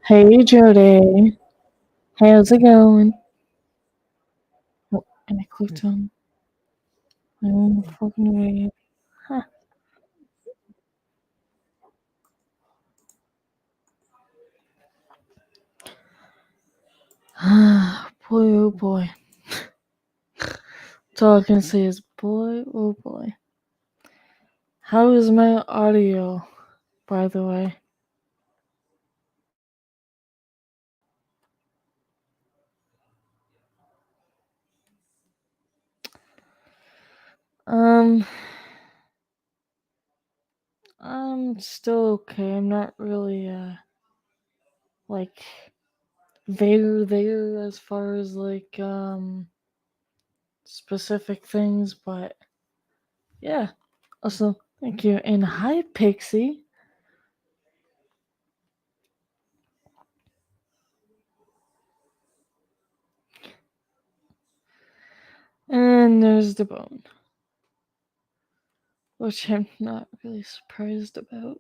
Hey Jody, how's it going? Oh, and I clicked on my own fucking way. Huh. Boy, oh boy. That's all I can say is boy, oh boy. How is my audio, by the way? I'm still okay. I'm not really, like, there as far as, like, specific things, but yeah. Also, thank you. And hi, Pixie. And there's the bone, which I'm not really surprised about.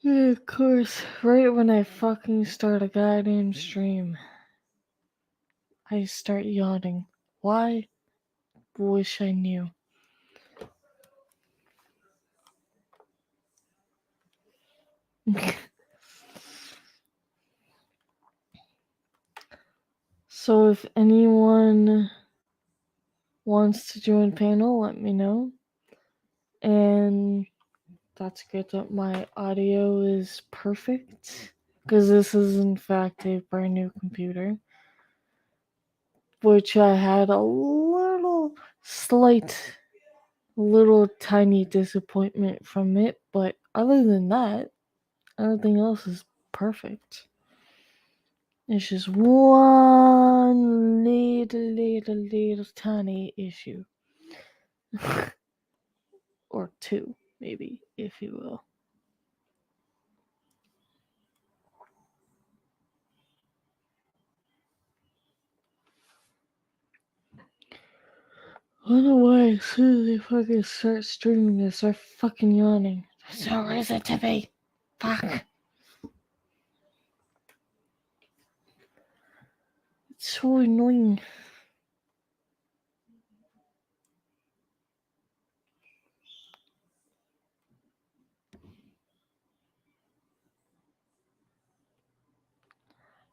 Yeah, of course, right when I fucking start a goddamn stream, I start yawning. Why? Wish I knew. So if anyone wants to join panel, let me know. And that's good that my audio is perfect, because this is in fact a brand new computer, which I had a little tiny disappointment from it, but other than that, everything else is perfect. It's just one little tiny issue. Or two, maybe, if you will. I don't know why as soon as they fucking start streaming this, I start fucking yawning. There's no reason to be. Fuck. It's so annoying.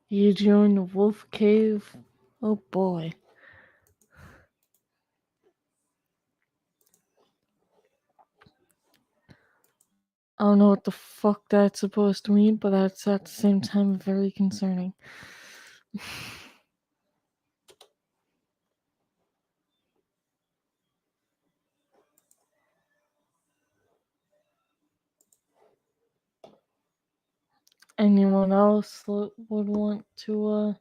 You joined the wolf cave? Oh boy. I don't know what the fuck that's supposed to mean, but that's at the same time very concerning. Anyone else that would want to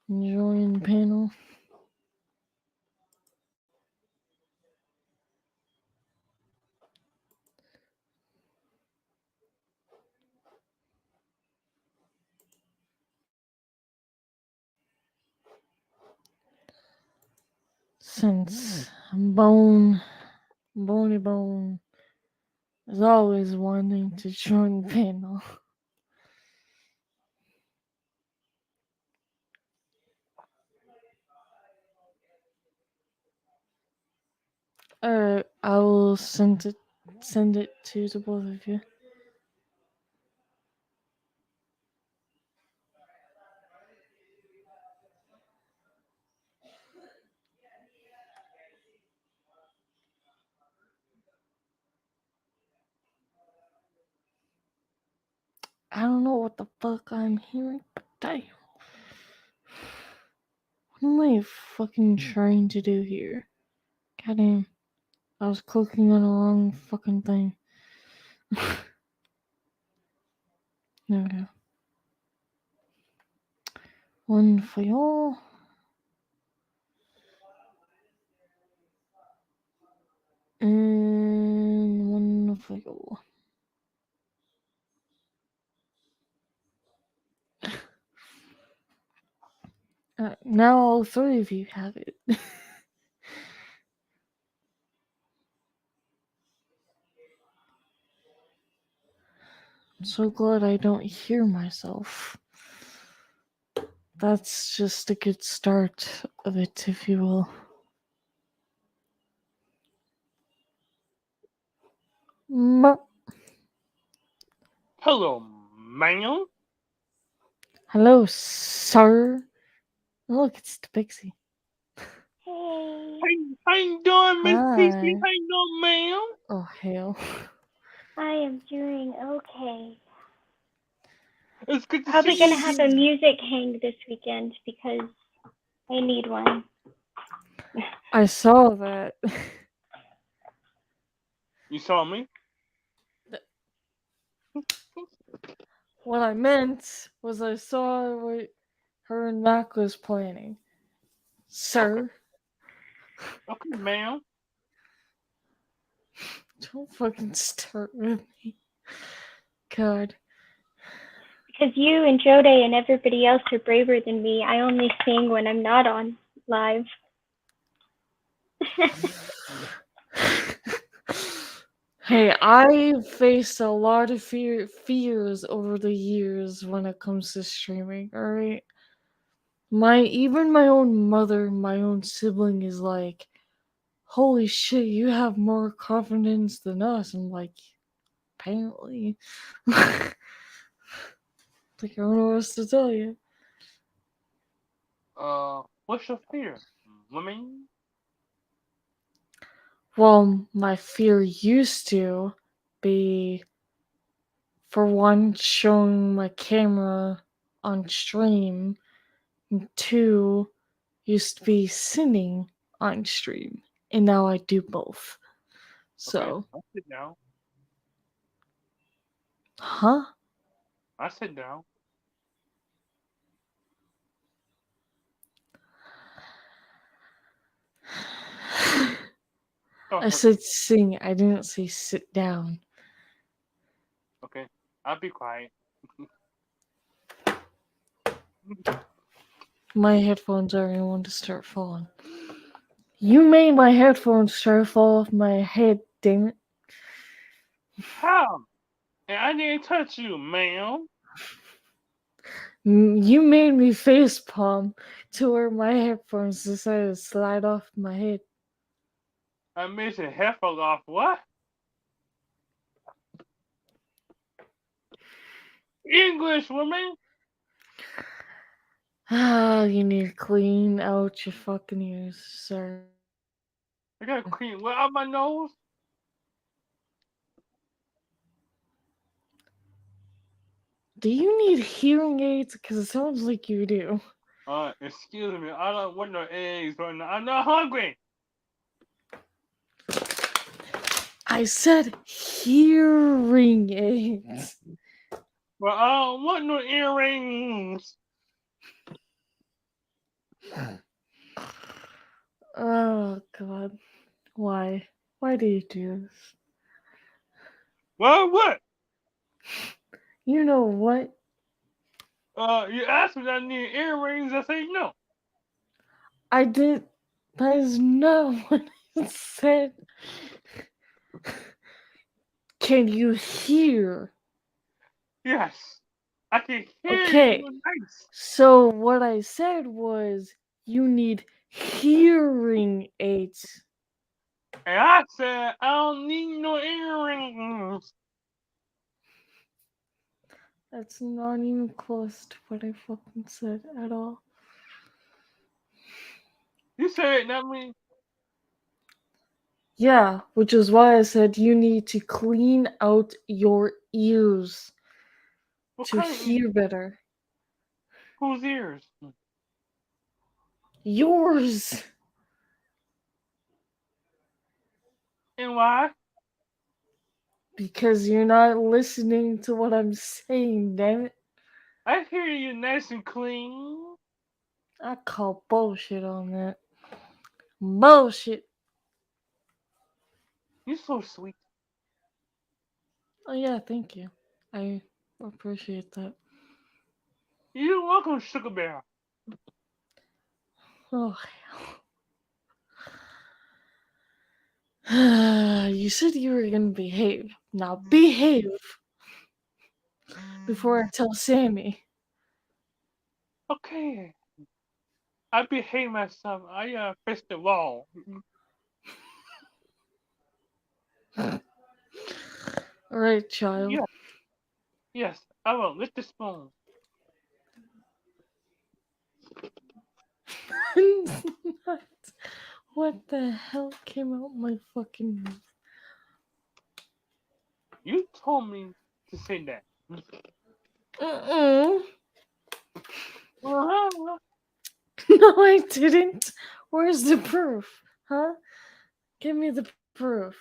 join the panel? Since Bony Bone is always wanting to join the panel. Alright, I will send it to the both of you. I don't know what the fuck I'm hearing, but damn. What am I fucking trying to do here? Goddamn. I was clicking on the wrong fucking thing. There we go. One for y'all. And one for y'all. Now all three of you have it. I'm so glad I don't hear myself. That's just a good start of it, if you will. Hello, ma'am. Hello, sir. Look, it's the Pixie. Hey, How you doing, Miss Pixie? Hi. How you doing, ma'am? Oh, hell. I am doing okay. It's good to Probably see gonna you have a again. music hang this weekend because I need one. I saw that. You saw me? What I meant was I saw what her and Mac was planning. Sir. Okay, ma'am. Don't fucking start with me. God. Because you and Jode and everybody else are braver than me. I only sing when I'm not on live. Hey, I faced a lot of fears over the years when it comes to streaming, alright? Even my own mother, my own sibling is like, holy shit, you have more confidence than us. I'm like, apparently. Like, I don't know what else to tell you. What's your fear, woman? Well, my fear used to be, for one, showing my camera on stream, and two, used to be singing on stream, and now I do both. Okay, So, I'll sit down. huh? I sit down. I Oh, said sing, I didn't say sit down. okay. I'll be quiet. My headphones are going to start falling. You made my headphones start fall off my head, damn it. How? And I didn't touch you, ma'am. You made me face palm to where my headphones decided to slide off my head. I made your headphones off. What? English, woman. Ah, you need to clean out your fucking ears, sir. I got clean what out my nose? Do you need hearing aids? Because it sounds like you do. Excuse me. I don't want no eggs right now. I'm not hungry. I said hearing aids. Well, I don't want no earrings. Oh, God. Why? Why do you do this? Well, what? You know what? You asked me if I need earrings. I say no. I did. That is not what I said. Can you hear? Yes. I can hear Okay. you nice. So what I said was you need hearing aids. And I said I don't need no earrings. That's not even close to what I fucking said at all. You said it, not me. Yeah, which is why I said you need to clean out your ears. What to kind of hear better. whose ears? Yours! And why? Because you're not listening to what I'm saying, damn it. I hear you nice and clean. I call bullshit on that. Bullshit. You're so sweet. Oh, yeah, thank you. I appreciate that. You're welcome, Sugar Bear. Oh, hell. You said you were gonna behave. Now behave before I tell Sammy. Okay. I behave myself. I face the wall. Alright, child. Yeah. Yes, I will lick the spoon. What the hell came out my fucking mouth? You told me to say that. Mm-mm. Uh-huh. No, I didn't. Where's the proof? Huh? Give me the proof.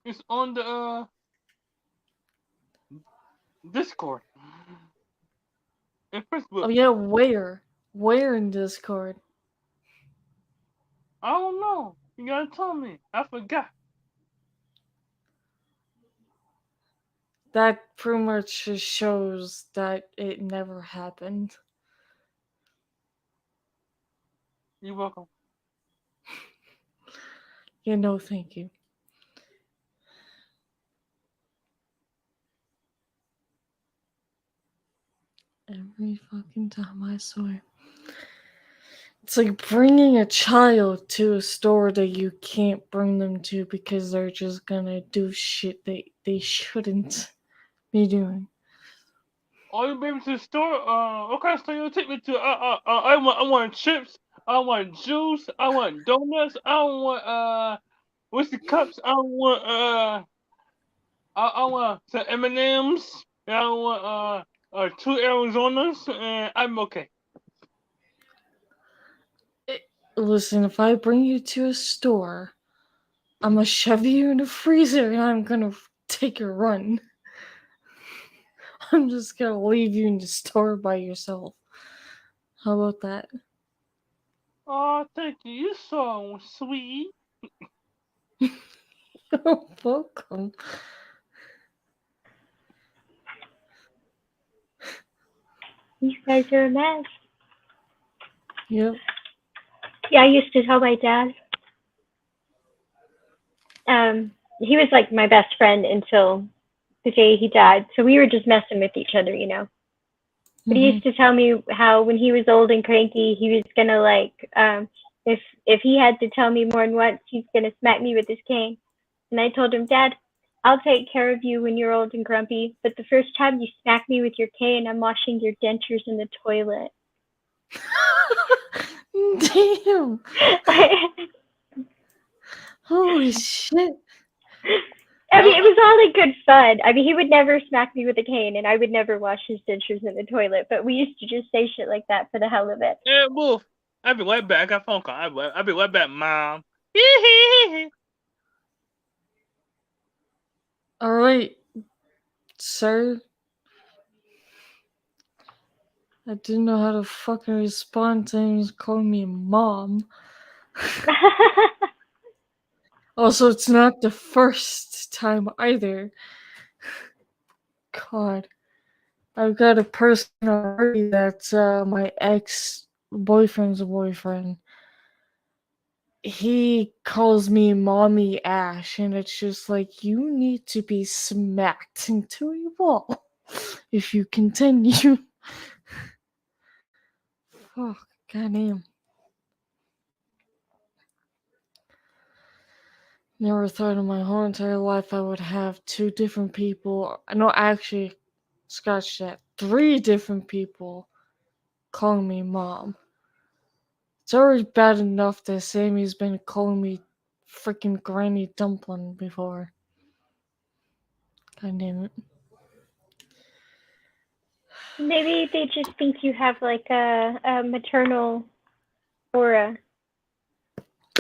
It's on the Discord. And Facebook. Oh yeah, where? Where in Discord? I don't know. You gotta tell me. I forgot. That pretty much just shows that it never happened. You're welcome. Yeah, no, thank you. Every fucking time, I swear. It's like bringing a child to a store that you can't bring them to because they're just gonna do shit they shouldn't be doing. All you baby to the store? What kind of store you take me to? I want chips. I want juice. I want donuts. I want whiskey cups. I want some M&Ms. I want 2 Arizonas, and I'm okay. Listen, if I bring you to a store, I'm gonna shove you in the freezer and I'm gonna take a run. I'm just gonna leave you in the store by yourself. How about that? Oh, thank you. You're so sweet. You're welcome. You guys are a mess. Yep. Yeah, I used to tell my dad. He was like my best friend until the day he died. So we were just messing with each other, you know. But he used to tell me how when he was old and cranky, he was gonna like, if he had to tell me more than once, he's gonna smack me with his cane. And I told him, Dad, I'll take care of you when you're old and grumpy, but the first time you smack me with your cane, I'm washing your dentures in the toilet. Damn. Holy shit. I mean, it was all in good fun. I mean, he would never smack me with a cane, and I would never wash his dentures in the toilet. But we used to just say shit like that for the hell of it. Yeah, Wolf. I'll be right back. I got a phone call. I'll be right back, Mom. Alright, sir. I didn't know how to fucking respond to him calling me mom. Also, it's not the first time either. God. I've got a person already that's my ex-boyfriend's boyfriend. He calls me Mommy Ash, and it's just like, you need to be smacked into a wall if you continue. Fuck, goddamn. Never thought in my whole entire life I would have two different people. No, actually, scratch that. 3 different people calling me mom. It's already bad enough that Sammy's been calling me freaking Granny Dumpling before. God damn it. Maybe they just think you have like a maternal aura.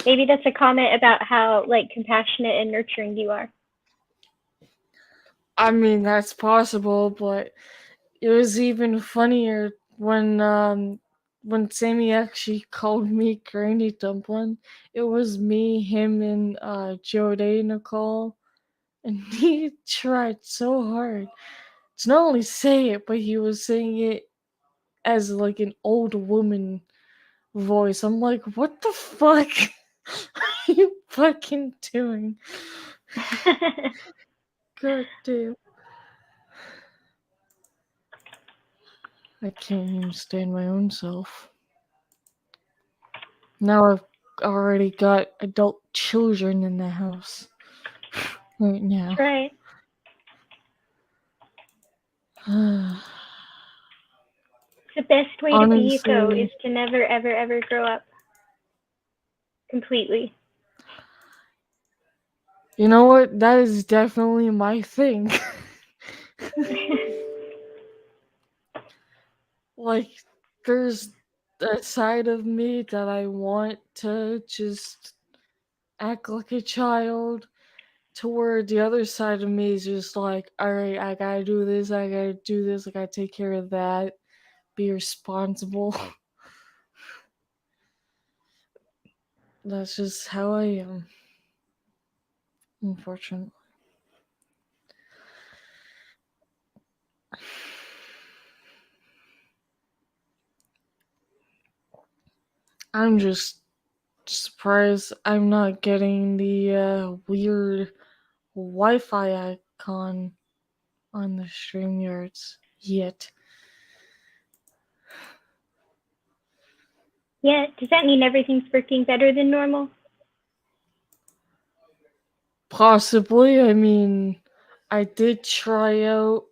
Maybe that's a comment about how like compassionate and nurturing you are. I mean, that's possible, but it was even funnier when Sammy actually called me Granny Dumpling. It was me, him, and Jode Nicole, and he tried so hard to not only say it, but he was saying it as like an old woman voice. I'm like, what the fuck are you fucking doing? God damn. I can't even stand my own self. Now I've already got adult children in the house right now. That's right. The best way to be, though, Honestly, is to never, ever, ever grow up completely. you know what? That is definitely my thing. Like, there's a side of me that I want to just act like a child, to where the other side of me is just like, alright, I gotta do this, I gotta take care of that, be responsible. That's just how I am, unfortunately. I'm just surprised I'm not getting the weird Wi-Fi icon on the StreamYards yet. Yeah, does that mean everything's working better than normal? Possibly. I mean, I did try out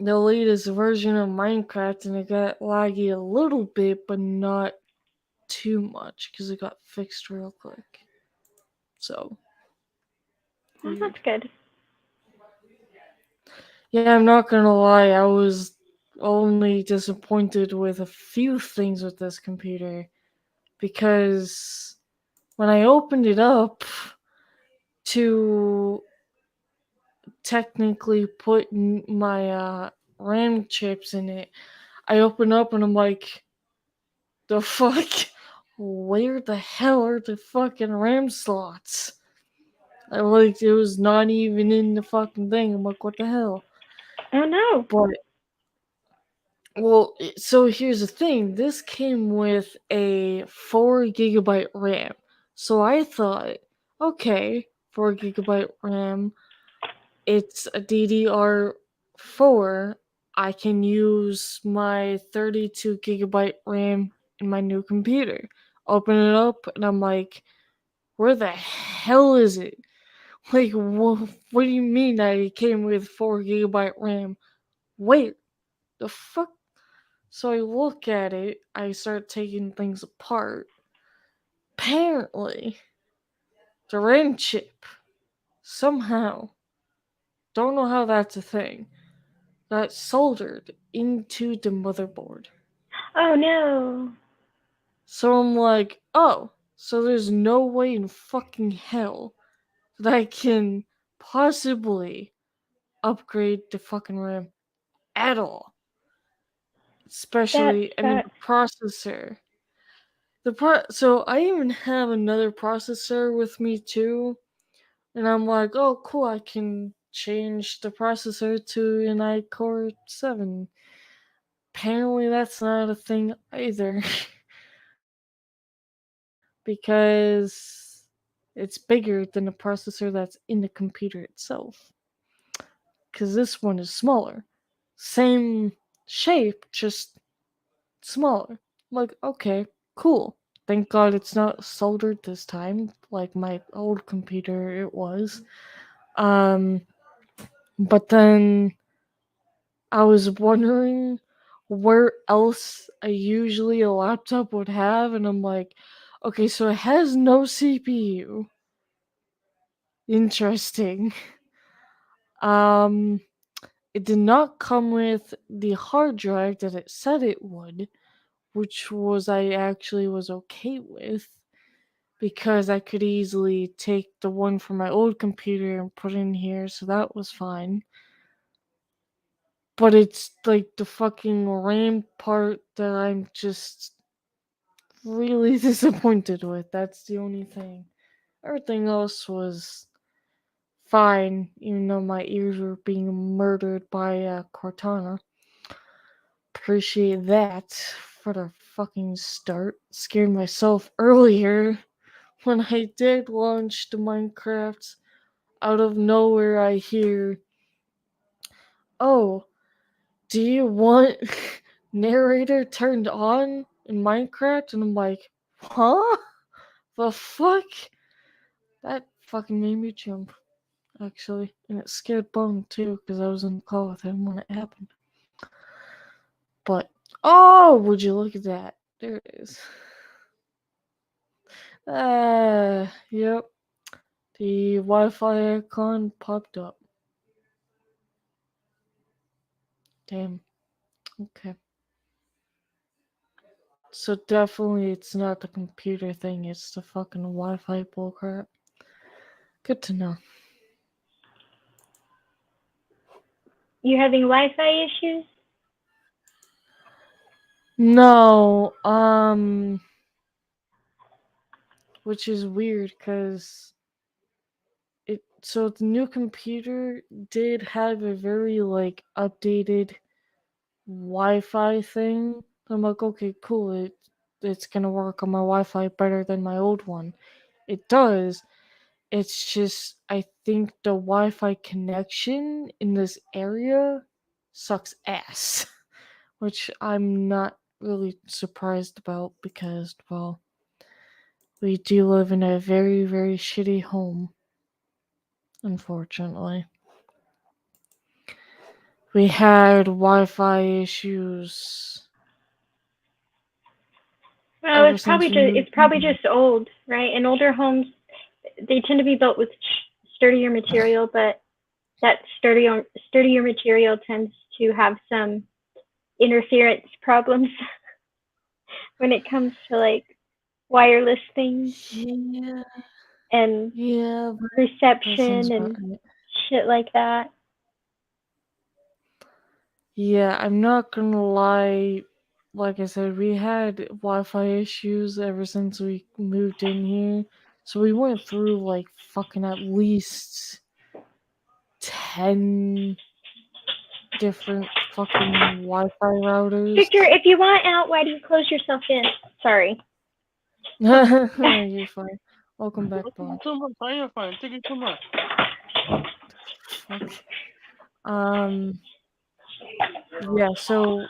the latest version of Minecraft and it got laggy a little bit, but not too much because it got fixed real quick. So, Oh, weird. that's good. Yeah, I'm not gonna lie, I was only disappointed with a few things with this computer because when I opened it up to technically put my RAM chips in it, I open up and I'm like, the fuck? Where the hell are the fucking RAM slots? Like, it was not even in the fucking thing. I'm like, what the hell? Oh no. But, well, so here's the thing. This came with a 4 GB RAM. So I thought, okay, 4 GB RAM, it's a DDR4. I can use my 32 GB RAM in my new computer. Open it up, and I'm like, where the hell is it? Like, what do you mean that it came with 4 GB RAM? Wait, the fuck? So I look at it, I start taking things apart. Apparently, the RAM chip, somehow, don't know how that's a thing, got soldered into the motherboard. Oh no. So I'm like, oh, so there's no way in fucking hell that I can possibly upgrade the fucking RAM at all. That Especially, I mean, the sucks. processor. So I even have another processor with me too, and I'm like, oh, cool, I can change the processor to an iCore 7. Apparently, that's not a thing either, because it's bigger than the processor that's in the computer itself. Because this one is smaller. Same shape, just smaller. I'm like, okay, cool. Thank God it's not soldered this time, like my old computer it was. Um, but then I was wondering where else usually a laptop would have, and I'm like, okay, so it has no CPU. Interesting. Um, it did not come with the hard drive that it said it would, which was I actually was okay with because I could easily take the one from my old computer and put it in here, so that was fine. But it's like the fucking RAM part that I'm just really disappointed with. That's the only thing. Everything else was fine, even though my ears were being murdered by Cortana. Appreciate that for the fucking start. Scared myself earlier when I did launch the Minecraft. Out of nowhere, I hear, "Oh, do you want narrator turned on in Minecraft?" And I'm like, "Huh? The fuck?" That fucking made me jump, actually. And it scared Bone too, because I was in the call with him when it happened. But, oh, would you look at that? There it is. Yep. The Wi-Fi icon popped up. Damn. Okay. So definitely it's not the computer thing, it's the fucking Wi-Fi bullcrap. Good to know. You having Wi-Fi issues? No, which is weird because so the new computer did have a very like updated Wi-Fi thing. I'm like, okay, cool. It's gonna work on my Wi-Fi better than my old one. It does. It's just I think the Wi-Fi connection in this area sucks ass, which I'm not really surprised about because, well, we do live in a very, very shitty home, unfortunately. We had Wi-Fi issues Well, ever since we moved it's probably in. just old, right? And older homes, they tend to be built with sturdier material, but that sturdier material tends to have some interference problems when it comes to like wireless things Yeah, and yeah, that reception sounds about and right. shit like that. Yeah, I'm not gonna lie. Like I said, we had Wi-Fi issues ever since we moved in here. So we went through like fucking at least 10 different fucking Wi-Fi routers. Victor, if you want out, why do you close yourself in? Sorry. You're fine. Welcome back, Bone. Too much. I am fine. Take it too much. Fuck. Yeah, so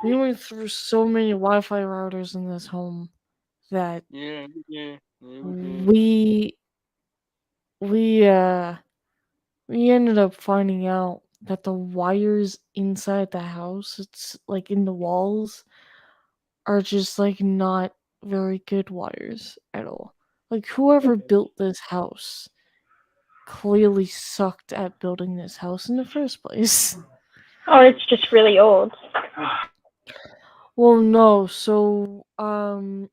we went through so many Wi-Fi routers in this home that Yeah, yeah, yeah, we did. we we uh we ended up finding out that the wires inside the house, it's like in the walls, are just like not very good wires at all. Like whoever built this house clearly sucked at building this house in the first place. Oh, it's just really old. Well, no, so one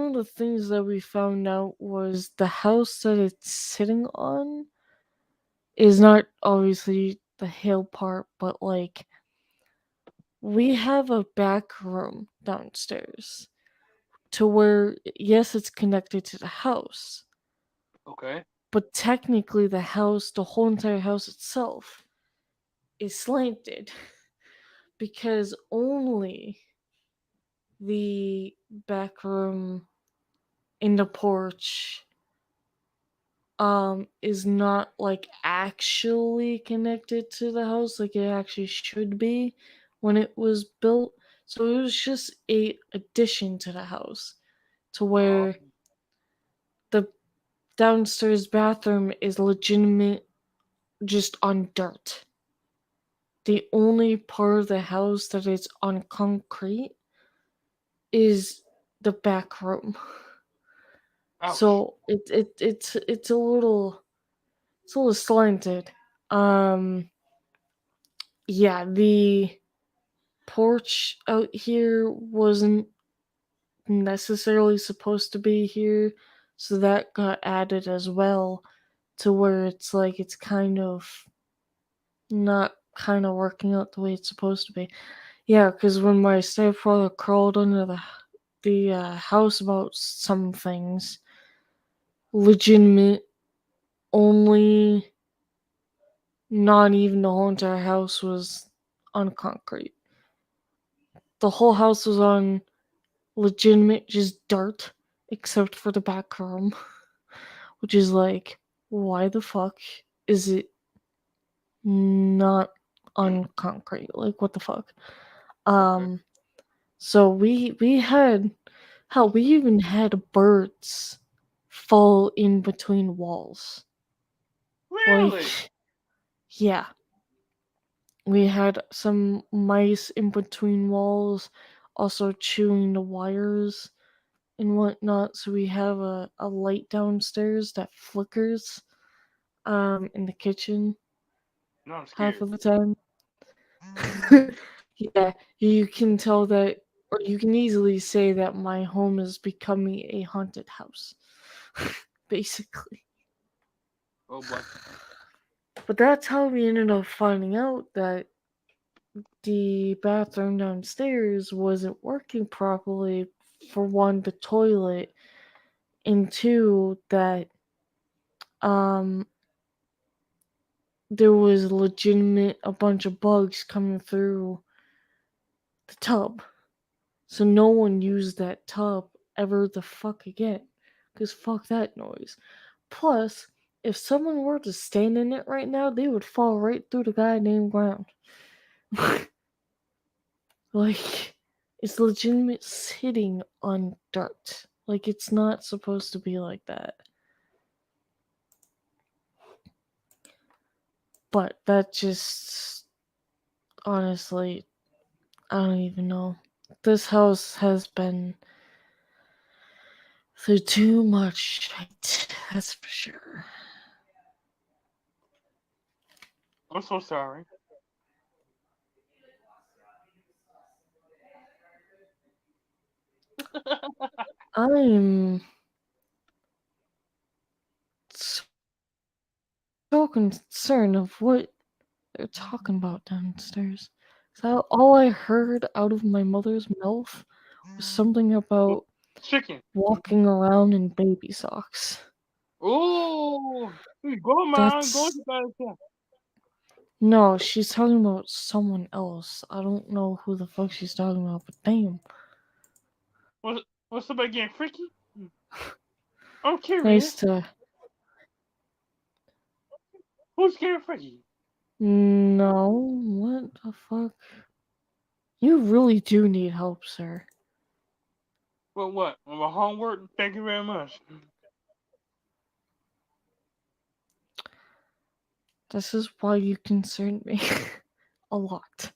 of the things that we found out was the house that it's sitting on is not obviously the hill part, but like we have a back room downstairs to where, yes, it's connected to the house, Okay. but technically the whole entire house itself is slanted because only the back room in the porch is not like actually connected to the house like it actually should be when it was built. So it was just a addition to the house to where the downstairs bathroom is legitimate just on dirt. The only part of the house that is on concrete is the back room. Ouch. So it's a little slanted. Yeah, the porch out here wasn't necessarily supposed to be here, so that got added as well, to where it's like it's kind of not kind of working out the way it's supposed to be. Yeah, because when my stepfather crawled under the house about some things, legitimate, only not even the whole entire house was on concrete. The whole house was on legitimate just dirt, except for the back room, which is like, why the fuck is it not on concrete? Like, what the fuck? Okay. So we had hell, we even had birds fall in between walls. Really? Like, yeah, we had some mice in between walls, also chewing the wires and whatnot. So we have a light downstairs that flickers in the kitchen No, I'm half scared. of the time. Yeah, you can tell that, or you can easily say that my home is becoming a haunted house, basically. Oh boy. But that's how we ended up finding out that the bathroom downstairs wasn't working properly. For one, the toilet, and two, that um there was legitimate a bunch of bugs coming through the tub. So no one used that tub ever the fuck again. Cause fuck that noise. Plus, if someone were to stand in it right now, they would fall right through the goddamn ground. Like, it's legitimate sitting on dirt. Like, it's not supposed to be like that. But that just, honestly, I don't even know. This house has been through too much shit, that's for sure. I'm so sorry. I'm so concerned of what they're talking about downstairs. So all I heard out of my mother's mouth was something about Chicken. walking around in baby socks. Ooh. Go, man. Go That's to bed. no, she's talking about someone else. I don't know who the fuck she's talking about, but damn. Was somebody getting freaky? I'm Nice curious. to Who's getting freaky? no, what the fuck? You really do need help, sir. Well, what? My homework? Thank you very much. This is why you concern me a lot.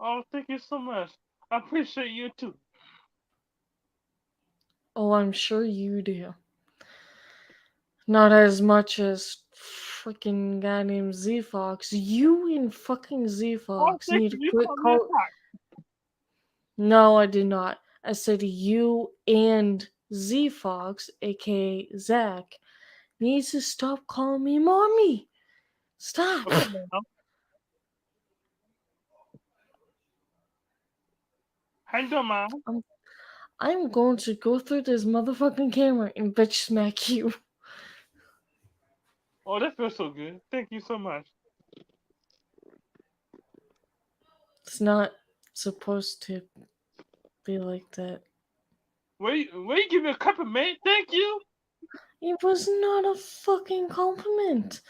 Oh, thank you so much. I appreciate you too. Oh, I'm sure you do. Not as much as freaking guy named Z Fox. You and fucking Z Oh, Fox thank need to you. You quit called me a call. No, I did not. I said you and Z Fox, aka Zach, needs to stop calling me mommy. Stop. Okay, now. How you doing, man? I'm going to go through this motherfucking camera and bitch smack you. Oh, that feels so good. Thank you so much. It's not supposed to be like that. Wait, give me a compliment. Thank you. It was not a fucking compliment.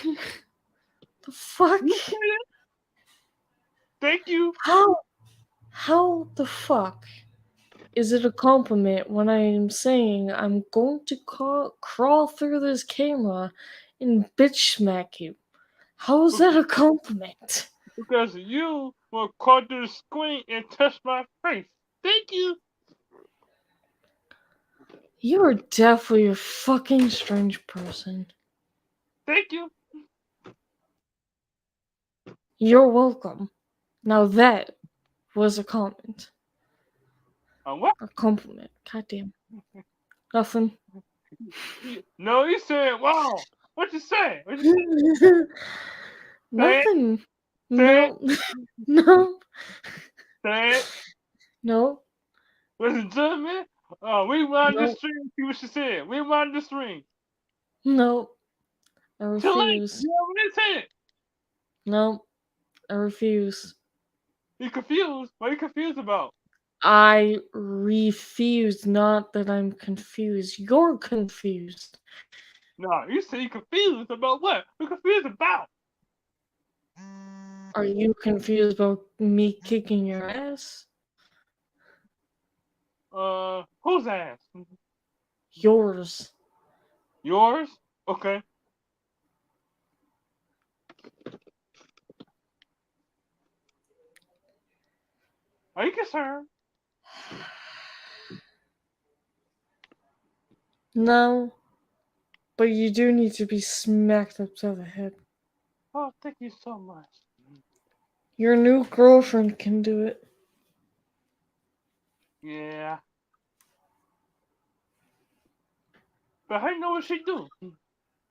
The fuck? You said it. Thank you. How the fuck is it a compliment when I am saying I'm going to crawl through this camera and bitch smack you? How is that a compliment? Because you will crawl through the screen and touch my face. Thank you. You are definitely a fucking strange person. Thank you. You're welcome. Now that was a comment. What? A compliment. Goddamn. Nothing. No, you said, wow. What you say? What you say? Nothing. Say No. No. Say it. No. Ladies and gentlemen, rewind the No. stream. See what she said. Rewind the stream. No. I Too late. refuse. You already said it. No. I refuse. You confused. What are you confused about? I refuse. Not that I'm confused. You're confused. No, you say you confused about what? You're confused about. Are you confused about me kicking your ass? Whose ass? Yours. Yours? Okay. Are you concerned? No. But you do need to be smacked upside the head. Oh, thank you so much. Your new girlfriend can do it. Yeah. But I know what she do.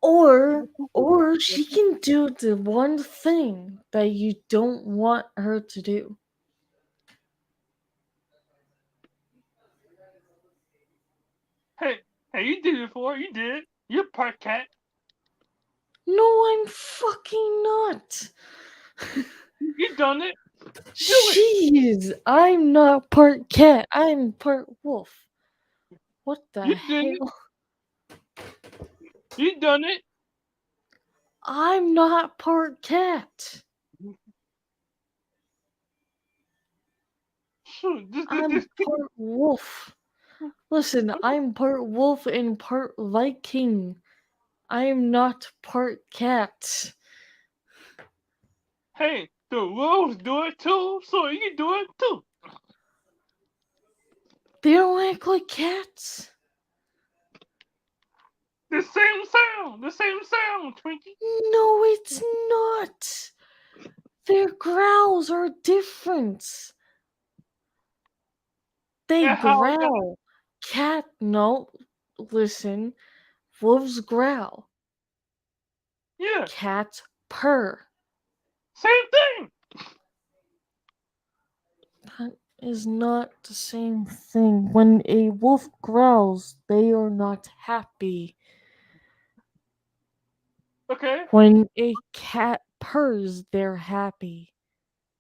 Or she can do the one thing that you don't want her to do. Hey, you did it before. You did. You're part cat. No, I'm fucking not. You done it. it. Jeez, I'm not part cat. I'm part wolf. What the You did it. hell? You done it. I'm not part cat. Shoot, I'm this part wolf. Listen, I'm part wolf and part Viking. I'm not part cat. Hey, the wolves do it too, so you can do it too. They don't act like cats. The same sound, Twinkie. No, it's not. Their growls are different. They And how that? growl. Cat, no. Listen, wolves growl. Yeah, Cats purr. same thing. That is not the same thing. When a wolf growls, they are not happy. Okay, When a cat purrs, they're happy.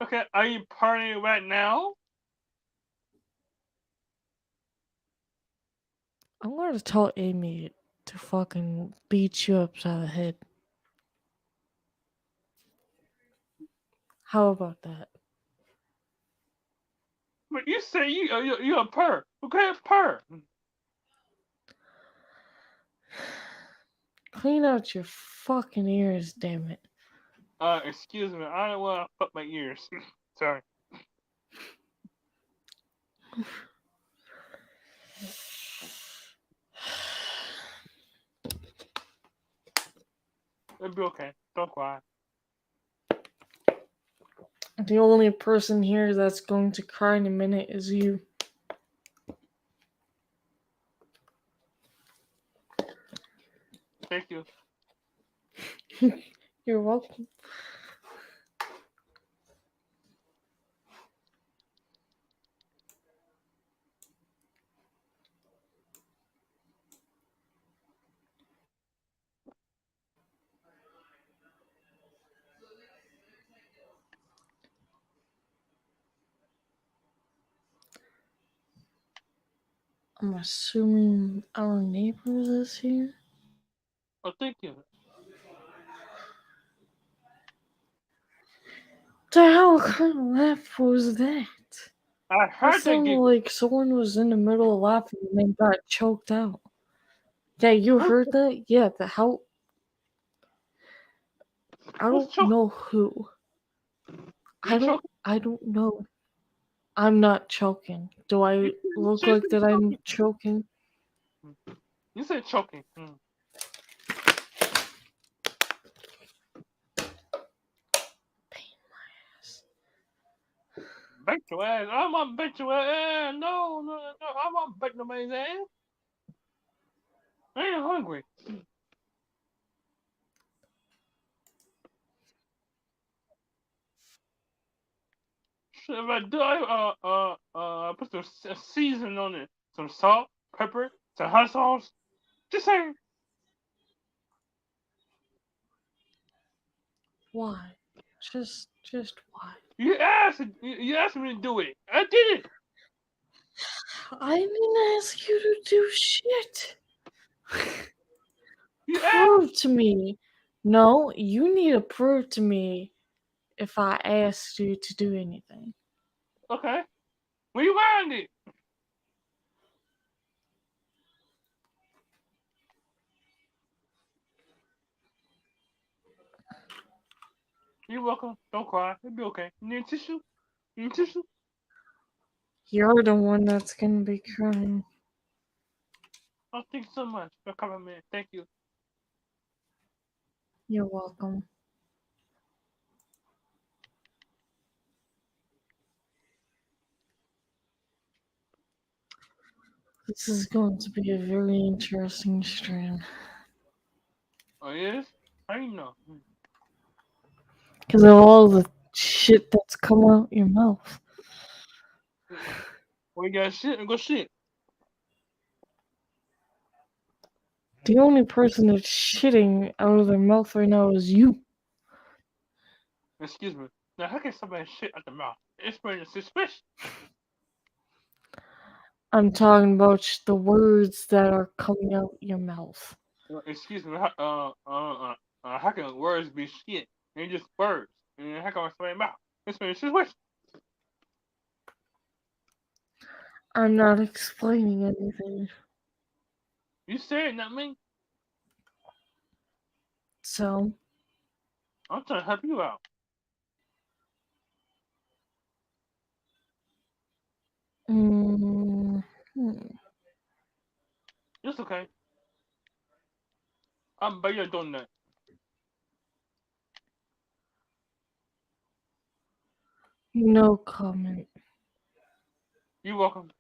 okay. Are you partying right now? I'm going to tell Amy to fucking beat you upside the head. How about that? But you say you a purr. Okay, purr. Clean out your fucking ears, damn it. Excuse me. I don't want to fuck my ears. Sorry. It'll be okay. Don't cry. The only person here that's going to cry in a minute is you. Thank you. You're welcome. I'm assuming our neighbors is here. Oh, thank you. The hell kind of laugh was that? I That heard that sounded giggle. like someone was in the middle of laughing and then got choked out. Yeah, you heard that? Yeah, the hell. I Who's don't choking? know who. You choking? I don't know. I'm not choking. Do I look like that I'm choking? You said choking. bait your ass. I'm gonna bait your ass. No. I'm gonna bait nobody's ass. I ain't hungry. Shit, if I do, I put some seasoning on it. Some salt, pepper, some hot sauce. Just saying. Why? Just why? You asked me to do it. I did it. I didn't ask you to do shit. You asked. Prove to me. No, you need to prove to me if I asked you to do anything. Okay. When you learned it. You're welcome. Don't cry. It'll be okay. You need tissue? You need tissue? You're the one that's gonna be crying. Oh, thank you so much for coming, man. Thank you. You're welcome. This is going to be a very interesting stream. Oh, yes? How you know? Because of all the shit that's come out your mouth. Well, you got shit? Go shit. The only person that's shitting out of their mouth right now is you. Excuse me. Now, how can somebody shit out the mouth? It's pretty suspicious. I'm talking about the words that are coming out your mouth. Excuse me. How can words be shit? They're just words. And how can somebody mouth? It's pretty suspicious. I'm not explaining anything. You said it, not me. So, I'm trying to help you out. It's okay. I'm better than that. no comment. You're welcome.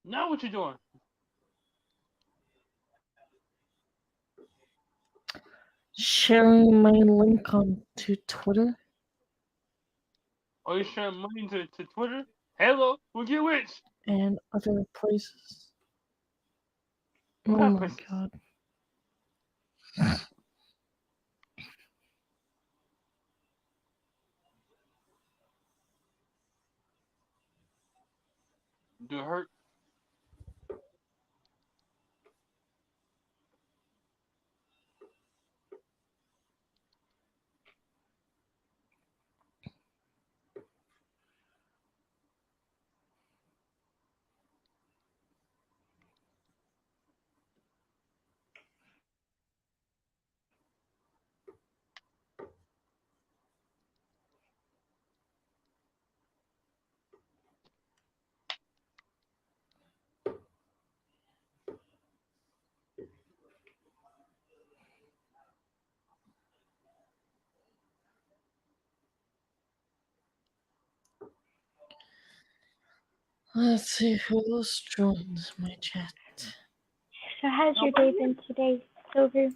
Now what you doing? Sharing my link on to Twitter. Are you sharing money to Twitter? Hello, we'll get rich. And other places. What Oh kind of my places? god. Do it hurt? Let's see who else joins my chat. So how's your day been today, Silver?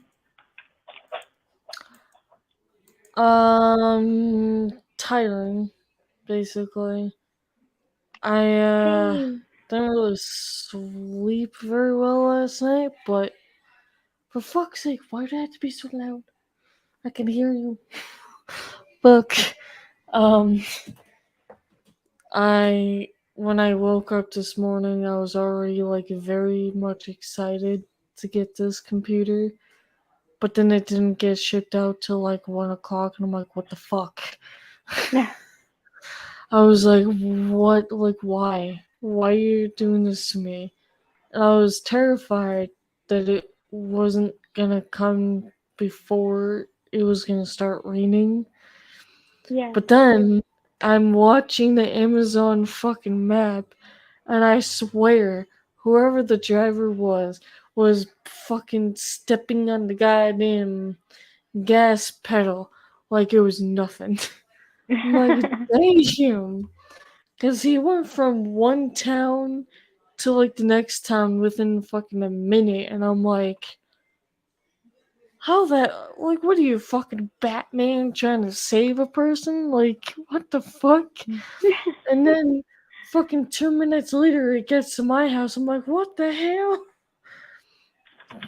Tiring, basically. I Same. didn't really sleep very well last night, but for fuck's sake, why do I have to be so loud? I can hear you. Look, when I woke up this morning, I was already like very much excited to get this computer, but then it didn't get shipped out till like 1 o'clock, and I'm like, what the fuck? I was like, what? Like, why? Why are you doing this to me? And I was terrified that it wasn't gonna come before it was gonna start raining. Yeah. But then I'm watching the Amazon fucking map, and I swear, whoever the driver was fucking stepping on the goddamn gas pedal like it was nothing. I'm like, damn. Because he went from one town to like the next town within fucking a minute, and I'm like, how that, like, what are you, fucking Batman trying to save a person? Like, what the fuck? And then fucking 2 minutes later it gets to my house. I'm like, what the hell?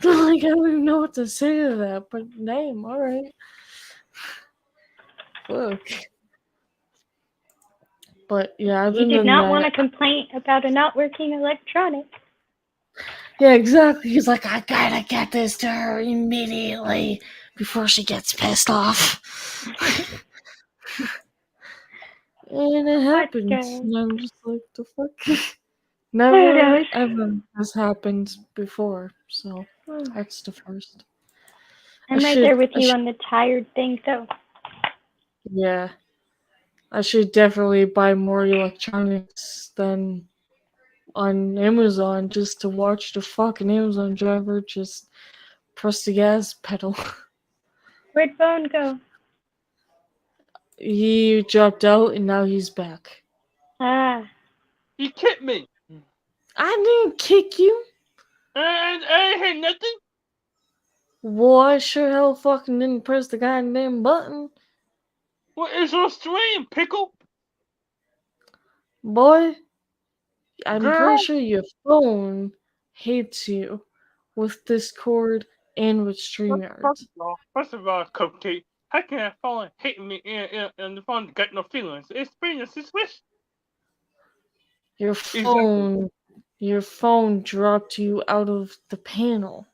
Like, I don't even know what to say to that, but damn, alright. Fuck. But yeah, other You did than not that, want a complaint about a not working electronic. yeah, exactly. He's like, I gotta get this to her immediately before she gets pissed off. And it happens. guy? And I'm just like, the fuck? Who Never, knows? ever has happened before. So that's the first. I'm right there with you on the tired thing, though. Yeah. I should definitely buy more electronics than on Amazon just to watch the fucking Amazon driver just press the gas pedal. Where'd Bone go? He dropped out and now he's back. Ah. He kicked me. I didn't kick you. And I ain't heard nothing. Well, I sure hell fucking didn't press the goddamn button. What is your stream, Pickle? Boy, I'm Girl? pretty sure your phone hates you with Discord and with StreamYard. First of all, Cupcake, how can a phone hate me and the phone got no feelings? It's been a switch. Your phone dropped you out of the panel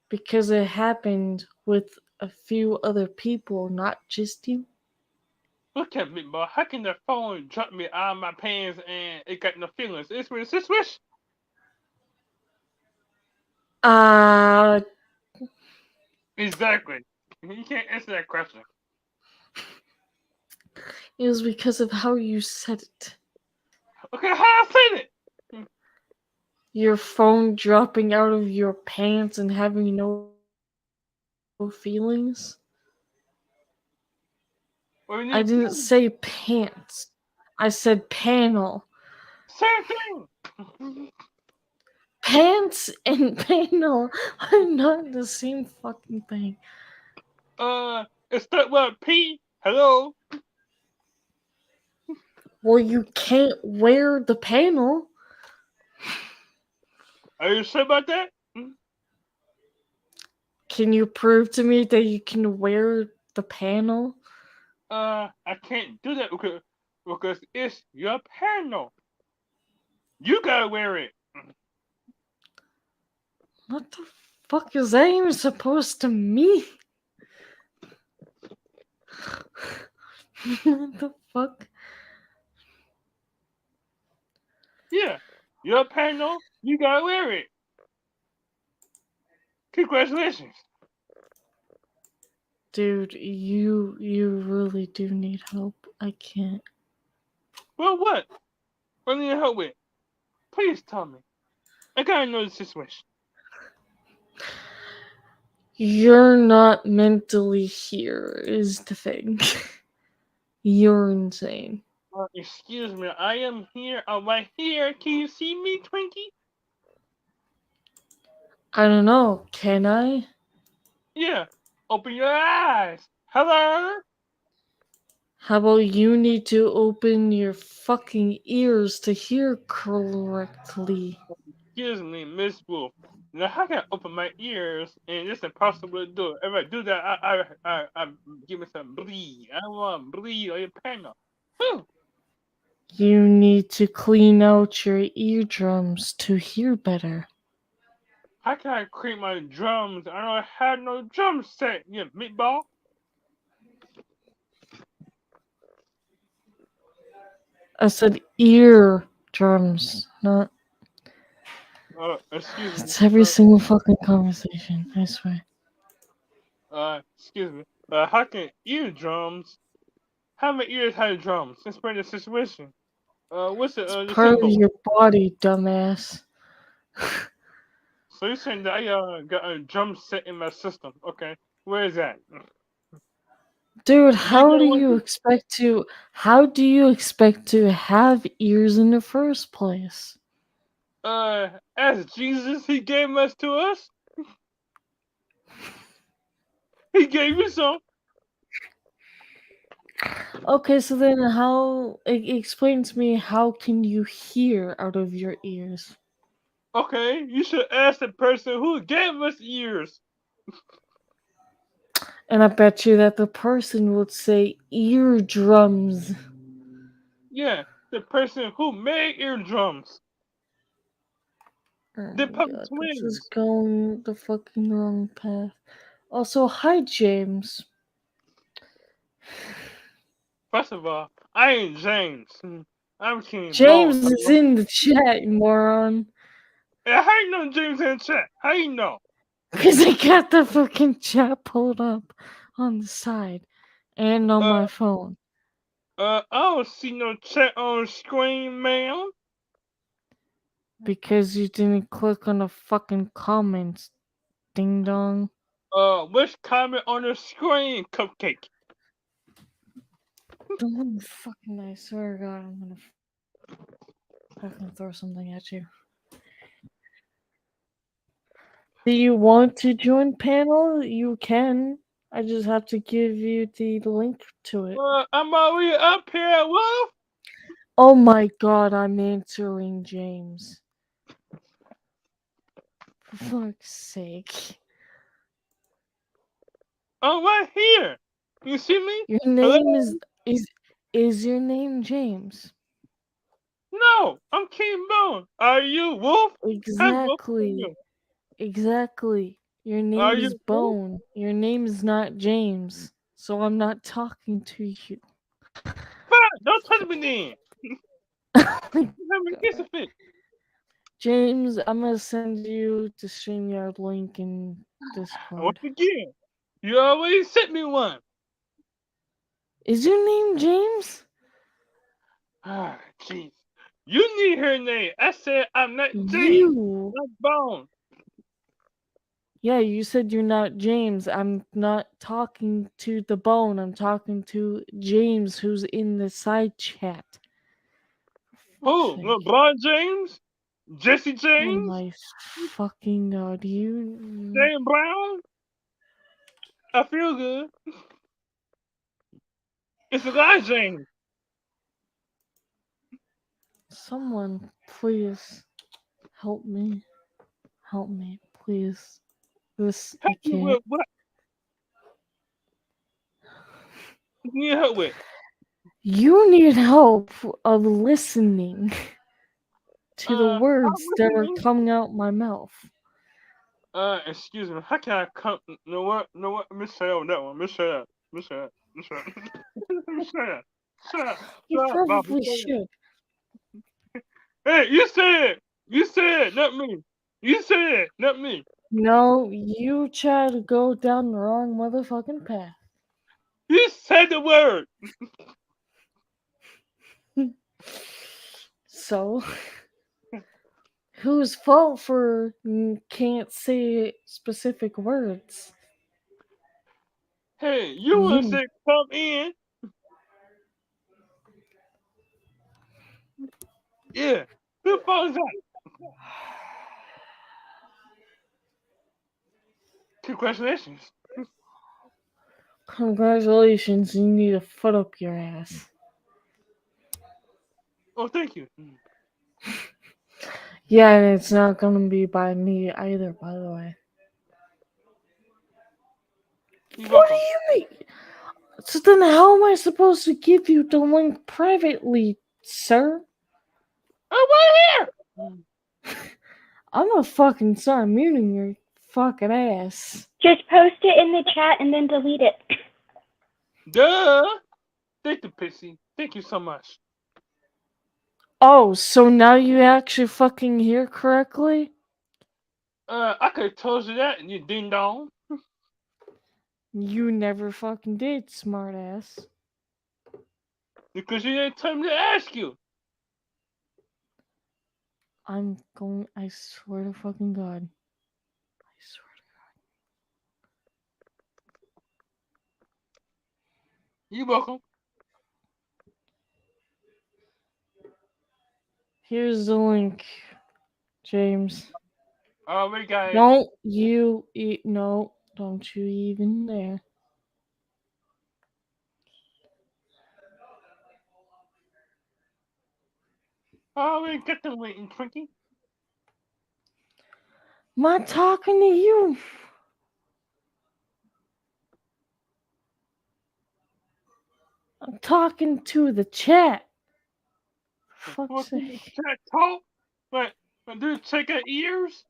because it happened with a few other people, not just you. Look at me, boy. How can the phone drop me out of my pants and it got no feelings? It's been a switch. Exactly. You can't answer that question. It was because of how you said it. Okay, how I said it? Your phone dropping out of your pants and having no feelings? I didn't say pants. I said panel. Same thing. Pants and panel are not the same fucking thing. It's that word P. Hello. Well, you can't wear the panel. Are you sure about that? Can you prove to me that you can wear the panel? I can't do that because it's your panel. You gotta wear it. What the fuck is that even supposed to mean? What the fuck? Yeah, your panel. You gotta wear it. Congratulations. Dude, you really do need help. I can't. Well, what? What do you need help with? Please tell me. I gotta know the situation. You're not mentally here, is the thing. You're insane. Excuse me, I am here. I'm right here. Can you see me, Twinkie? I don't know. Can I? Yeah. Open your eyes. Hello? How about you need to open your fucking ears to hear correctly? Excuse me, Miss Wolf. Now, how can I open my ears and it's impossible to do? If I do that, I give me some bleed. I want bleed on your panel. Whew. You need to clean out your eardrums to hear better. How can I clean my drums? I don't have no drum set, you meatball. I said eardrums, not. Excuse me. It's every single fucking conversation, I swear. Excuse me. How can eardrums? How many ears have drums? Explain the situation. What's It's the part of symbol? your body, dumbass. So you're saying that I got a drum set in my system? Okay, where is that? Dude, You how got do one you too? expect to have ears in the first place? As Jesus, he gave us to us. He gave you some. Okay, so then explain to me, how can you hear out of your ears? Okay, you should ask the person who gave us ears. And I bet you that the person would say eardrums. Yeah, the person who made eardrums. Oh They're my probably god, this is twins. going the fucking wrong path. Also, hi James. First of all, I ain't James. I'm King James Bone. is in the chat, you moron. How you know James in the chat? How you know? Because I got the fucking chat pulled up on the side and on my Uh, phone. I don't see no chat on screen, ma'am. Because you didn't click on the fucking comments, ding dong. Which comment on the screen, Cupcake? Don't fucking, I swear to God, I'm gonna fucking throw something at you. Do you want to join panel? You can. I just have to give you the link to it. I'm already up here, Wolf. Oh my god, I'm answering James. For fuck's sake. I'm right here. You see me? Your Hello? name is your name James? No, I'm King Bone. Are you Wolf? Hi, Wolf. How are Exactly. you? Exactly. Your Are name you is Wolf? Bone. Your name is not James. So I'm not talking to you. Fuck, don't touch me then. Oh my You have me kiss a god. fit. James, I'm gonna send you the StreamYard link in Once Discord. again, you always sent me one. Is your name James? Ah, jeez. You need her name. I said I'm not James. You. I'm Bone. Yeah, you said you're not James. I'm not talking to the Bone. I'm talking to James, who's in the side chat. For fuck's Who? sake. LeBron James? Jesse Oh James? my fucking god, you. Jane Brown? I feel good. It's Elijah James. Someone, please help me. Help me, please. This, I Help you can't. with what? You need help with? You need help of listening to the I'm words that are listening. coming out my mouth. Excuse me. How can I come? No what? No what? Let me shut up that one. Let me shut up. Let me shut up. Let me shut up. Let me shut up. Shut up. You Shut up, Bobby. probably Shut up. should. Hey, you said it. You said it, not me. You said it, not me. No, you try to go down the wrong motherfucking path. You said the word. So, whose fault for can't say specific words? Hey, you want to You. say come in? Yeah. Who fault is that? Congratulations. Congratulations, you need a foot up your ass. Oh, thank you. Yeah, and it's not gonna be by me either, by the way. You're What do welcome. you mean? So then how am I supposed to give you the link privately, sir. I'm right here. I'm gonna fucking start muting your fucking ass. Just post it in the chat and then delete it. Duh. Thank you, Pixie. Thank you so much. Oh, so now you actually fucking hear correctly? I could have told you that, and you ding dong. You never fucking did, smartass. Because you didn't tell me to ask you. I swear to fucking God. I swear to You're welcome. Here's the link, James. We got it. Don't you don't you even dare. We got the waiting, Twinkie. I'm not talking to you. I'm talking to the chat. For What's fuck's in the sake. chat talk? But do you check our ears?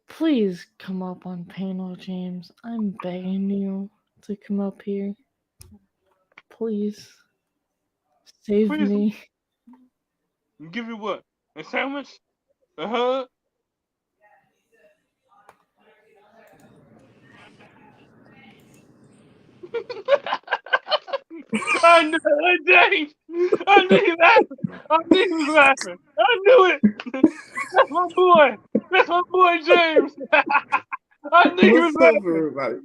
Please come up on panel, James. I'm begging you to come up here. Please. Save Please. me. Give you what? A sandwich? A hug? I knew it, James. I knew he laughing. I knew he was laughing. I knew it. That's my boy. That's my boy, James. I knew he was What's up, laughing. everybody?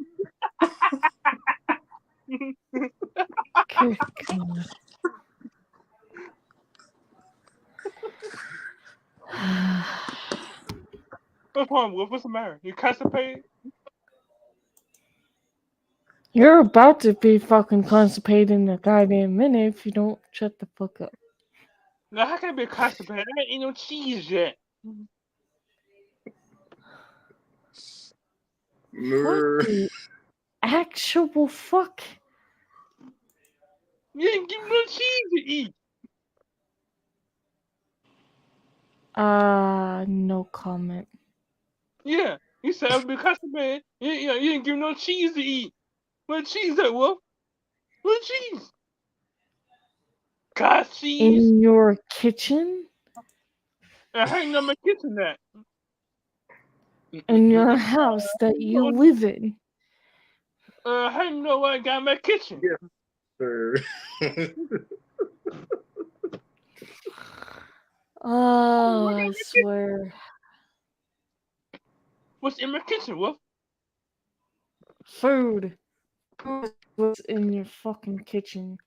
Good God. What's wrong, Wolf? What's the matter? You constipated? You're about to be fucking constipated in a goddamn minute if you don't shut the fuck up. Now, how can I be constipated? I ain't eat no cheese yet. What the actual fuck? You didn't give me no cheese to eat. No comment. Yeah. You said I would be constipated. You didn't give me no cheese to eat. What cheese that, Wolf? What cheese? God cheese? In your kitchen? I hang on my kitchen that. In your house that you live in? How you know what I got in my kitchen? Yeah. Sir. Oh, I swear. What's in my kitchen, Wolf? Food. What's in your fucking kitchen?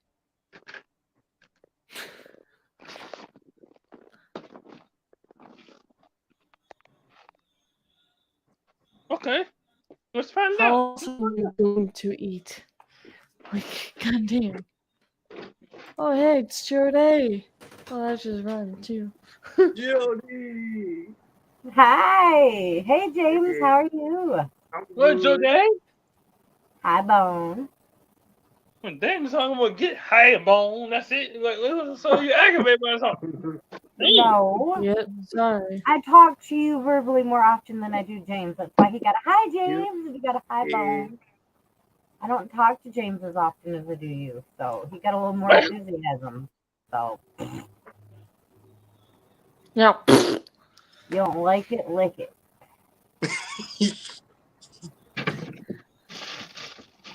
Okay. Let's find How out. else are you going to eat? Like, goddamn. Oh, hey, it's Jordan. Oh, that just rhymed too. Jody. Hi. Hey, James. Hey. How are you? I'm What, Joe good. Day? Hi, Bone. Damn, so I'm gonna get high bone. That's it. Like, so you aggravate myself. No. Yep, sorry. I talk to you verbally more often than I do James. That's why he got a hi, James. And he got a hi, Yeah. Bone. I don't talk to James as often as I do you. So he got a little more What? enthusiasm. So Yeah. you don't like it, lick it.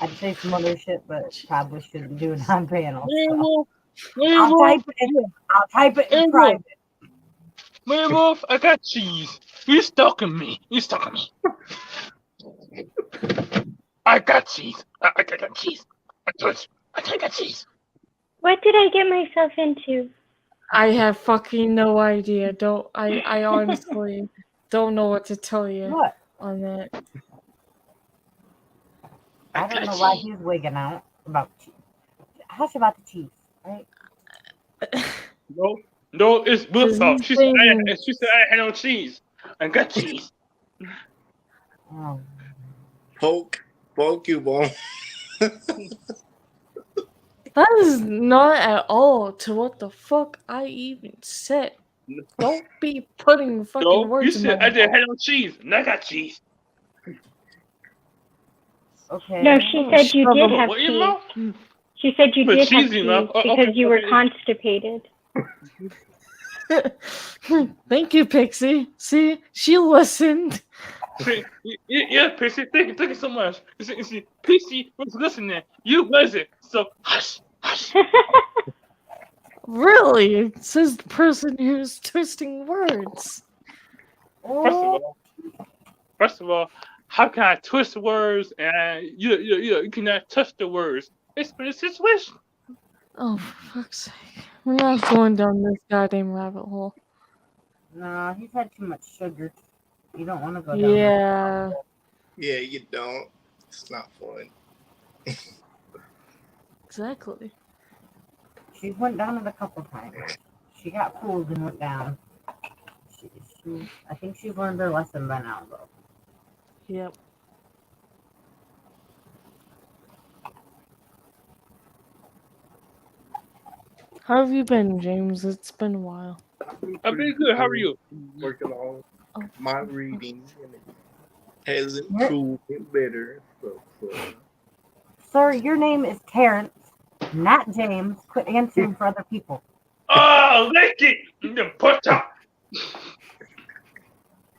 I'd say some other shit, but probably shouldn't do it on panel. So. I'll type it in private. Werewolf, I got cheese. You stalking me. You stalking me. I got cheese. I got cheese. I got cheese. What did I get myself into? I have fucking no idea. I honestly don't know what to tell you What? on that. I don't know why he's wigging out about cheese. Hush about the cheese, right? No, it's Wolf's fault. She said I Things- had no cheese. I got cheese. Oh. Poke you, bone. That is not at all to what the fuck I even said. Don't be putting fucking No, you words in my said I didn't mouth. have no cheese, and I got cheese. Okay. No, she said you Shove did 'em have What in your cheese. mouth? She said you Put did have cheese in cheese your mouth. Oh, because okay, you were okay. constipated. Thank you, Pixie. See, she listened. Yeah, Pixie, thank you so much. You see, Pixie was listening. You wasn't. So hush, hush. Really? Says the person who's twisting words. First of all, how can I twist words and you cannot touch the words? It's been a situation. Oh, for fuck's sake. We're not going down this goddamn rabbit hole. No, he's had too much sugar. You don't want to go down there. Yeah. Yeah, you don't. It's not fun. Exactly. She went down it a couple times. She got pulled and went down. I think she's learned her lesson by now, though. Yep. How have you been, James? It's been a while. I've been good. How are you? Working on Oh, my reading, and it has improved and better. So, Sir, your name is Terrence, not James. Quit answering for other people. Oh, lick it, the pork chop.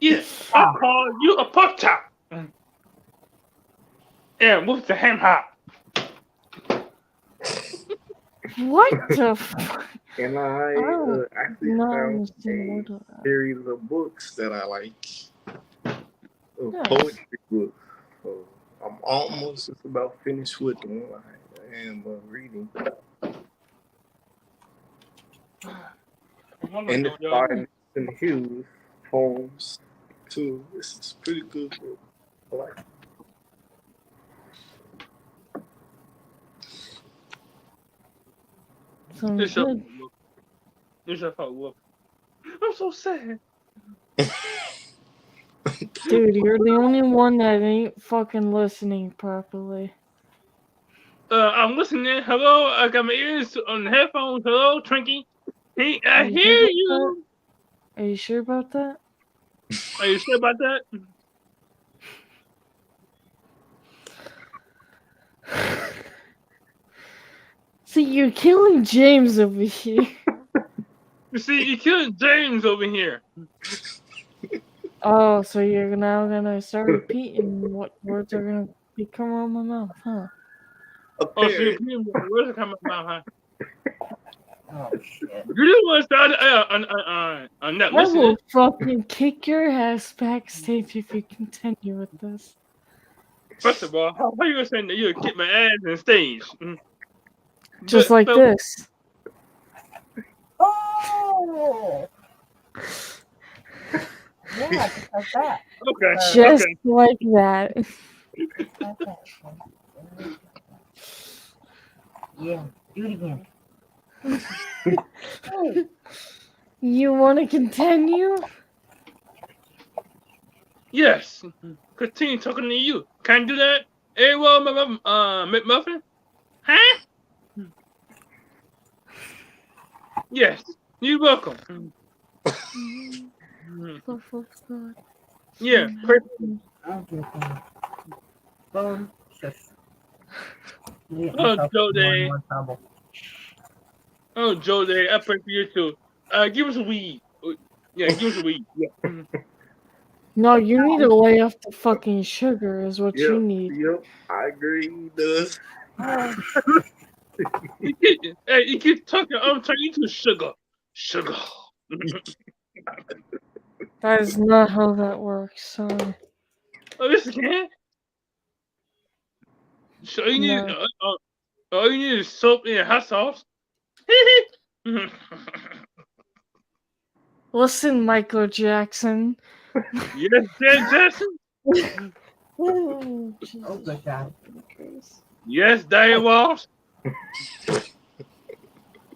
Yeah, I call you a pork chop. And with the ham hock. What the fuck? and I Oh, actually not found understand a what that. series of books that I like. Nice. Poetry books. So I'm almost just about finished with the one I am reading. And it's by Nathan Hughes poems too. This is pretty good book. I like it. Sounds This your good. fault. This your fault, Wolf. I'm so sad. Dude, you're the only one that ain't fucking listening properly. I'm listening. Hello, I got my ears on the headphones. Hello, Trinky. Hey, I Are you hear sure about you. Are you sure about that? Are you sure about that? See, you're killing James over here. You see, you killed James over here. Oh, so you're now gonna start repeating what words are gonna be coming out of my mouth, huh? Oh, so you're peeing. Where's it coming from, huh? Oh, shit. You just want to start on that I will listening. fucking kick your ass backstage if you continue with this. First of all, how you gonna say that you kick my ass on stage? Just like this. Oh! Yeah, just like that. Okay. Just Okay. like that. Just like that. Yeah, do it again. You want to continue? Yes. Continue talking to you. Can I do that? Hey, well, McMuffin? Huh? Yes. You're welcome. For fuck's sake. Yeah. Okay. Boom. Shush. Oh, Jody. Oh, Jody, I pray for you too. Give us a weed. Yeah, give us a weed. Yeah. No, you need to lay off the fucking sugar is what you need. Yep, I agree. He does. You keep talking. I'm turning you to sugar. Sugar. That is not how that works, sorry. Oh, yes, you can. So you need. No. All you need is soap and hot sauce. Listen, Michael Jackson. Yes, Dan Jackson. Oh, Oh, good God. Yes, Diane Walsh.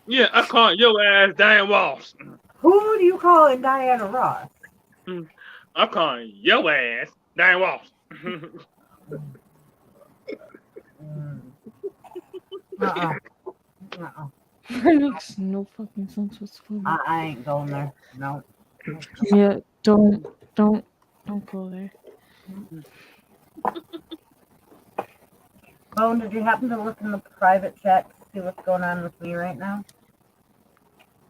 Yeah, I call your ass Diane Walsh. Who do you call in Diana Ross? I'm calling your ass Diane Walsh. Uh-uh. That makes no fucking sense whatsoever. I ain't going there. No. Yeah, don't go there. Bone, did you happen to look in the private chat to see what's going on with me right now?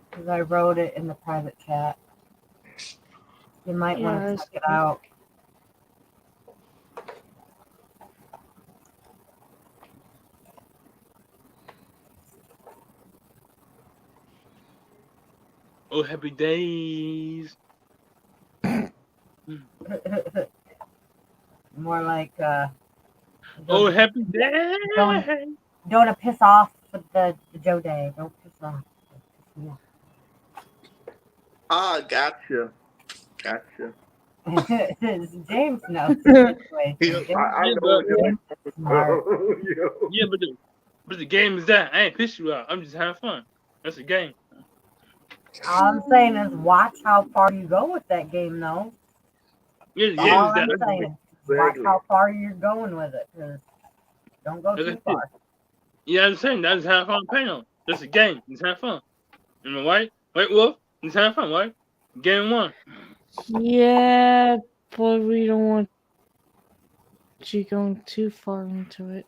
Because I wrote it in the private chat. You might want Yeah, to check it out. Oh, happy days. More like Oh, happy days. don't piss off with the Joe Day. Don't piss off. Yeah. Ah, gotcha. James knows the situation. Yeah, James I Yeah, know but what is smart. Yo. yeah, but the game is that. I ain't piss you out. I'm just having fun. That's a game. All I'm saying is watch how far you go with that game, though. Yeah, the That's game all is that. I'm saying. Watch how far you're going with it. 'Cause don't go Like I too said, far. yeah, I'm saying that's having fun playing on. That's a game. Just have fun. You know, right? Right, Wolf? Just have fun, right? Game one. Yeah, but we don't want you going too far into it.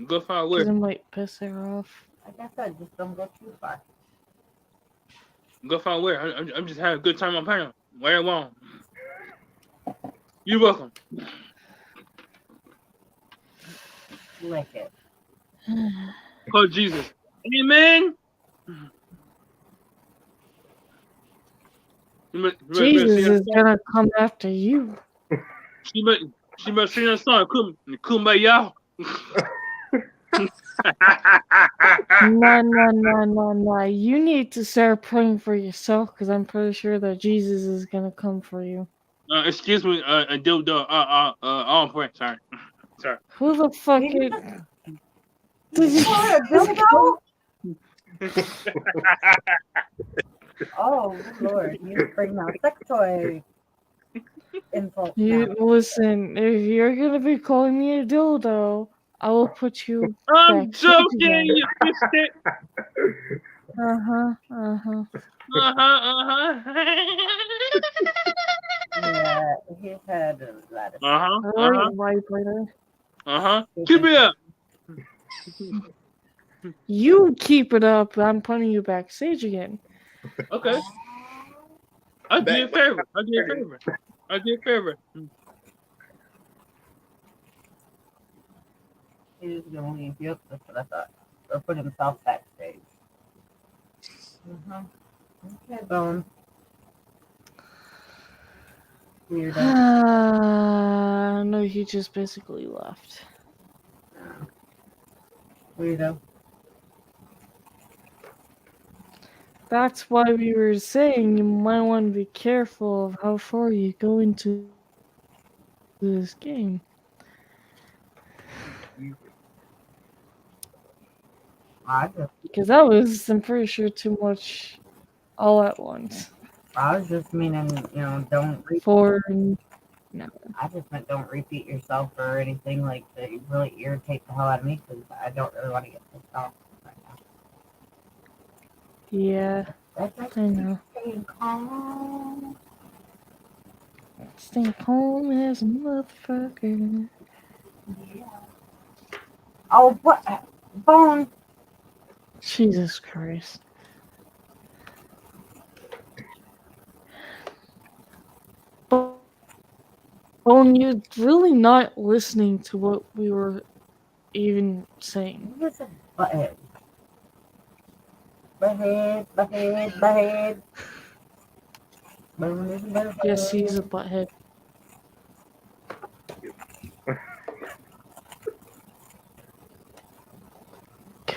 Go far Because away. it might piss her off. Like I said, just don't go too far. Go far away. I'm just having a good time on playing. Where I want. You're welcome. Lick it. Oh, Jesus. Amen. You better Jesus sing that is song. gonna come after you. She better sing that song. Kumbaya. No. You need to start praying for yourself because I'm pretty sure that Jesus is gonna come for you. Excuse me, dildo. On point. Sorry. Who the fuck Did you is. Did you call it a dildo? Oh, good Lord. He's bringing out sex toy insults You now. listen, if you're gonna be calling me a dildo, I will put you I'm backstage joking, again. you biscuit. Uh-huh. Yeah, he's had a lot of Alright, vibrator. Keep it up. You keep it up, I'm putting you backstage again. Okay. I'll do you a favor. I'll do you a favor. He was going to leave you up, that's what I thought. Or put himself backstage. Okay, Bone. Weirdo. No, he just basically left. Weirdo. That's why we were saying you might want to be careful of how far you go into this game. Because that was, I'm pretty sure, too much all at once. I was just meaning, don't I just meant don't repeat yourself or anything like that. You really irritate the hell out of me because I don't really want to get pissed off right now. Yeah, That's I know. staying calm. Stay calm as a motherfucker. Yeah. Oh, what? Bone. Jesus Christ. Bone, you're really not listening to what we were even saying. Who's a butthead? Butthead. Bone is a butthead. Yes, he's a butthead.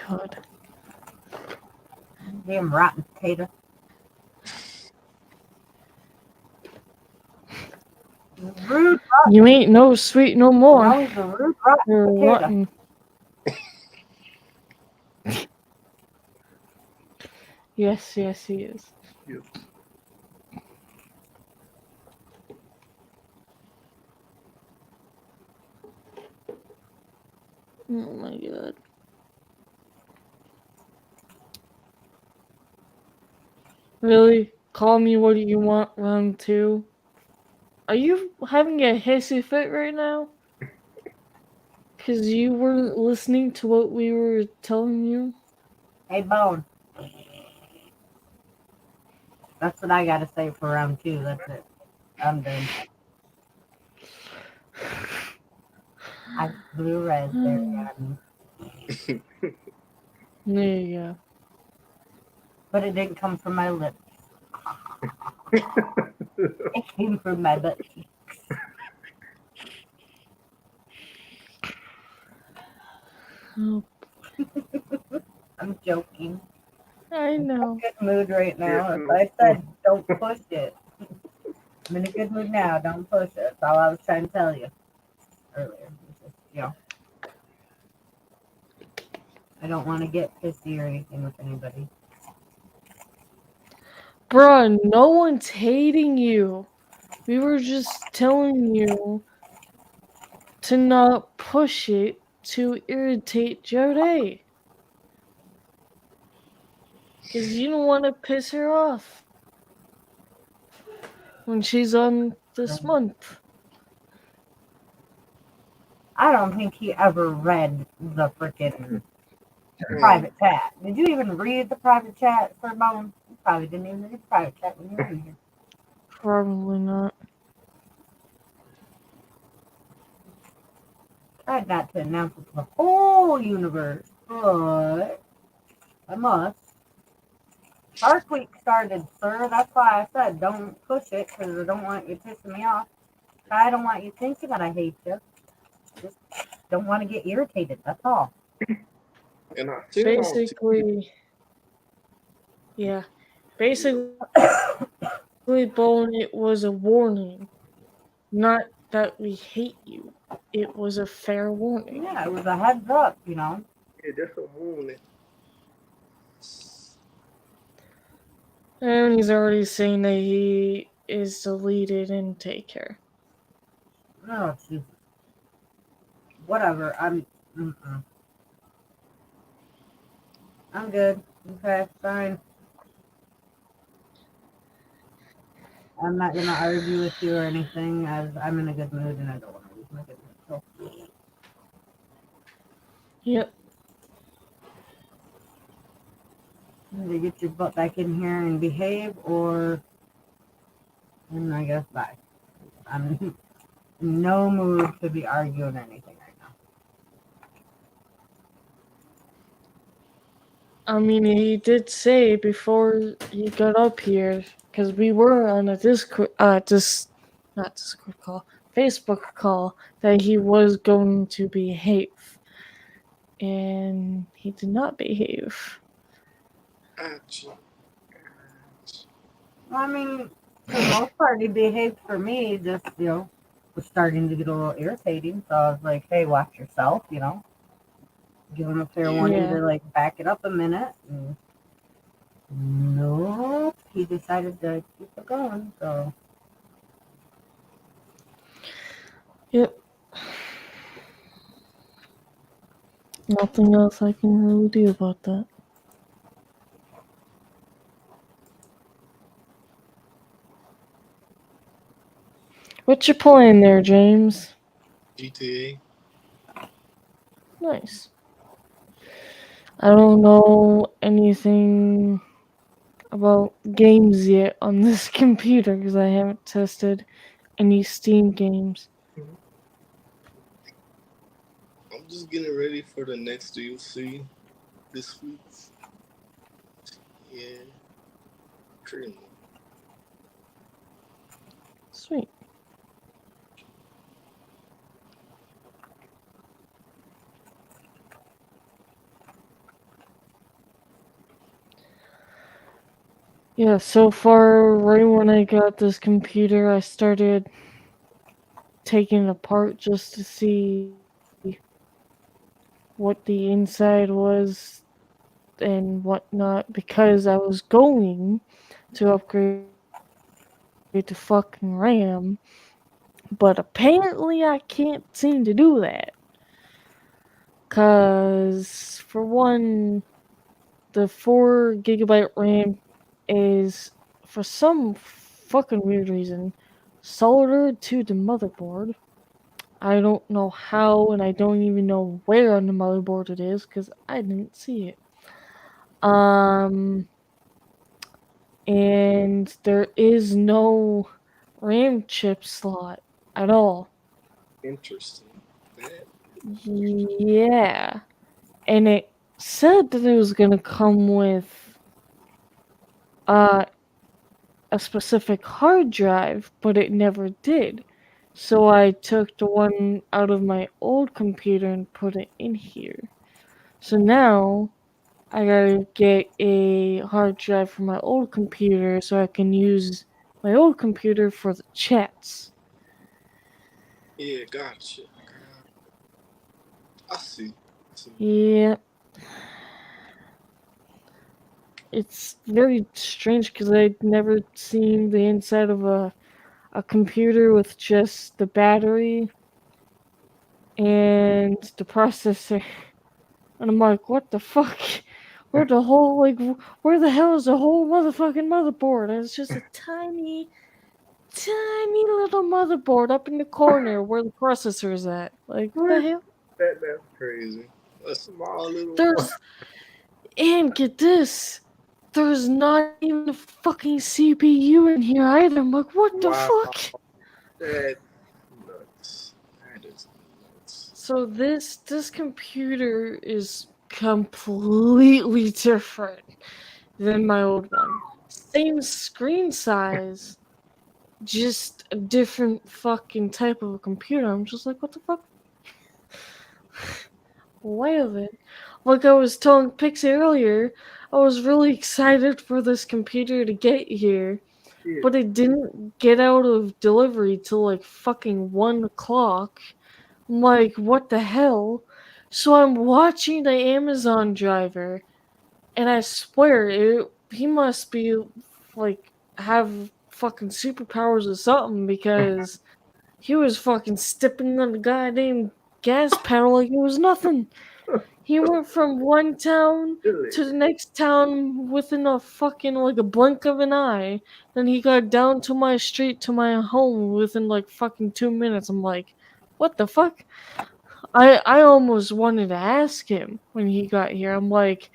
God. Damn rotten potato. Rude rotten. You ain't no sweet no more. Now he's a rude rotten You're potato. rotten. Yes, he is. Yep. Oh my god. Really? Call me what do you want, round 2? Are you having a hissy fit right now? Because you weren't listening to what we were telling you? Hey, Bone. That's what I gotta say for round 2. That's it. I'm done. I blew raspberry on me. There you go. But it didn't come from my lips. It came from my butt cheeks. Oh, I'm joking. I know. Good mood right now. Yeah, If I said don't push it, I'm in a good mood now. Don't push it. That's all I was trying to tell you earlier. It's just, I don't want to get pissy or anything with anybody. Bruh, no one's hating you. We were just telling you to not push it to irritate Jode. Because you don't want to piss her off when she's on this month. I don't think he ever read the freaking private chat. Did you even read the private chat for Bone? You probably didn't even read the private chat when you were in here. Probably not. Tried not to announce it to the whole universe, but I must. Shark Week started, sir. That's why I said don't push it, because I don't want you pissing me off. I don't want you thinking that I hate you. Just don't want to get irritated. That's all. And I seen it on Basically, yeah. Basically, Bone, it was a warning. Not that we hate you. It was a fair warning. Yeah, it was a heads up, Yeah, that's a warning. And he's already saying that he is deleted in Take Care. Oh, Jesus. Whatever. I'm good. Okay, fine. I'm not gonna argue with you or anything, as I'm in a good mood and I don't want to lose my good mood. So. Yep. Either get your butt back in here and behave, or and I guess bye. I'm in no mood to be arguing anything right now. I mean, he did say before he got up here, because we were on a Discord, not Discord call, Facebook call, that he was going to behave. And he did not behave. Gotcha. Well, I mean, for the most part, he behaved for me, just, was starting to get a little irritating. So I was like, hey, watch yourself, Give him a fair warning to, back it up a minute. And nope, he decided to keep it going, so. Yep. Nothing else I can really do about that. What you playing there, James? GTA. Nice. I don't know anything about games yet on this computer because I haven't tested any Steam games. I'm just getting ready for the next DLC this week. Yeah. Pretty much. Sweet. Yeah, so far, right when I got this computer, I started taking it apart just to see what the inside was and whatnot, because I was going to upgrade to fucking RAM, but apparently I can't seem to do that. Cause, for one, the 4 gigabyte RAM is, for some fucking weird reason, soldered to the motherboard. I don't know how, and I don't even know where on the motherboard it is, because I didn't see it. And there is no RAM chip slot at all. Interesting. That Yeah. And it said that it was gonna come with a specific hard drive, but it never did. So I took the one out of my old computer and put it in here. So now I gotta get a hard drive for my old computer so I can use my old computer for the chats. yeah, gotcha. I see. Yeah. It's very strange because I'd never seen the inside of a computer with just the battery and the processor. And I'm like, what the fuck? Where the whole, like, where the hell is the whole motherfucking motherboard? And it's just a tiny little motherboard up in the corner where the processor is at. Like, what the hell? That's crazy. A small little. There's, and get this, there's not even a fucking CPU in here either. I'm like, what the Wow. fuck? That's nuts. That is nuts. So this computer is completely different than my old one. Same screen size, just a different fucking type of a computer. I'm just like, what the fuck? Wait a minute. Like I was telling Pixie earlier, I was really excited for this computer to get here, Yeah. but it didn't get out of delivery till like fucking 1 o'clock. I'm like, what the hell? So I'm watching the Amazon driver, and I swear he must be like have fucking superpowers or something because he was fucking stepping on the goddamn gas pedal like it was nothing. He went from one town Really? to the next town within a fucking like a blink of an eye. Then he got down to my street to my home within like fucking 2 minutes. I'm like, what the fuck? I almost wanted to ask him when he got here. I'm like,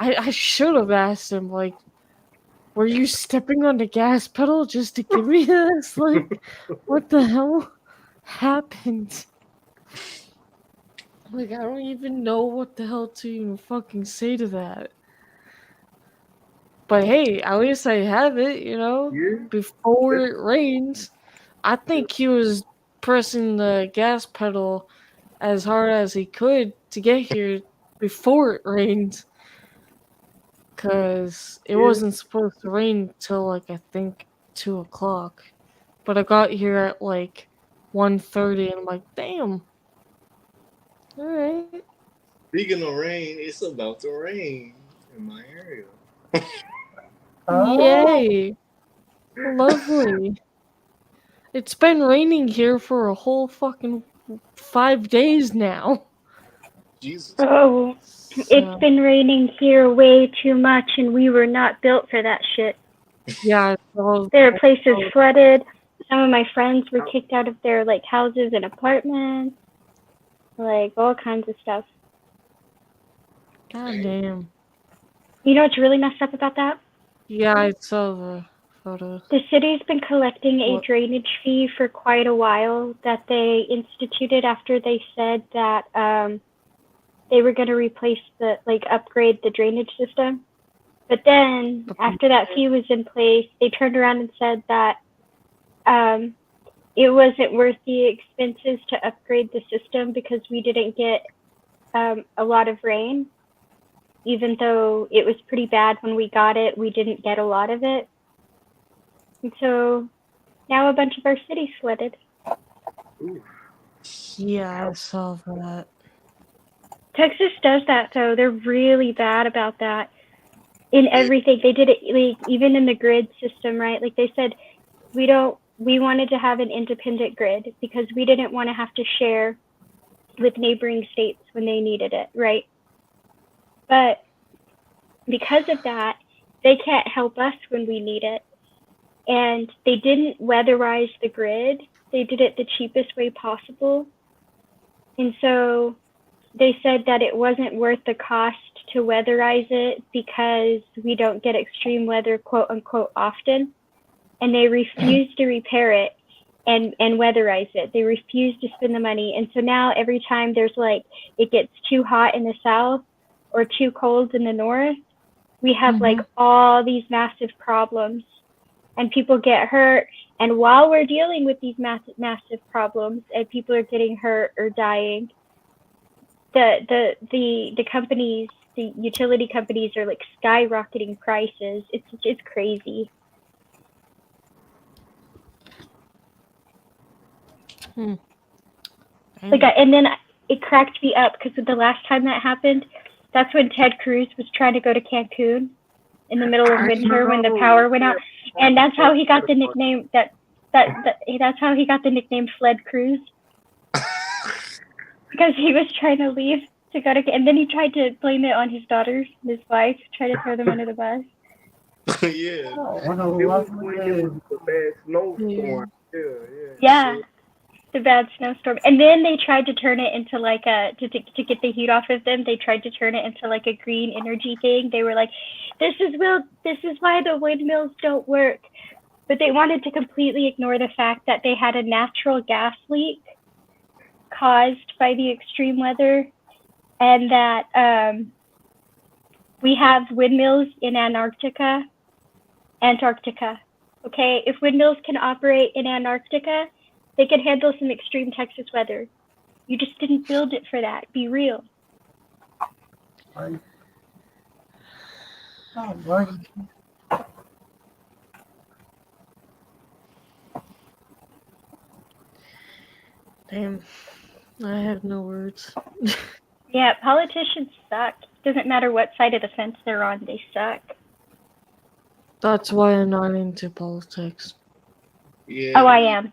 I should have asked him, like, were you stepping on the gas pedal just to give me this? Like, what the hell happened? Like, I don't even know what the hell to even fucking say to that. But hey, at least I have it, you know? Yeah. Before it rains. I think he was pressing the gas pedal as hard as he could to get here before it rained. Because it Yeah. wasn't supposed to rain till like I think 2 o'clock. But I got here at like 1:30 and I'm like, damn. Alright. Speaking of rain, it's about to rain in my area. Oh, Yay. Lovely. It's been raining here for a whole fucking 5 days now. Jesus. Oh, So, it's been raining here way too much, and we were not built for that shit. yeah, so, There are places flooded. Some of my friends were kicked out of their like houses and apartments, like all kinds of stuff. goddamn. You know what's really messed up about that? Yeah, I saw the photos. The city's been collecting a What? drainage fee for quite a while that they instituted after they said that they were going to replace the, like, upgrade the drainage system. But then, after that fee was in place, they turned around and said that it wasn't worth the expenses to upgrade the system because we didn't get a lot of rain. Even though it was pretty bad when we got it, we didn't get a lot of it. And so now a bunch of our city's flooded. Ooh. Yeah, I saw that. Texas does that, though. They're really bad about that. In everything, they did it, like, even in the grid system, right? Like they said, we wanted to have an independent grid because we didn't want to have to share with neighboring states when they needed it, right? But because of that, they can't help us when we need it. And they didn't weatherize the grid. They did it the cheapest way possible. And so they said that it wasn't worth the cost to weatherize it because we don't get extreme weather, quote unquote, often. And they refused to repair it and weatherize it. They refused to spend the money. And so now every time there's like, it gets too hot in the south or too cold in the north, we have like all these massive problems and people get hurt. And while we're dealing with these massive problems and people are getting hurt or dying, the companies, the utility companies are like skyrocketing prices. It's crazy. Like, and then it cracked me up because the last time that happened, that's when Ted Cruz was trying to go to Cancun in the middle of winter when the power went out, and that's how he got the nickname that's how he got the nickname Fled Cruz, because he was trying to leave to go to, and then he tried to blame it on his daughters, his wife, try to throw them under the bus. Yeah. Oh, It was when it was the bad snowstorm. Yeah. The bad snowstorm. And then they tried to turn it into like to get the heat off of them, they tried to turn it into like a green energy thing. They were like, this is why the windmills don't work. But they wanted to completely ignore the fact that they had a natural gas leak caused by the extreme weather, and that we have windmills in Antarctica. Okay, if windmills can operate in Antarctica, they can handle some extreme Texas weather. You just didn't build it for that. Be real. Oh, Lord. Damn. I have no words. Yeah, politicians suck. Doesn't matter what side of the fence they're on, they suck. That's why I'm not into politics. Yeah. Oh, I am.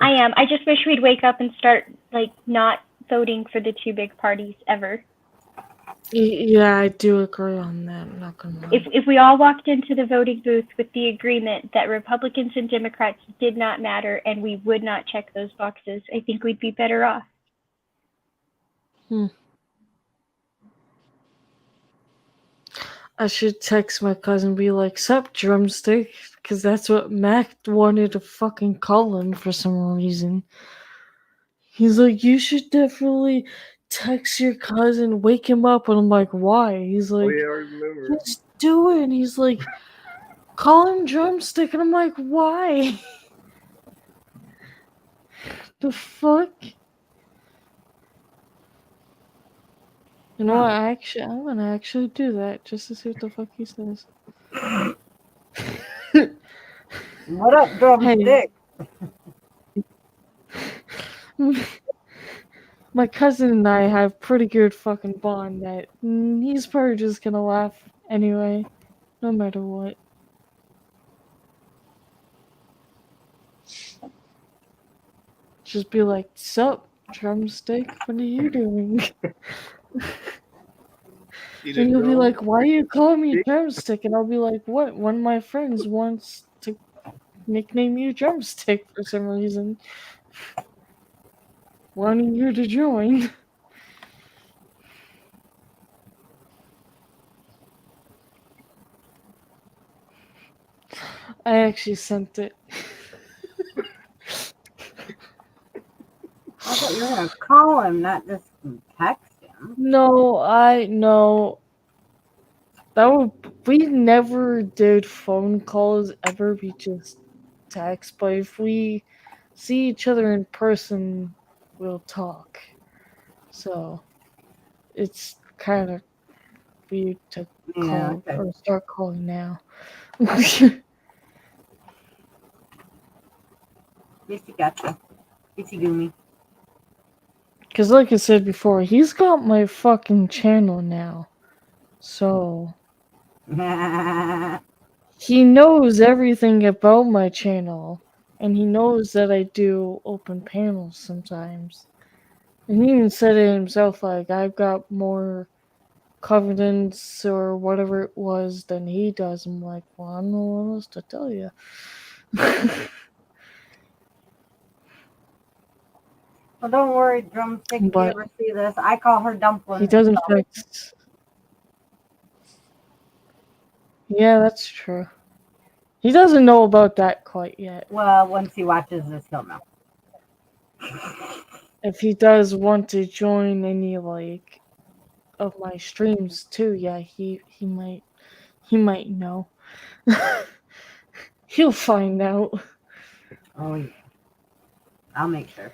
I just wish we'd wake up and start like not voting for the two big parties ever. Yeah, I do agree on that. I'm not gonna lie. If we all walked into the voting booth with the agreement that Republicans and Democrats did not matter and we would not check those boxes, I think we'd be better off. I should text my cousin and be like, "Sup, drumstick?" Because that's what Mac wanted to fucking call him for some reason. He's like, "You should definitely text your cousin, wake him up." And I'm like, "Why?" He's Oh like, yeah, I remember. "Just do it." And he's like, "Call him drumstick." And I'm like, "Why?" The fuck? You know what? I'm gonna actually do that just to see what the fuck he says. What up, drumstick? My cousin and I have pretty good fucking bond that he's probably just gonna laugh anyway, no matter what. Just be like, "Sup, drumstick? What are you doing?" And he'll be like, "Why you call me drumstick?" And I'll be like, "What? One of my friends wants to nickname you drumstick for some reason. Wanting you to join." I actually sent it. I thought you were gonna call him, not just text him. No. We never did phone calls ever. We just text. But if we see each other in person, we'll talk. So it's kind of weird to call or start calling now. Missy gotcha. Missy Goomy. Because like I said before, he's got my fucking channel now. So he knows everything about my channel. And he knows that I do open panels sometimes. And he even said it himself, like, I've got more covenants or whatever it was than he does. I'm like, well, I don't know what else to tell you. Well, don't worry, Drumstick. If you But ever see this, I call her Dumpling. he doesn't fix. Yeah, that's true. He doesn't know about that quite yet. Well, once he watches this, he'll know. If he does want to join any like of my streams too, yeah, he might know. He'll find out. Oh, yeah. I'll make sure.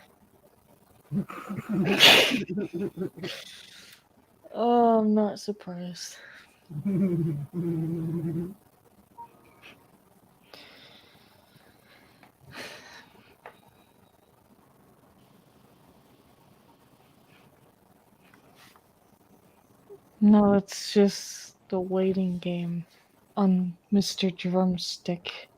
Oh, I'm not surprised. No, it's just the waiting game on Mr. Drumstick.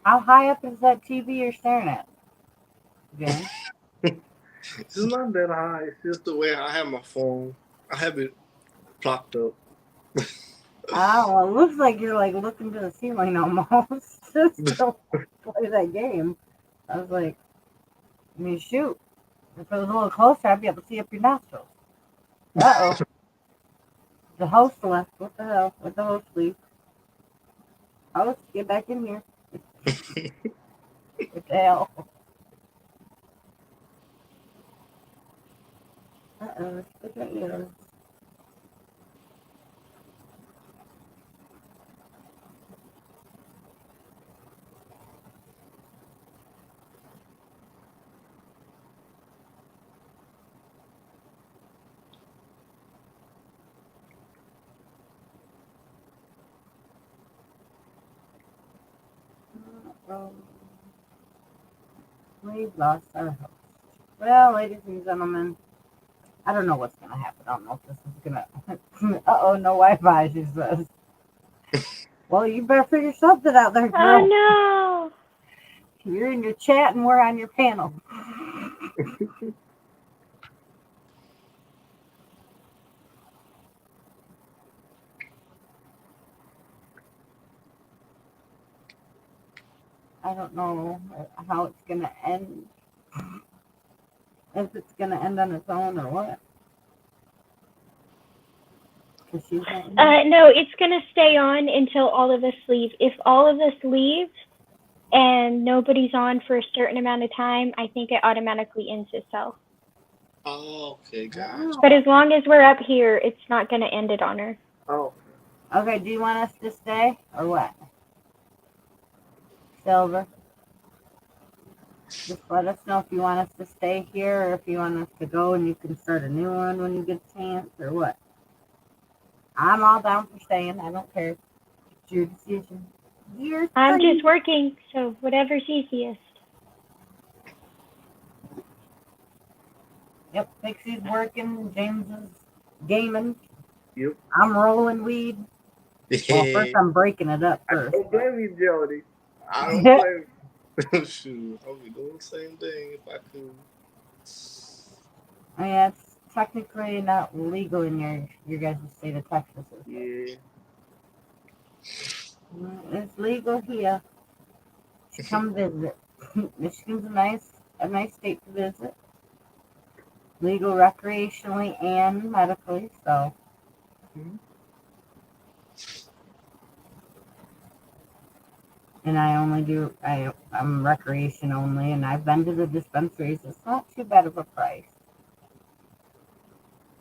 How high up is that TV you're staring at? Again? It's not that high. It's just the way I have my phone. I have it plopped up. Oh, well, it looks like you're like looking to the ceiling almost just to play that game. I was like, I mean, shoot. If it was a little closer, I'd be able to see up your nostrils. Uh-oh. The host left. What the hell? Where'd the host leave? Host, get back in here. What the hell? Uh-oh. Look at you. We've lost our host. Well, ladies and gentlemen, I don't know what's going to happen. I don't know if this is going to... Uh-oh, no Wi-Fi, she says. Well, you better figure something out there, girl. Oh You're in your chat and we're on your panel. I don't know how it's going to end. If it's going to end on its own or what. 'Cause she's not no. No, it's going to stay on until all of us leave. If all of us leave and nobody's on for a certain amount of time, I think it automatically ends itself. Oh, okay, guys. But as long as we're up here, it's not going to end it on her. Oh, Okay, do you want us to stay or what? Silver? Just let us know if you want us to stay here or if you want us to go and you can start a new one when you get a chance or what. I'm all down for staying. I don't care. It's your decision. I'm just working, so whatever's easiest. Yep, Pixie's working. James is gaming. yep. I'm rolling weed. Well, first I'm breaking it up I first. don't blame you, Jody. I don't blame you. Shoot, I would be doing the same thing if I could. I mean, it's technically not legal in your guys' state of Texas. Is it? Yeah. It's legal here. To come visit. Michigan's a nice state to visit. Legal recreationally and medically, so. Mhm. And I'm recreation only, and I've been to the dispensaries. It's not too bad of a price.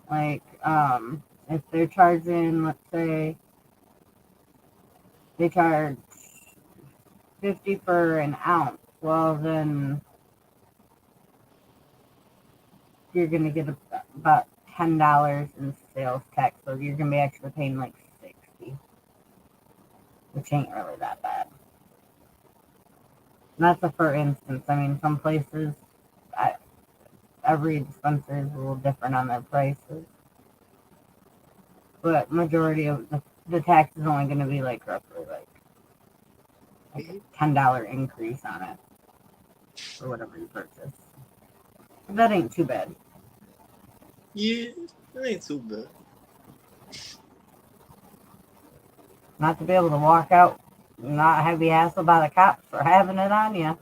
Like, if they're charging, let's say, they charge $50 for an ounce, well then you're gonna get about $10 in sales tax, so you're gonna be actually paying like $60, which ain't really that bad. And that's a for instance. I mean, some places, every dispensary is a little different on their prices, but majority of the tax is only going to be like roughly like a $10 increase on it or whatever you purchase. But that ain't too bad. Yeah, it ain't too bad. Not to be able to walk out, not have you hassled by the cops for having it on you.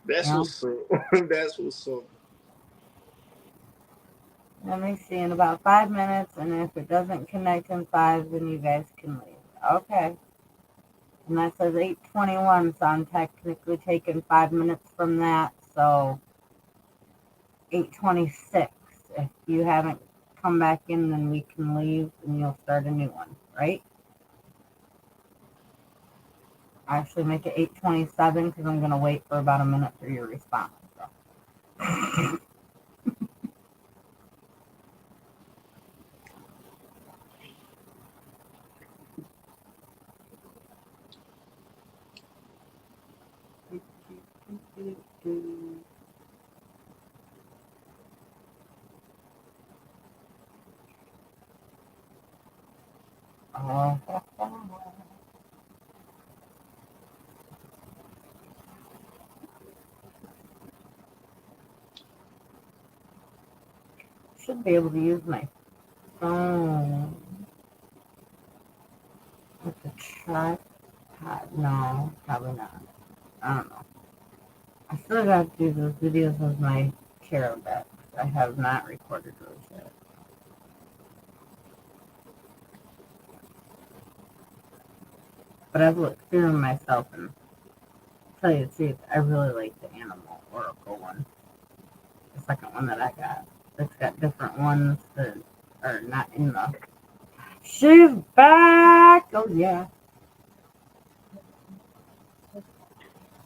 That's Yeah. what's up. That's what's up. Let me see in about 5 minutes, and if it doesn't connect in 5, then you guys can leave. Okay. And that says 8:21, so I'm technically taking 5 minutes from that, so 8:26. If you haven't come back in, then we can leave and you'll start a new one, right? Actually, make it 8:27 because I'm going to wait for about a minute for your response. So. Should be able to use my phone with the tripod. No, probably not. I don't know. I still got to do those videos of my tarot decks. I have not recorded those yet. But I've looked through them myself, and to tell you the truth, I really like the Animal Oracle one. The second one that I got. It's got different ones that are not in the... She's back! Oh, yeah.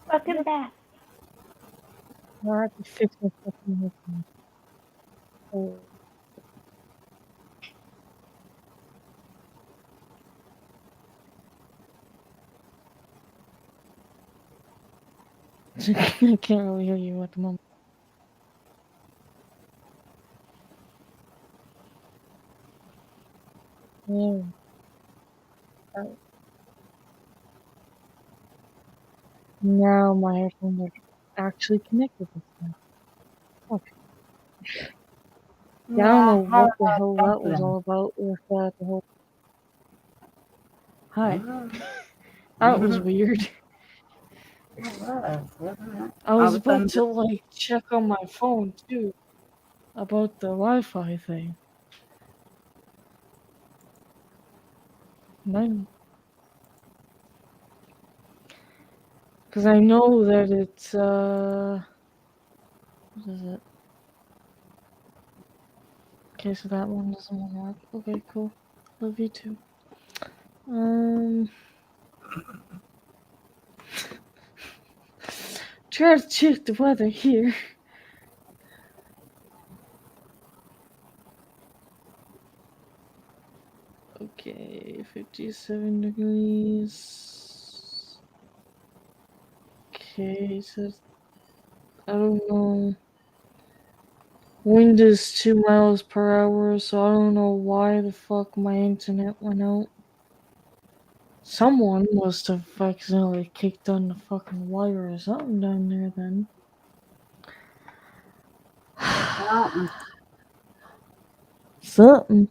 Welcome back. I have to fix my fucking headphones. Oh. I can't really hear you at the moment. Yeah. Oh. Now my headphones are actually connected this time. Okay. Yeah, I don't know what the hell that was all about with the whole. Hi. That was weird. It was, wasn't it? I was All of a about sudden, to like check on my phone too about the Wi-Fi thing. Because I know that it's what is it? Okay, so that one doesn't want to work. Okay, cool. Love you too. Try to check the weather here. Okay, 57 degrees. Okay, so I don't know. Wind is 2 miles per hour, so I don't know why the fuck my internet went out. Someone must have accidentally kicked on the fucking wire or something down there then. Something.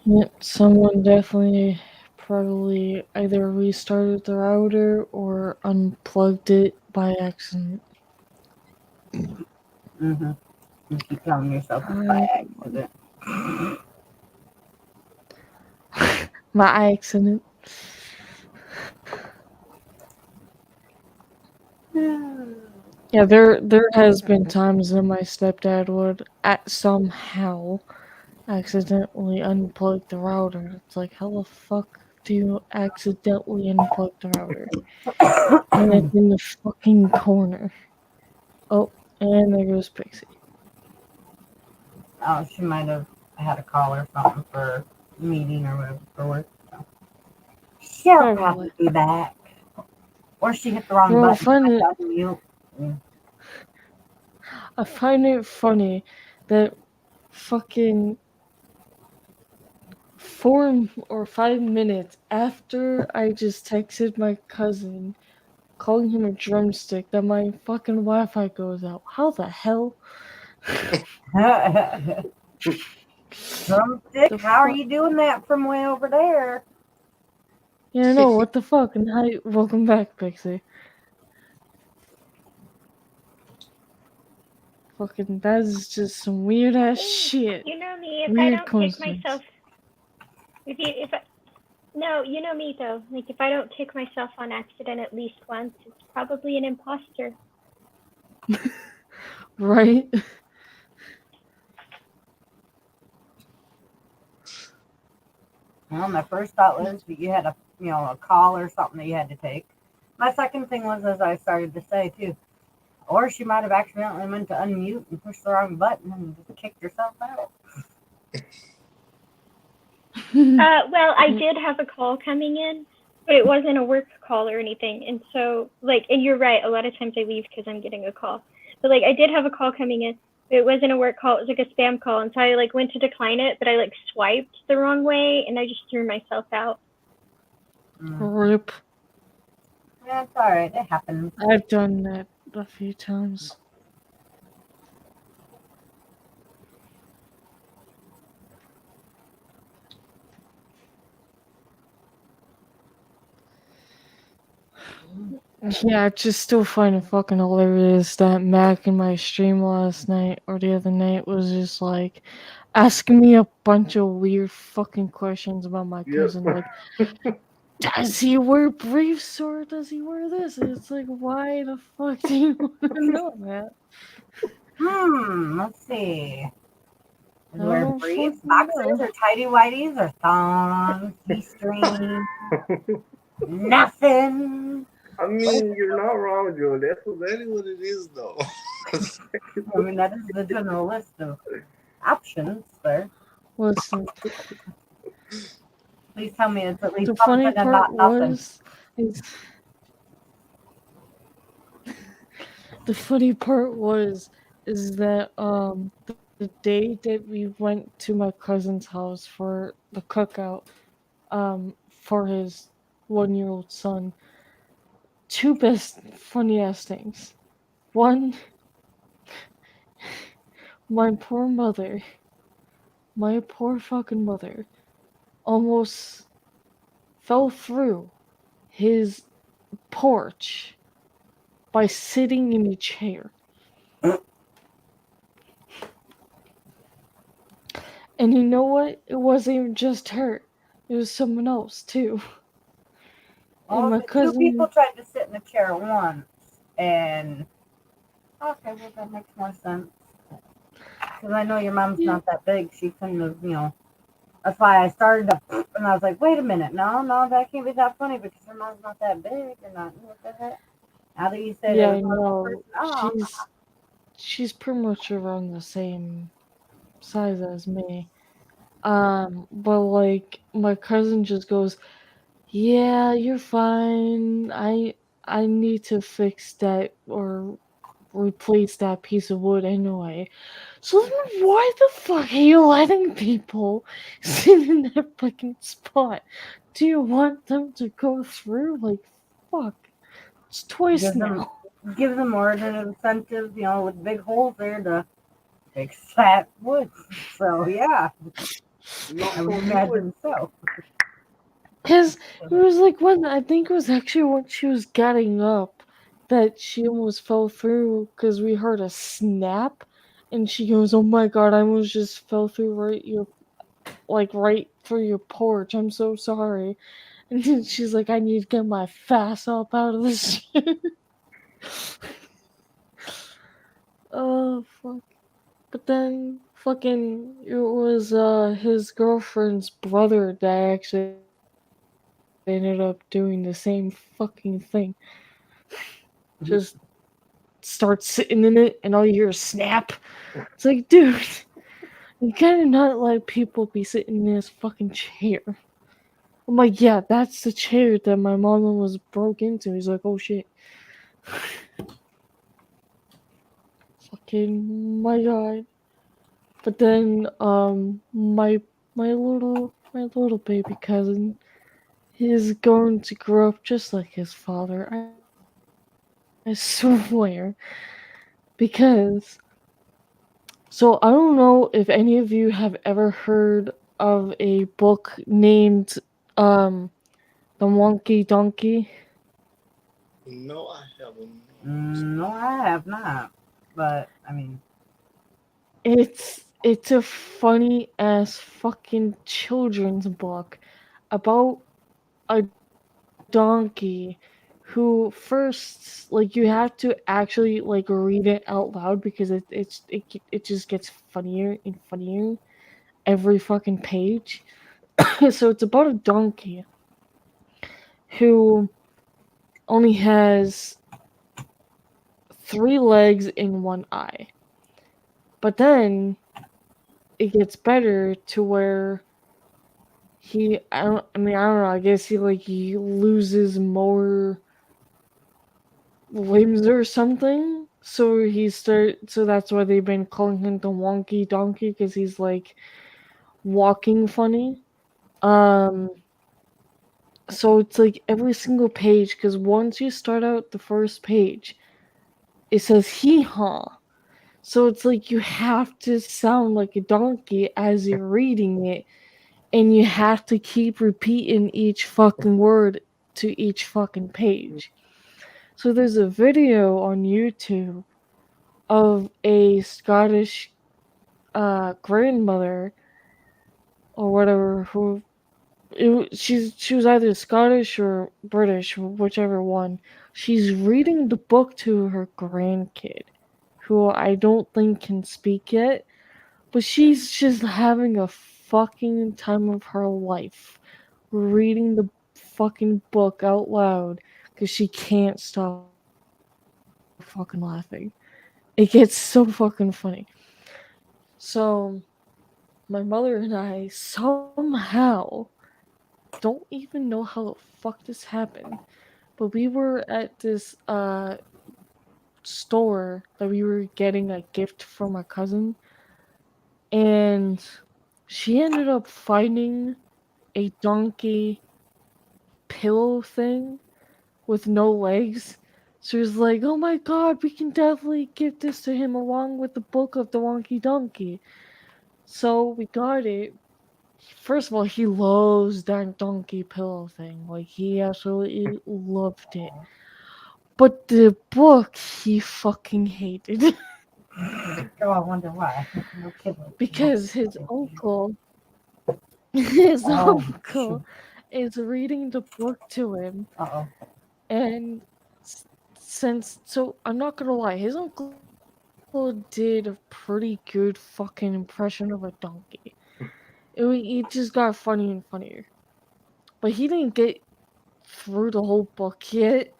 Yep, someone definitely probably either restarted the router or unplugged it by accident. You keep telling yourself it's by accident. My accident. Yeah, there has been times that my stepdad would somehow accidentally unplug the router. It's like, how the fuck to accidentally unplug the router. And it's in the fucking corner. Oh, and there goes Pixie. Oh, she might have had a call or something for a meeting or whatever for work. So. She'll Probably. probably be back. Or she hit the wrong Well, button. Unmute. I find it funny that fucking 4 or 5 minutes after I just texted my cousin calling him a drumstick that my fucking Wi-Fi goes out. How the hell? Drumstick, The how are fuck? you doing that from way over there? Yeah, no, what the fuck? And hi, welcome back, Pixie. Fucking, that is just some weird ass shit. You know me. If I Weird don't kick coincidence. myself, no, you know me though. Like if I don't kick myself on accident at least once, it's probably an imposter. Right? Well, my first thought was that you had a call or something that you had to take. My second thing was, as I started to say too, or she might have accidentally meant to unmute and pushed the wrong button and just kicked herself out. Well, I did have a call coming in, but it wasn't a work call or anything. And so, and you're right, a lot of times I leave because I'm getting a call. But, I did have a call coming in, but it wasn't a work call. It was, a spam call. And so I, went to decline it, but I, swiped the wrong way, and I just threw myself out. Rip. Yeah, it's all right. It happens. I've done that a few times. Yeah, I just still find it fucking hilarious that Mac in my stream last night or the other night was just asking me a bunch of weird fucking questions about my cousin. Yep. Does he wear briefs or does he wear this? And it's why the fuck do you want to know that? Let's see. Does he I wear don't briefs, fucking boxers, know. or tighty whities, or thongs, G-string? Nothing. I mean, you're not wrong, Joe. That's exactly what it is, though. I mean, that is the general list of options there. Listen, Please tell me it's at least the something funny and part not nothing. The funny part is that the day that we went to my cousin's house for the cookout for his 1-year-old son, two best funny ass things. One, my poor fucking mother almost fell through his porch by sitting in a chair. And you know what? It wasn't even just her. It was someone else too. And Oh, my the two cousin. people tried to sit in a chair at once, and okay, well that makes more sense. Because I know your mom's not that big. She couldn't have, That's why I started to, and I was like, wait a minute, no, that can't be that funny because her mom's not that big or not. What the heck? Now that you said Yeah, it was no, oh. she's pretty much around the same size as me. But my cousin just goes, "Yeah, you're fine. I need to fix that or replace that piece of wood anyway." So then why the fuck are you letting people sit in that fucking spot? Do you want them to go through? Fuck. It's twice now. Give them more than an incentive, with big holes there to fix that wood. So yeah, I would imagine so. Because it was when I think it was actually when she was getting up that she almost fell through because we heard a snap, and she goes, "Oh my god, I almost just fell through right through your porch. I'm so sorry." And then she's like, "I need to get my fast up out of this shit." Oh fuck. But then fucking it was his girlfriend's brother that actually ended up doing the same fucking thing. Just start sitting in it, and all you hear is snap. It's like, dude, you gotta not let people be sitting in this fucking chair. I'm like, yeah, that's the chair that my mama was broke into. He's like, oh shit. Fucking my god. But then my little baby cousin is going to grow up just like his father. I swear. Because so I don't know if any of you have ever heard of a book named The Wonky Donkey. No, I haven't. No, I have not. But I mean, It's a funny ass fucking children's book about a donkey who first, like, you have to actually like read it out loud because it just gets funnier and funnier every fucking page. So it's about a donkey who only has 3 legs and 1 eye. But then it gets better to where I don't know, I guess he loses more limbs or something. So so that's why they've been calling him the Wonky Donkey, because he's like walking funny. Um so it's like every single page, because once you start out the first page, it says hee haw. So it's like you have to sound like a donkey as you're reading it, and you have to keep repeating each fucking word to each fucking page. So there's a video on YouTube of a Scottish grandmother or whatever who she was either Scottish or British, whichever one. She's reading the book to her grandkid, who I don't think can speak yet, but she's just having a fucking time of her life reading the fucking book out loud because she can't stop fucking laughing. It gets so fucking funny. So, my mother and I somehow don't even know how the fuck this happened, but we were at this store that we were getting a gift from my cousin, and she ended up finding a donkey pillow thing with no legs. She was like, oh my god, we can definitely give this to him along with the book of the Wonky Donkey. So we got it. First of all, he loves that donkey pillow thing. Like, he absolutely loved it. But the book, he fucking hated. oh, I wonder why. No kidding. Because his uncle, his Oh, uncle is reading the book to him. Uh-oh. And so I'm not gonna lie, his uncle did a pretty good fucking impression of a donkey. It just got funnier and funnier. But he didn't get through the whole book yet.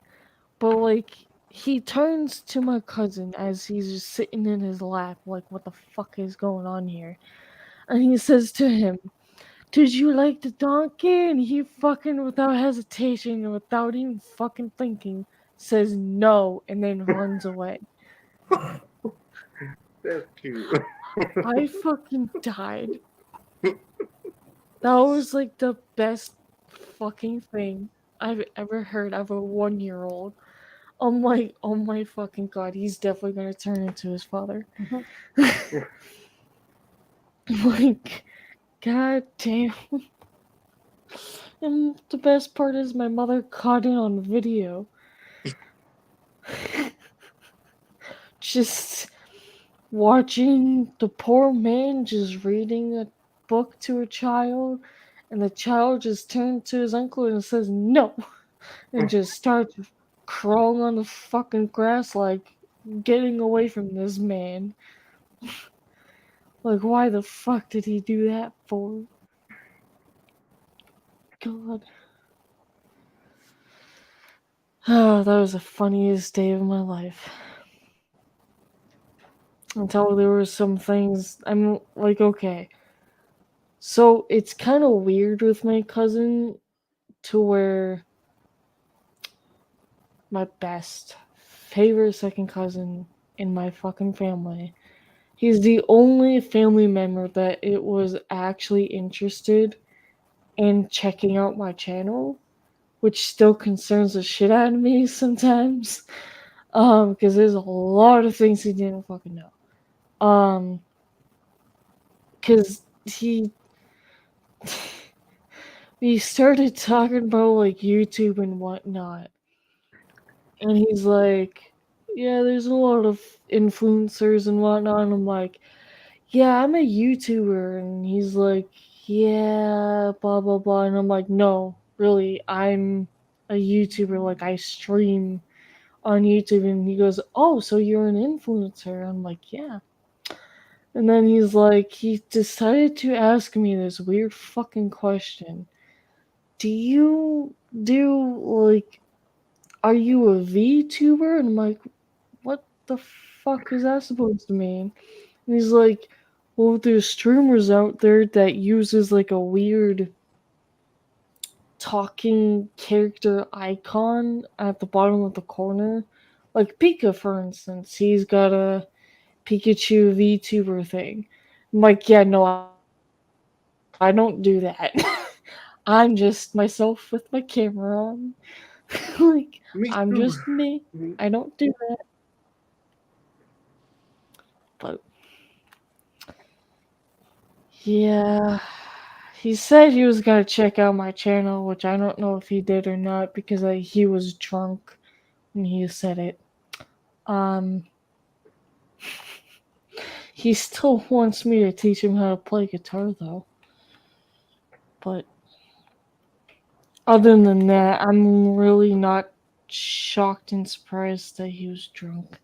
But like, he turns to my cousin as he's just sitting in his lap, like, what the fuck is going on here? And he says to him, did you like the donkey? And he fucking, without hesitation and without even fucking thinking, says no and then runs away. That's cute. I fucking died. That was like the best fucking thing I've ever heard of a 1-year-old. I'm like, oh my fucking god, he's definitely gonna turn into his father. Like, god damn. And the best part is my mother caught it on video. Just watching the poor man just reading a book to a child, and the child just turns to his uncle and says no, and just starts crawling on the fucking grass like getting away from this man. Like, why the fuck did he do that for? God. Oh, that was the funniest day of my life. Until there were some things I'm like, okay. So it's kind of weird with my cousin to where my best favorite second cousin in my fucking family. He's the only family member that it was actually interested in checking out my channel, which still concerns the shit out of me sometimes. Because there's a lot of things he didn't fucking know. Because we started talking about like YouTube and whatnot, and he's like, "Yeah, there's a lot of influencers and whatnot." And I'm like, "Yeah, I'm a YouTuber," and he's like, "Yeah, blah blah blah," and I'm like, "No, really, I'm a YouTuber. Like, I stream on YouTube." And he goes, "Oh, so you're an influencer?" I'm like, "Yeah." And then he's like, he decided to ask me this weird fucking question. Do you do like, are you a VTuber? And I'm like, what the fuck is that supposed to mean? And he's like, well, there's streamers out there that uses like a weird talking character icon at the bottom of the corner. Like Pika, for instance, he's got a Pikachu VTuber thing. I'm like, yeah, no, I don't do that. I'm just myself with my camera on. Like, Me I'm too. just me. I don't do that. But yeah, he said he was gonna check out my channel, which I don't know if he did or not because he was drunk when he said it. Um, he still wants me to teach him how to play guitar though. But other than that, I'm really not shocked and surprised that he was drunk.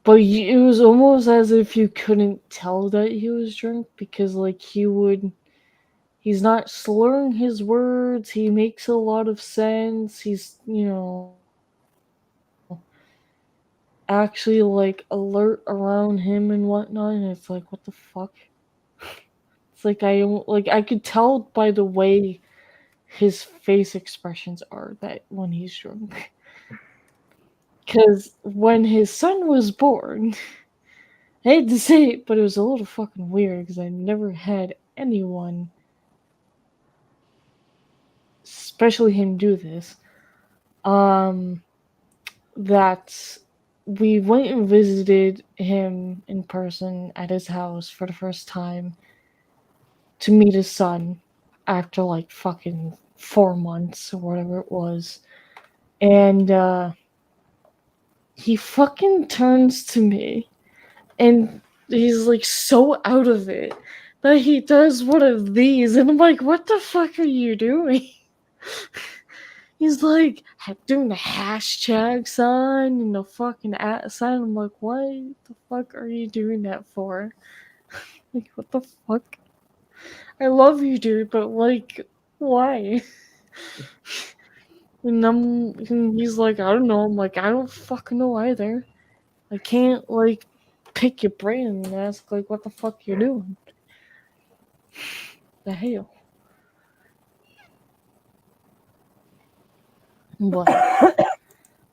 But it was almost as if you couldn't tell that he was drunk because, like, he's not slurring his words, he makes a lot of sense, he's, actually, like, alert around him and whatnot, and it's like, what the fuck? It's like, I could tell by the way his face expressions are that when he's drunk. Because when his son was born, I hate to say it, but it was a little fucking weird because I never had anyone, especially him, do this. That we went and visited him in person at his house for the first time to meet his son after like fucking 4 months or whatever it was. And he fucking turns to me and he's like so out of it that he does one of these, and I'm like, what the fuck are you doing? He's like doing the hashtag sign and the fucking at sign. I'm like, what the fuck are you doing that for? Like, what the fuck? I love you, dude, but like, why? And he's like, I don't know. I'm like, I don't fucking know either. I can't like pick your brain and ask like what the fuck you're doing. The hell. But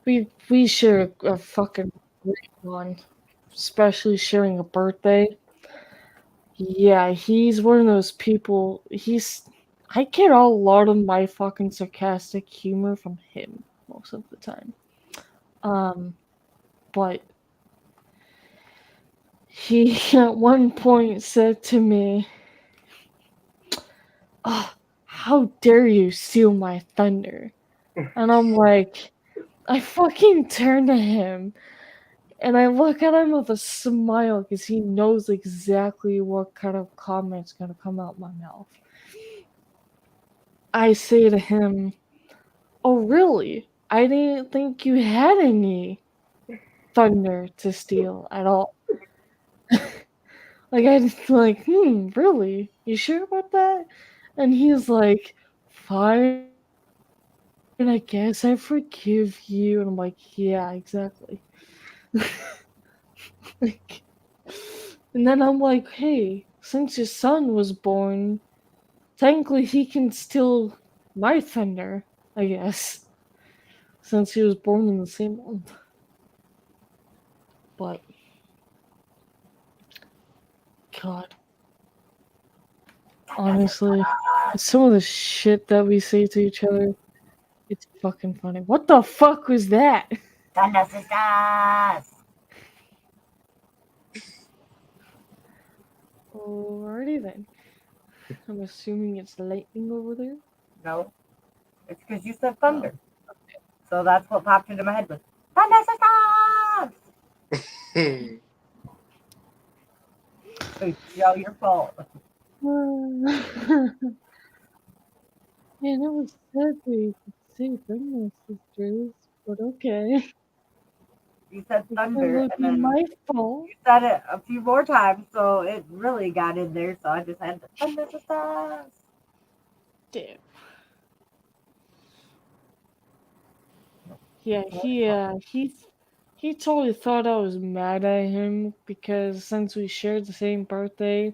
we share a fucking great one, especially sharing a birthday. Yeah, he's one of those people. I get a lot of my fucking sarcastic humor from him most of the time. But he at one point said to me, "Oh, how dare you steal my thunder?" And I'm like, I fucking turn to him and I look at him with a smile because he knows exactly what kind of comment's gonna come out my mouth. I say to him, "Oh, really? I didn't think you had any thunder to steal at all." Like, I just like, really? You sure about that? And he's like, fine. and I guess I forgive you. And I'm like, yeah, exactly. Like, and then I'm like, hey, since your son was born, technically he can steal my thunder, I guess, since he was born in the same month. But, God, honestly, some of the shit that we say to each other, it's fucking funny. What the fuck was that? Thunder Sisters! Alrighty then. I'm assuming it's lightning over there. No, it's because you said thunder. So that's what popped into my head was Thunder Sisters! It's your fault. Man, it was sad that you could say thunder sisters, but okay. You said It thunder, would and be then my fault. you said it a few more times, so it really got in there. So I just had the Thunder Sisters. Damn. Yeah, he totally thought I was mad at him because since we shared the same birthday,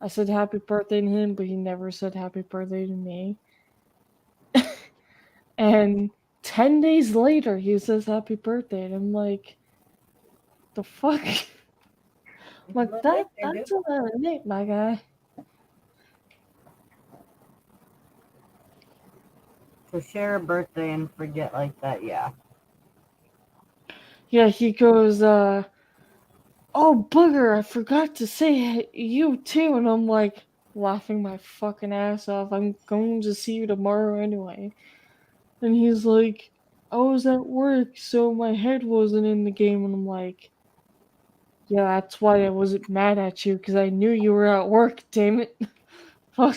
I said happy birthday to him, but he never said happy birthday to me. And 10 days later, he says happy birthday, and I'm like, the fuck? Like that's a little late, my guy. To share a birthday and forget like that, yeah. Yeah, he goes, oh booger, I forgot to say you too, and I'm like laughing my fucking ass off. I'm going to see you tomorrow anyway. And he's like, I was at work, so my head wasn't in the game, and I'm like, yeah, that's why I wasn't mad at you, because I knew you were at work, damn it. Fuck.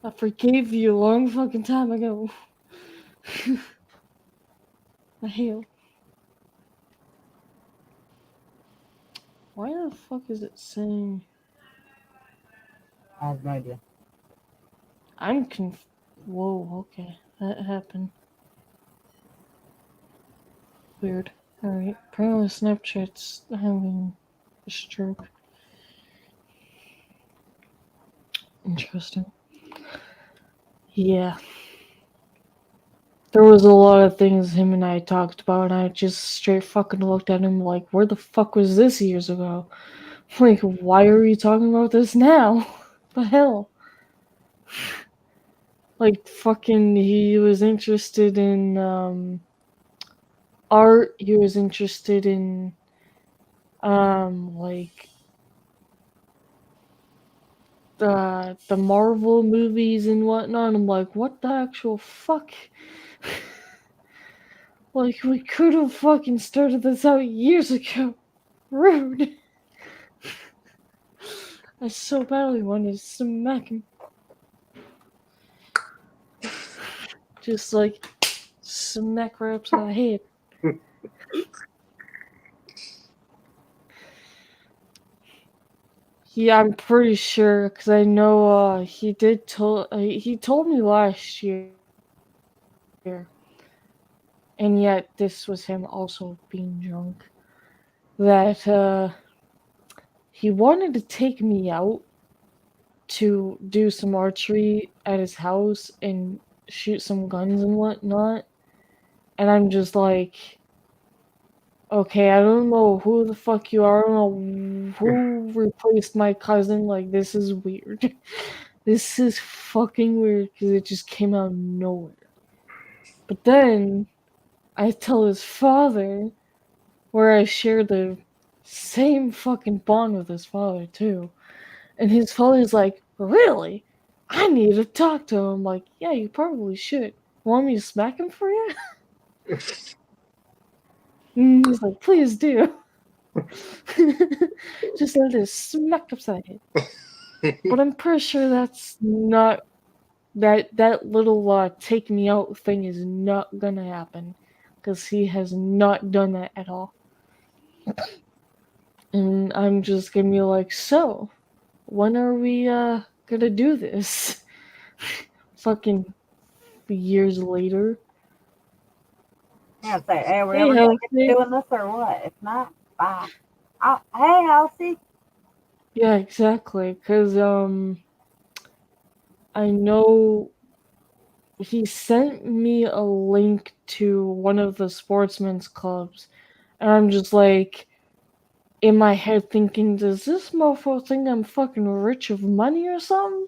I forgave you a long fucking time ago. The hell. Why the fuck is it saying? I have no idea. I'm Whoa, okay. That happened. Weird. Alright. Apparently Snapchat's having a stroke. Interesting. Yeah. There was a lot of things him and I talked about, and I just straight fucking looked at him like, where the fuck was this years ago? Like, why are you talking about this now? The hell? Like, fucking, he was interested in, art, he was interested in, like, the Marvel movies and whatnot. I'm like, what the actual fuck? Like, we could have fucking started this out years ago. Rude. I so badly wanted to smack him. Just like, smack right upside the head. Yeah, I'm pretty sure, because I know he told me last year. And yet this was him also being drunk. That he wanted to take me out to do some archery at his house and shoot some guns and whatnot. And I'm just like, okay, I don't know who the fuck you are. I don't know who replaced my cousin. Like, this is weird. This is fucking weird because it just came out of nowhere. But then I tell his father, where I share the same fucking bond with his father too. And his father's like, really? I need to talk to him. Like, yeah, you probably should. Want me to smack him for you? And he's like, please do. Just let it smack upside the head. But I'm pretty sure that's not that little take me out thing is not gonna happen. Because he has not done that at all. And I'm just gonna be like, so, when are we gonna do this? Fucking years later. Yeah, say, hey, we Hey, ever gonna get Halsey. to doing this or what? If not, bye. Hey, Elsie. Yeah, exactly. Because I know he sent me a link to one of the sportsmen's clubs, and I'm just like in my head thinking, does this mofo think I'm fucking rich of money or something?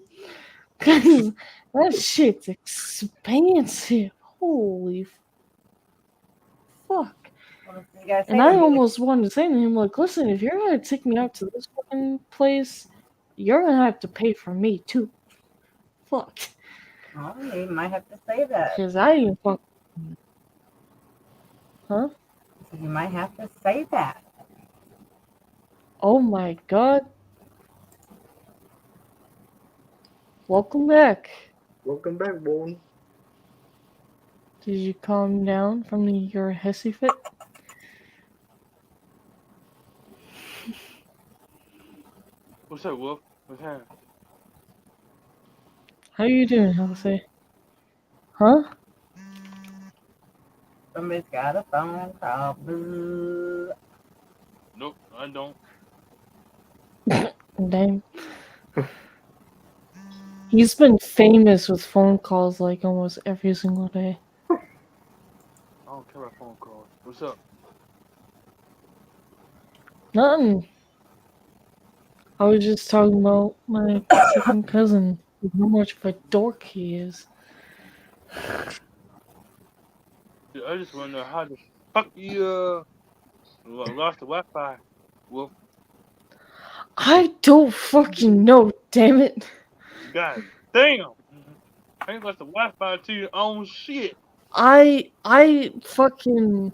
Because that shit's expensive. Holy fuck. What you guys And say I to me? almost wanted to say to him, like, listen, if you're gonna take me out to this fucking place, you're gonna have to pay for me too. Fuck. Well, you might have to say that. Because I ain't fuck. Huh? You might have to say that. Oh my god. Welcome back. Welcome back, boy. Did you calm down from your hissy fit? What's up, Wolf? What's happening? How you doing, Halsey? Huh? Somebody's got a phone call. Boo. Nope, I don't. Damn. He's been famous with phone calls like almost every single day. I don't care about phone calls. What's up? Nothing. I was just talking about my second cousin, how much of a dork he is. Dude, I just want to know how the fuck you lost the Wi-Fi, Wolf. I don't fucking know, damn it. God damn! I ain't lost the Wi-Fi to your own shit. I fucking.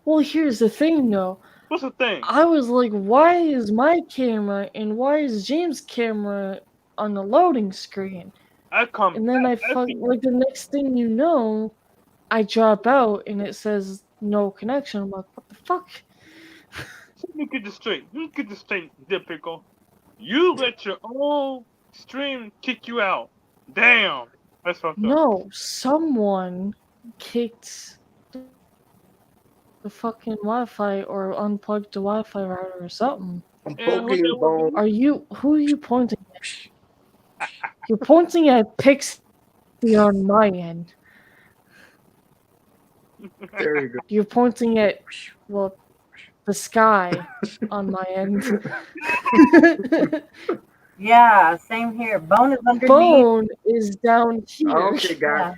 Well, here's the thing though. What's the thing? I was like, why is my camera and why is James' camera on the loading screen? I come And then back. like the next thing you know, I drop out and it says no connection. I'm like, what the fuck? Let me get this straight. Let me get this straight, Dip Pickle. You let your own stream kick you out. Damn. That's fucked up. No, someone kicked the fucking Wi-Fi or unplugged the Wi-Fi router or something. I'm And who poking that was? bone. Who are you pointing at? You're pointing at Pixie on my end. There you go. You're pointing at, well, the sky on my end. Yeah, same here. Bone is underneath. Phone is down here. Okay, gotcha.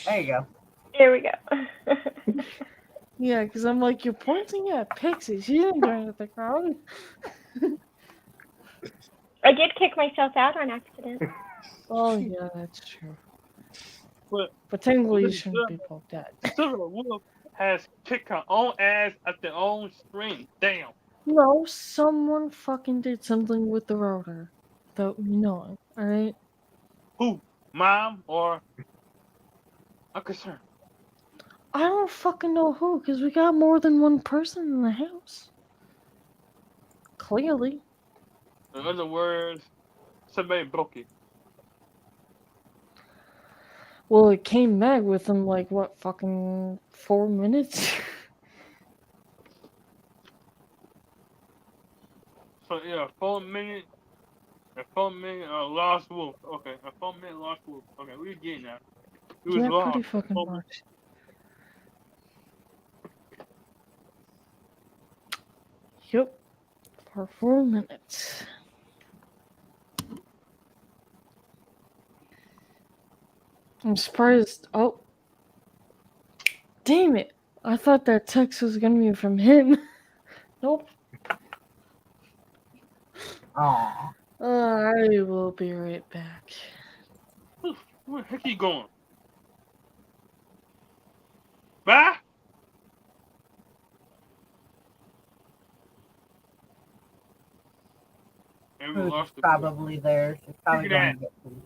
There you go. There we go. Yeah, because I'm like, you're pointing at Pixie. She didn't do anything wrong. I did kick myself out on accident. Oh, yeah, that's true. But technically, you shouldn't be poked at. Silver Wolf has kicked her own ass at their own stream. Damn. No, someone fucking did something with the router. Without me knowing, alright? Who? Mom or I'm concerned. I don't fucking know who, because we got more than one person in the house. Clearly. In other words, somebody broke it. Well, it came back within, like, what, fucking 4 minutes? So yeah, 4 minutes. A 4 minute lost wolf. Okay, a 4 minute lost wolf. Okay, we're getting that. It was Yeah, lost. pretty fucking 4 minutes. much. Yep. For 4 minutes. I'm surprised. Oh. Damn it. I thought that text was gonna be from him. Nope. Aw. I will be right back. Where the heck he going? Bye? And we Food's lost the probably there. She's probably Look at going that. to get food.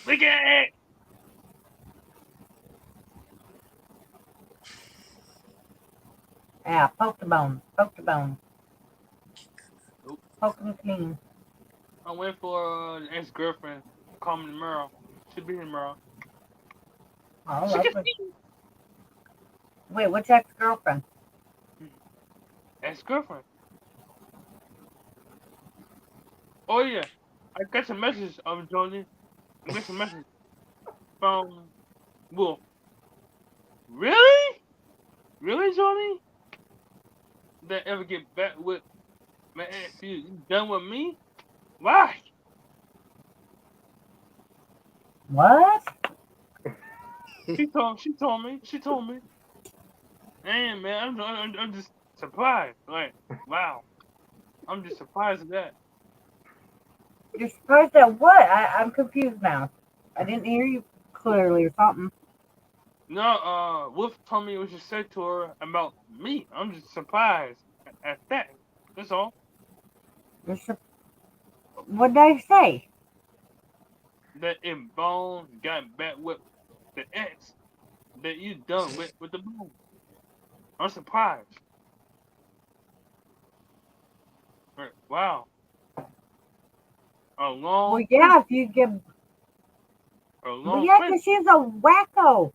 Look at it! Yeah, poke the bone. Poke the bone. Nope. Poke them clean. I'm waiting for the ex-girlfriend to call me tomorrow. She'll be here tomorrow. Oh, She can lovely. see Wait, which ex-girlfriend? ex-girlfriend. Oh yeah, I got a message of Jordan. I got a message from Wolf. Really? Really, Jordan? That ever get back with my ex? You done with me? Why? What? She told me. Man, I'm just surprised. Like, wow. I'm just surprised at that. You're surprised at what? I'm confused now. I didn't hear you clearly or something. No, Wolf told me what you said to her about me. I'm just surprised at that. That's all. What did I say? That if Bone got back with the ex that you done with the Bone. I'm surprised. Like, wow. A long, Well, yeah, if you get. a Well, long yeah, friend. because she's a wacko.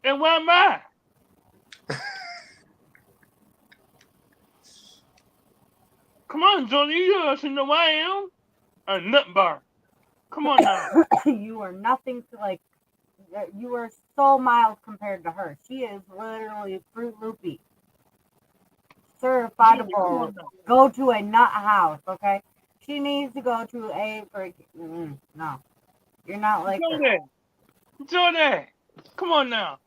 And where am I? Come on, Johnny, you should know who I am. A nut bar. Come on now. You are nothing to like. You are so mild compared to her. She is literally Fruit Loopy. Come Certifiable. on now. Go to a nut house, okay? She needs to go to a no. You're not like her. Jordan, come on now.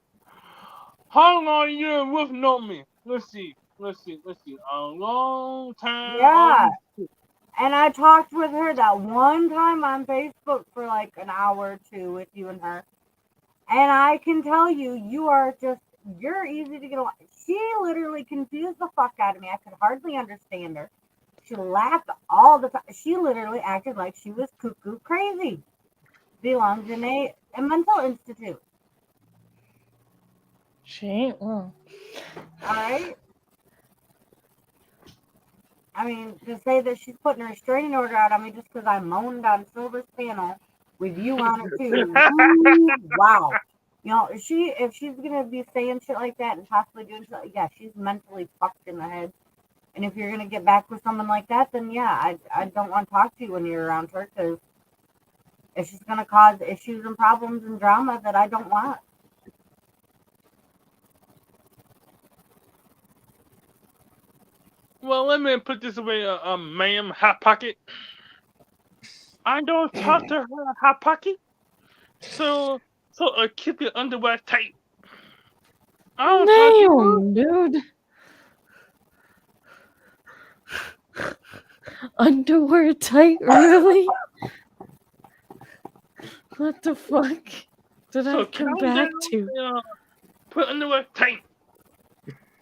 How long you and Wolf know me? Let's see. A long time. Yeah. And I talked with her that one time on Facebook for like an hour or two with you and her. And I can tell you, you're easy to get along. She literally confused the fuck out of me. I could hardly understand her. She laughed all the time. She literally acted like she was cuckoo crazy. Belongs in a mental institute. She ain't wrong. All right? I mean, to say that she's putting a restraining order out on me just because I moaned on Silver's panel with you on it too. Ooh, wow. You know, if she's gonna be saying shit like that and possibly doing shit, yeah, she's mentally fucked in the head. And if you're gonna get back with someone like that, then yeah, I don't want to talk to you when you're around her because it's just gonna cause issues and problems and drama that I don't want. Well, let me put this away, ma'am, Hot Pocket. I don't talk to her, Hot Pocket. So keep your underwear tight. I don't talk to her. Damn, dude. Underwear tight, really? What the fuck did I come calm back down to? and, put underwear tight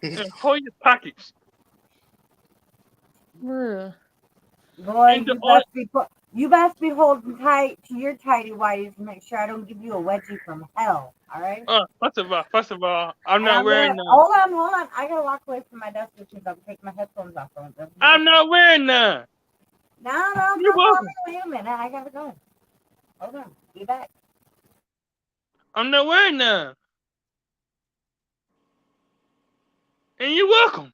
and hold your pockets. Bruh. Boy, And you best be holding tight to your tighty whities to make sure I don't give you a wedgie from hell. All right. first of all, I'm not wearing none. Hold on. I gotta walk away from my desk because I'm taking my headphones off. I'm not wearing none. No, You're welcome. wait a minute. I gotta go. Hold on. Be back. I'm not wearing none. And you're welcome.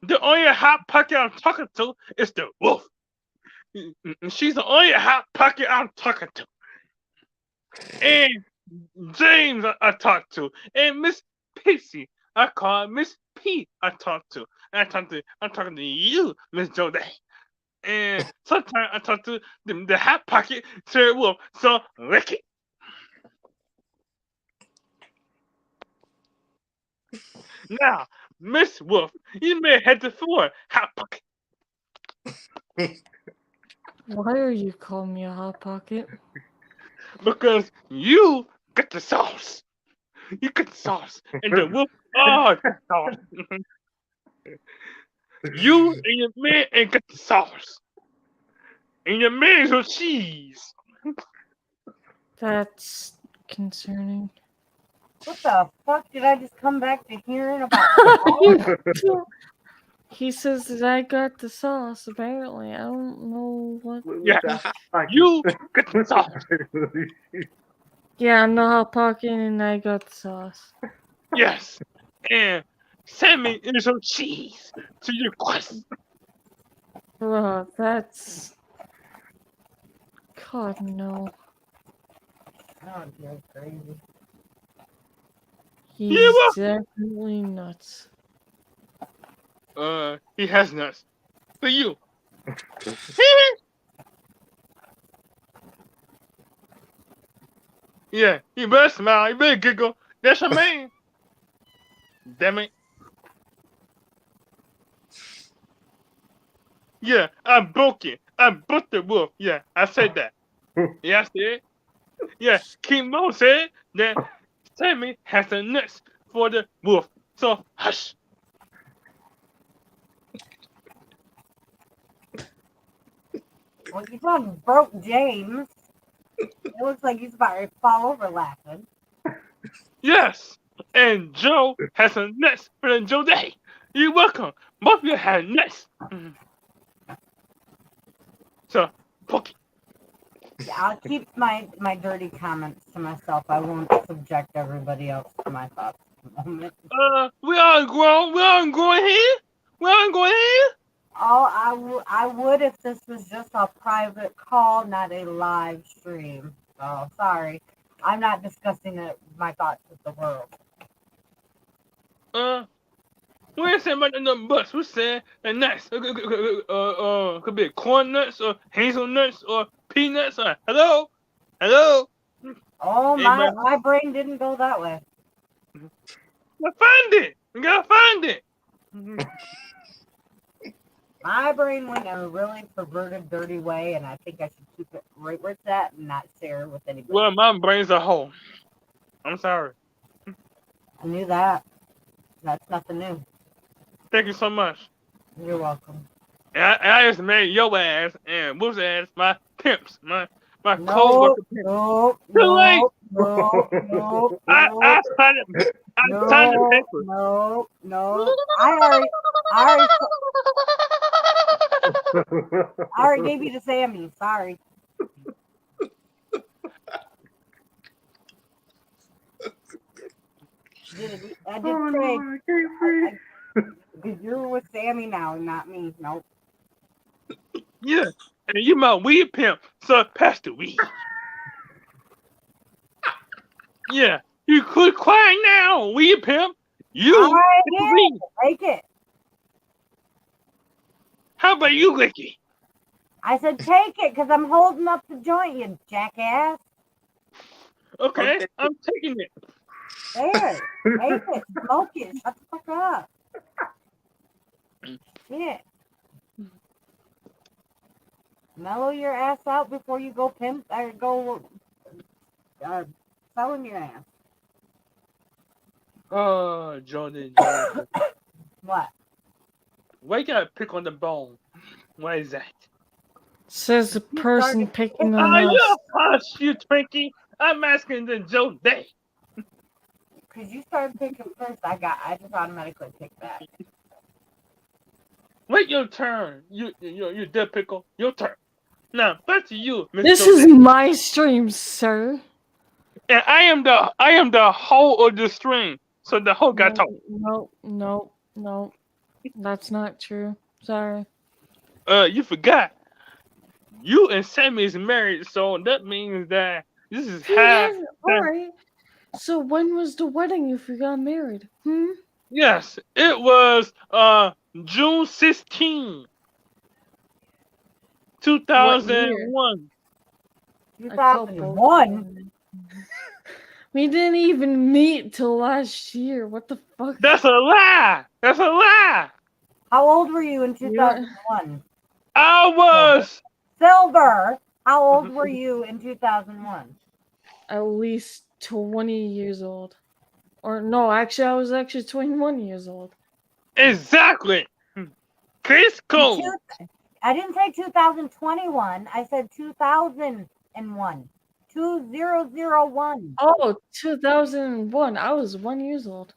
The only Hot Pocket I'm talking to is the Wolf. She's the only Hot Pocket I'm talking to. And James I talk to. And Miss Pixie, I call Miss P I talk to. And I'm talking to you, Miss Jodie. And sometimes I talk to the Hot Pocket, Sir Wolf. So lick it. Now, Miss Wolf, you may head to floor, Hot Pocket. Why are you calling me a hot pocket? Because you got the sauce. You got the sauce. And the Wolf, got the sauce. You and your man ain't got the sauce. And your man's with cheese. That's concerning. What the fuck did I just come back to hearing about? He says that I got the sauce. Apparently, I don't know what. With Yeah. the hot pocket. You get the sauce. Yeah, I'm the hot pocket, and I got the sauce. Yes. And send me in some cheese to your quest. Bro, that's. God, no. Oh, you're crazy. He's Yeah, definitely nuts. he has nuts. For you. Yeah, you better smile. You better giggle. That's your man. Damn it. Yeah, I broke it. I broke the wolf. Yeah, I said that. Yeah, I said. Yeah, King Mo said that Sammy has the nuts for the wolf. So hush. Well, you done broke James. It looks like he's about to fall over laughing. Yes, and Joe has some nuts for the Joe Day. You're welcome. Both of you have nuts. So, poke it. Yeah, I'll keep my dirty comments to myself. I won't subject everybody else to my thoughts at the moment. We all grown. We all going here. We all going here. Oh, I would if this was just a private call, not a live stream. Oh, sorry. I'm not discussing my thoughts with the world. We ain't saying about the bus. We saying the nuts. Could be corn nuts or hazelnuts or peanuts. Hello. Oh, Hey, my brain didn't go that way. Gotta find it. You gotta find it. My brain went in a really perverted, dirty way, and I think I should keep it right where it's at and not share it with anybody. Well, my brain's a hole. I'm sorry. I knew that. That's nothing new. Thank you so much. You're welcome. And I just made your ass and Wolf's ass my pimps, my No, co-worker pimps. no, Too late. no, no, I signed it. I signed the paper. no. I already gave you to Sammy. Sorry. I did say because you're with Sammy now, not me. Nope. Yeah, and you my weed pimp, so pass the weed. Yeah, you quit crying now, weed pimp. You All right, get the yeah, weed. take it. How about you lick it? I said take it because I'm holding up the joint, you jackass. Okay, Okay. I'm taking it. There, take it, smoke it. Shut the fuck up. Shit. Mellow your ass out before you go pimp or go selling your ass. Oh, Jordan. What? Why you gotta pick on the bone? What is that? Says the person started- picking Oh, on us. you hush, you Twinkie. I'm asking the Joe Day. Because you started picking first, I just automatically picked back. Wait your turn. You dead pickle. Your turn. Now back to you, Mr. This Joe is Day. my stream, sir. And I am the whole of the string. So the whole got talk. No. That's not true. Sorry. You forgot. You and Sammy is married, so that means that this is half. Alright. So when was the wedding if you got married? Yes, it was June 16, 2001. 2001? We didn't even meet till last year. What the fuck? That's a lie. That's a lie. How old were you in 2001? I was. Silver, how old were you in 2001? At least 20 years old. Or no, actually, I was actually 21 years old. Exactly. Case code. I didn't say 2021. I said 2001. 2001. Oh, 2001. I was 1 year old.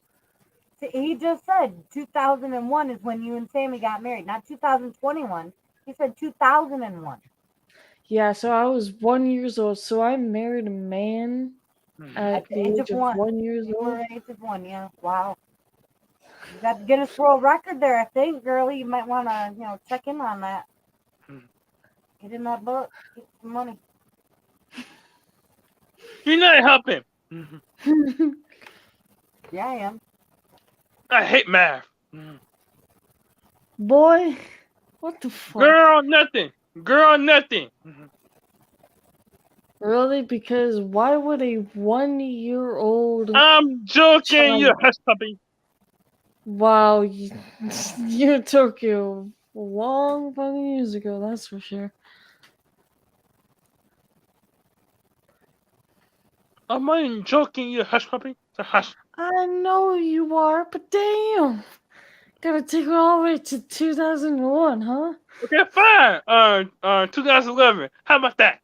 He just said 2001 is when you and Sammy got married, not 2021. He said 2001. Yeah, so I was 1 year old. So I married a man at the age of 1 year You were old. at age of 1, yeah. Wow. You got the Guinness World Record there, I think, girlie. You might want to, check in on that. Get in that book. Get some money. You're not helping. Yeah, I am. I hate math. Boy, what the fuck? Girl, nothing. Girl, nothing. Really? Because why would a 1 year old I'm joking, you hush puppy. Wow, you took you long fucking years ago, that's for sure. Am I joking, you hush puppy? So hush. I know you are, but damn. Gotta take it all the way to 2001, huh? Okay, fine. 2011. How about that?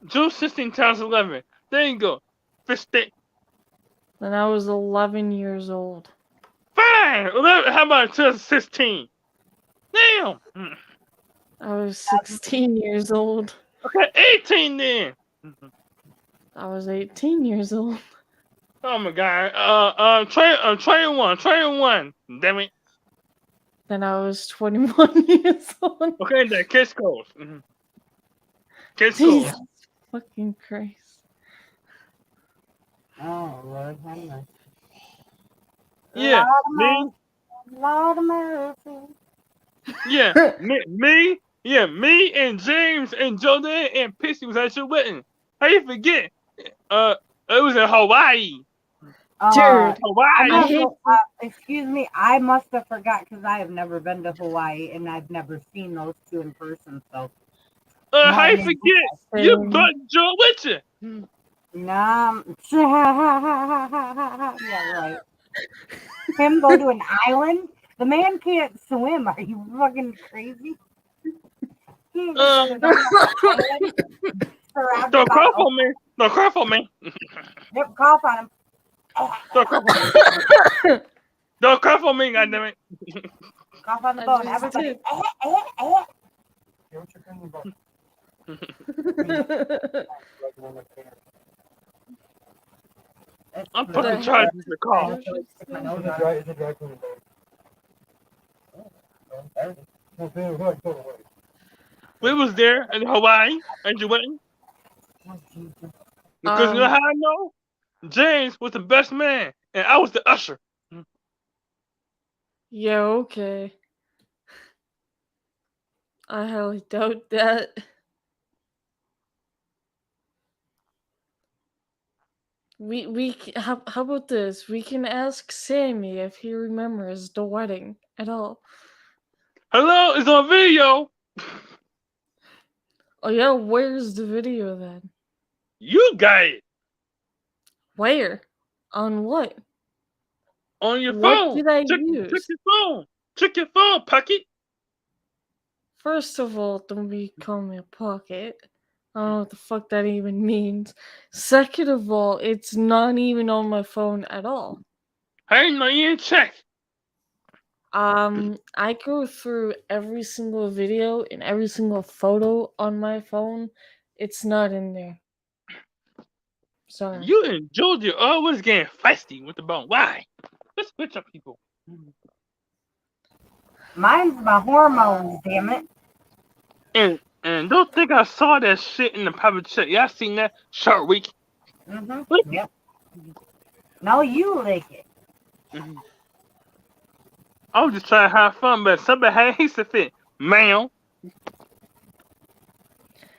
June 16, 2011. There you go. Fist it. Then I was 11 years old. Fine. 11, how about 2016? Damn. I was 16 years old. Okay, 18 then. I was 18 years old. Oh my god. 21. Damn it. Then I was 21 years old. Okay, then kiss goes. Kiss goes. Jesus fucking Christ. Oh, Lord, have mercy. Yeah, me. Lord of mercy. Yeah, me and James and Jordan and Pixie was at your wedding. How you forget? It was in Hawaii. Dude, Hawaii. Excuse me, I must have forgot because I have never been to Hawaii and I've never seen those two in person. So, How you forget? You brought Joe with you. nah, yeah, right. Him go to an island? The man can't swim. Are you fucking crazy? Don't cough on me. Don't cough on me. Yep, cough on him. Don't cough on me. Don't cough on me, goddammit. Cough on the I bone. just Everybody. did. I'm fucking charged with the cough. We was there in Hawaii at your wedding. Because you know how I know? James was the best man, and I was the usher. Yeah, okay. I highly doubt that. How about this? We can ask Sammy if he remembers the wedding at all. Hello, it's on video. Oh yeah, where's the video then? You got it. Where? On what? On your What phone. did I Check use? your phone. Check your phone, Pucky. First of all, don't be calling me a pocket. I don't know what the fuck that even means. Second of all, it's not even on my phone at all. I ain't know you didn't check. I go through every single video and every single photo on my phone. It's not in there. Sorry. You and Georgia always getting feisty with the bone. Why? Let's switch up people. Mine's my hormones, damn it. And don't think I saw that shit in the private chat. Y'all seen that? Shark Week. Mm-hmm. Yep. No, you lick it. Mm-hmm. I was just trying to have fun, but somebody had hates to fit. Ma'am.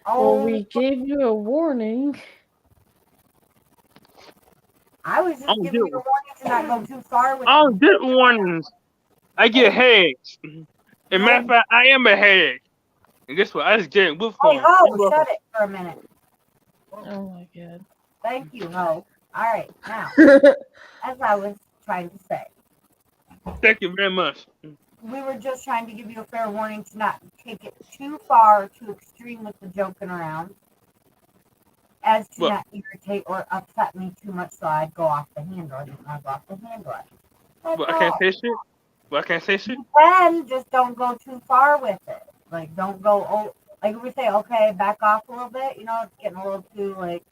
Well, we gave you a warning. I was just giving you a warning to not go too far with I don't get warnings. I get headaches. And matter of fact, I am a headache. And guess what? I just get it with Hey, Ho, shut it for a minute. Oh my god. Thank you, Ho. All right, now, as I was trying to say. Thank you very much. We were just trying to give you a fair warning to not take it too far, too extreme with the joking around. as to What? not irritate or upset me too much, so I'd go off the handle. I didn't want to go off the handle. That's But I can't all. say shit. But I can't say shit. Then just don't go too far with it. Like, don't go, like, if we say, okay, back off a little bit, you know, it's getting a little too, like,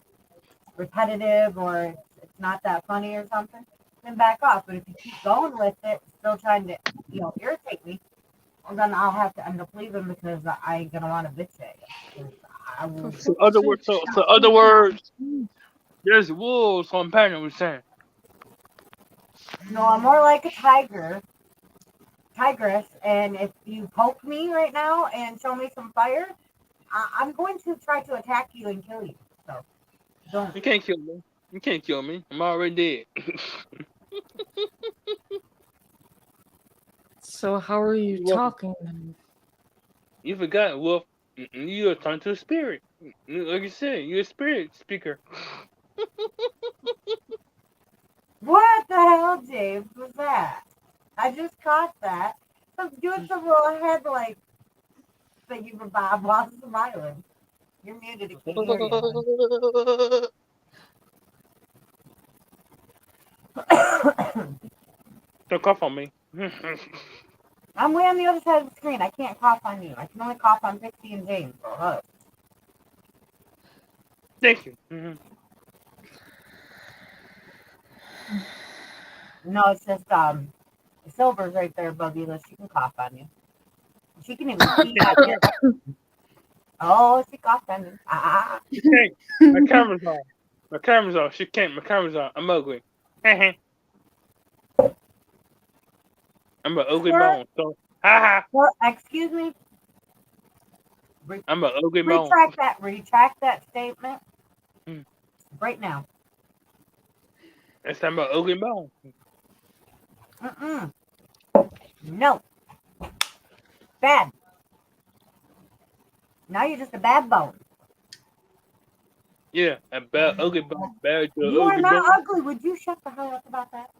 repetitive or it's not that funny or something, then back off. But if you keep going with it, still trying to, irritate me, well, then I'll have to end up leaving because I ain't going to want to bitch at you. 'Cause I For will. So fuck's other sake, words, so shut other up. words, there's wolves on Panda was saying. No, I'm more like a tigress, and if you poke me right now and show me some fire, I'm going to try to attack you and kill you. So don't. You can't kill me. You can't kill me. I'm already dead. So how are you You welcome. talking then? You forgot, Wolf. You're turned to a spirit. Like you said, you're a spirit speaker. What the hell, James, was that? I just caught that. I'm doing some little head like thinking for Bob Blossom Island. You're muted. I can't hear you. Don't cough on me. I'm way on the other side of the screen. I can't cough on you. I can only cough on Pixie and James. So, Thank you. No, it's just Silver's right there, Buggyless. She can cough on you. She can even see on you. Oh, she coughed on you. She can't. My camera's on. My camera's on. She can't. My camera's on. I'm ugly. I'm an ugly Sir? bone. So, haha. Well, excuse me. I'm an ugly bone. Retract that statement right now. Yes, I'm an ugly bone. No. Bad. Now you're just a bad bone. Yeah, a bad ugly bone. Bad You are ugly not bone. ugly. Would you shut the hell up about that?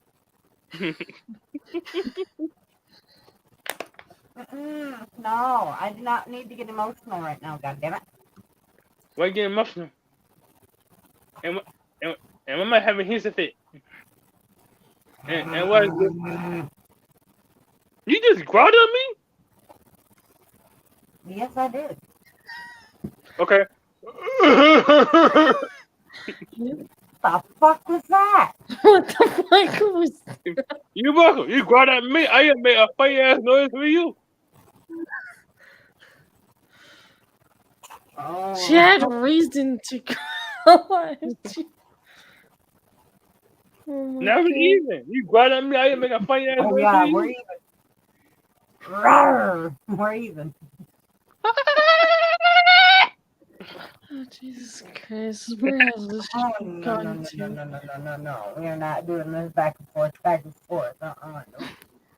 No, I do not need to get emotional right now. God damn it. Why you getting emotional? And I might have a hissy fit. And what is it? You just growled at me? Yes, I did. Okay. The fuck was that? What the fuck was You welcome. You growled at me. I ain't made a funny ass noise for you. Oh. She had a reason to go at you. Oh my Never God. even. You growled at me. I ain't make a funny ass Oh, noise yeah, for you. we're even. Rawr, we're even. Oh, Jesus Christ. Where has this Oh, shit no, gone to? no. We are not doing this back and forth. No.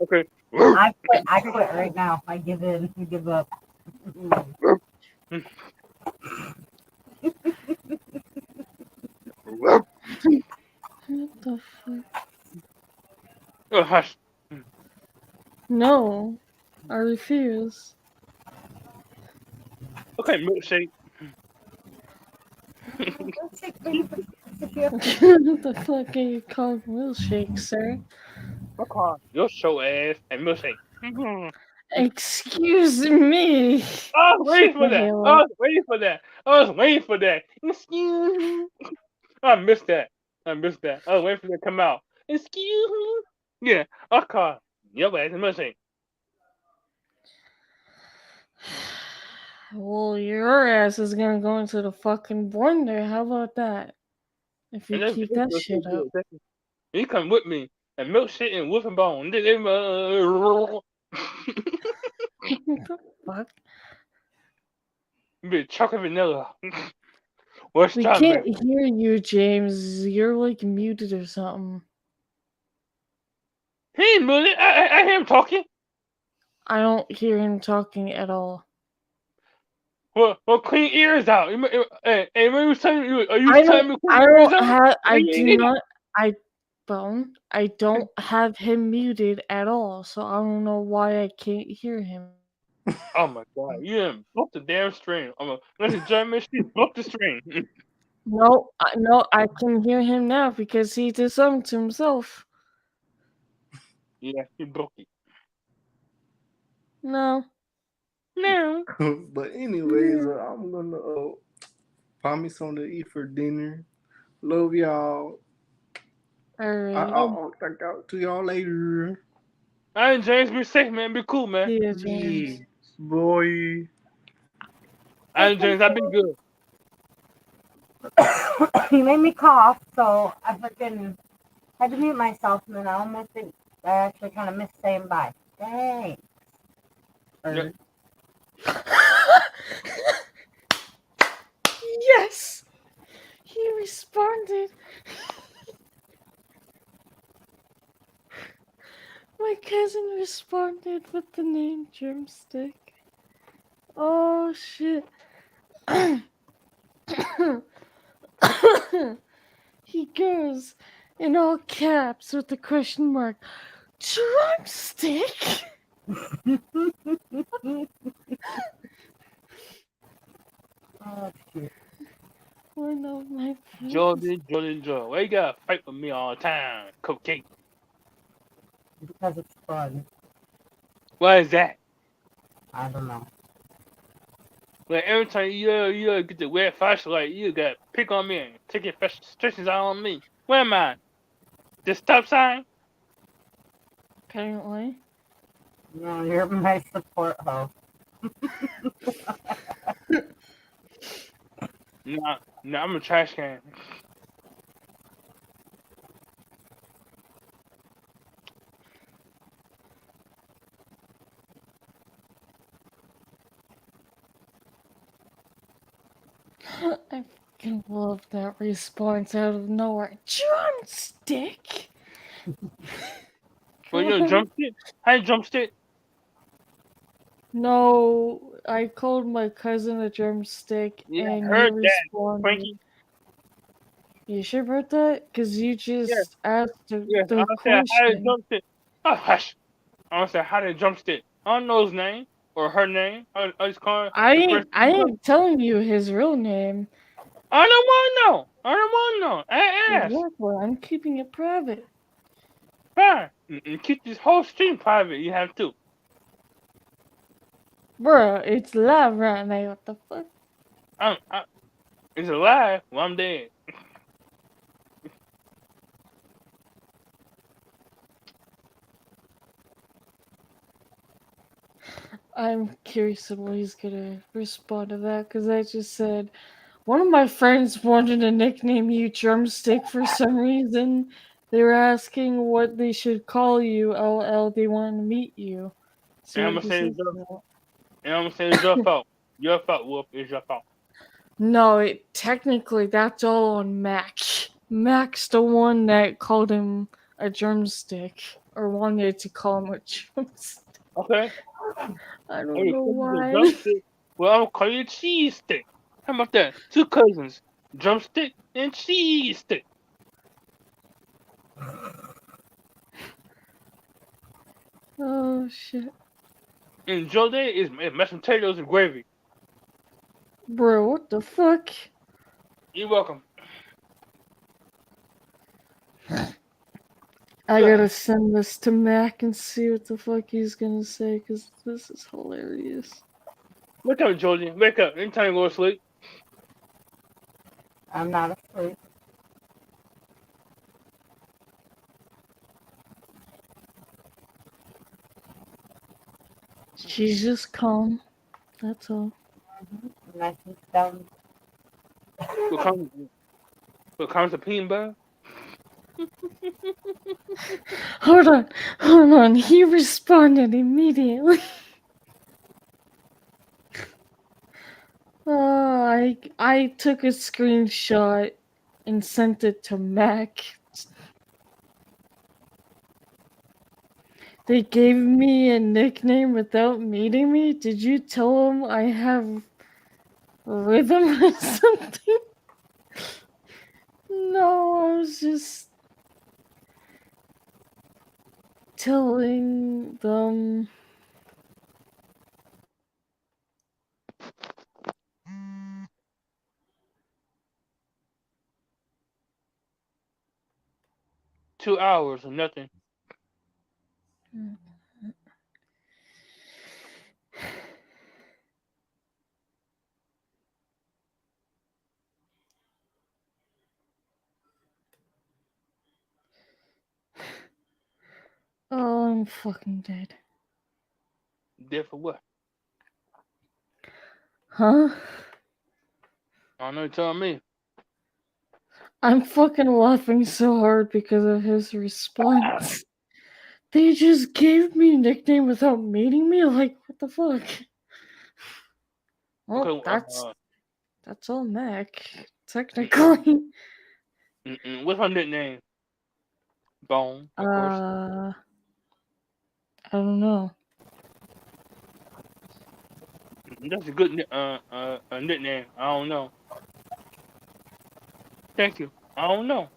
Okay. I quit right now. I give in. I give up. What the fuck? Oh, hush. No. I refuse. Okay, milkshake. What the fuck are you calling milkshake, sir? Okay. Your show ass and milkshake. Excuse me. I was waiting Shut for the that. hell I up. was waiting for that. I was waiting for that. Excuse me. I missed that. I missed that. I was waiting for that to come out. Excuse me. Yeah. Okay. Your ass and milkshake. Well, your ass is gonna go into the fucking blender. How about that? If you And then keep that shit up. you come with me and milkshake and wolf and bone. What the fuck? Be chocolate vanilla. What's We strawberry? can't hear you, James. You're like muted or something. He ain't moving. I hear him talking. I don't hear him talking at all. Well, clean ears out. Hey, when you was telling you, are you I telling me don't. clean I ears don't out? have. I Yeah, do yeah. not. I don't have him muted at all. So I don't know why I can't hear him. Oh my god, you didn't broke the damn string. Listen, German, she broke the string. No, no, I can hear him now because he did something to himself. Yeah, he broke it. No. No. But anyways, I'm gonna find me something to eat for dinner. Love y'all. Alright. I'll talk out to y'all later. All right, James, be safe, man. Be cool, man. See ya, James. Yeah, boy. All right, James, I've been good. He made me cough, so I freaking had to mute myself, and then I almost didn't. I actually kind of missed saying bye. Thanks. Yeah. Yes! He responded. My cousin responded with the name Drumstick. Oh shit. He goes in all caps with the question mark. Drumstick? Oh, shit. One of my friends. Jordan. Why you gotta fight with me all the time? Cocaine. Because it's fun. Why is that? I don't know. Like every time you get the red flashlight, you gotta pick on me and take your frustrations out on me. Where am I? The stop sign? Apparently. No, you're my support host. Nah, I'm a trash can. I fucking love that response out of nowhere. Drumstick? Well, you drumstick? How you drumstick? No, I called my cousin a drumstick Yeah, I and he heard that, responded. Frankie. You sure about that? Because you Yeah, just asked the yeah. I said how to question. drumstick. Oh, hush. I said how to drumstick. I don't know his name or her name. I just call her I the ain't, first I name. ain't telling you his real name. I don't want to know. I don't want to know. I asked. Exactly, I'm keeping it private. Fine. And keep this whole stream private. You have to. Bruh, it's live right now. What the fuck? It's a lie. Well, I'm dead. I'm curious of what he's gonna respond to that because I just said one of my friends wanted to nickname you Drumstick for some reason. They were asking what they should call you. LL, they want to meet you. See And I'm what gonna he say says it's your, to that. and I'm gonna say it's your fault. Your fault, Wolf. It's your fault. No, technically that's all on Mac. Mac's the one that called him a drumstick or wanted to call him a drumstick. Okay. I don't Hey, know cousins and why. drumstick. Well, I'm gonna call you a cheese stick. How about that? Two cousins, drumstick and cheese stick. Oh shit. And Joe Day is mashed potatoes and gravy. Bro, what the fuck? You're welcome. I gotta send this to Mac and see what the fuck he's gonna say because this is hilarious. Wake up, Jolie. Wake up. Anytime you go to sleep. I'm not asleep. She's just calm. That's all. Nice and stoned. What comes to peanut butter? Hold on. He responded immediately. I took a screenshot and sent it to Mac. They gave me a nickname without meeting me. Did you tell them I have rhythm or something? No, I was just telling them. 2 hours or nothing. Oh, I'm fucking dead. Dead for what? Huh? I don't know. You telling me. I'm fucking laughing so hard because of his response. They just gave me a nickname without meeting me? Like, what the fuck? Well, Okay. that's all Mac, technically. What's my nickname? Bone, of course. I don't know. That's a good nickname. I don't know. Thank you. I don't know.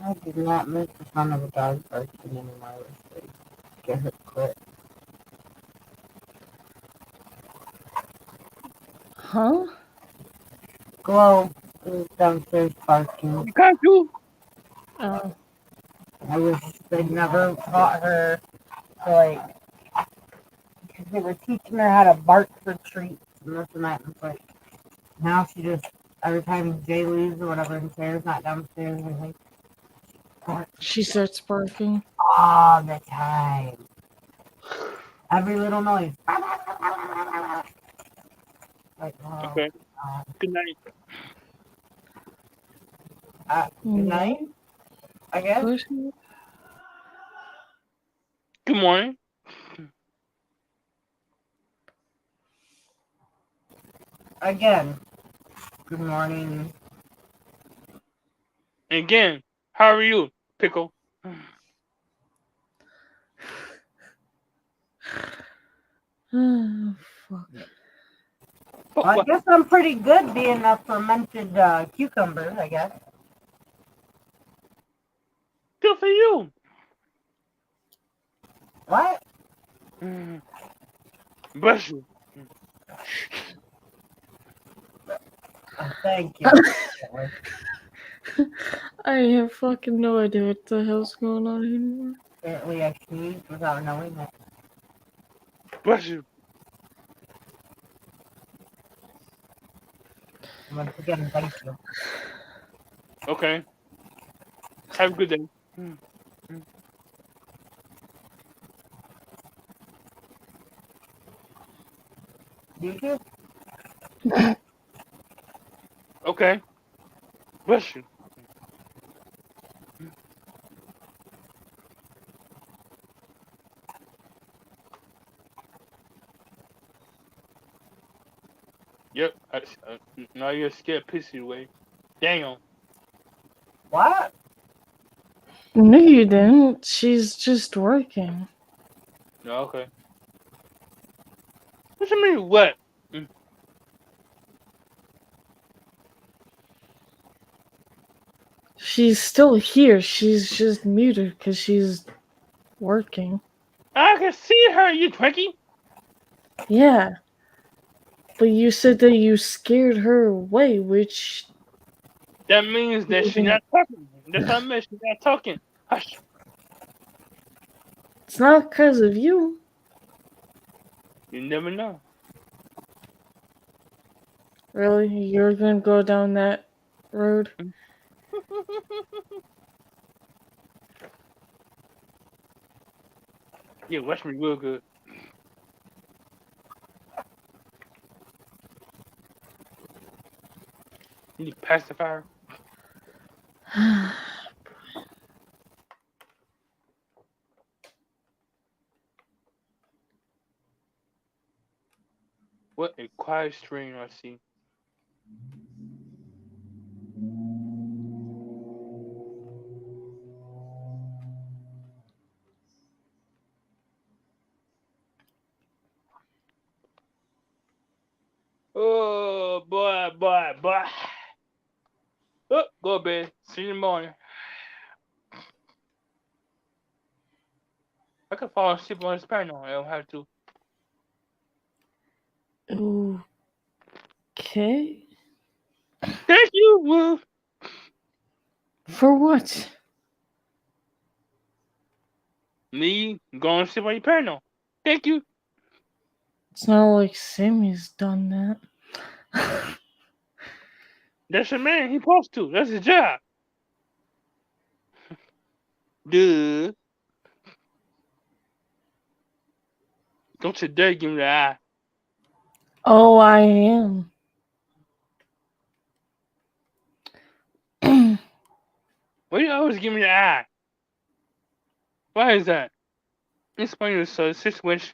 I did not miss the son of a dog person anymore. Get her quit. Huh? Glow is downstairs barking. You can't do. Oh. I wish they'd never taught her to, like, because they were teaching her how to bark for treats and this and that. And it's like, now she just, every time Jay leaves or whatever, and Sarah's not downstairs, and like, barks She starts barking. all the time. Every little noise. Like, oh, Okay. God. Good night. Good night, I guess. Question? Good morning. Again, good morning. And again, how are you, Pickle? Oh, fuck. But I what? guess I'm pretty good being a fermented cucumber, I guess. Good for you. What? Bless you. Oh, thank you. I have fucking no idea what the hell's going on anymore. Apparently I sneezed without knowing it. Bless you. Once again, thank you. Okay. Have a good day. You too? Okay. Bless you. Yep. Now you're scared pissy away. Damn. What? No, you didn't. She's just working. No, okay. What you mean what? She's still here. She's just muted because she's working. I can see her, you Twinkie. Yeah. But you said that you scared her away, which That means that she's not talking. That's what I meant. She's not talking. Hush. it's not because of you. You never know. Really? You're gonna go down that road? Yeah, watch me real good. You need pacifier. What a quiet stream I see. Oh boy, boy, boy. Go to bed. See you in the morning. I could fall asleep on this panel. I don't have to. Okay. Thank you, Wolf. For what? Me going to sleep on your panel. Thank you. It's not like Sammy's done that. That's your man. He supposed to. That's his job. Duh. Don't you dare give me the eye. Oh, I am. Why you always give me the eye? Why is that? Explain the situation.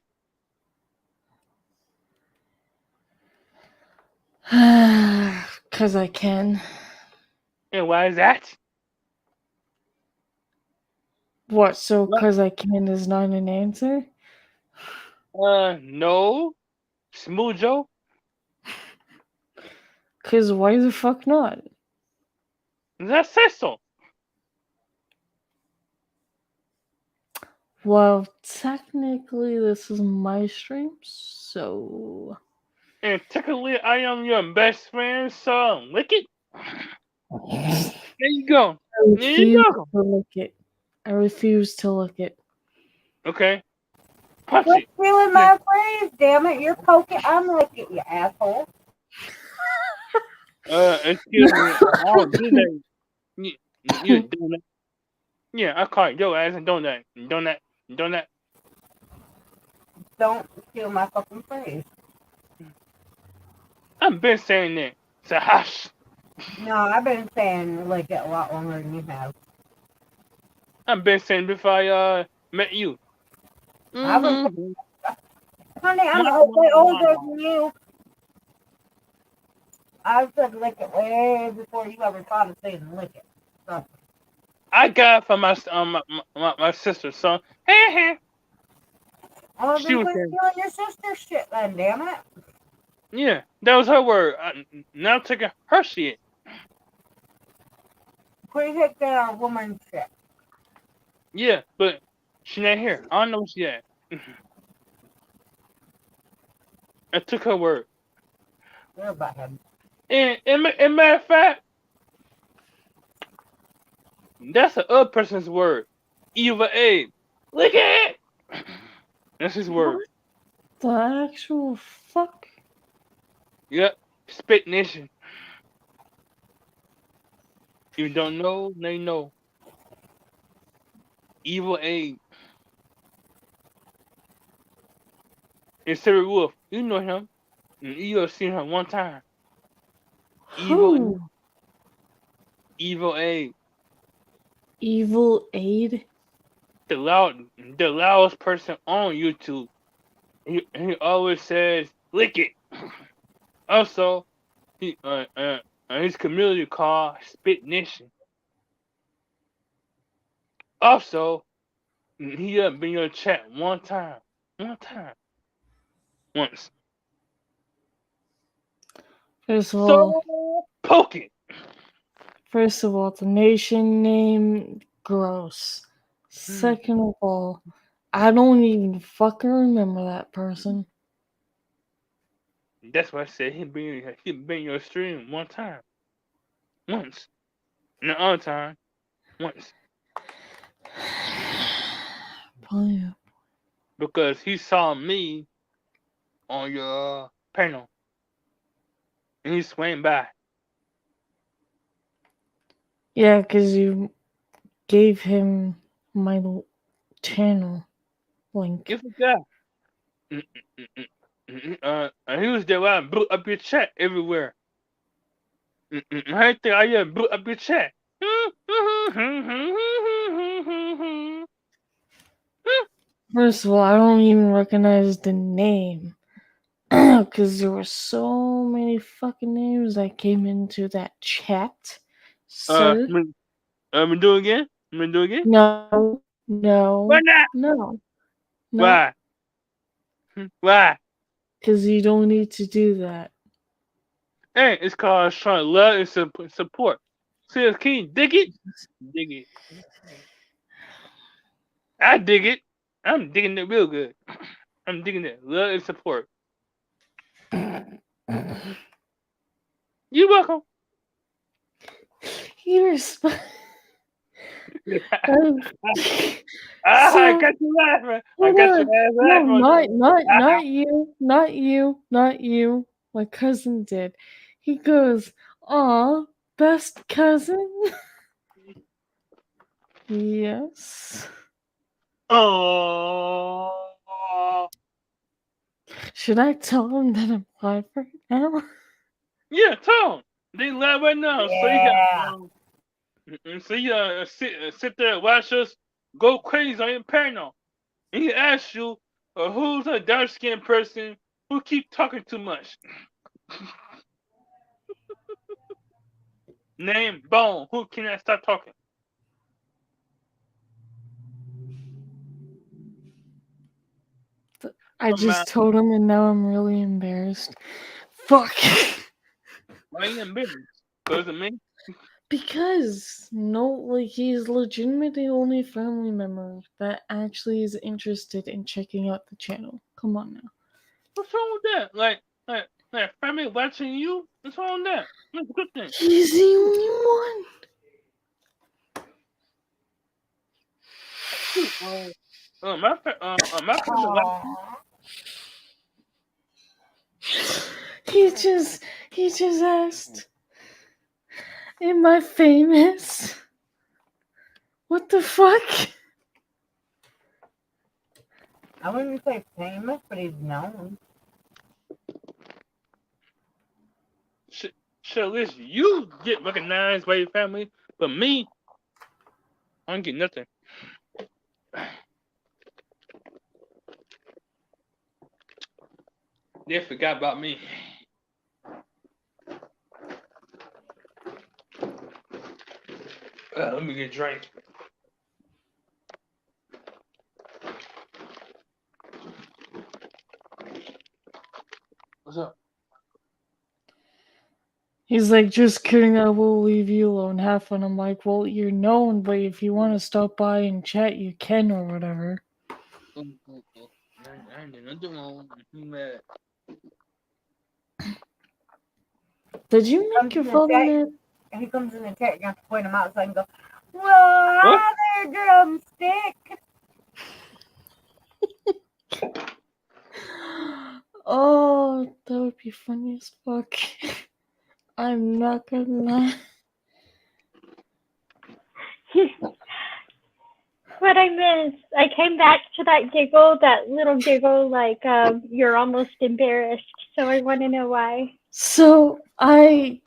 Because I can. And why is that? What, so What? because I can is not an answer? No. Smooth Joe? Because why the fuck not? That says so. Well, technically, this is my stream, so. And technically, I am your best friend, so lick it. There you go. I There you refuse go. to lick it. I refuse to lick it. Okay. Punch Quit it. stealing my phrase, damn it. You're poking. I'm licking you, asshole. Excuse me. I'll do that. You a donut. Yeah, I call your ass a donut. Donut. Donut. Don't steal my fucking phrase. I've been saying that. So hush. No, I've been saying lick it a lot longer than you have. I've been saying before I met you. I've been- Mhm. Honey, I'm way older than you. I said lick it way before you ever thought of saying lick it. So, I got it from my sister, so hey. oh, She then was quit saying- stealing your sister's shit then, damn it. Yeah, that was her word. Now I'm taking her shit. Quit taking our woman's shit. Yeah, but she not here. I don't know where she at. I took her word. You're about him. And matter of fact, that's the other person's word. Eva Abe. Look at it. That's his word. The actual fuck? Yep. Spit Nation. If you don't know, they know. Evil Abe. And Sarah Wolf, you know him. And you have seen her one time. Evil Who? Abe. Evil Abe. Evil Aid? The loudest person on YouTube. He always says, lick it. Also, his community called Spit Nation. Also, he been in your chat one time. Once. First of all, So, poke it. the nation name, gross. Second of all, I don't even fucking remember that person. That's why I said he been in your stream one time. Once. And the other time, once. Probably- Because he saw me on your panel. And he swam by. Yeah, because you gave him my channel link. You forgot. He was there while I blew up your chat everywhere. I think I blew up your chat. First of all, I don't even recognize the name. Because there were so many fucking names that came into that chat. Sir? I'm gonna do it again? No. Why not? No. Why? Why? Because you don't need to do that. Hey, it's called showing love and support. Says, can you dig it? Dig it. I dig it. I'm digging it real good. I'm digging it. Love and support. You're welcome. He resp- I So- got you laughing. I Hold got on. your ass No, laughing. not you. My cousin did. He goes, "Aw, best cousin." Yes. Oh. Should I tell him that I'm live right now? Yeah, tell him. They live right now. Yeah. So you sit there and watch us go crazy on your panel. And he asks you, who's a dark skinned person who keep talking too much? Name Bone. Who cannot stop talking? I Come just on. told him and now I'm really embarrassed. Fuck. Why you embarrassed? Because of me? Because no, like he's legitimately the only family member that actually is interested in checking out the channel. Come on now. What's wrong with that? Like family watching you? What's wrong with that? That's a good thing. He's the only one. My family watching. Aw. He just asked, "Am I famous?" What the fuck? I wouldn't say famous, but he's known. Shit, at least you get recognized by your family, but me, I don't get nothing. They forgot about me. Let me get a drink. What's up? He's like, "Just kidding, I will leave you alone." Half fun. I'm like, "Well, you're known, but if you want to stop by and chat, you can or whatever." I ain't doing nothing wrong. I'm mad. Did you make your father mad? He comes in the chat, you have to point him out so I can go, well, hi there, drumstick. Oh, that would be funny as fuck. I'm not gonna lie. What I missed, I came back to that giggle, that little giggle, like you're almost embarrassed. So I want to know why. So I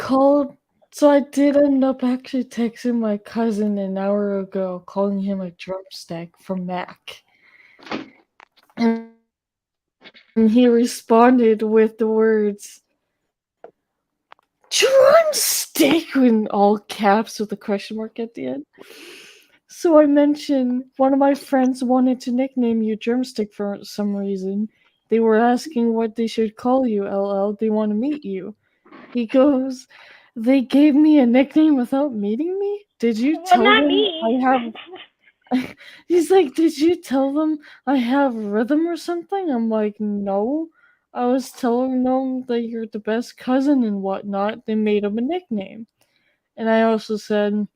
did end up actually texting my cousin an hour ago, calling him a drumstick from Mac. And he responded with the words, "Drumstick," in all caps with a question mark at the end. So I mentioned one of my friends wanted to nickname you Drumstick for some reason. They were asking what they should call you, LL. They want to meet you. He goes, "They gave me a nickname without meeting me? Did you Well, tell not them me. I have..." He's like, "Did you tell them I have rhythm or something?" I'm like, "No. I was telling them that you're the best cousin and whatnot. They made him a nickname." And I also said,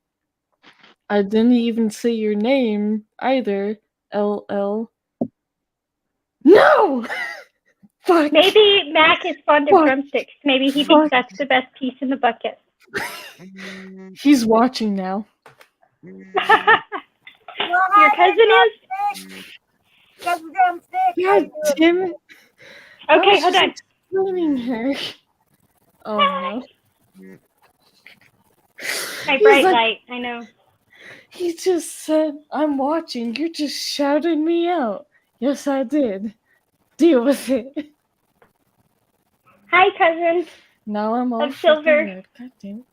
"I didn't even say your name either, LL." No! Fuck! Maybe Mac is fond of Fuck. drumsticks. Maybe he Fuck. thinks that's the best piece in the bucket. He's watching now. Your cousin is? That's a drumstick. How God you doing? damn it. I Okay, was hold just on. explaining her. Oh no. My He's bright like- light, I know. He just said, "I'm watching. You just shouted me out." Yes, I did. Deal with it. Hi, cousin. Now I'm all Of silver. freaking red. God damn it.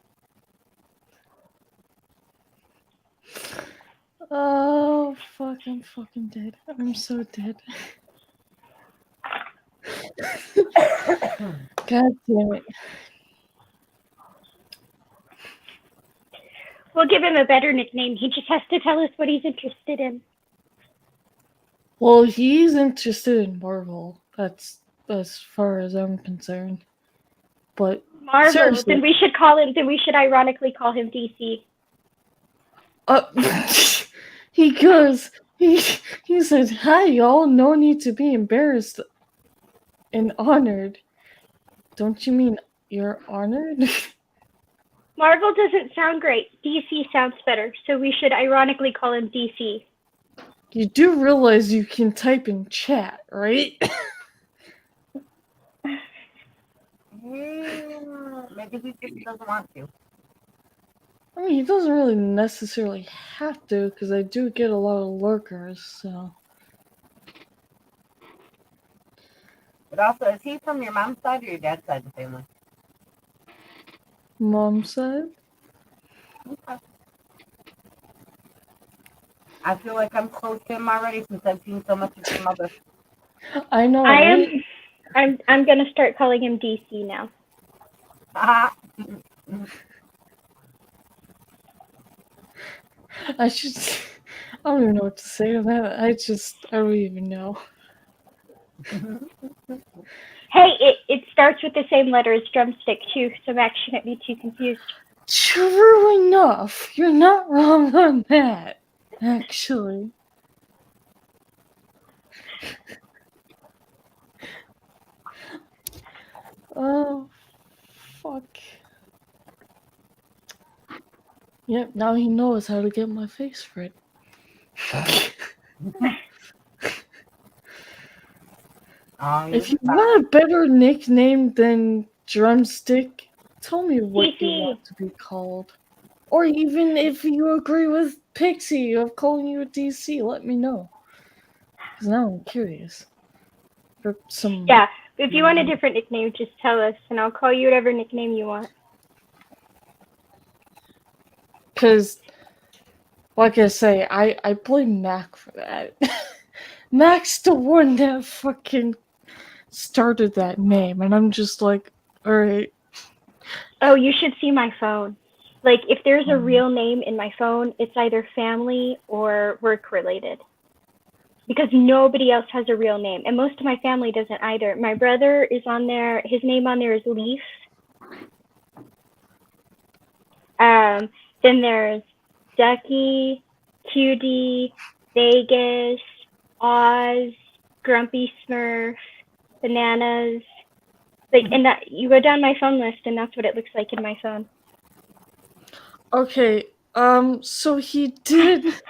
Oh, fuck. I'm fucking dead. I'm so dead. God damn it. We'll give him a better nickname. He just has to tell us what he's interested in. Well, he's interested in Marvel. That's as far as I'm concerned. But Marvel. seriously, Then we should call him. Then we should ironically call him DC. he goes. He said, "Hi, y'all. No need to be embarrassed and honored." Don't you mean you're honored? Marvel doesn't sound great. DC sounds better, so we should ironically call him DC. You do realize you can type in chat, right? Maybe he just doesn't want to. I mean, he doesn't really necessarily have to, because I do get a lot of lurkers, so. But also, is he from your mom's side or your dad's side of the family? Mom's side? Okay. I feel like I'm close to him already since I've seen so much of your mother. I know, I right? am. I'm gonna start calling him DC now. I should. I don't even know what to say to that. I don't even know. Hey, it starts with the same letter as drumstick too, so Max shouldn't be too confused. True enough. You're not wrong on that, actually. Oh, fuck. Yep, now he knows how to get my face right. If you want a better nickname than Drumstick, tell me what you DC. want to be called. Or even if you agree with Pixie of calling you a DC, let me know. Because now I'm curious. For some. Yeah, if you want a different nickname, just tell us, and I'll call you whatever nickname you want. Because, like I say, I blame Mac for that. Mac's the one that fucking started that name, and I'm just like, alright. Oh, you should see my phone. Like, if there's a real name in my phone, it's either family or work related. Because nobody else has a real name, and most of my family doesn't either. My brother is on there. His name on there is Leaf. Then there's Ducky, Cutie, Vegas, Oz, Grumpy Smurf, Bananas. Like, and that you go down my phone list, and that's what it looks like in my phone. Okay, so he didn't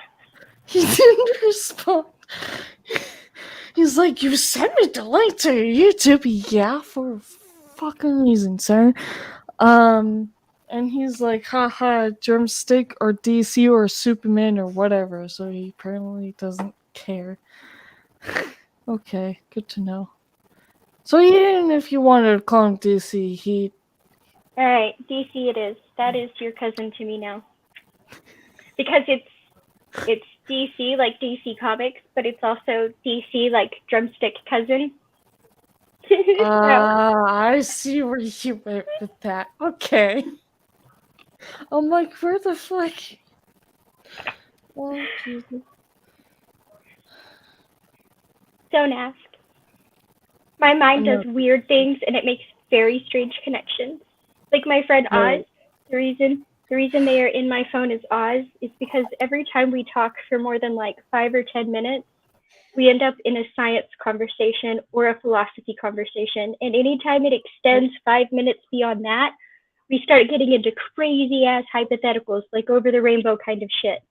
respond. He's like, you sent me the link to your YouTube, yeah, for a fucking reason, sir. And he's like, haha, Drumstick or DC or Superman or whatever, so he apparently doesn't care. Okay, good to know. So even if you wanted to call him DC, he... Alright, DC it is. That is your cousin to me now. Because it's DC, like DC Comics, but it's also DC, like Drumstick Cousin. I see where you went with that. Okay. I'm like, where the fuck? Oh, Jesus. Don't ask. My mind does weird things, and it makes very strange connections. Like my friend Oz, the reason they are in my phone as Oz is because every time we talk for more than like 5 or 10 minutes, we end up in a science conversation or a philosophy conversation. And anytime it extends 5 minutes beyond that, we start getting into crazy ass hypotheticals, like over the rainbow kind of shit.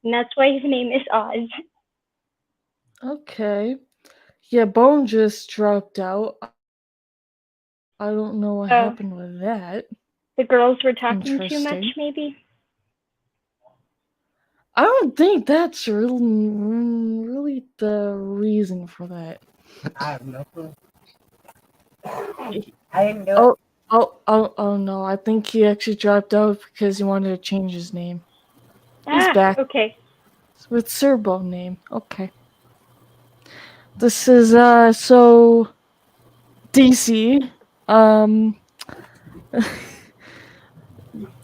And that's why his name is Oz. Okay. Yeah, Bone just dropped out. I don't know what happened with that. The girls were talking too much, maybe? I don't think that's really the reason for that. I have no clue. I didn't do it. Oh no, I think he actually dropped out because he wanted to change his name. He's back. Okay. With Sir Bone name. Okay. This is so DC.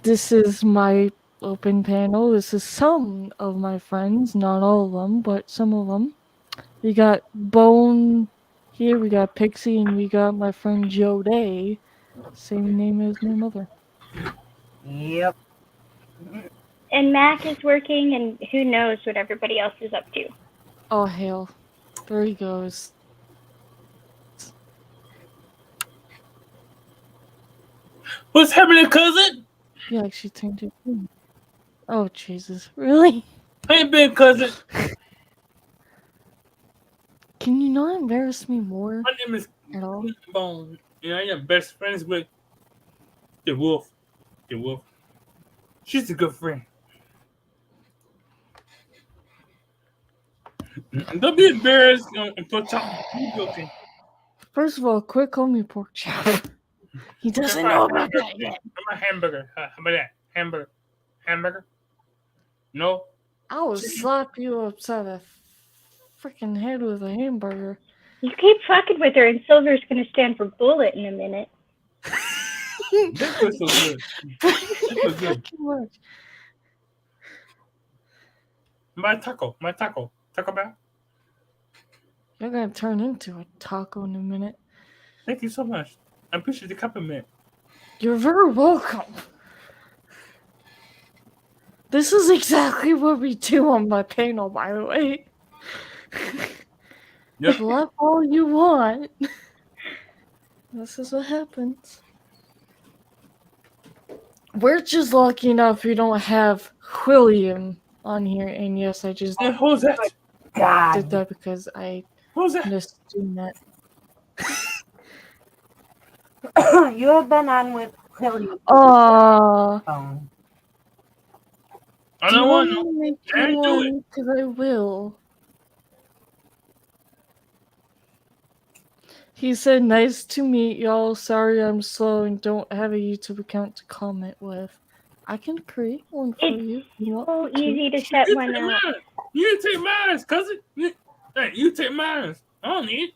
This is my open panel. This is some of my friends, not all of them, but some of them. We got Bone here, we got Pixie, and we got my friend Joe Day. Same name as my mother. Yep. And Mac is working, and who knows what everybody else is up to. Oh, hell. There he goes. What's happening, cousin? He actually turned it in. Oh, Jesus. Really? How you been, cousin? Can you not embarrass me more My name is at all? Bone, and I am best friends with the wolf. The wolf. She's a good friend. Don't be embarrassed for talking. Okay. First of all, quit calling me pork chop. He doesn't know about that yet. I'm a hamburger. How about that? Hamburger? No? I will slap you upside the freaking head with a hamburger. You keep fucking with her, and Silver's gonna stand for bullet in a minute. This was so good. This was good. Too much. My taco. Taco Bell. You're gonna turn into a taco in a minute. Thank you so much. I appreciate the compliment. You're very welcome. This is exactly what we do on my panel, by the way. Yep. Laugh all you want. This is what happens. We're just lucky enough we don't have William on here, and yes, I just Hey, who's that? did God. that because I Who's that? missed doing that. You have been on with William phone. I do you don't want want me to make Can't you do one? Because I will. He said, nice to meet y'all. Sorry I'm slow and don't have a YouTube account to comment with. I can create one for It's you. You want so me to? easy to set You one take up. mine. You take mine, cousin. Hey, you take mine. I don't need it.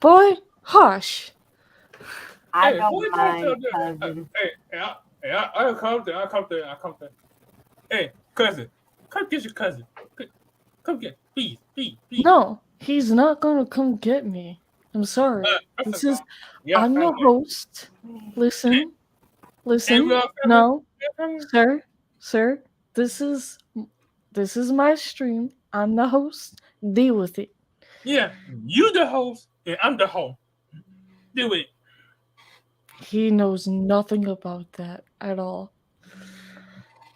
Boy, hush. I Hey, don't who you mind, talking to? cousin. I'll come there. Hey, cousin, come get your cousin. Come get, please. No, he's not gonna come get me. I'm sorry. This is. I'm the host. Listen. No, sir. This is my stream. I'm the host. Deal with it. Yeah, you the host, and I'm the host. Do it. He knows nothing about that at all.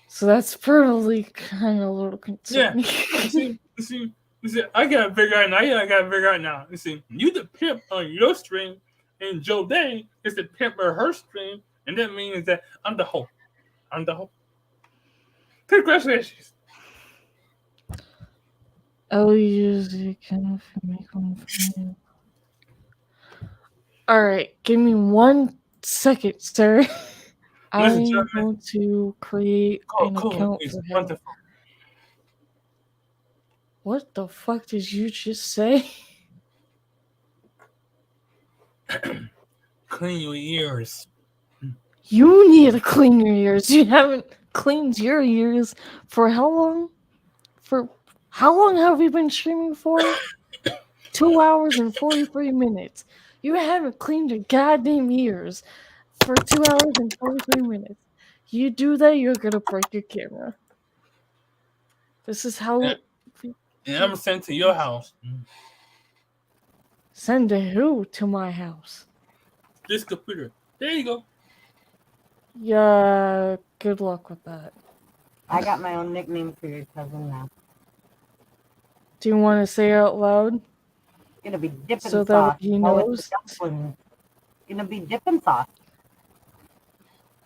So that's probably kind of a little concerning. You see, I gotta figure out now. You see, you the pimp on your stream, and Joe Day is the pimp on her stream, and that means that I'm the host. Congratulations. I'll use the account if you make one for me. Alright, give me 1 second, sir. I'm going to create an account for him. Wonderful. What the fuck did you just say? Clean your ears. You need to clean your ears. You haven't cleaned your ears for how long? For how long have we been streaming for? 2 hours and 43 minutes. You haven't cleaned your goddamn ears for 2 hours and 43 minutes. You do that, you're gonna break your camera. This is how. And I'm sent to your house. Send a who to my house? This computer. There you go. Yeah, good luck with that. I got my own nickname for your cousin now. Do you want to say it out loud? It's gonna be dipping So that sauce. he Oh, knows? it's the dumplings. It's gonna be dipping sauce.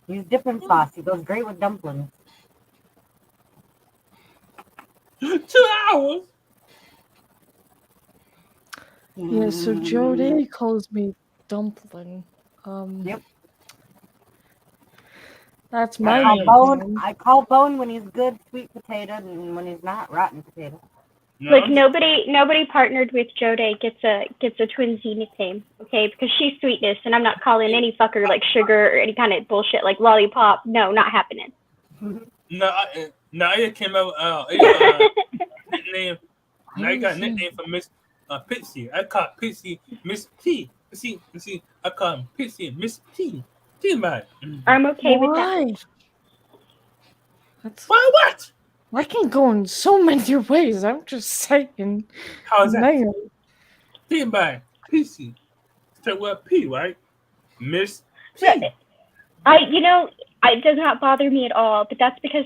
Use dipping sauce. It goes great with dumplings. 2 hours. Yeah, so Joe Day calls me Dumpling. Yep. That's my name. I call Bone when he's good, sweet potato, and when he's not, rotten potato. No, Like nobody partnered with Jode gets a twinsy nickname, okay? Because she's sweetness, and I'm not calling any fucker like sugar or any kind of bullshit like lollipop. No, not happening. no, it came out. Nickname. Now you got a nickname for Miss Pixie. I call Pixie Miss P. See, I call him Pixie Miss P. Think about it. I'm okay with that. Why? That's, Why what? I can go in so many ways. I'm just saying. How is that? Man, Think about it. Pixie. Start with P, right? Miss P. Right. It does not bother me at all, but that's because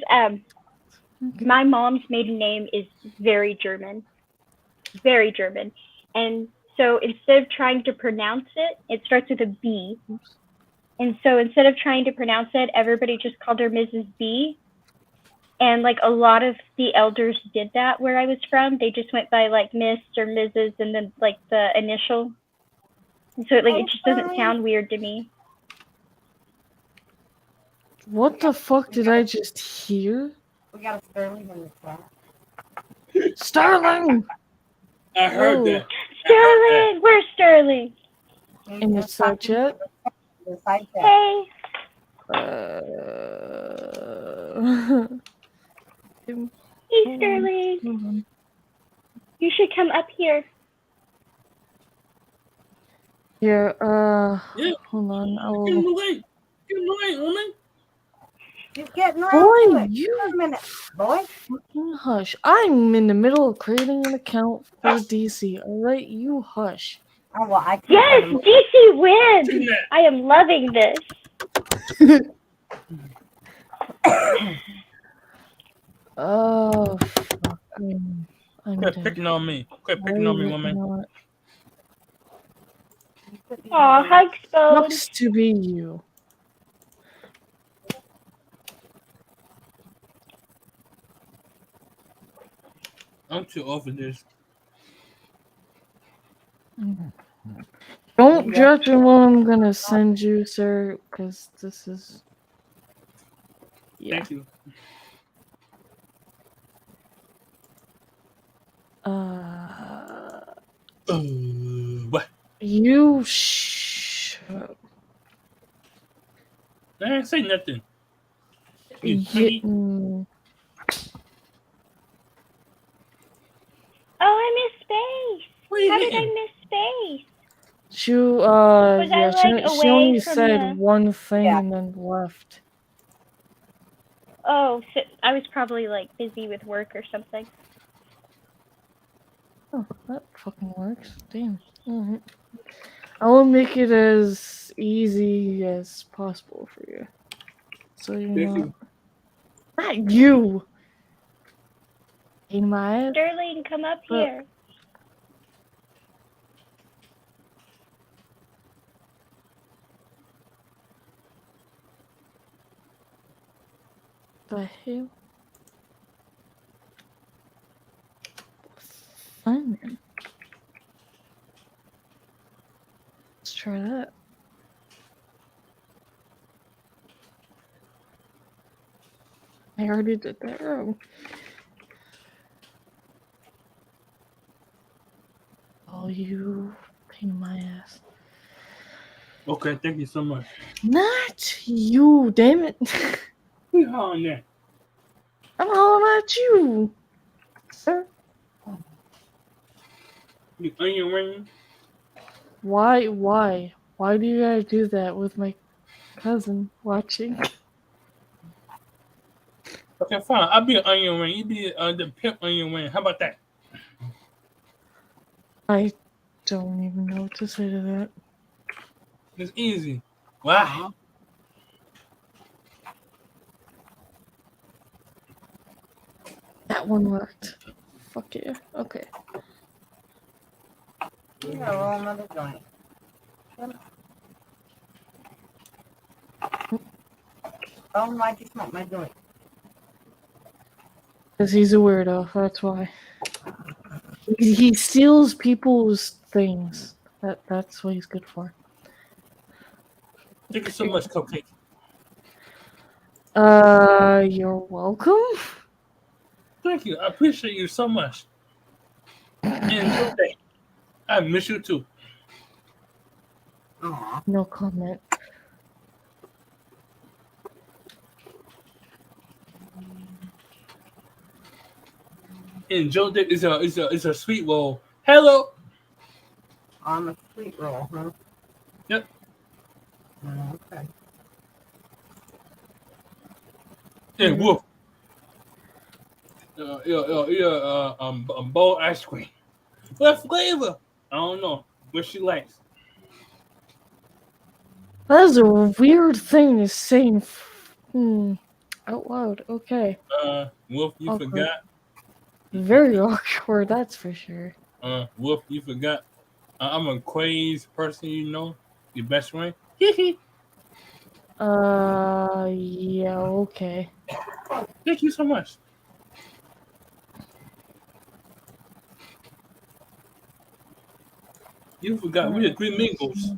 my mom's maiden name is very German, and so instead of trying to pronounce it, it starts with a B, and so instead of trying to pronounce it, everybody just called her Mrs. B, and like a lot of the elders did that where I was from. They just went by like Miss or Mrs. and then like the initial, and so it just doesn't sound weird to me. what the fuck did I just hear? We got a Sterling in the chat. Sterling! I heard Oh. that. Sterling, where's Sterling? In the side chat? The side chat. Hey, hey Sterling, Hold on. you should come up here. Here, Yeah. hold on. Give him I'll... away. Give him away, woman. You're getting around Boy, to it. you Wait a minute, boy. fucking hush. I'm in the middle of creating an account for DC. Alright, you hush. Oh, well, I can't. Yes, let him- DC wins. Give him that. I am loving this. Oh, fuck. I'm Quit dead. picking on me. Quit Why picking on me, is it woman. not- Aw, hugs, Bode. Sucks to be you. I'm too over this. Don't judge on what I'm gonna send you, sir, because this is. Yeah. Thank you. What? You I didn't say nothing. You Yeah, honey. Oh, I miss space. What are you How did I hitting? miss space? she I, yeah, like, she only away from said the- one thing Yeah. and then left. Oh, so I was probably like busy with work or something. Oh, that fucking works. Damn. Alright. I will make it as easy as possible for you. So you're Thank not. you. Not you! In my ass. Sterling, come up But- here. The hell? Fun. Let's try that. I already did that wrong. Oh, you pain in my ass. Okay, thank you so much. Not you, damn it. Who hollering that? I'm hollering at you, sir. You onion ring? Why? Why do you gotta do that with my cousin watching? Okay, fine. I'll be an onion ring. You be the pimp onion ring. How about that? I don't even know what to say to that. It's easy. Wow. That one worked. Fuck yeah. Okay. You gotta roll another joint. Oh, why'd you smoke my joint? Because he's a weirdo, that's why. He steals people's things. That's what he's good for. Thank you so much, Cupcake. You're welcome? Thank you. I appreciate you so much. And Joe Day, I miss you too. Aw. No comment. And Joe Day is a sweet roll. Hello. On the sweet roll, huh? Yep. Okay. And Mhm. Wolf. Bowl ice cream. What flavor? I don't know. What she likes. That is a weird thing to say out loud. Okay. Wolf, you Awkward. forgot. Very awkward, that's for sure. Wolf, you forgot. I'm a crazy person, you know. Your best friend. Yeah, okay. Thank you so much. You forgot we are three mingles.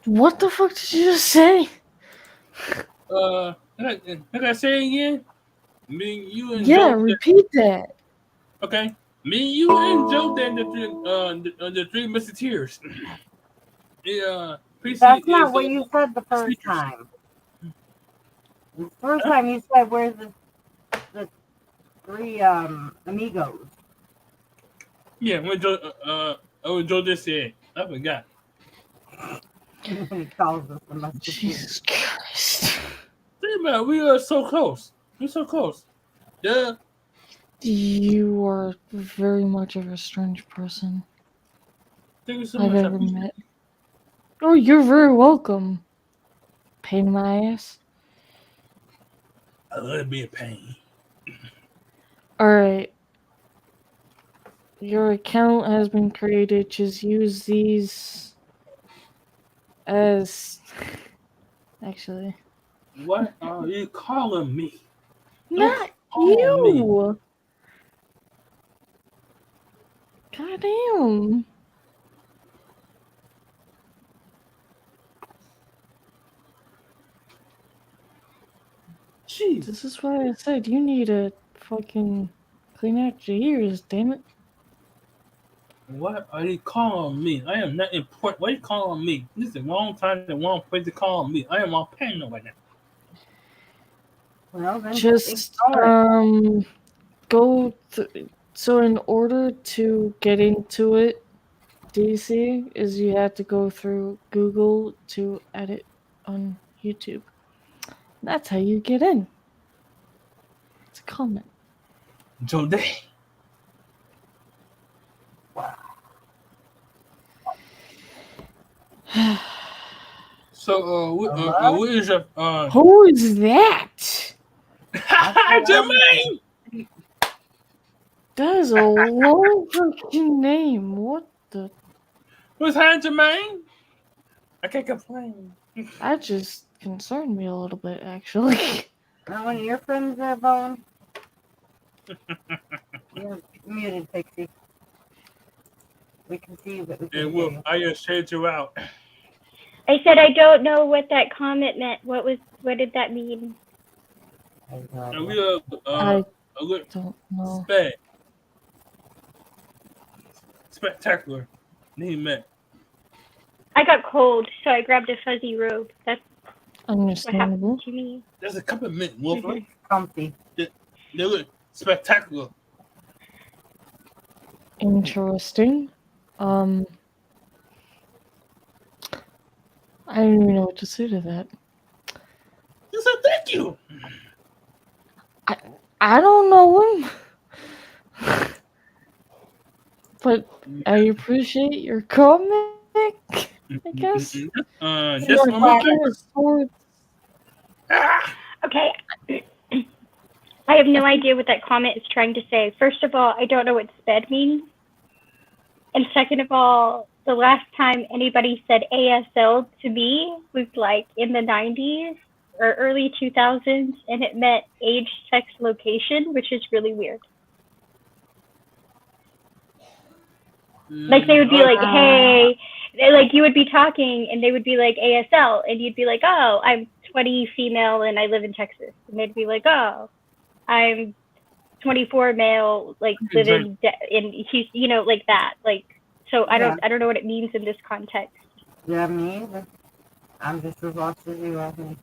What the fuck did you just say? Can I say it again? Me, you, and Yeah, Joe. repeat that. Okay. Me, you, and Joe. Then the three musketeers. That's not what you said the first sneakers. time. The first time you said, "Where's the three amigos?" Yeah, when Joe just said, I forgot. He calls us the musketeers. Jesus Christ. Think about it, we are so close. We're so close. Yeah. You are very much of a strange person Thank you so I've much. I ever appreciate met. Oh, you're very welcome. Pain in my ass. I love to be a pain. Alright. Your account has been created. Just use these as. Actually. What are you calling me? Not call me. you! Goddamn. Jeez. This is why I said you need to fucking clean out your ears, damn it. What are you calling me? I am not important. What are you calling me? This is the wrong time, the wrong place to call me. I am on panel right now. Well, then Just ignore it. go so in order to get into it, DC, is you have to go through Google to edit on YouTube. That's how you get in. It's a comment. Joe Day. So, what is your Who is that? Jermaine? That is a long freaking name. What the? What's happening, Jermaine? I can't complain. That just concerned me a little bit, actually. Now, one of your friends there, Bone? You're muted, Pixie. We can see you, but we can't And hear Wolf, you. I just showed you out. I said I don't know what that comment meant. What did that mean? And we are I don't know. Spectacular. Name met. I got cold, so I grabbed a fuzzy robe. That's what Understandable. happened to me. There's a couple of mint, Wolf. Right? Comfy. They look spectacular. Interesting. I don't even know what to say to that. You said thank you. I don't know him. But I appreciate your comment, I guess. Just one more. Okay. I have no idea what that comment is trying to say. First of all, I don't know what sped means. And second of all, the last time anybody said ASL to me was like in the 90s or early 2000s, and it meant age, sex, location, which is really weird. Like they would be like, hey, like you would be talking and they would be like ASL, and you'd be like, oh, I'm 20, female, and I live in Texas. And they'd be like, oh, I'm 24 male, like living in he's like that, like. So I don't know what it means in this context. Yeah, me either. I'm just as lost as you, I think.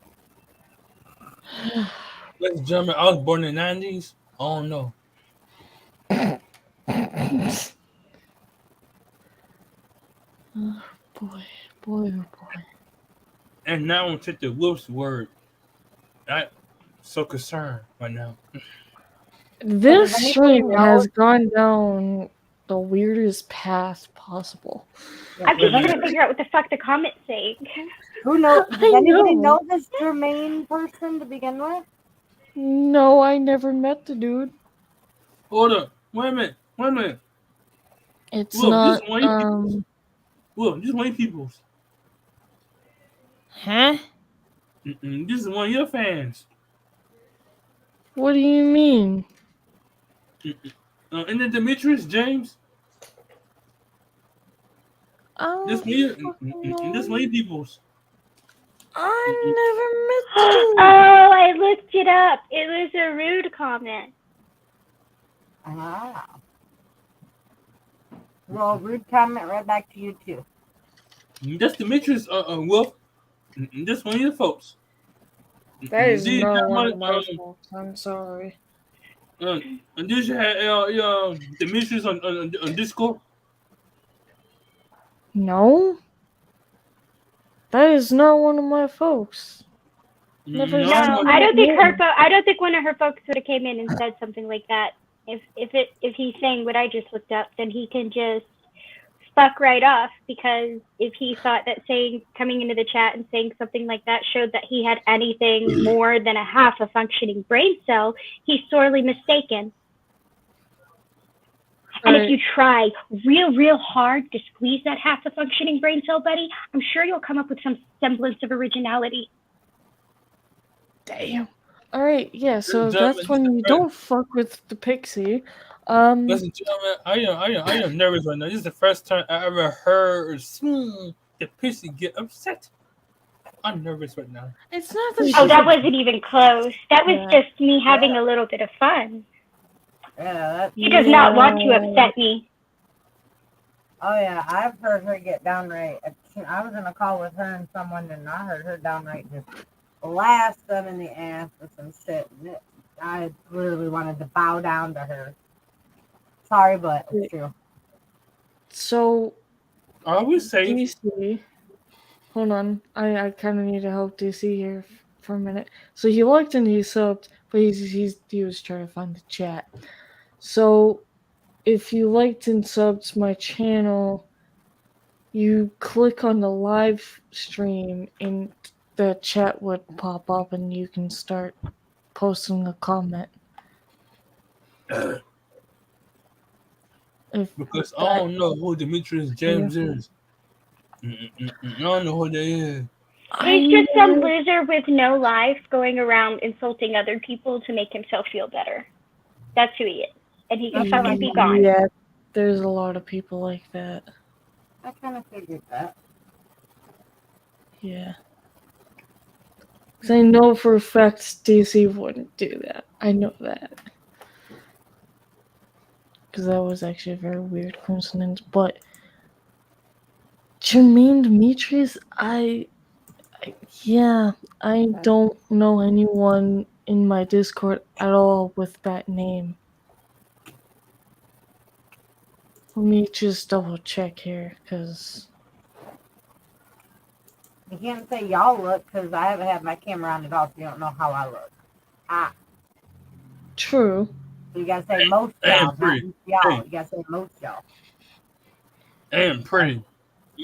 Ladies and gentlemen, I was born in the 90s. I don't know. Oh, boy, oh boy. And now I'm going to take the Wolf's word. I'm so concerned right now. This Does anybody stream know- has gone down the weirdest path possible. I'm just trying to figure out what the fuck the comment's saying. Who knows? Does I anybody know. know this Jermaine person to begin with? No, I never met the dude. Hold up. Wait a minute. It's Look, not, this is white people. Look, this is white people. Huh? This is one of your fans. What do you mean? Isn't it Demetrius James? This white people's. I never met the dude. Oh, I looked it up. It was a rude comment. Ah. Well, rude comment right back to you, too. That's Demetrius Wolf. This one of your folks. That is These not got one my- of my fault. I'm sorry. And did you have Demetrius on Discord? No? That is not one of my folks. Never No, No, seen I don't think that. I don't think one of her folks would have came in and said something like that. If he's saying what I just looked up, then he can just fuck right off, because if he thought that coming into the chat and saying something like that showed that he had anything more than a half a functioning brain cell, he's sorely mistaken. And if you try real hard to squeeze that half a functioning brain cell, buddy, I'm sure you'll come up with some semblance of originality. Damn. Alright, yeah, so Gentlemen, that's when you don't fuck with the pixie. Listen, gentlemen, I am nervous right now. This is the first time I ever heard or seen the pixie get upset. I'm nervous right now. It's not that Oh, that wasn't even close. That was Yeah. just me having a little bit of fun. Yeah, He does not want to upset me. Oh, yeah, I've heard her get downright. I was in a call with her and someone, and I heard her downright just blast them in the ass with some shit. I literally wanted to bow down to her. Sorry, but it's true. So, Are we safe? DC, hold on. I kind of need to help DC here for a minute. So he liked and he subbed, but he was trying to find the chat. So, if you liked and subbed my channel, you click on the live stream and the chat would pop up and you can start posting a comment. Because I don't know who Demetrius James is. I don't know who that is. He's just some loser with no life going around insulting other people to make himself feel better. That's who he is. And he can fucking be gone. Yeah, there's a lot of people like that. I kind of figured that. Yeah. Because I know for a fact DC wouldn't do that. I know that. Because that was actually a very weird coincidence. But Jermaine Demetrius, I don't know anyone in my Discord at all with that name. Let me just double check here, because... You can't say y'all look, because I haven't had my camera on at all, so you don't know how I look. True. So you gotta say most y'all, not y'all. You gotta say most y'all. I am pretty.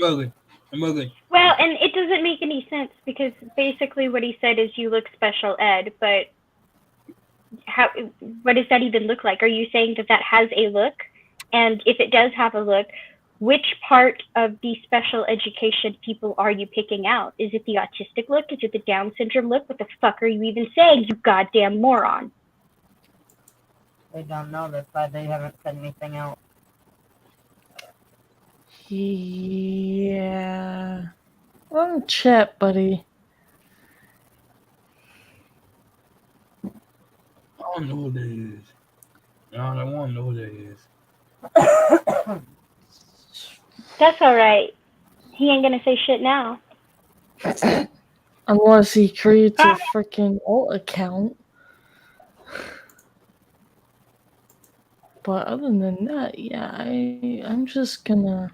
I'm ugly. Well, and it doesn't make any sense, because basically what he said is you look special ed, but what does that even look like? Are you saying that has a look? And if it does have a look, which part of the special education people are you picking out? Is it the autistic look? Is it the Down syndrome look? What the fuck are you even saying, you goddamn moron? They don't know, that's why they haven't said anything else. Yeah. On chat, buddy. I don't know who that is. I don't want to know who that is. That's all right. He ain't gonna say shit now. Unless he creates a freaking alt account. But other than that, yeah, I'm just gonna.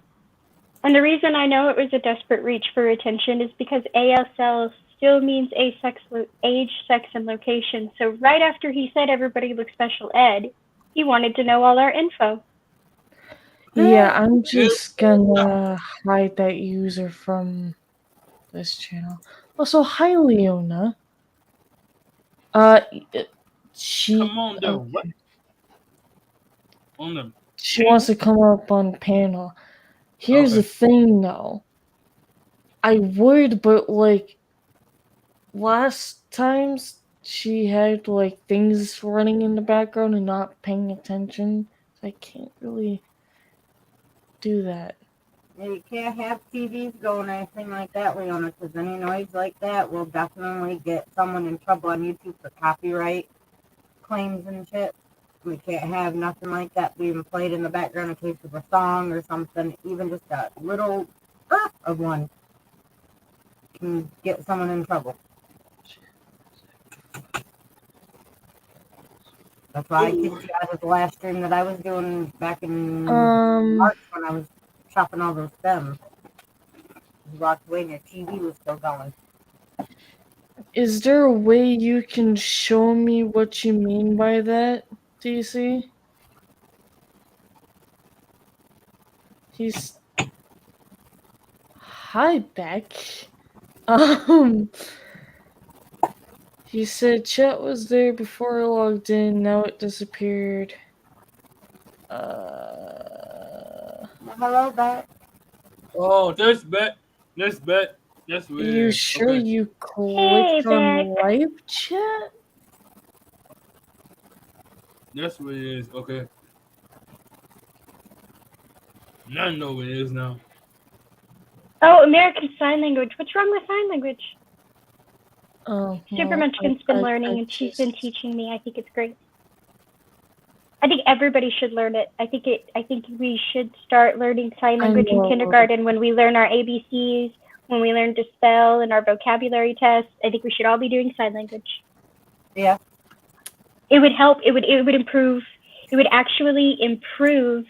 And the reason I know it was a desperate reach for attention is because ASL still means age, sex, and location. So right after he said everybody was special ed, he wanted to know all our info. Yeah, I'm just gonna hide that user from this channel. Also, hi Leona. She. Come on, though. Okay. What? On the She wants to come up on panel. Here's the Okay. thing, though. I would, but like last times she had like things running in the background and not paying attention. So I can't really do that. You can't have TVs going or anything like that, Leona, because any noise like that will definitely get someone in trouble on YouTube for copyright claims and shit. We can't have nothing like that being played in the background in case of a song or something. Even just a little of one can get someone in trouble. That's why I kicked you out of the last stream that I was doing back in March when I was chopping all those stems. You walked away and your TV was still going. Is there a way you can show me what you mean by that, DC? He's. Hi, Beck. He said chat was there before I logged in, now it disappeared. Hello, Beck. Oh, that's bet. That's bet. That's weird. You sure Okay. you clicked on Beck. live chat? That's what it is. Okay. Now I know what it is now. Oh, American Sign Language. What's wrong with sign language? Oh, Super well, Munchkin's been learning and she's been teaching me. I think it's great. I think everybody should learn it. I think we should start learning sign language in kindergarten when we learn our ABCs, when we learn to spell and our vocabulary tests. I think we should all be doing sign language. Yeah. It would help. It would improve. It would actually improve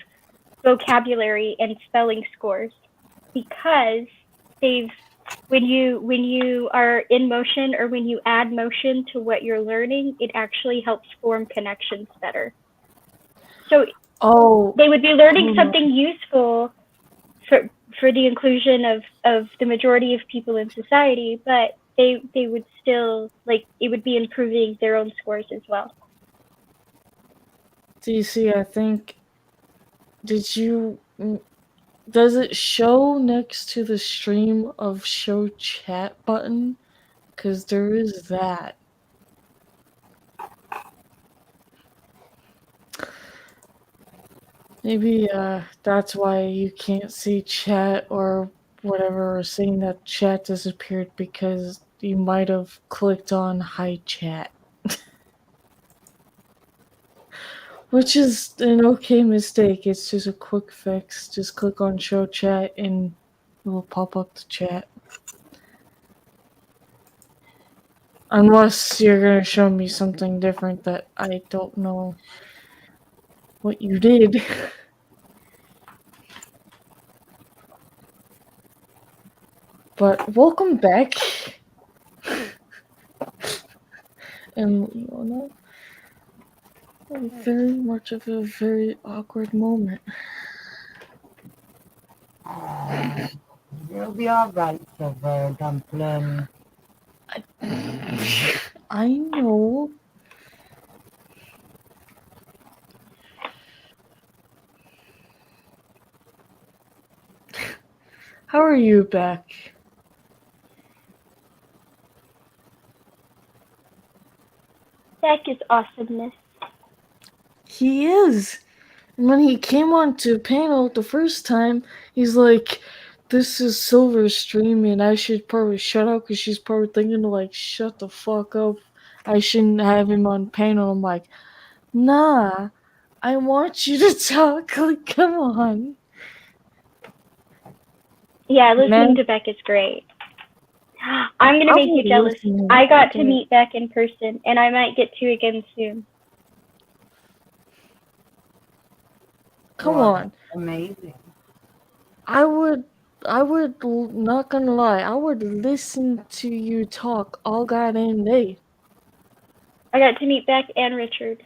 vocabulary and spelling scores because when you are in motion or when you add motion to what you're learning, it actually helps form connections better. So they would be learning something useful for the inclusion of the majority of people in society, but they would still, like, it would be improving their own scores as well. DC, I think, does it show next to the stream of show chat button? Because there is that. Maybe that's why you can't see chat or whatever, or saying that chat disappeared because you might have clicked on hi chat. Which is an okay mistake. It's just a quick fix. Just click on show chat and it will pop up the chat. Unless you're gonna show me something different that I don't know what you did. But welcome back. And Leona, very much of a very awkward moment. You'll be alright, Silver Dumpling. I know. How are you, Beck? Beck is awesomeness. He is. And when he came onto panel the first time, he's like, this is Silver's stream and I should probably shut up because she's probably thinking like, shut the fuck up. I shouldn't have him on panel. I'm like, nah, I want you to talk. Like, come on. Yeah, listening Man. to Beck is great. I'm gonna I make you would jealous. listen, I got to but- meet Beck in person, and I might get to again soon. Come Well, on. Amazing. I would, not gonna lie, I would listen to you talk all goddamn day. I got to meet Beck and Richard.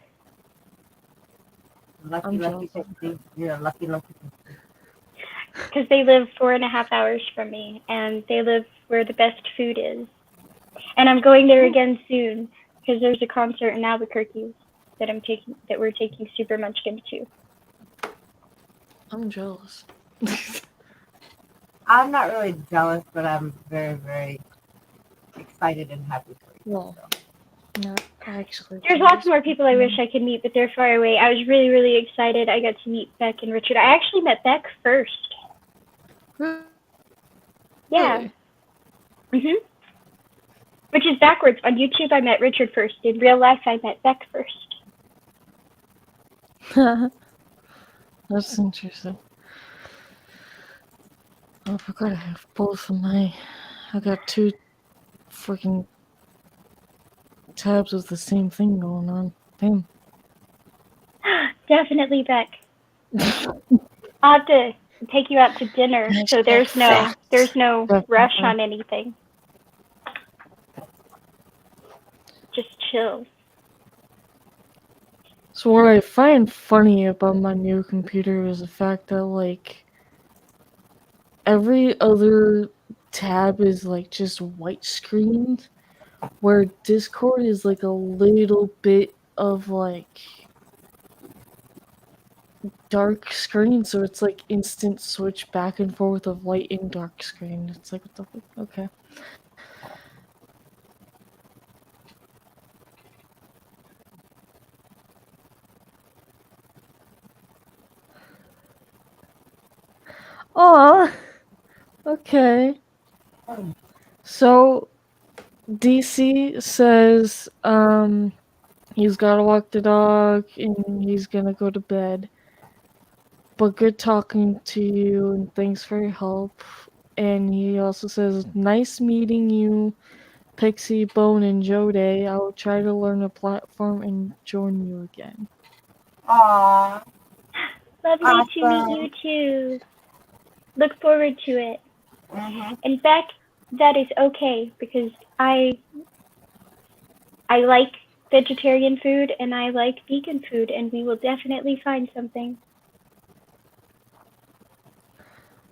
Lucky, I'm lucky jealous. pixie. You're a lucky, lucky pixie. Because they live 4.5 hours from me, and they live where the best food is. And I'm going there again soon because there's a concert in Albuquerque that we're taking Super Munchkin to. I'm jealous. I'm not really jealous, but I'm very, very excited and happy for you. Well, not actually. There's lots more people I wish I could meet, but they're far away. I was really, really excited. I got to meet Beck and Richard. I actually met Beck first. Yeah. Really? Which is backwards. On YouTube, I met Richard first. In real life, I met Beck first. That's interesting. Oh, I forgot I have both of my. I got two freaking tabs with the same thing going on. Damn. Definitely Beck. I'll have to take you out to dinner, so there's no rush on anything. Just chill. So what I find funny about my new computer is the fact that like every other tab is like just white screened, where Discord is like a little bit of like dark screen, so it's like instant switch back and forth of light and dark screen. It's like what the fuck? Okay. Oh, okay. So DC says he's gotta walk the dog and he's gonna go to bed. But good talking to you and thanks for your help. And he also says, nice meeting you, Pixie, Bone, and Jode. I will try to learn a platform and join you again. Aww. Lovely to meet you too. Look forward to it. In fact, that is okay because I like vegetarian food and I like vegan food, and we will definitely find something.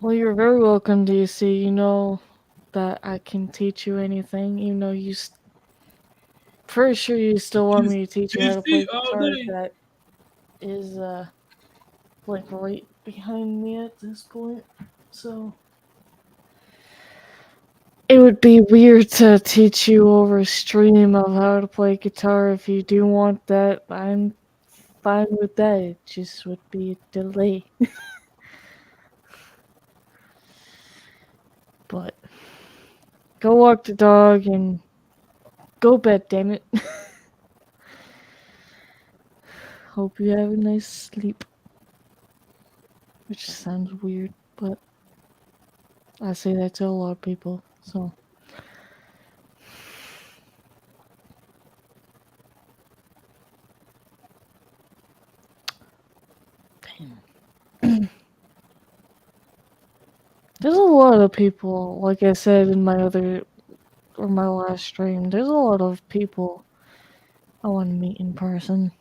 Well, you're very welcome, DC. You know that I can teach you anything. You know, pretty sure you still want me to teach you how to play guitar. That is like right behind me at this point. So it would be weird to teach you over stream of how to play guitar. If you do want that, I'm fine with that. It just would be a delay. But go walk the dog and go bed, damn it. Hope you have a nice sleep. Which sounds weird, but I say that to a lot of people, so. Damn. There's a lot of people, like I said in my last stream, there's a lot of people I want to meet in person.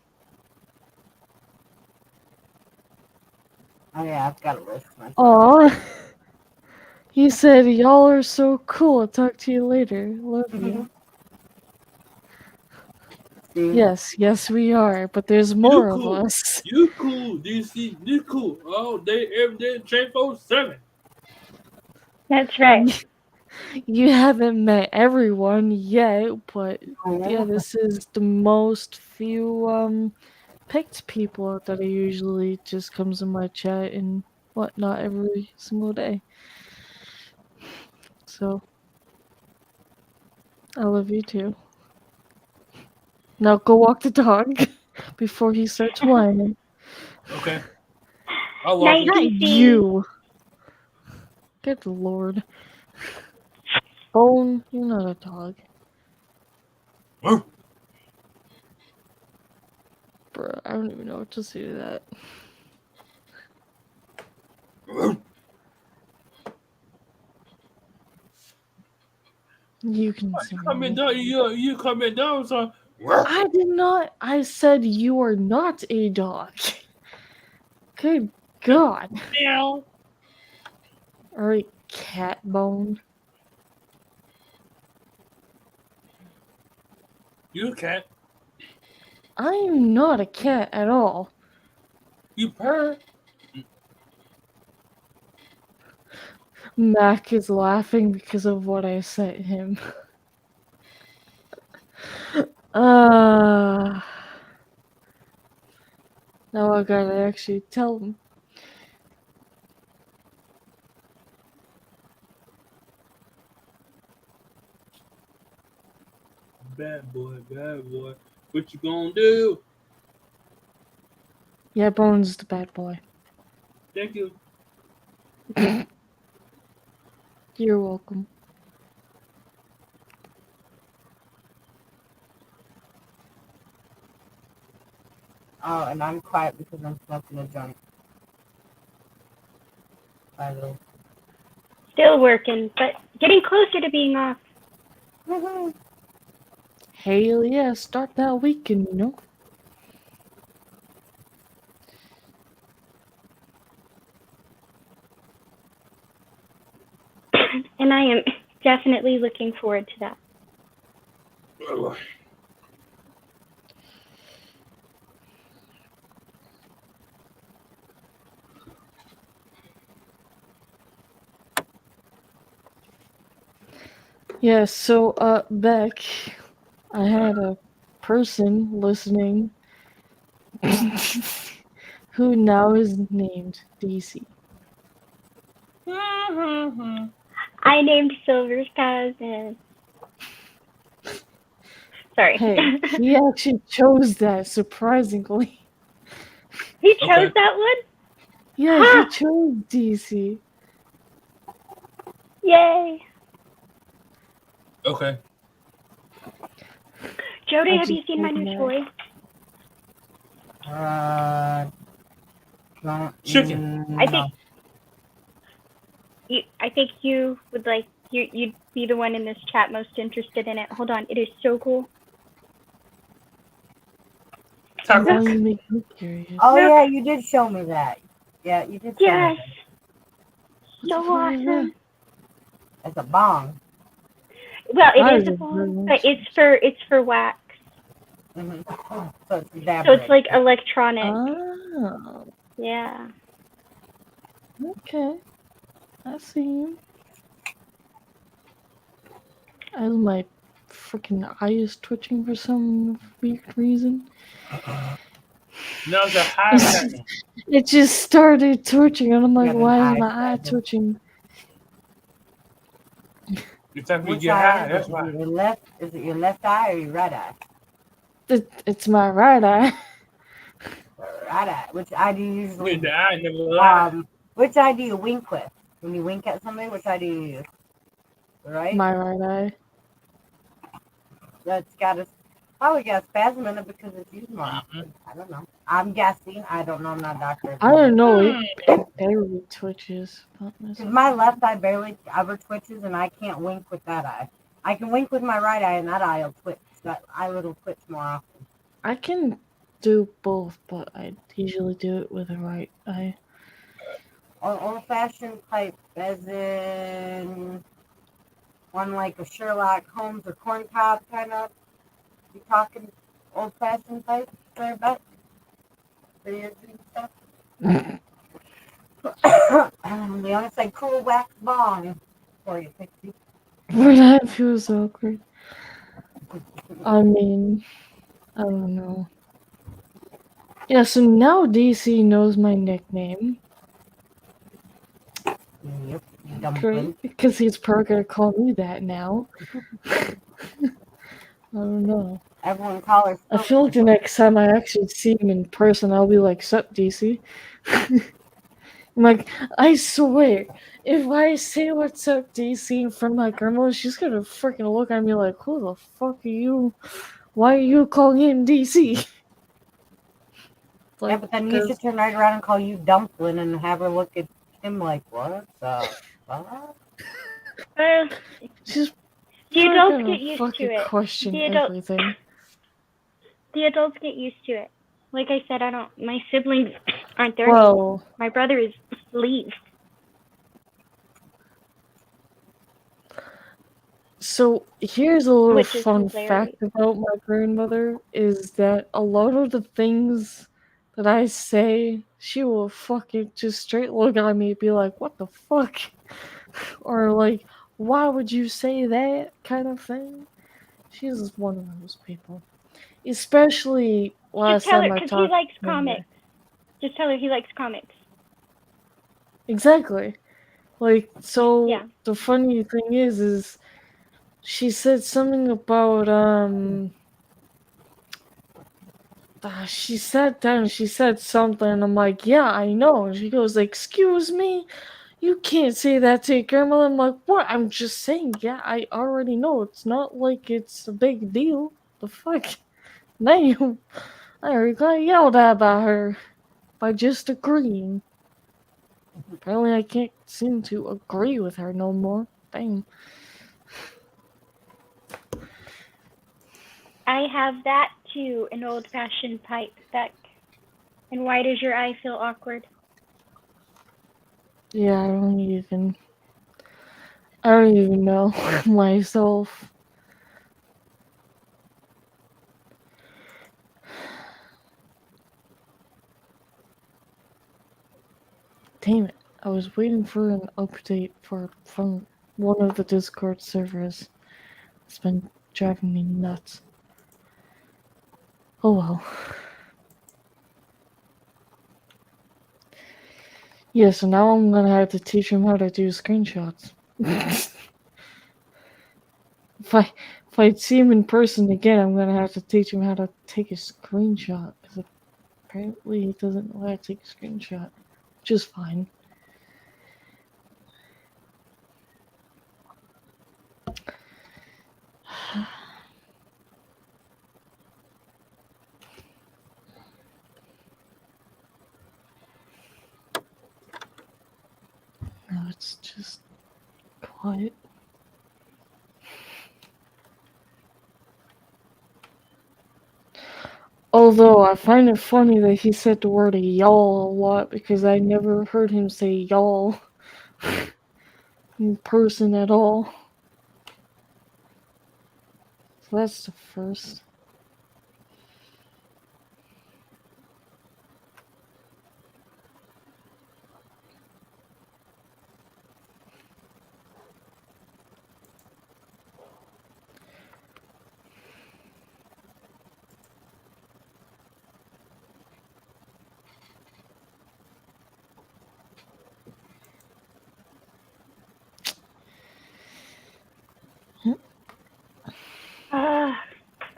Oh yeah, I've got a list. Aw. He said, y'all are so cool. I'll talk to you later. Love you. Yes, we are, but there's more of us. You cool, DC. You cool. All day, every day, 24/7. That's right. You haven't met everyone yet, but yeah, this is the most few picked people that I usually just comes in my chat and whatnot every single day. So I love you too. Now go walk the dog before he starts whining. Okay. I'll Night, walk Not it. DC. you. Good lord. Bone, you're not a dog. Ruff. Bruh, I don't even know what to say to that. Ruff. You can say You come in anything. down. You come in down, son. Ruff. I did not. I said you are not a dog. Good God. Meow. Alright, cat bone. You cat. I am not a cat at all. You purr. Mac is laughing because of what I sent him. Now I gotta actually tell him. Bad boy, bad boy. What you gonna do? Yeah, Bone's the bad boy. Thank you. You're welcome. Oh, and I'm quiet because I'm smoking a joint. By the way. Still working, but getting closer to being off. Woohoo. Hell yeah, start that weekend, you know? And I am definitely looking forward to that. Yeah, so, Beck, I had a person listening who now is named DC. I named Silver's cousin. Sorry. Hey, he actually chose that, surprisingly. He chose Okay. that one? Yeah, Huh. he chose DC. Yay. Okay. Jody, I have you just seen my told new Mac. toy? Don't, Chicken. I no. think you would like you'd be the one in this chat most interested in it. Hold on, it is so cool. Now Taco. you make me curious. Oh Look. yeah, you did show me that. Yeah, you did show Yes. me that. What So the fuck is that? awesome. It's a bong. Well, I it is a was ball, very but it's for wax. Mm-hmm. So it's So it's evaporated. like electronic. Oh, Yeah. okay. I see you. As my freaking eye is twitching for some weird reason. Now it's a high pattern. It just started twitching, and I'm like, got an why is eye my eye spasm. twitching? It's time you Which get eye high. is That's it? why. Is it your left eye or your right eye? It's my right eye. Right eye. Which eye do you usually The eye never lie. which eye do you wink with? When you wink at somebody, which eye do you use? Right? My right eye. That's probably got a spasm in it because it's used more often. I don't know. I'm guessing. I don't know. I'm not a doctor. I don't know. It barely twitches. But that's Because my left eye barely ever twitches, and I can't wink with that eye. I can wink with my right eye, and that eye will twitch. That eyelid will twitch more often. I can do both, but I usually do it with the right eye. Old-fashioned type, as in one like a Sherlock Holmes or Corn Cob kind of. You talking old-fashioned type there, Beck? For your stuff? We only say cool wax bong for you, Pixie. But that feels awkward. I mean, I don't know. Yeah, so now DC knows my nickname. Yep, you dumpling. Great, because he's probably gonna call me that now. I don't know. Everyone call her. I feel like the next time I actually see him in person, I'll be like, "Sup, DC?" I'm like, I swear, if I say "What's up, DC" in front of my grandma, she's gonna freaking look at me like, "Who the fuck are you? Why are you calling him DC?" Yeah, but then you should turn right around and call you Dumpling and have her look at him like, what the fuck? She's The probably adults gonna get used to fucking it. question The adult- everything. The adults get used to it. Like I said, my siblings aren't there Well, anymore. My brother is leave. so here's a little Which is fun hilarious. fact about my grandmother is that a lot of the things that I say, she will fucking just straight look at me and be like, "What the fuck?" Or like, "Why would you say that?" kind of thing. She's one of those people. Especially last Just tell her, time I because he talked likes to her. comics. Just tell her he likes comics. Exactly. Like, so Yeah. the funny thing is she said something about she sat down, she said something, and I'm like, "Yeah, I know." And she goes, "Excuse me? You can't say that to your grandmother." I'm like, "What? I'm just saying, yeah, I already know. It's not like it's a big deal. The fuck?" Now I already got yelled at by her by just agreeing. Apparently I can't seem to agree with her no more. Damn. I have that too, an old-fashioned pipe, Beck. And why does your eye feel awkward? Yeah, I don't even know myself. Damn it. I was waiting for an update from one of the Discord servers. It's been driving me nuts. Oh well. Yeah, so now I'm gonna have to teach him how to do screenshots. If I see him in person again, I'm gonna have to teach him how to take a screenshot, because apparently he doesn't know how to take a screenshot, which is fine. Now it's just quiet. Although I find it funny that he said the word y'all a lot, because I never heard him say y'all in person at all. So that's the first.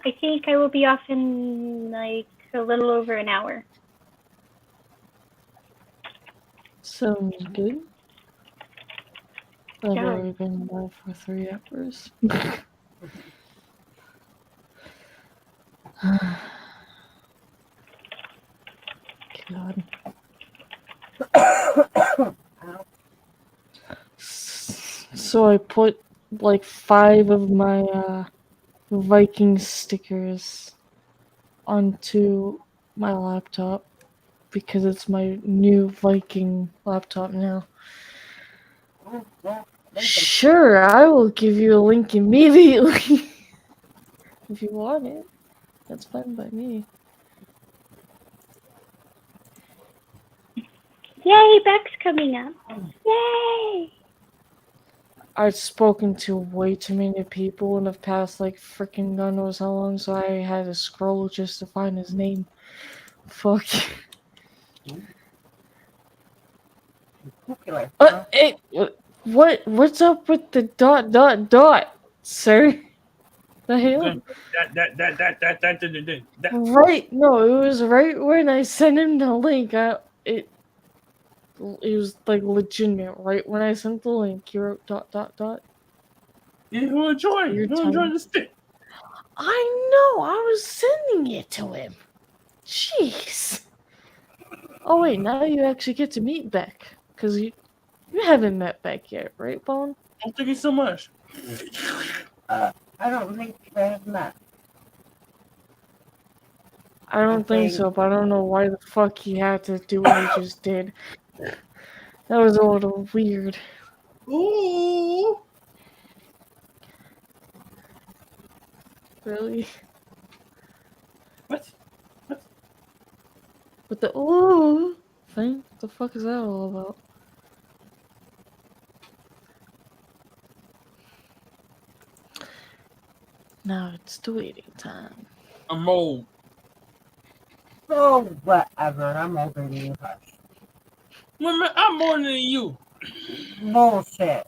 I think I will be off in like a little over an hour. Sounds good. I've Yeah. already been live for 3 hours. God. So I put like 5 of my Viking stickers onto my laptop because it's my new Viking laptop now. Sure, I will give you a link immediately. If you want it. That's fine by me. Yay, Beck's coming up. Yay! I've spoken to way too many people in the past, like, freaking God knows how long, so I had to scroll just to find his name. Fuck. Hey, what's up with the ... sir? The hell? That. Right? No, it was right when I sent him the link. It was like legitimate. Right when I sent the link, he wrote ... You enjoy it. Your You enjoy time. the stick. I know. I was sending it to him. Jeez. Oh wait, now you actually get to meet Beck, because you haven't met Beck yet, right, Bone? Oh, thank you so much. I don't think they've met. I don't think so, but I don't know why the fuck he had to do what he just did. That was a little weird. Ooh. Really? What? With the ooh thing? What the fuck is that all about? Now it's the waiting time. I'm old. Oh, whatever. I'm older than you. Hush. Women, I'm more than you. Bullshit.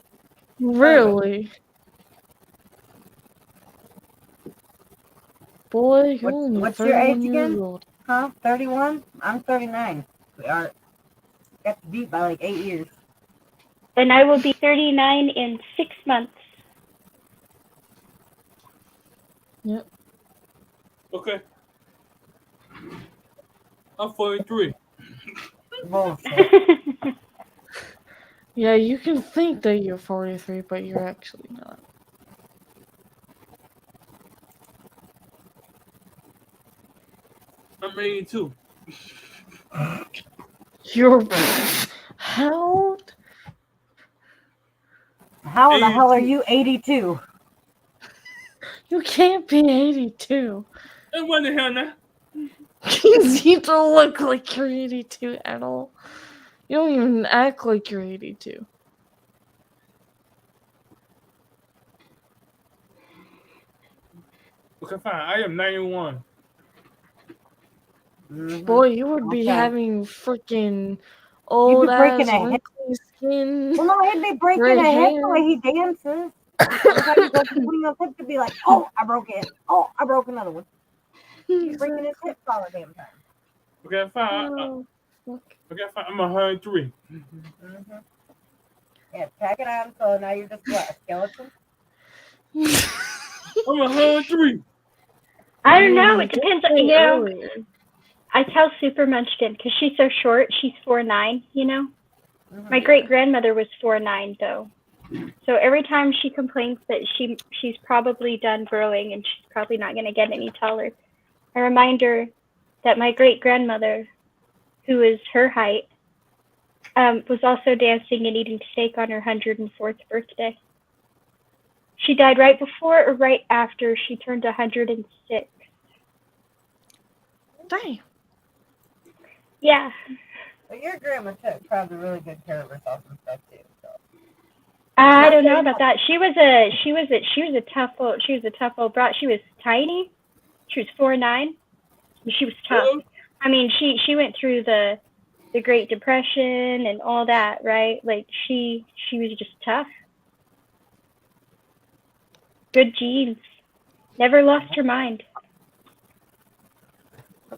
Really? Boy, you're only What's your age 31 years again? old. Huh? 31? I'm 39. We are got beat by like 8 years. And I will be 39 in 6 months. Yep. Okay. I'm 43. Bullshit. Yeah, you can think that you're 43, but you're actually not. I'm 82. You're how old? How the hell are 82. you 82? You can't be 82. And what the hell now? You don't look like you're 82 at all. You don't even act like you're 82. Okay, fine. I am 91. Mhm. Boy, you would be Okay. having freaking old breaking ass a hip. wrinkly skin. Well, no, he'd be breaking Red a hip hair. the way he dances. Every time he goes between those hips, he'd be like, oh, I broke it. Oh, I broke another one. He's breaking his hips all the damn time. Okay, fine. Oh, fuck. Okay, fine. I'm 103. Mm-hmm. Yeah, tack it on, so now you're just what, a skeleton? I'm 103. I don't know. It depends. Say You know, earlier. I tell Super Munchkin because she's so short. She's 4'9". You know, Mhm. my great grandmother was 4'9" though. So every time she complains that she's probably done growing and she's probably not going to get any taller, I remind her that my great grandmother, who is her height, was also dancing and eating steak on her 104th birthday. She died right before or right after she turned 106. Damn. Yeah. But your grandma took probably really good care of herself and stuff too. So. I don't know about that. She was a tough old brat. She was tiny. She was 4'9". She was tough. I mean, she went through the Great Depression and all that, right? Like she was just tough. Good genes. Never lost her mind.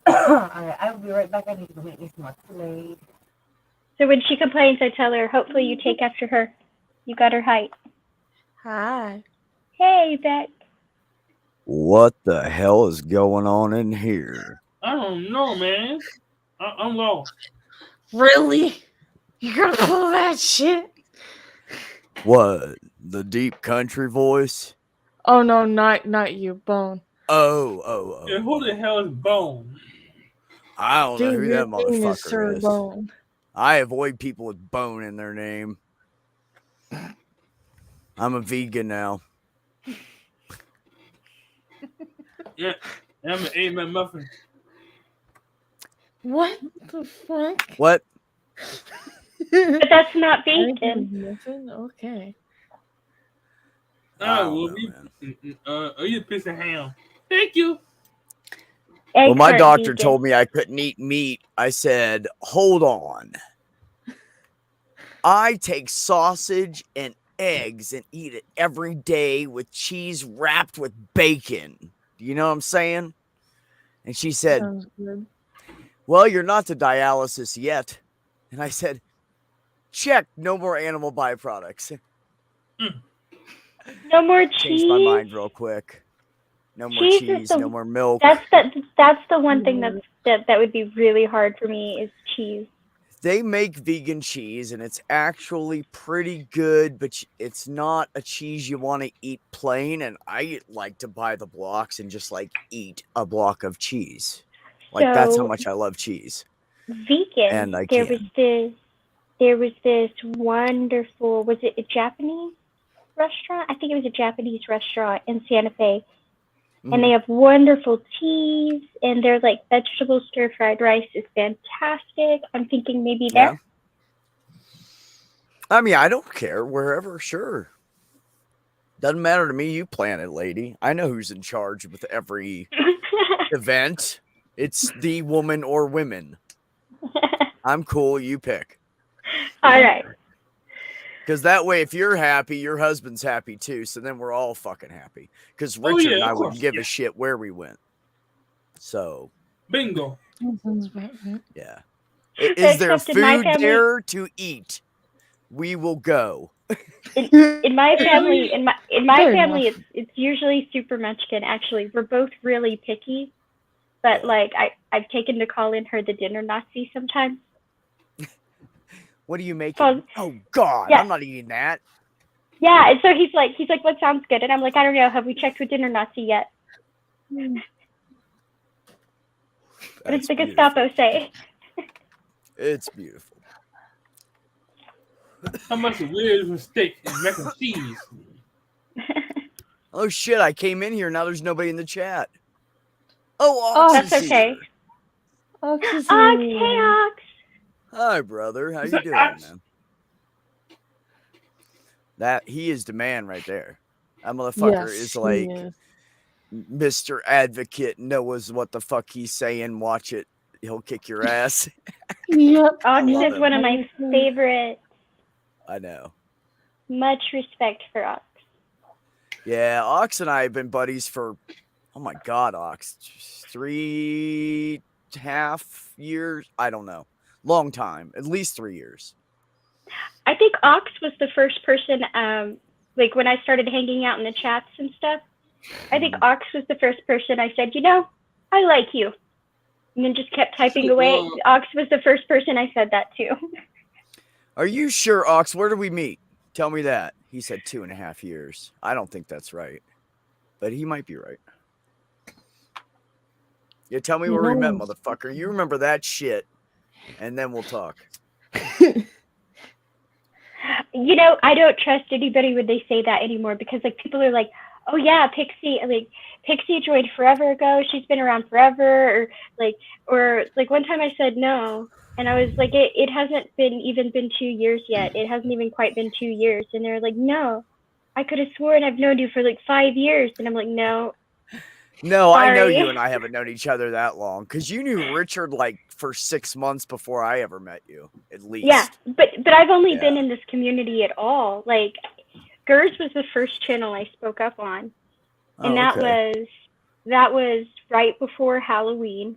Alright, I will be right back. I need to go make me some more Kool-Aid. So when she complains, I tell her, hopefully you take after her. You got her height. Hi. Hey, Beck. What the hell is going on in here? I don't know, man. I'm lost. Really? You're gonna pull that shit? What? The deep country voice? Oh no, not you, Bone. Oh. Yeah, who the hell is Bone? I don't know Dude, who your that name is Sir motherfucker is. Bone. I avoid people with bone in their name. I'm a vegan now. Yeah, I'm an 8-man muffin. What the fuck? What? But that's not vegan. Nothing? Okay. I Oh, don't well, know, man. you a piece of ham. Thank you. Well, my Eggs aren't doctor vegan. told me I couldn't eat meat. I said, hold on. I take sausage and eggs and eat it every day with cheese wrapped with bacon. Do you know what I'm saying? And she said, Sounds good. well, you're not to dialysis yet. And I said, check, no more animal byproducts. No more cheese. Changed my mind real quick. No more Cheese is cheese, the- no more milk. That's the one thing that would be really hard for me is cheese. They make vegan cheese and it's actually pretty good, but it's not a cheese you want to eat plain. And I like to buy the blocks and just like eat a block of cheese. Like that's how So- much I love cheese. Vegan. And I there can. was this wonderful, was it a Japanese restaurant? I think it was a Japanese restaurant in Santa Fe. And they have wonderful teas, and their like vegetable stir fried rice is fantastic. I'm thinking maybe Yeah. there. I mean, I don't care. Wherever, sure. Doesn't matter to me. You plan it, lady. I know who's in charge with every event. It's the woman or women. I'm cool. You pick. All right. Because that way, if you're happy, your husband's happy too. So then we're all fucking happy. Because Richard and yeah, I of wouldn't course, give yeah. a shit where we went. So, Bingo. That sounds about right. yeah. Is there Except in my food family- there to eat? We will go. In my family, in my Fair family, enough. it's usually super Munchkin. Actually, we're both really picky, but like I've taken to calling her the dinner Nazi sometimes. What are you making? Well, Oh, God. yeah. I'm not eating that. Yeah, and so he's like, what sounds good? And I'm like, I don't know. Have we checked with dinner Nazi yet? What does That's the beautiful. Gestapo say? It's beautiful. How much a weird mistake is mac and cheese? Oh, shit. I came in here. Now there's nobody in the chat. Oh, Oh, Ox That's is okay. here. Ox is Ox, here. hey Ox. Hi, brother. How Is you that doing, Ox? man? That he is the man right there. That motherfucker Yes, is he like is. Mr. Advocate. Knows what the fuck he's saying. Watch it. He'll kick your ass. Yep. Ox love is him. one of my favorites. I know. Much respect for Ox. Yeah, Ox and I have been buddies for, oh my God, Ox, 3.5 years. I don't know. Long time. At least 3 years. I think Ox was the first person, like when I started hanging out in the chats and stuff, I think Ox was the first person I said, I like you. And then just kept typing away. Well- Ox was the first person I said that to. Are you sure, Ox? Where did we meet? Tell me that. He said 2.5 years. I don't think that's right. But he might be right. Yeah, tell me Who where we met, knows? motherfucker. You remember that shit. And then we'll talk. I don't trust anybody when they say that anymore because like people are like, oh yeah, Pixie joined forever ago. She's been around forever, or one time I said no, and I was like, it hasn't been 2 years yet. It hasn't even quite been 2 years, and they're like, no, I could have sworn I've known you for like 5 years, and I'm like, no. No, I know Sorry. you and I haven't known each other that long. Because you knew Richard like for 6 months before I ever met you, at least. Yeah, but I've only Yeah. been in this community at all. Like, Gers was the first channel I spoke up on, and okay. that was right before Halloween.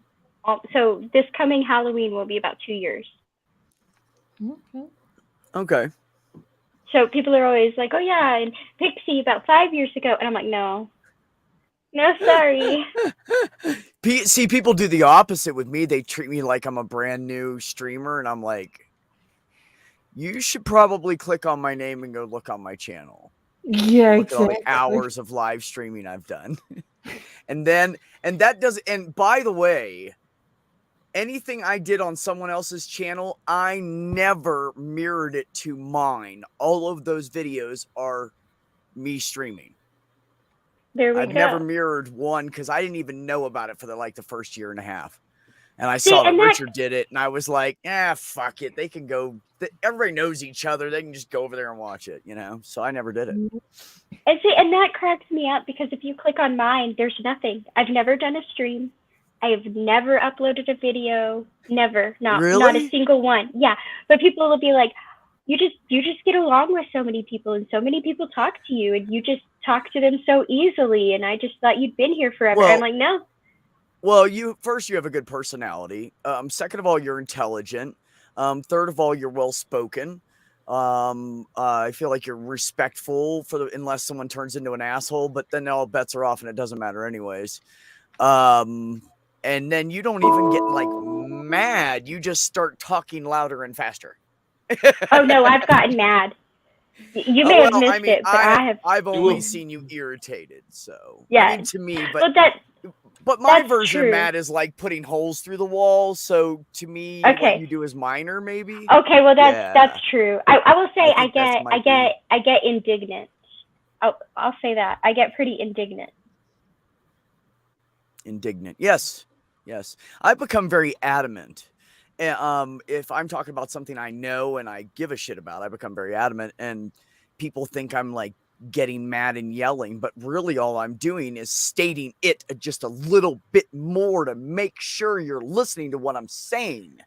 So this coming Halloween will be about 2 years. Okay. Okay. So people are always like, oh yeah, and Pixie about 5 years ago, and I'm like, no, sorry. See, people do the opposite with me. They treat me like I'm a brand new streamer, and I'm like, you should probably click on my name and go look on my channel. Yeah, Look at all exactly. the hours of live streaming I've done. and by the way, anything I did on someone else's channel, I never mirrored it to mine. All of those videos are me streaming. There we I've go. never mirrored one because I didn't even know about it for the first year and a half. And I See, saw that and that- Richard did it, and I was like, fuck it. They can go. Everybody knows each other. They can just go over there and watch it, So I never did it. And that cracks me up because if you click on mine, there's nothing. I've never done a stream. I have never uploaded a video. Never. Not a Really? single one. Yeah. But people will be like, you just get along with so many people, and so many people talk to you, and you just talk to them so easily, and I just thought you'd been here forever. Well- I'm like, no. Well, you have a good personality. Second of all, you're intelligent. Third of all, you're well spoken. I feel like you're respectful unless someone turns into an asshole, but then all bets are off and it doesn't matter anyways. And then you don't even get like mad. You just start talking louder and faster. Oh no, I've gotten mad. You may have missed it, but I have. I've only seen you irritated. So Yeah. I mean, to me, Well, but my that's version true. of mad is like putting holes through the wall. So to me, Okay. what you do is minor, maybe. Okay, well Yeah. that's true. I will say I think that's might I get indignant. I'll say that. I get pretty indignant. Indignant. Yes. I've become very adamant. If I'm talking about something I know and I give a shit about, I become very adamant, and people think I'm like getting mad and yelling, but really all I'm doing is stating it just a little bit more to make sure you're listening to what I'm saying,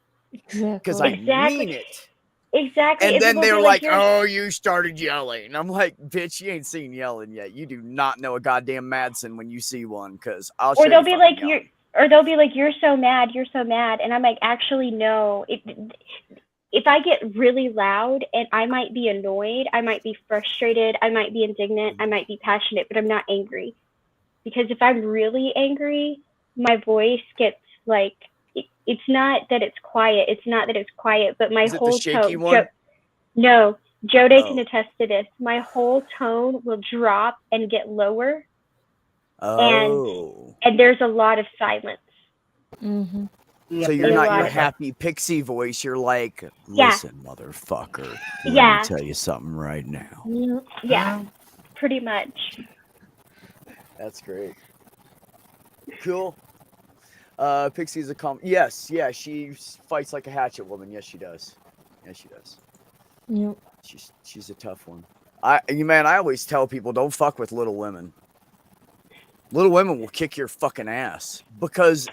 because I mean it. Exactly. And then people they're be like, "You're-" oh, you started yelling. I'm like, bitch, you ain't seen yelling yet. You do not know a goddamn Madsen when you see one, because I'll show Or they'll you be fucking like, yelling. they'll be like, you're so mad, and I'm like, actually, no. If I get really loud, and I might be annoyed, I might be frustrated, I might be indignant, I might be passionate, but I'm not angry. Because if I'm really angry, my voice gets like, it's not that it's quiet, but my Is it the whole shaky tone. one? No, Jode can Oh. attest to this. My whole tone will drop and get lower, Oh. and there's a lot of silence. Mm-hmm. Yeah, So you're a not lot your of- happy pixie voice. You're like, Yeah. listen, motherfucker. Let Yeah. me tell you something right now. Yeah. Yeah, pretty much. That's great. Cool. Pixie's a yes, yeah, she fights like a hatchet woman. Yes, she does. Yes, she does. Yep. She's a tough one. I always tell people, don't fuck with Little Women. Little Women will kick your fucking ass because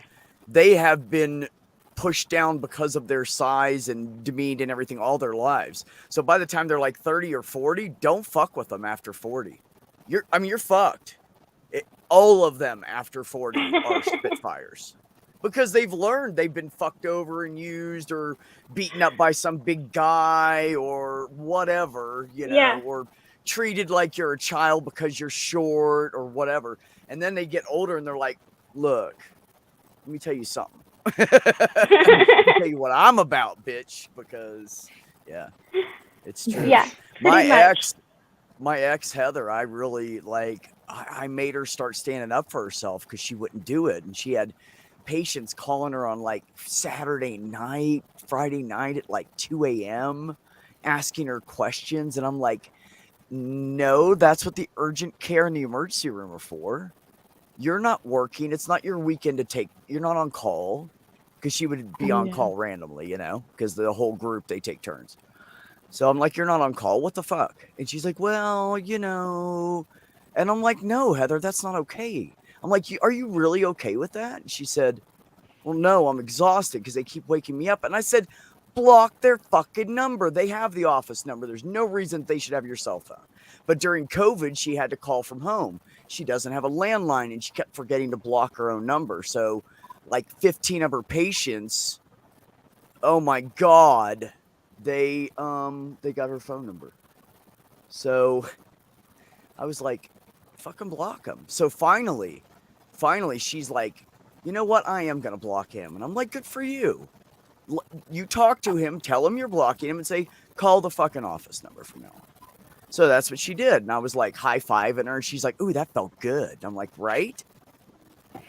they have been pushed down because of their size and demeaned and everything all their lives. So by the time they're like 30 or 40, don't fuck with them after 40. You're fucked. All of them after 40 are Spitfires. Because they've learned they've been fucked over and used or beaten up by some big guy or whatever, Yeah. or treated like you're a child because you're short or whatever. And then they get older and they're like, look, let me tell you something. Let me tell you what I'm about, bitch. Because, yeah, it's true. Yeah, pretty much. My ex Heather, I really I made her start standing up for herself because she wouldn't do it. And she had patients calling her on like Saturday night, Friday night at like 2 a.m. asking her questions. And I'm like, no, that's what the urgent care and the emergency room are for. You're not working. It's not your weekend to take. You're not on call, because she would be on Yeah. call randomly, because the whole group, they take turns. So I'm like, you're not on call. What the fuck? And she's like, well, and I'm like, no, Heather, that's not okay. I'm like, are you really okay with that? And she said, well, no, I'm exhausted because they keep waking me up. And I said, block their fucking number. They have the office number. There's no reason they should have your cell phone. But during COVID, she had to call from home. She doesn't have a landline, and she kept forgetting to block her own number. So like 15 of her patients, oh my God, they got her phone number. So I was like, fucking block him. So finally she's like, you know what? I am going to block him. And I'm like, good for you. You talk to him, tell him you're blocking him, and say, call the fucking office number from now on. So that's what she did. And I was like high-fiving her, and she's like, ooh, that felt good. I'm like, right?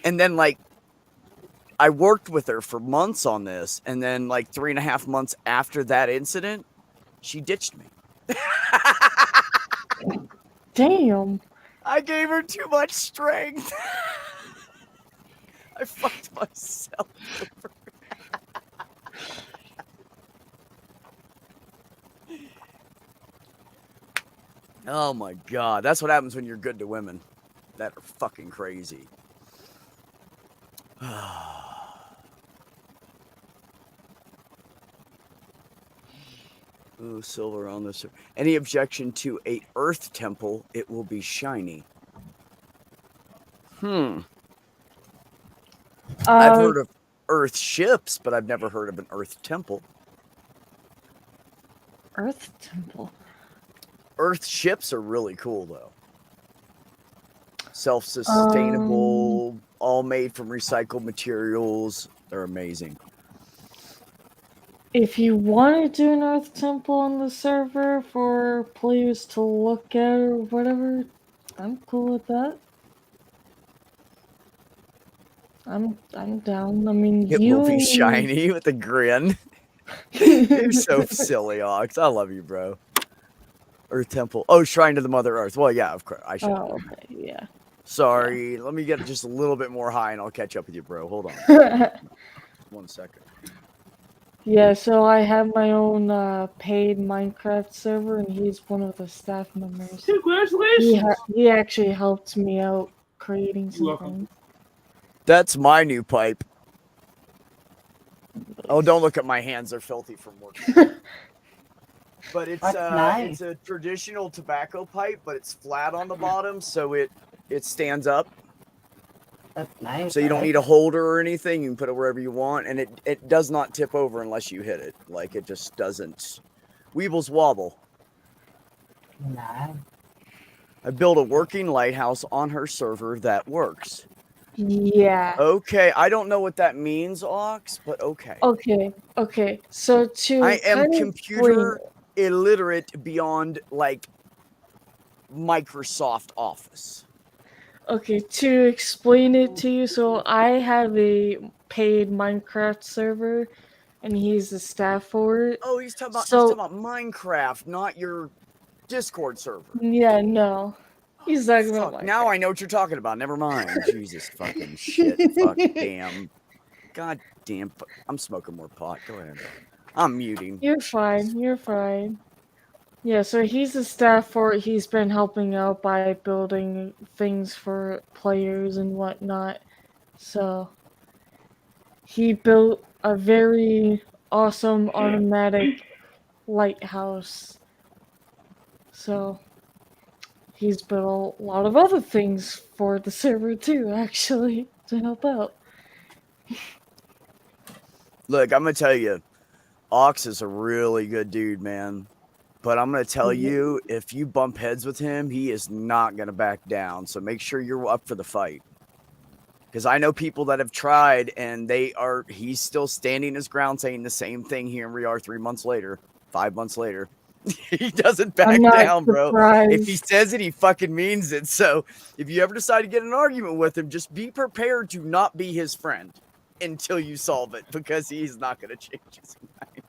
And then I worked with her for months on this. And then 3.5 months after that incident, she ditched me. Damn. I gave her too much strength. I fucked myself over. Oh my God. That's what happens when you're good to women that are fucking crazy. Ooh, silver on this. Any objection to a Earth temple? It will be shiny. I've heard of Earth ships, but I've never heard of an Earth temple. Earth temple. Earth ships are really cool, though. Self-sustainable, all made from recycled materials. They're amazing. If you want to do an Earth temple on the server for players to look at or whatever, I'm cool with that. I'm down. I mean, It you will be and- shiny with a grin. You're so silly, Ox. I love you, bro. Earth temple. Oh, shrine to the Mother Earth. Well, yeah, of course. I should. Oh, okay, yeah. Sorry. Let me get just a little bit more high, and I'll catch up with you, bro. Hold on. 1 second. Yeah, so I have my own paid Minecraft server, and he's one of the staff members. Congratulations. He actually helped me out creating You're some welcome. things. That's my new pipe. Oh, don't look at my hands. They're filthy from working. But it's That's nice. it's a traditional tobacco pipe, but it's flat on the bottom, so it stands up. That's nice. So you don't right? need a holder or anything. You can put it wherever you want, and it does not tip over unless you hit it. Like, it just doesn't. Weebles wobble. Nice. I built a working lighthouse on her server that works. Yeah. Okay, I don't know what that means, Ox, but okay. Okay. So to I am kind of computer explain- illiterate beyond, like, Microsoft Office. Okay, to explain it to you, so I have a paid Minecraft server, and he's the staff for it. Oh, he's talking So- about Minecraft, not your Discord server. Yeah, no. He's talking about Fuck, Minecraft. now I know what you're talking about. Never mind. Jesus fucking shit. Fuck damn. God damn. I'm smoking more pot. Go ahead. I'm muting. You're fine. Yeah, so he's the staff for it. He's been helping out by building things for players and whatnot. So he built a very awesome automatic lighthouse. So he's built a lot of other things for the server too, actually, to help out. Look, I'm going to tell you, Ox is a really good dude, man. But I'm going to tell you, if you bump heads with him, he is not going to back down. So make sure you're up for the fight. Because I know people that have tried, and he's still standing his ground saying the same thing here in Re 3 months later, 5 months later. He doesn't back I'm not down, bro. surprised. If he says it, he fucking means it. So if you ever decide to get in an argument with him, just be prepared to not be his friend until you solve it, because he's not going to change his mind.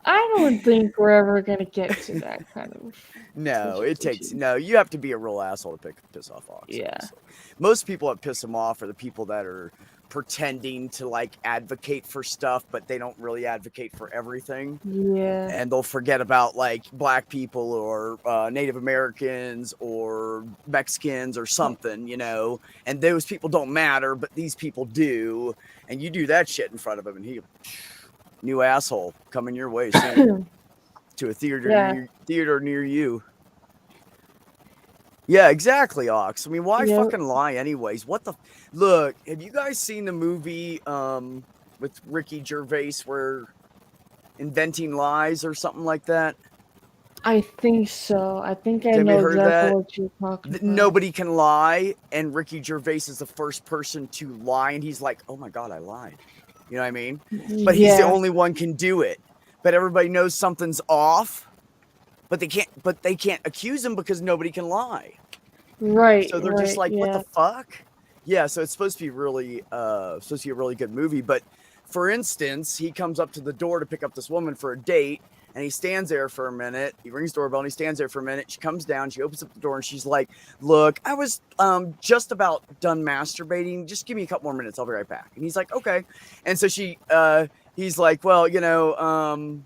I don't think we're ever gonna get to that kind of. No, it takes situation. no. You have to be a real asshole to piss off Ox. Yeah. honestly. Most people that piss him off are the people that are pretending to, like, advocate for stuff, but they don't really advocate for everything. Yeah. And they'll forget about, like, black people or Native Americans or Mexicans or something, you know. And those people don't matter, but these people do. And you do that shit in front of him, and he, new asshole coming your way soon to a theater Yeah. theater near you. Yeah, exactly, Ox. I mean, why Yep. fucking lie anyways? What the look, have you guys seen the movie with Ricky Gervais where Inventing Lies or something like that? I think so. I think I Have you know heard exactly that? what you're talking about. Nobody can lie, and Ricky Gervais is the first person to lie, and he's like, "Oh my god, I lied." You know what I mean? But he's the Yeah. only one can do it. But everybody knows something's off, but they can't accuse him because nobody can lie. Right. So they're just right, like, what yeah. the fuck? Yeah, so it's supposed to be really supposed to be a really good movie. But for instance, he comes up to the door to pick up this woman for a date, and he stands there for a minute. He rings the doorbell and he stands there for a minute. She comes down, she opens up the door, and she's like, "Look, I was just about done masturbating. Just give me a couple more minutes. I'll be right back." And he's like, "Okay." And so he's like, "Well, you know, I'm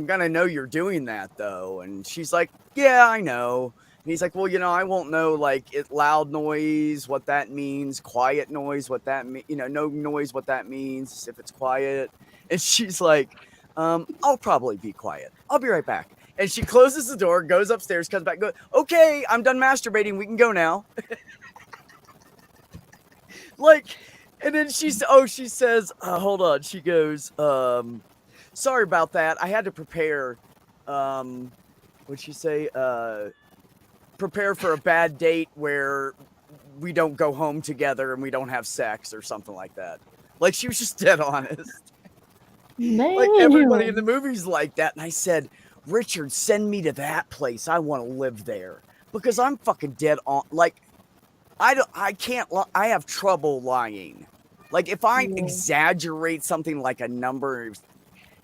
gonna know you're doing that though." And she's like, "Yeah, I know." And he's like, "Well, you know, I won't know, like, loud noise, what that means, quiet noise, what that means, no noise, what that means, if it's quiet." And she's like, I'll probably be quiet. I'll be right back. And she closes the door, goes upstairs, comes back, goes, okay, I'm done masturbating. We can go now. Like, and then she says, hold on. She goes, sorry about that. I had to prepare, what'd she say? Prepare for a bad date where we don't go home together and we don't have sex or something like that. Like, she was just dead honest. Like, everybody in the movie's like that. And I said, Richard, send me to that place. I want to live there because I'm fucking dead on. Like, I can't, I have trouble lying. Like, if I exaggerate something like a number,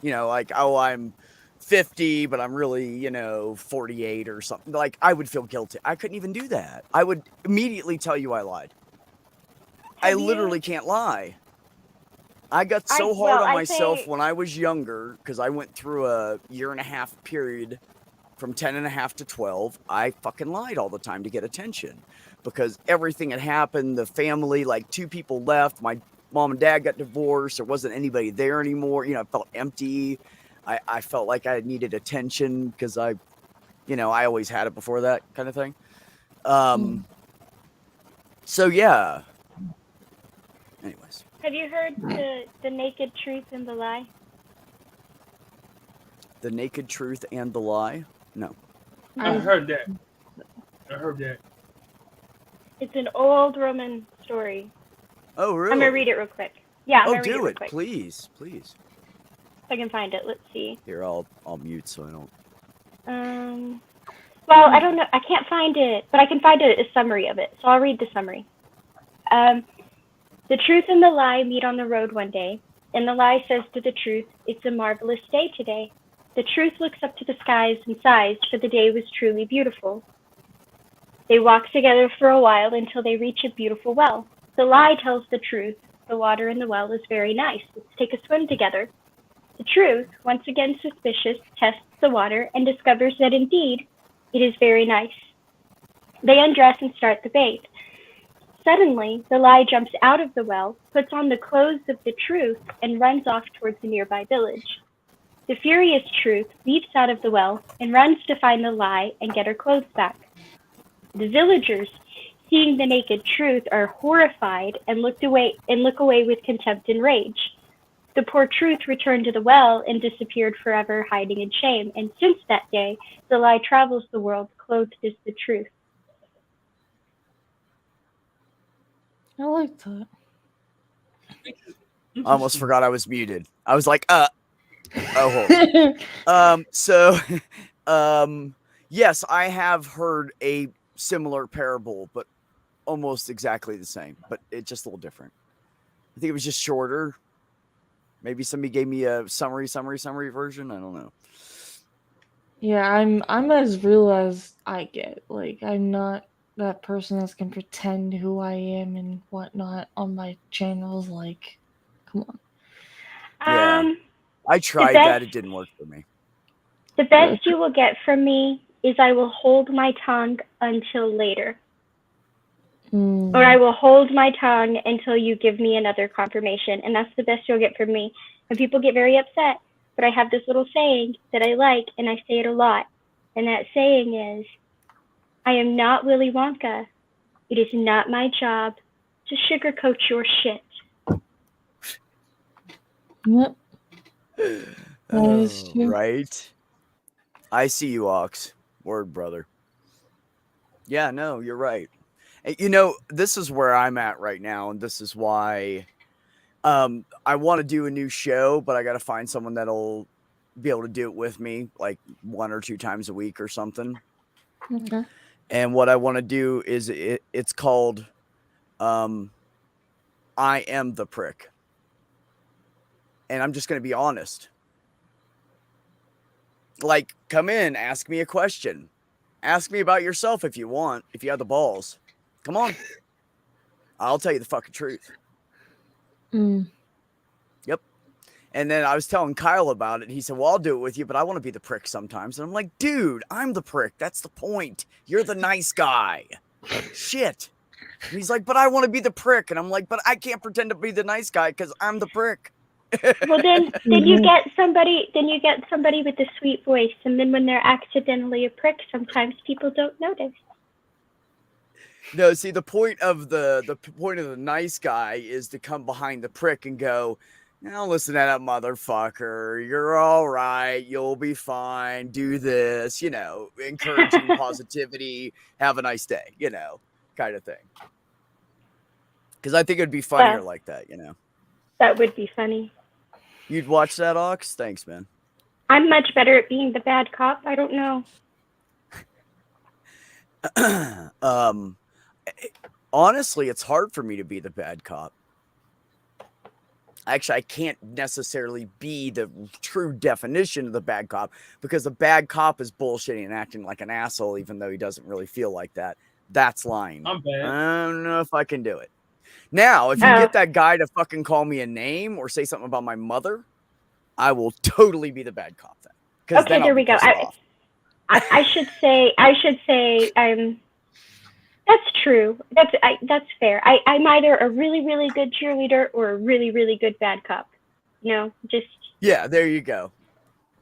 you know, like, oh, I'm 50, but I'm really, 48 or something. Like, I would feel guilty. I couldn't even do that. I would immediately tell you I lied. I literally can't lie. I got so hard on myself when I was younger because I went through a 1.5-year period from 10.5 to 12. I fucking lied all the time to get attention because everything had happened. The family, like 2 people left. My mom and dad got divorced. There wasn't anybody there anymore. I felt empty. I felt like I needed attention because I always had it before that kind of thing. So yeah. Anyways. Have you heard the naked truth and the lie? The naked truth and the lie? No. I heard that. It's an old Roman story. Oh, really? I'm gonna read it real quick. Yeah, I'm gonna read it do real it, quick. please. If I can find it, let's see. Here, I'll mute so I don't. Well, I don't know. I can't find it, but I can find a summary of it. So I'll read the summary. The truth and the lie meet on the road one day, and the lie says to the truth, "It's a marvelous day today." The truth looks up to the skies and sighs, for the day was truly beautiful. They walk together for a while until they reach a beautiful well. The lie tells the truth, "The water in the well is very nice. Let's take a swim together." The truth, once again suspicious, tests the water and discovers that indeed it is very nice. They undress and start the bathe. Suddenly, the lie jumps out of the well, puts on the clothes of the truth, and runs off towards the nearby village. The furious truth leaps out of the well and runs to find the lie and get her clothes back. The villagers, seeing the naked truth, are horrified and look away with contempt and rage. The poor truth returned to the well and disappeared forever, hiding in shame. And since that day, the lie travels the world clothed as the truth. I like that. I almost forgot I was muted. I was like, oh, hold on. Yes, I have heard a similar parable, but almost exactly the same, but it's just a little different. I think it was just shorter. Maybe somebody gave me a summary version. I don't know. Yeah, I'm as real as I get. Like, I'm not that person that can pretend who I am and whatnot on my channels. Like, come on. Yeah. I tried that. It didn't work for me. The best you will get from me is I will hold my tongue until later. Or I will hold my tongue until you give me another confirmation. And that's the best you'll get from me. And people get very upset. But I have this little saying that I like, and I say it a lot. And that saying is, I am not Willy Wonka. It is not my job to sugarcoat your shit. Yep. That is true. Right. I see you, Ox. Word, brother. Yeah, no, you're right. This is where I'm at right now, and this is why I want to do a new show, but I got to find someone that'll be able to do it with me, like 1 or 2 times a week or something. Okay. And what I want to do is it's called I Am the Prick. And I'm just going to be honest. Like, come in, ask me a question. Ask me about yourself if you want, if you have the balls. Come on. I'll tell you the fucking truth. Yep. And then I was telling Kyle about it. He said, well, I'll do it with you, but I want to be the prick sometimes. And I'm like, dude, I'm the prick. That's the point. You're the nice guy. Shit. And he's like, but I want to be the prick. And I'm like, but I can't pretend to be the nice guy because I'm the prick. Well, then you get somebody. Then you get somebody with a sweet voice, and then when they're accidentally a prick, sometimes people don't notice. No, see, the point of the point of the nice guy is to come behind the prick and go, now listen to that motherfucker. You're all right. You'll be fine. Do this, encouraging positivity. Have a nice day, kind of thing. Because I think it'd be funnier like that, That would be funny. You'd watch that, Ox? Thanks, man. I'm much better at being the bad cop. I don't know. Honestly, it's hard for me to be the bad cop. Actually, I can't necessarily be the true definition of the bad cop because the bad cop is bullshitting and acting like an asshole, even though he doesn't really feel like that. That's lying. I'm bad. I don't know if I can do it. Now, if you get that guy to fucking call me a name or say something about my mother, I will totally be the bad cop then. Okay, there we go. I should say that's true. That's fair. I'm either a really, really good cheerleader or a really, really good bad cop. Just yeah. There you go.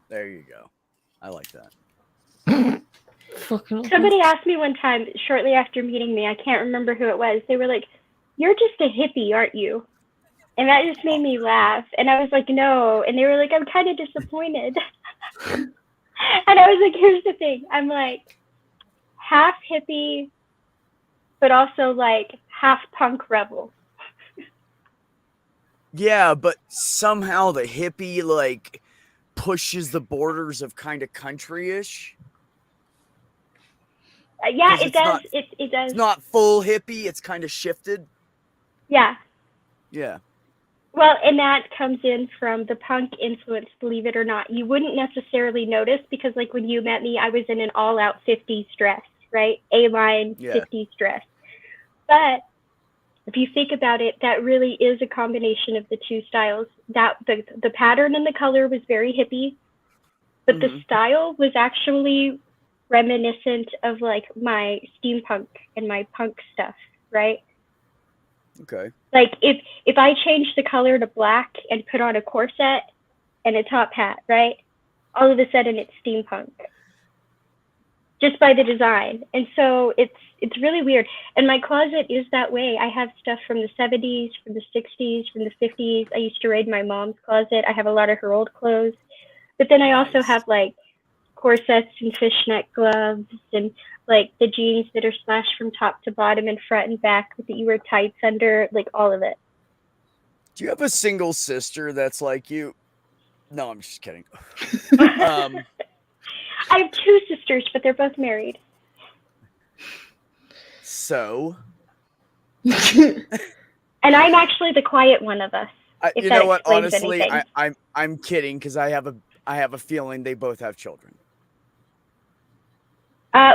I like that. Somebody asked me one time, shortly after meeting me, I can't remember who it was. They were like, "You're just a hippie, aren't you?" And that just made me laugh. And I was like, "No." And they were like, "I'm kind of disappointed." And I was like, "Here's the thing. I'm like half hippie, but also like half punk rebel." Yeah, but somehow the hippie like pushes the borders of kind of country-ish. Yeah, it does. It does. It's not full hippie. It's kind of shifted. Yeah. Yeah. Well, and that comes in from the punk influence, believe it or not. You wouldn't necessarily notice because, like, when you met me, I was in an all-out 50s dress, right? A-line 50s dress. But if you think about it, that really is a combination of the two styles. That the pattern and the color was very hippie, but the style was actually reminiscent of like my steampunk and my punk stuff, right? Okay. Like if I change the color to black and put on a corset and a top hat, right? All of a sudden it's steampunk. Just by the design. And so it's really weird. And my closet is that way. I have stuff from the 70s, from the 60s, from the 50s. I used to raid my mom's closet. I have a lot of her old clothes. But then I also have like corsets and fishnet gloves and like the jeans that are slashed from top to bottom and front and back that you wear tights under, like all of it. Do you have a single sister that's like you? No, I'm just kidding. I have two sisters, but they're both married. So? And I'm actually the quiet one of us. You know what? Honestly, I'm kidding because I have a feeling they both have children.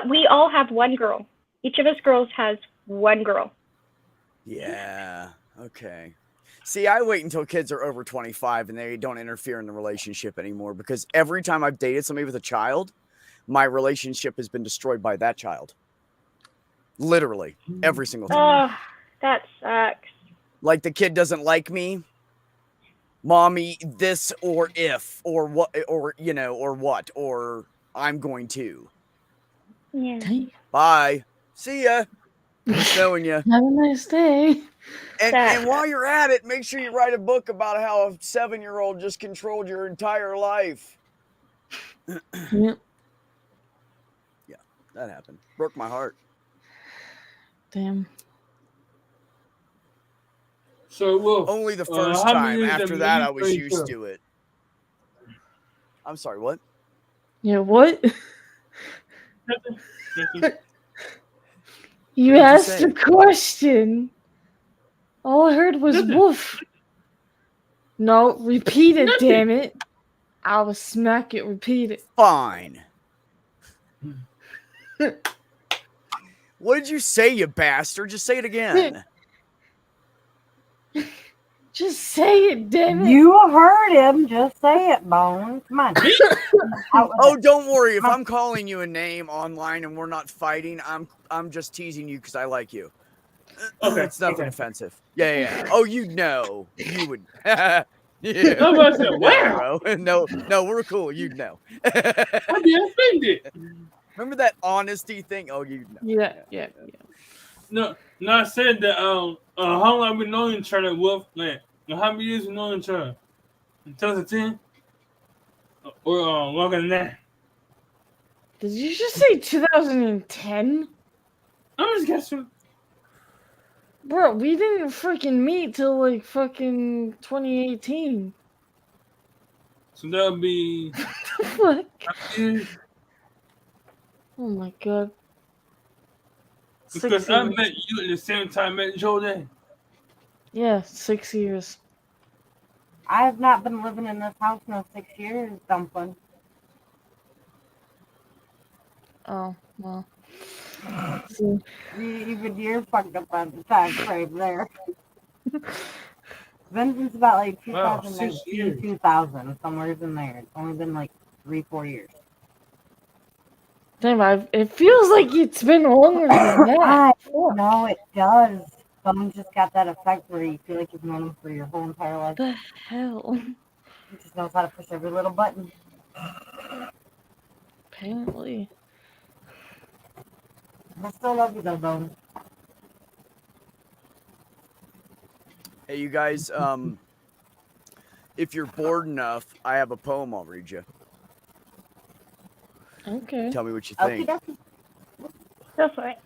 We all have one girl. Each of us girls has one girl. Yeah. Okay. See, I wait until kids are over 25 and they don't interfere in the relationship anymore because every time I've dated somebody with a child, my relationship has been destroyed by that child. Literally, every single time. Oh, that sucks. Like the kid doesn't like me. Mommy, this or if or what or what or I'm going to. Yeah. Bye. See ya. Just knowing you. Have a nice day. And while you're at it, make sure you write a book about how a 7-year-old just controlled your entire life. Yep. Yeah, that happened. Broke my heart. Damn. So, Wolf, only the first time. After that, I was used to it. I'm sorry, what? Yeah, what? You asked a question. All I heard was woof. No, repeat it, damn it. I will smack it, repeat it. Fine. What did you say, you bastard? Just say it again. Just say it, damn it. You heard him. Just say it, Bones. Come on. Oh, don't worry. If I'm calling you a name online and we're not fighting, I'm just teasing you because I like you. Okay. It's nothing offensive. Yeah. Oh, you would. Yeah. I'm about to say, No, wow. bro. No, we're cool. You'd know. I'd be offended. Remember that honesty thing? Oh, you'd know. Yeah. No, I said that. How long we known each other, Wolf? Like, how many years we known each other? 2010 or longer than that? Did you just say 2010? I'm just guessing. Bro, we didn't freaking meet till like fucking 2018. So that'll be What? how many years? Oh my god. Because 6 I years. met you at the same time I met Joe Day. Yeah, 6 years. I have not been living in this house in 6 years, Dumpling. Oh, well. See, Even you're fucked up on the time frame there. Been since about like Wow, 2019, 6 years. 2000, somewhere in there. It's only been like 3-4 years. damn, it feels like it's been longer than that. Fuck. No, it does. Phones just got that effect where you feel like you've known them for your whole entire life. What the hell? He just knows how to push every little button. Apparently. I still love you though, Bones. Hey, you guys. If you're bored enough, I have a poem I'll read you. Okay. Tell me what you Okie think. dokie. Go for it.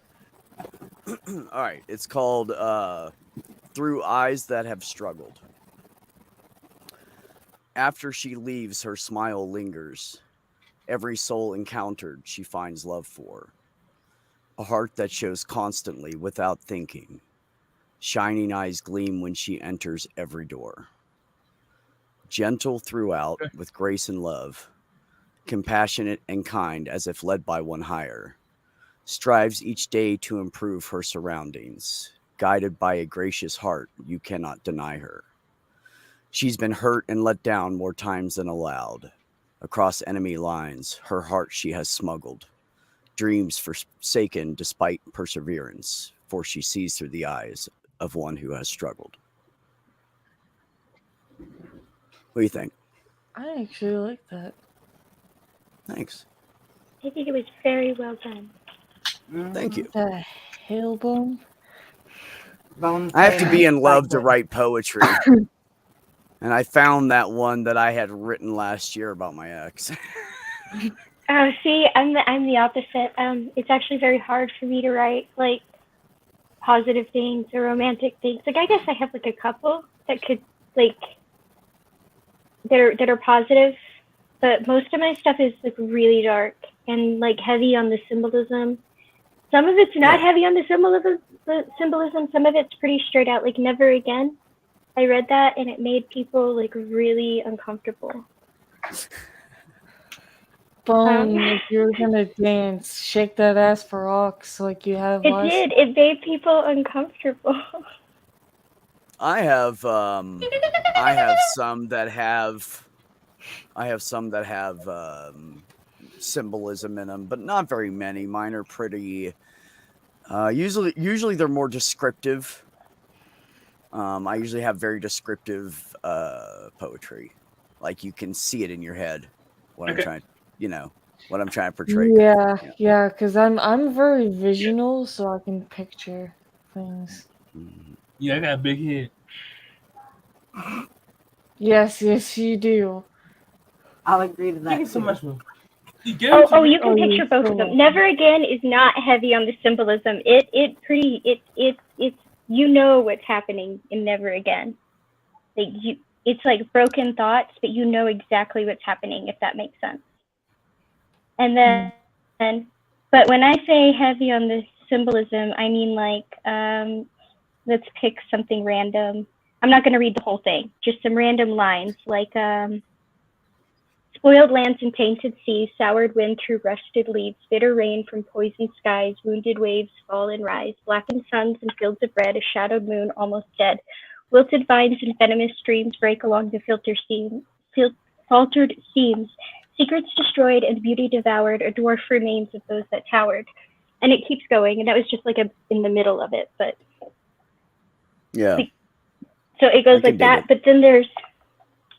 All right. It's called Through Eyes That Have Struggled. After she leaves, her smile lingers. Every soul encountered, she finds love for. A heart that shows constantly without thinking. Shining eyes gleam when she enters every door. Gentle throughout with grace and love. Compassionate and kind as if led by one higher. Strives each day to improve her surroundings. Guided by a gracious heart, you cannot deny her. She's been hurt and let down more times than allowed. Across enemy lines, her heart she has smuggled. Dreams forsaken despite perseverance, for she sees through the eyes of one who has struggled. What do you think? I actually like that. Thanks. I think it was very well done. Thank you. The hell, Bone? Bones I have to be in love to Exactly. write poetry. And I found that one that I had written last year about my ex. Oh, see, I'm the opposite. It's actually very hard for me to write like positive things or romantic things. Like I guess I have like a couple that could like that are positive, but most of my stuff is like really dark and like heavy on the symbolism. Some of it's not heavy on the symbolism. Some of it's pretty straight out. Like Never Again. I read that and it made people like really uncomfortable. Bone, if you're gonna dance, shake that ass for Ox like you have It last. did. It made people uncomfortable. I have some that have symbolism in them, but not very many. Mine are pretty usually they're more descriptive. I usually have very descriptive poetry. Like you can see it in your head what I'm trying, what I'm trying to portray. Yeah, because I'm very visual, so I can picture things. Yeah, I got a big head. Yes, you do. I'll agree to that. Thank you so too. much, Will. You gave Oh, it to me. you can picture both of them. Never Again is not heavy on the symbolism. It's you know what's happening in Never Again. Like it's like broken thoughts, but you know exactly what's happening, if that makes sense. And then, but when I say heavy on the symbolism, I mean like, let's pick something random. I'm not going to read the whole thing, just some random lines like, spoiled lands and tainted seas, soured wind through rusted leaves, bitter rain from poisoned skies, wounded waves fall and rise, blackened suns and fields of red, a shadowed moon almost dead, wilted vines and venomous streams break along the faltered seams, secrets destroyed and beauty devoured, a dwarf remains of those that towered. And it keeps going, and that was just like in the middle of it, but yeah. so it goes like that. But then there's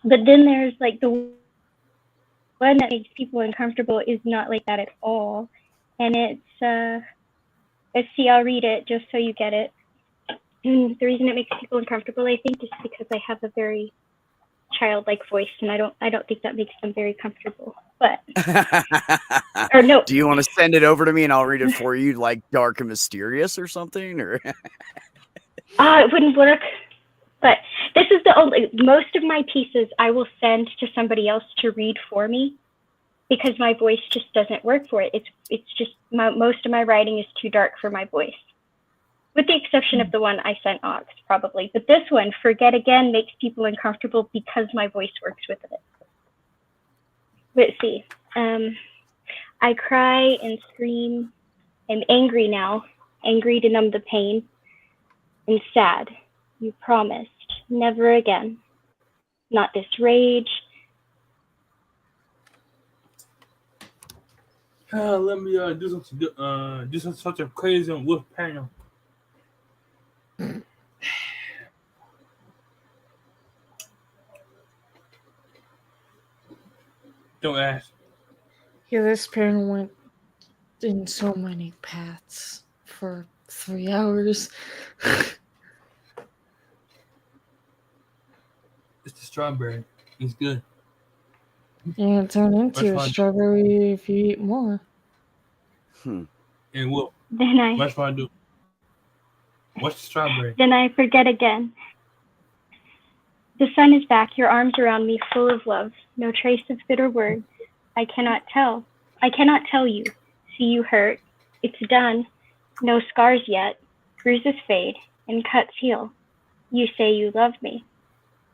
But then there's like the one that makes people uncomfortable is not like that at all. And let's see, I'll read it just so you get it. The reason it makes people uncomfortable, I think, is because I have a very childlike voice, and I don't think that makes them very comfortable. But or no, Do you want to send it over to me and I'll read it for you, like dark and mysterious or something? Or it wouldn't work. But this is the only, most of my pieces I will send to somebody else to read for me because my voice just doesn't work for it. It's just most of my writing is too dark for my voice, with the exception of the one I sent Ox, probably. But this one, Forget Again, makes people uncomfortable because my voice works with it. Let's see. I cry and scream. I'm angry now, angry to numb the pain, and sad. You promised, never again. Not this rage. Let me do some sort of crazy on Wolf panel. Don't ask. Yeah, this panel went in so many paths for 3 hours. It's the strawberry. It's good. And it turn into a fun. strawberry if you eat more. And Wolf, Then watch what I do. Watch the strawberry. Then I forget again. The sun is back, your arms around me, full of love. No trace of bitter words. I cannot tell. I cannot tell you. See you hurt. It's done. No scars yet. Bruises fade and cuts heal. You say you love me.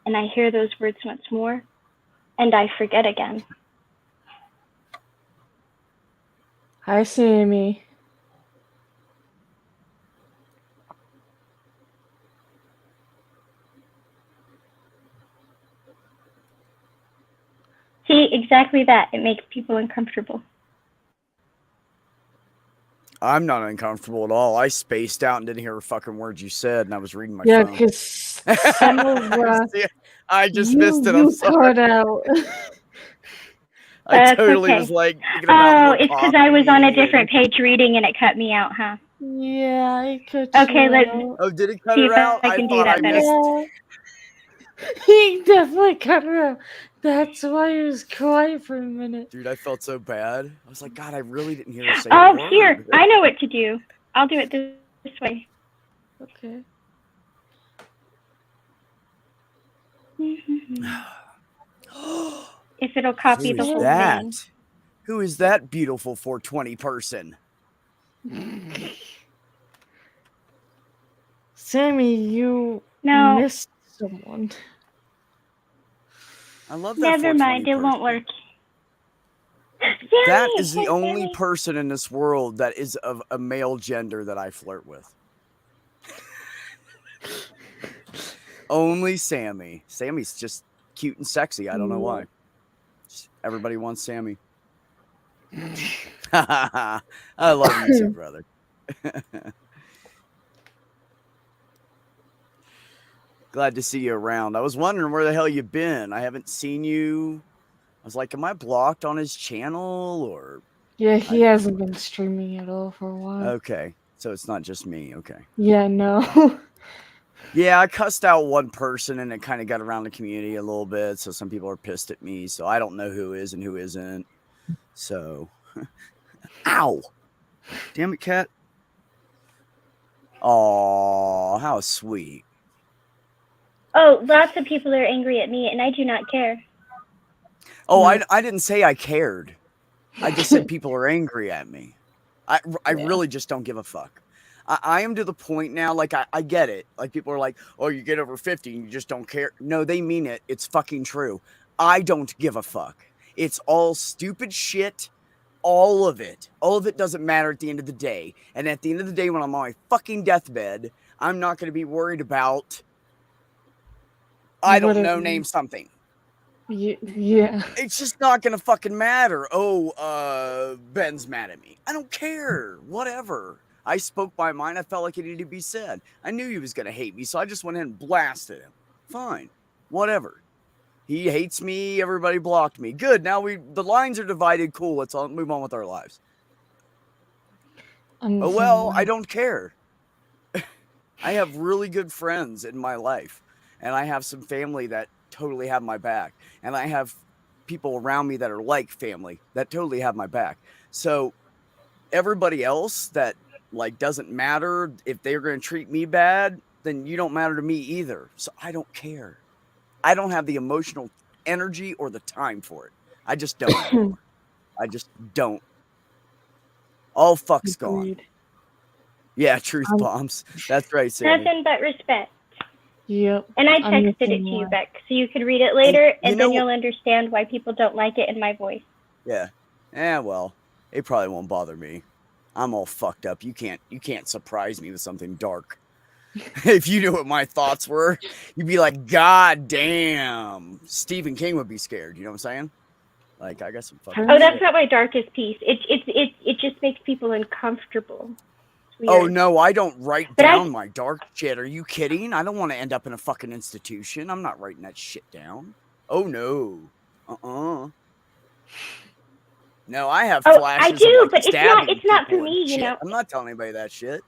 And I hear those words once more. And I forget again. Hi, Sammy. See, exactly that. It makes people uncomfortable. I'm not uncomfortable at all. I spaced out and didn't hear a fucking word you said, and I was reading my Yeah, phone. because some of I just missed it. I'm you sorry. cut out. I That's totally okay. was like thinking about Oh, more it's because I was on a coffee different page reading and it cut me out, huh? Yeah, I cut Okay, you let's out. Oh, did it cut see her if out? I can do thought that I better. missed. Yeah. He definitely cut her out. That's why he was quiet for a minute. Dude, I felt so bad. I was like, God, I really didn't hear her say Oh, a word. here. I know what to do. I'll do it this way. Okay. If it'll copy Who the is whole that? thing. Who is that beautiful 420 person? Sammy, you No, missed someone. I love that. never 420 mind. It won't person. work. That Sammy, is the hey, only Sammy. person in this world that is of a male gender that I flirt with. Only Sammy. Sammy's just cute and sexy. I don't know why. Just everybody wants Sammy. I love you too, brother. Glad to see you around. I was wondering where the hell you've been. I haven't seen you. I was like, am I blocked on his channel or? Yeah, he hasn't been streaming at all for a while. Okay, so it's not just me. Okay. Yeah, no. Yeah, I cussed out one person and it kind of got around the community a little bit. So some people are pissed at me. So I don't know who is and who isn't. So, ow. Damn it, cat. Aw, how sweet. Oh, lots of people are angry at me, and I do not care. Oh, I didn't say I cared. I just said people are angry at me. I really just don't give a fuck. I am to the point now, like, I get it. Like, people are like, oh, you get over 50 and you just don't care. No, they mean it. It's fucking true. I don't give a fuck. It's all stupid shit. All of it. All of it doesn't matter at the end of the day. And at the end of the day, when I'm on my fucking deathbed, I'm not going to be worried about, I don't know, name something. Yeah. It's just not going to fucking matter. Oh, Ben's mad at me. I don't care. Whatever. I spoke my mind. I felt like it needed to be said. I knew he was going to hate me, so I just went ahead and blasted him. Fine. Whatever. He hates me. Everybody blocked me. Good. Now the lines are divided. Cool. Let's all move on with our lives. Oh, well, I don't care. I have really good friends in my life, and I have some family that totally have my back, and I have people around me that are like family that totally have my back. So everybody else that like doesn't matter, if they're going to treat me bad, then you don't matter to me either. So I don't care. I don't have the emotional energy or the time for it. I just don't anymore. I just don't. All fuck's gone. Agreed. Yeah, truth bombs. That's right, Sandy. Nothing but respect. Yep. And I I'm texted it missing to you, one. Beck, so you could read it later, you and then know- you'll understand why people don't like it in my voice. Yeah. Well, it probably won't bother me. I'm all fucked up. You can't surprise me with something dark. If you knew what my thoughts were, you'd be like, God damn. Stephen King would be scared. You know what I'm saying? Like, I got some fucking Oh, that's shit. not my darkest piece. It just makes people uncomfortable. It's Oh, weird. no, I don't write But down my dark shit. Are you kidding? I don't want to end up in a fucking institution. I'm not writing that shit down. Oh, no. No, I have Oh, flashes I of, do, like, but stabbing it's not for people and me, you shit. know. I'm not telling anybody that shit.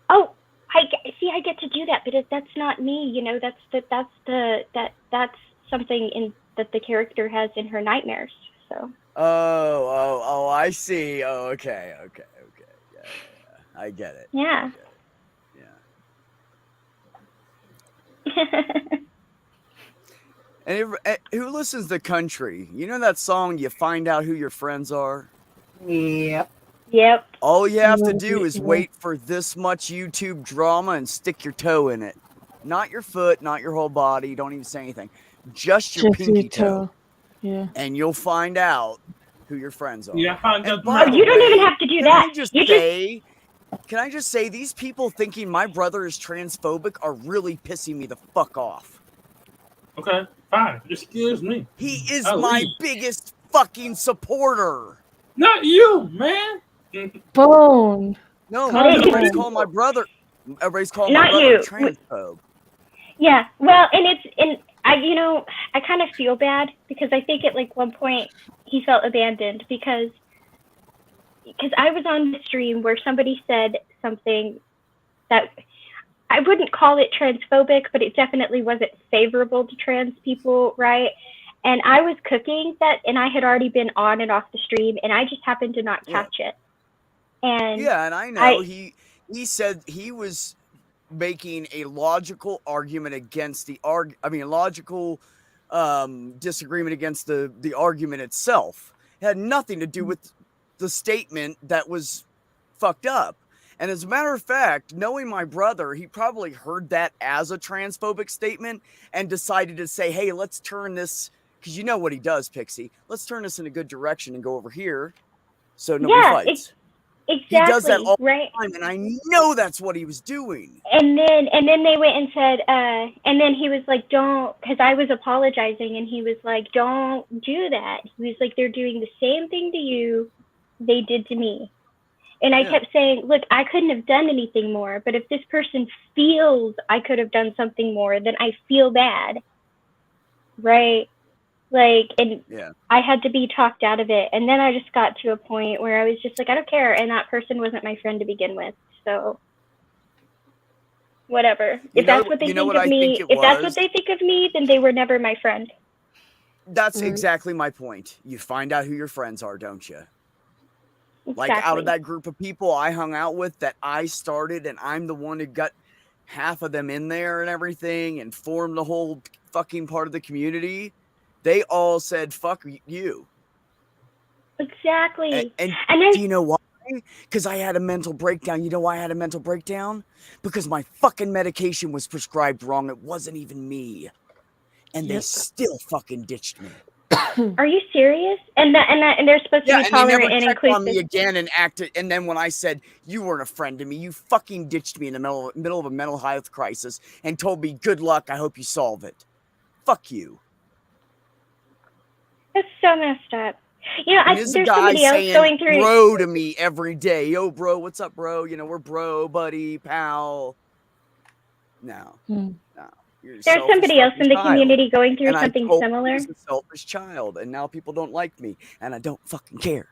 Oh, I get to do that, but that's not me. You know, that's something that the character has in her nightmares. So. Oh, I see. Oh, okay. Yeah. I get it. Yeah. And who listens to country? You know that song, You Find Out Who Your Friends Are? Yep. Yep. All you have to Yeah, do is yeah. wait for this much YouTube drama and stick your toe in it. Not your foot, not your whole body. Don't even say anything. Just your Just your pinky toe. toe. Yeah. And you'll find out who your friends are. Yeah, I found And out. by Oh, the you don't even way, have to do can that. I just You just say, can I just say, these people thinking my brother is transphobic are really pissing me the fuck off. Okay, fine. Excuse me. He is I'll my leave. biggest fucking supporter. Not you, man. Bone. No, Calm everybody's down. calling my brother. Everybody's calling Not my brother you. a transphobe. Yeah, well, and I kind of feel bad because I think at like one point he felt abandoned because I was on the stream where somebody said something that I wouldn't call it transphobic, but it definitely wasn't favorable to trans people, right? And I was cooking that, and I had already been on and off the stream, and I just happened to not catch it. And Yeah, and I know he said he was making a logical argument against the logical disagreement against the argument itself. It had nothing to do with the statement that was fucked up. And as a matter of fact, knowing my brother, he probably heard that as a transphobic statement and decided to say, hey, let's turn this, because you know what he does, Pixie. Let's turn this in a good direction and go over here so nobody fights. Exactly, He does that all right? the time, and I know that's what he was doing. And then they went and said, and then he was like, don't, because I was apologizing, and he was like, don't do that. He was like, they're doing the same thing to you they did to me. And I kept saying, look, I couldn't have done anything more, but if this person feels I could have done something more, then I feel bad, right? Like, and I had to be talked out of it. And then I just got to a point where I was just like, I don't care. And that person wasn't my friend to begin with. So whatever. If that's what they think of me, if that's what they think of me, then they were never my friend. That's exactly my point. You find out who your friends are, don't you? Exactly. Like out of that group of people I hung out with that I started, and I'm the one who got half of them in there and everything and formed the whole fucking part of the community. They all said, fuck you. Exactly. And then, do you know why? Because I had a mental breakdown. You know why I had a mental breakdown? Because my fucking medication was prescribed wrong. It wasn't even me. And they still fucking ditched me. Are you serious? And they're supposed to be tolerant and checked on me inclusive. again and acted. And then when I said you weren't a friend to me, you fucking ditched me in the middle of a mental health crisis and told me, "Good luck. I hope you solve it." Fuck you. That's so messed up. You know, There's there's a guy somebody else saying going through. bro to me every day. Yo, bro, what's up, bro? You know, we're bro, buddy, pal. No. You're a There's selfish somebody else in the fucking child. community going through And I something told him similar. he was a selfish child, and now people don't like me, and I don't fucking care.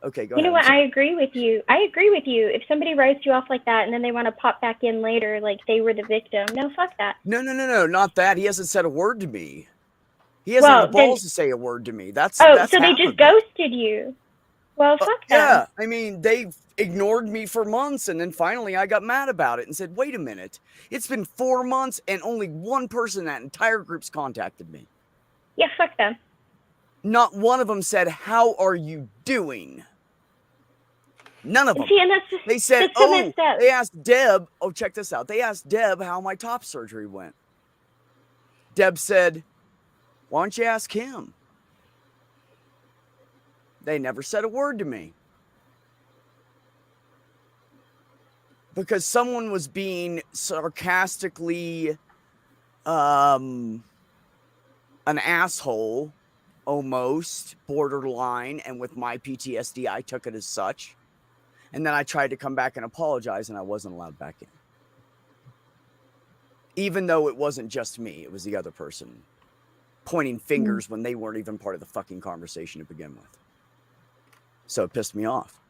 Okay, go You know ahead. what? I agree with you. I agree with you. If somebody writes you off like that and then they want to pop back in later like they were the victim, no, fuck that. No, not that. He hasn't said a word to me. He hasn't Well, had the then- balls to say a word to me. That's Oh, that's so they half just of it. ghosted you. Well, fuck Yeah, that. I mean, they ignored me for months, and then finally I got mad about it and said, wait a minute. It's been 4 months, and only one person in that entire group's contacted me. Yeah, fuck them. Not one of them said, how are you doing? None of them. See, and that's just, They said, that's so oh, messed up. they asked Deb, oh, check this out. They asked Deb how my top surgery went. Deb said, why don't you ask him? They never said a word to me. Because someone was being sarcastically an asshole, almost borderline, and with my PTSD, I took it as such. And then I tried to come back and apologize, and I wasn't allowed back in. Even though it wasn't just me, it was the other person pointing fingers when they weren't even part of the fucking conversation to begin with. So it pissed me off.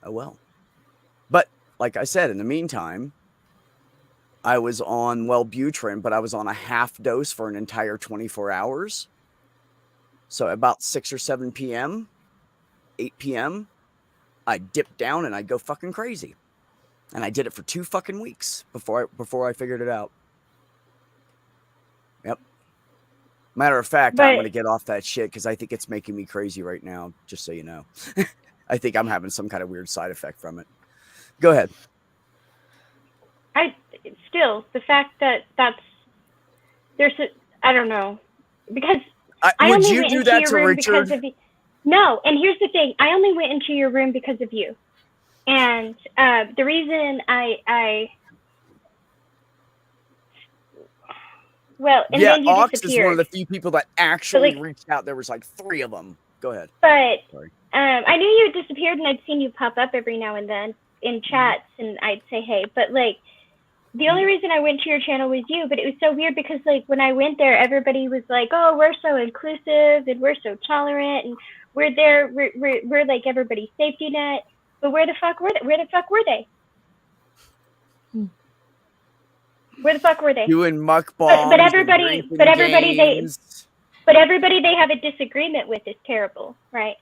Oh well. But like I said, in the meantime, I was on Wellbutrin, but I was on a half dose for an entire 24 hours. So about 6 or 7 p.m., 8 p.m., I dipped down and I'd go fucking crazy. And I did it for 2 fucking weeks before I figured it out. Yep. Matter of fact, I'm going to get off that shit because I think it's making me crazy right now, just so you know. I think I'm having some kind of weird side effect from it. Go ahead. Still, the fact that I don't know. Because I would only you went do into that your to room Richard? because of you. No, and here's the thing. I only went into your room because of you. And the reason well, and yeah, then you Ox is disappeared. one of the few people that actually like, reached out. There was like 3 of them. Go ahead. But Sorry. I knew you had disappeared, and I'd seen you pop up every now and then in chats, and I'd say hey. But like, the only reason I went to your channel was you. But it was so weird because like when I went there, everybody was like, "Oh, we're so inclusive and we're so tolerant, and we're there. We're like everybody's safety net." But where the fuck were they? Where the fuck were they? Where the fuck were they? Doing mukbangs. But everybody games. But everybody they have a disagreement with is terrible, right?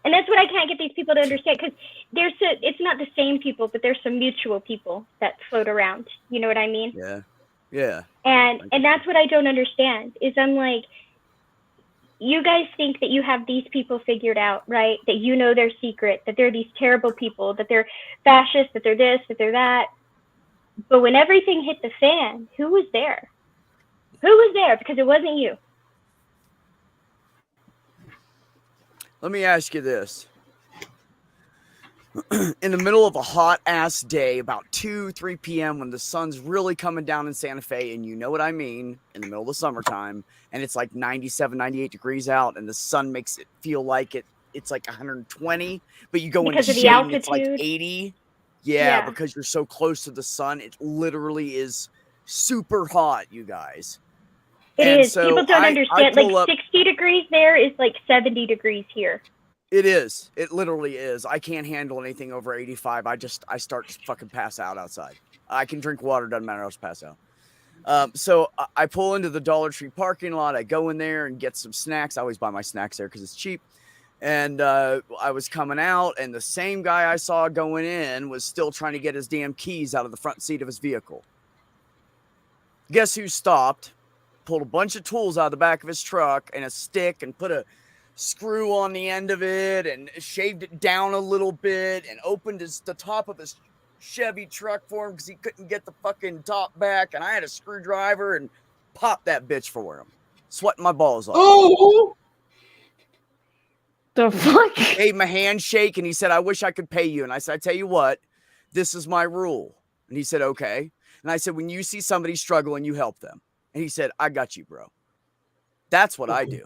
And that's what I can't get these people to understand, because it's not the same people, but there's some mutual people that float around. You know what I mean? Yeah. And that's what I don't understand, is I'm like, you guys think that you have these people figured out, right? That you know their secret, that they're these terrible people, that they're fascist, that they're this, that they're that. But when everything hit the fan, who was there? Who was there? Because it wasn't you. Let me ask you this. In the middle of a hot ass day, about 2-3 p.m., when the sun's really coming down in Santa Fe, and you know what I mean, in the middle of the summertime, and it's like 97, 98 degrees out, and the sun makes it feel like it's like 120, but you go because into of the shade altitude. and it's like 80. Yeah, because you're so close to the sun, it literally is super hot, you guys. It is. So people don't understand. Like 60 degrees there is like 70 degrees here. It is. It literally is. I can't handle anything over 85. I start to fucking pass out outside. I can drink water, doesn't matter, I'll just pass out. So I pull into the Dollar Tree parking lot. I go in there and get some snacks. I always buy my snacks there because it's cheap. And I was coming out, and the same guy I saw going in was still trying to get his damn keys out of the front seat of his vehicle. Guess who stopped? Pulled a bunch of tools out of the back of his truck and a stick and put a screw on the end of it and shaved it down a little bit and opened the top of his Chevy truck for him because he couldn't get the fucking top back, and I had a screwdriver and popped that bitch for him, sweating my balls off. Oh, the fuck! Gave him a handshake, and he said, "I wish I could pay you." And I said, "I tell you what, this is my rule." And he said, "Okay." And I said, "When you see somebody struggling, you help them." And he said, "I got you, bro." That's what I do.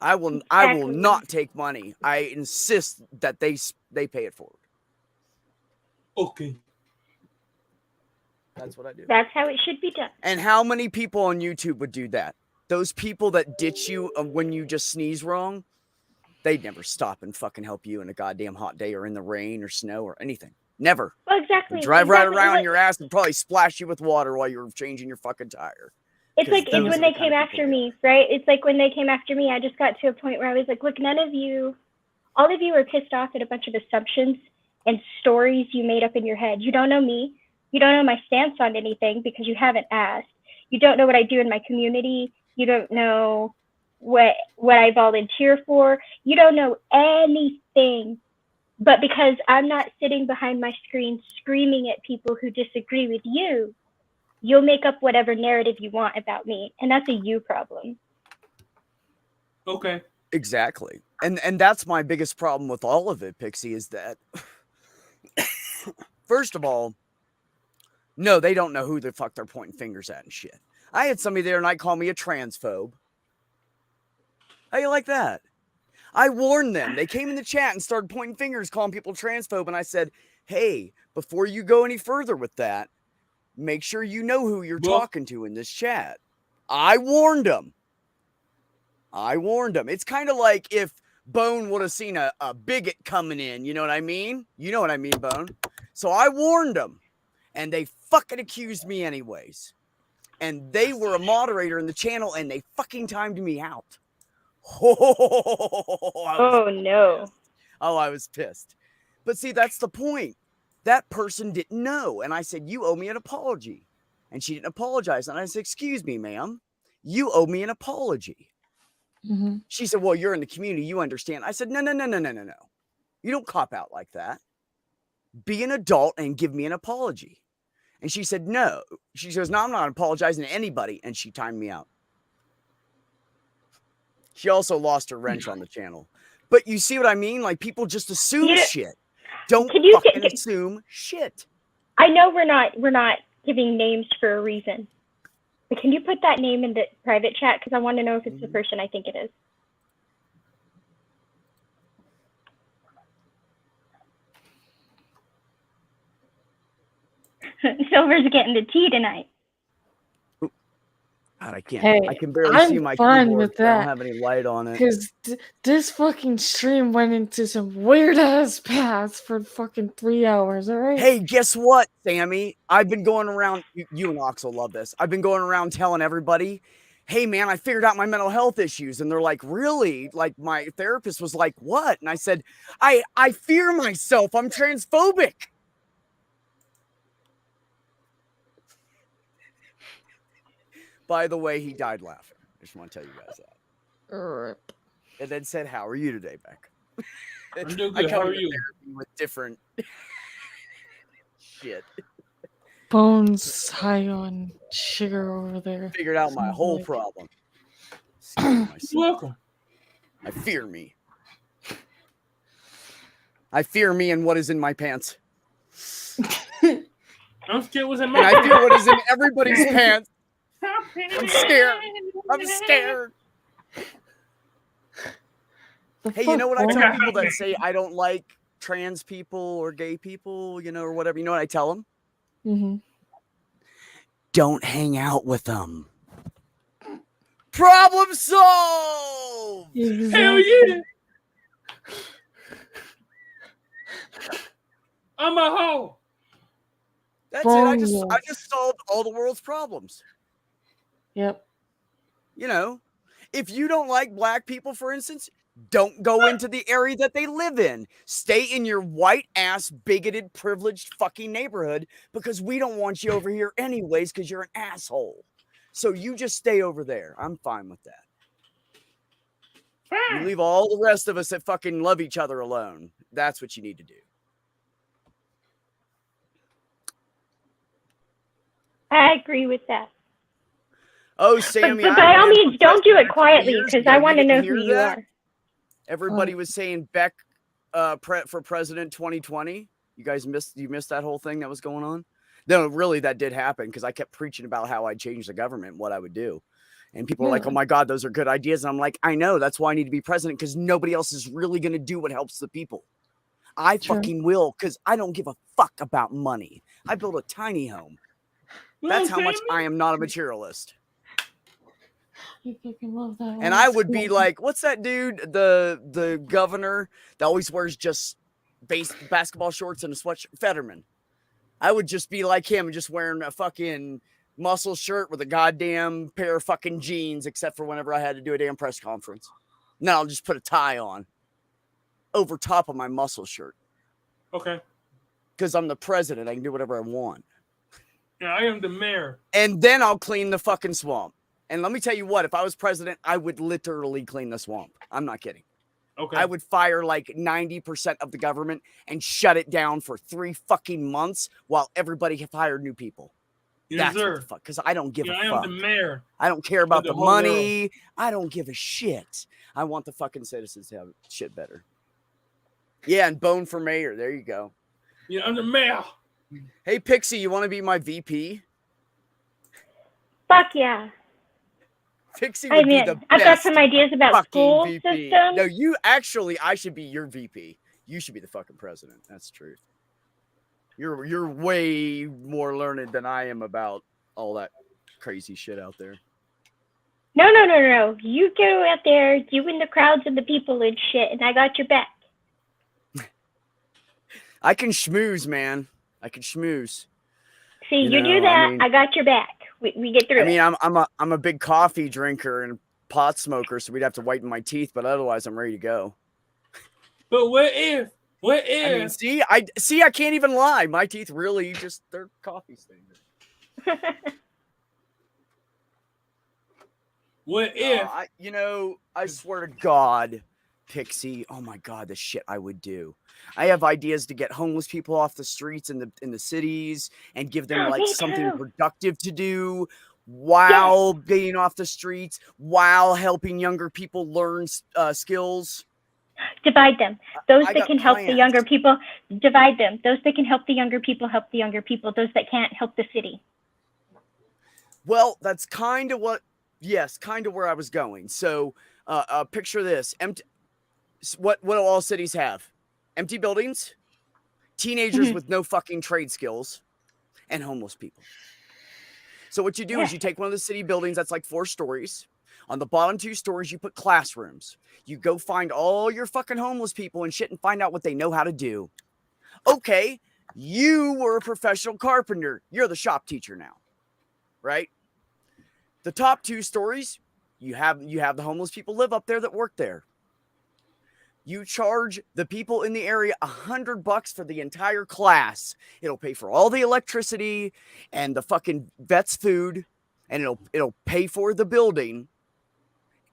I will Exactly. not take money. I insist that they pay it forward. Okay. That's what I do. That's how it should be done. And how many people on YouTube would do that? Those people that ditch you when you just sneeze wrong, they'd never stop and fucking help you in a goddamn hot day or in the rain or snow or anything. Never. Well, exactly. They'd drive right exactly. around Like, your ass and probably splash you with water while you're changing your fucking tire. it's 'Cause like those it's are when the they kind came of after people they me, right? It's like when they came after me, I just got to a point where I was like, look, none of you, all of you are pissed off at a bunch of assumptions and stories you made up in your head. You don't know me. You don't know my stance on anything because you haven't asked. You don't know what I do in my community. You don't know what I volunteer for. You don't know anything. But because I'm not sitting behind my screen screaming at people who disagree with you, you'll make up whatever narrative you want about me. And that's a you problem. Okay. Exactly. And that's my biggest problem with all of it, Pixie, is that first of all, no, they don't know who the fuck they're pointing fingers at and shit. I had somebody the other night call me a transphobe. How you like that? I warned them. They came in the chat and started pointing fingers, calling people transphobe. And I said, hey, before you go any further with that, make sure you know who you're talking to in this chat. I warned them. It's kind of like if Bone would have seen a bigot coming in. You know what I mean? You know what I mean, Bone. So I warned them. And they fucking accused me anyways. And they were a moderator in the channel and they fucking timed me out. Oh, no. Oh, I was pissed. But see, that's the point. That person didn't know. And I said, you owe me an apology. And she didn't apologize. And I said, excuse me, ma'am. You owe me an apology. Mm-hmm. She said, well, you're in the community. You understand. I said, no. You don't cop out like that. Be an adult and give me an apology. And she said, no. She says, no, I'm not apologizing to anybody. And she timed me out. She also lost her wrench on the channel. But you see what I mean? Like, people just assume shit. Don't fucking assume shit. I know we're not giving names for a reason. But can you put that name in the private chat? Because I want to know if it's the person I think it is. Silver's getting the tea tonight. God, I can't. Hey, I can barely I'm see my fine keyboard. with I that. don't have any light on it. Because this fucking stream went into some weird ass paths for fucking 3 hours, alright? Hey, guess what, Sammy? I've been going around, you and Ox will love this. I've been going around telling everybody, hey man, I figured out my mental health issues. And they're like, really? Like, my therapist was like, what? And I said, I fear myself. I'm transphobic. By the way, he died laughing. I just want to tell you guys that. Rip. And then said, how are you today, Beck? I'm doing I good. come How are to you? therapy with different shit. Bones high on sugar over there. Figured out my Sounds whole like. problem. Scared myself. You're welcome. I fear me. I fear me and what is in my pants. I'm scared what's in And my I fear what is in everybody's pants. I'm scared. I'm scared. Hey, you know what I Bones? tell people that say I don't like trans people or gay people, you know, or whatever? You know what I tell them? Mm-hmm. Don't hang out with them. Problem solved. Exactly. Hell yeah! I'm a hoe. That's it. I Boneless. just solved all the world's problems. Yep. You know, if you don't like black people, for instance, don't go into the area that they live in. Stay in your white ass, bigoted, privileged fucking neighborhood because we don't want you over here anyways because you're an asshole. So you just stay over there. I'm fine with that. You leave all the rest of us that fucking love each other alone. That's what you need to do. I agree with that. Oh, Sammy. But by all means, don't do it quietly because I want to know who you that? are. Everybody was saying Beck for president 2020. You guys missed that whole thing that was going on? No, really, that did happen because I kept preaching about how I'd change the government, what I would do. And people are like, Yeah. oh my God, those are good ideas. And I'm like, I know, that's why I need to be president, because nobody else is really going to do what helps the people. I Sure. fucking will, because I don't give a fuck about money. I built a tiny home. That's how much I am not a materialist. I fucking love that. And I would be like, what's that dude, the governor that always wears just basketball shorts and a sweatshirt? Fetterman. I would just be like him, just wearing a fucking muscle shirt with a goddamn pair of fucking jeans, except for whenever I had to do a damn press conference. Now I'll just put a tie on over top of my muscle shirt. Okay. Because I'm the president. I can do whatever I want. Yeah, I am the mayor. And then I'll clean the fucking swamp. And let me tell you what, if I was president, I would literally clean the swamp. I'm not kidding. Okay. I would fire like 90% of the government and shut it down for 3 fucking months while everybody hired new people. Yes, That's sir. what the fuck. Because I don't give Yeah, a I am fuck. the mayor. I don't care about the the whole money. I don't give a shit. I want the fucking citizens to have shit better. Yeah, and Bone for mayor. There you go. Yeah, I'm the mayor. Hey, Pixie, you want to be my VP? Fuck yeah. Pixie I would mean, be the I've got best some ideas about fucking school VP. systems. No, you actually, I should be your VP. You should be the fucking president. That's true. You're way more learned than I am about all that crazy shit out there. No. You go out there, you and the crowds and the people and shit, and I got your back. I can schmooze, man. I can schmooze. See, You you know, do that, I mean- I got your back. We get through I mean, it. I'm a big coffee drinker and pot smoker, so we'd have to whiten my teeth, but otherwise I'm ready to go. But what if? What I mean, if? I can't even lie. My teeth really just, they're coffee stained. What if? I swear to God, Pixie, oh my God, the shit I would do. I have ideas to get homeless people off the streets in the cities and give them like Me something too. productive to do while being off the streets, while helping younger people learn skills. Divide them. Those I that got can help the plans. younger people, divide them. Those that can help the younger people, help the younger people. Those that can't, help the city. Well, that's kind of where I was going. So, picture this: what do all cities have? Empty buildings, teenagers Mhm. with no fucking trade skills, and homeless people. So what you do is you take one of the city buildings that's like 4 stories. On the bottom 2 stories, you put classrooms. You go find all your fucking homeless people and shit and find out what they know how to do. Okay, you were a professional carpenter. You're the shop teacher now, right? The top 2 stories, you have the homeless people live up there that work there. You charge the people in the area $100 for the entire class. It'll pay for all the electricity and the fucking vet's food, and it'll pay for the building.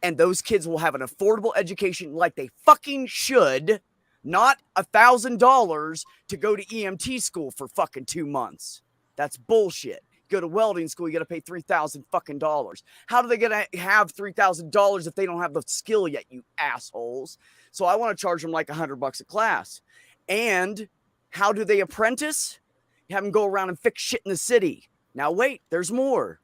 And those kids will have an affordable education like they fucking should, not $1,000 to go to EMT school for fucking 2 months. That's bullshit. Go to welding school, you got to pay $3,000 fucking dollars. How do they gonna have $3,000 if they don't have the skill yet, you assholes? So I want to charge them like $100 a class. And how do they apprentice? You have them go around and fix shit in the city. Now wait, there's more.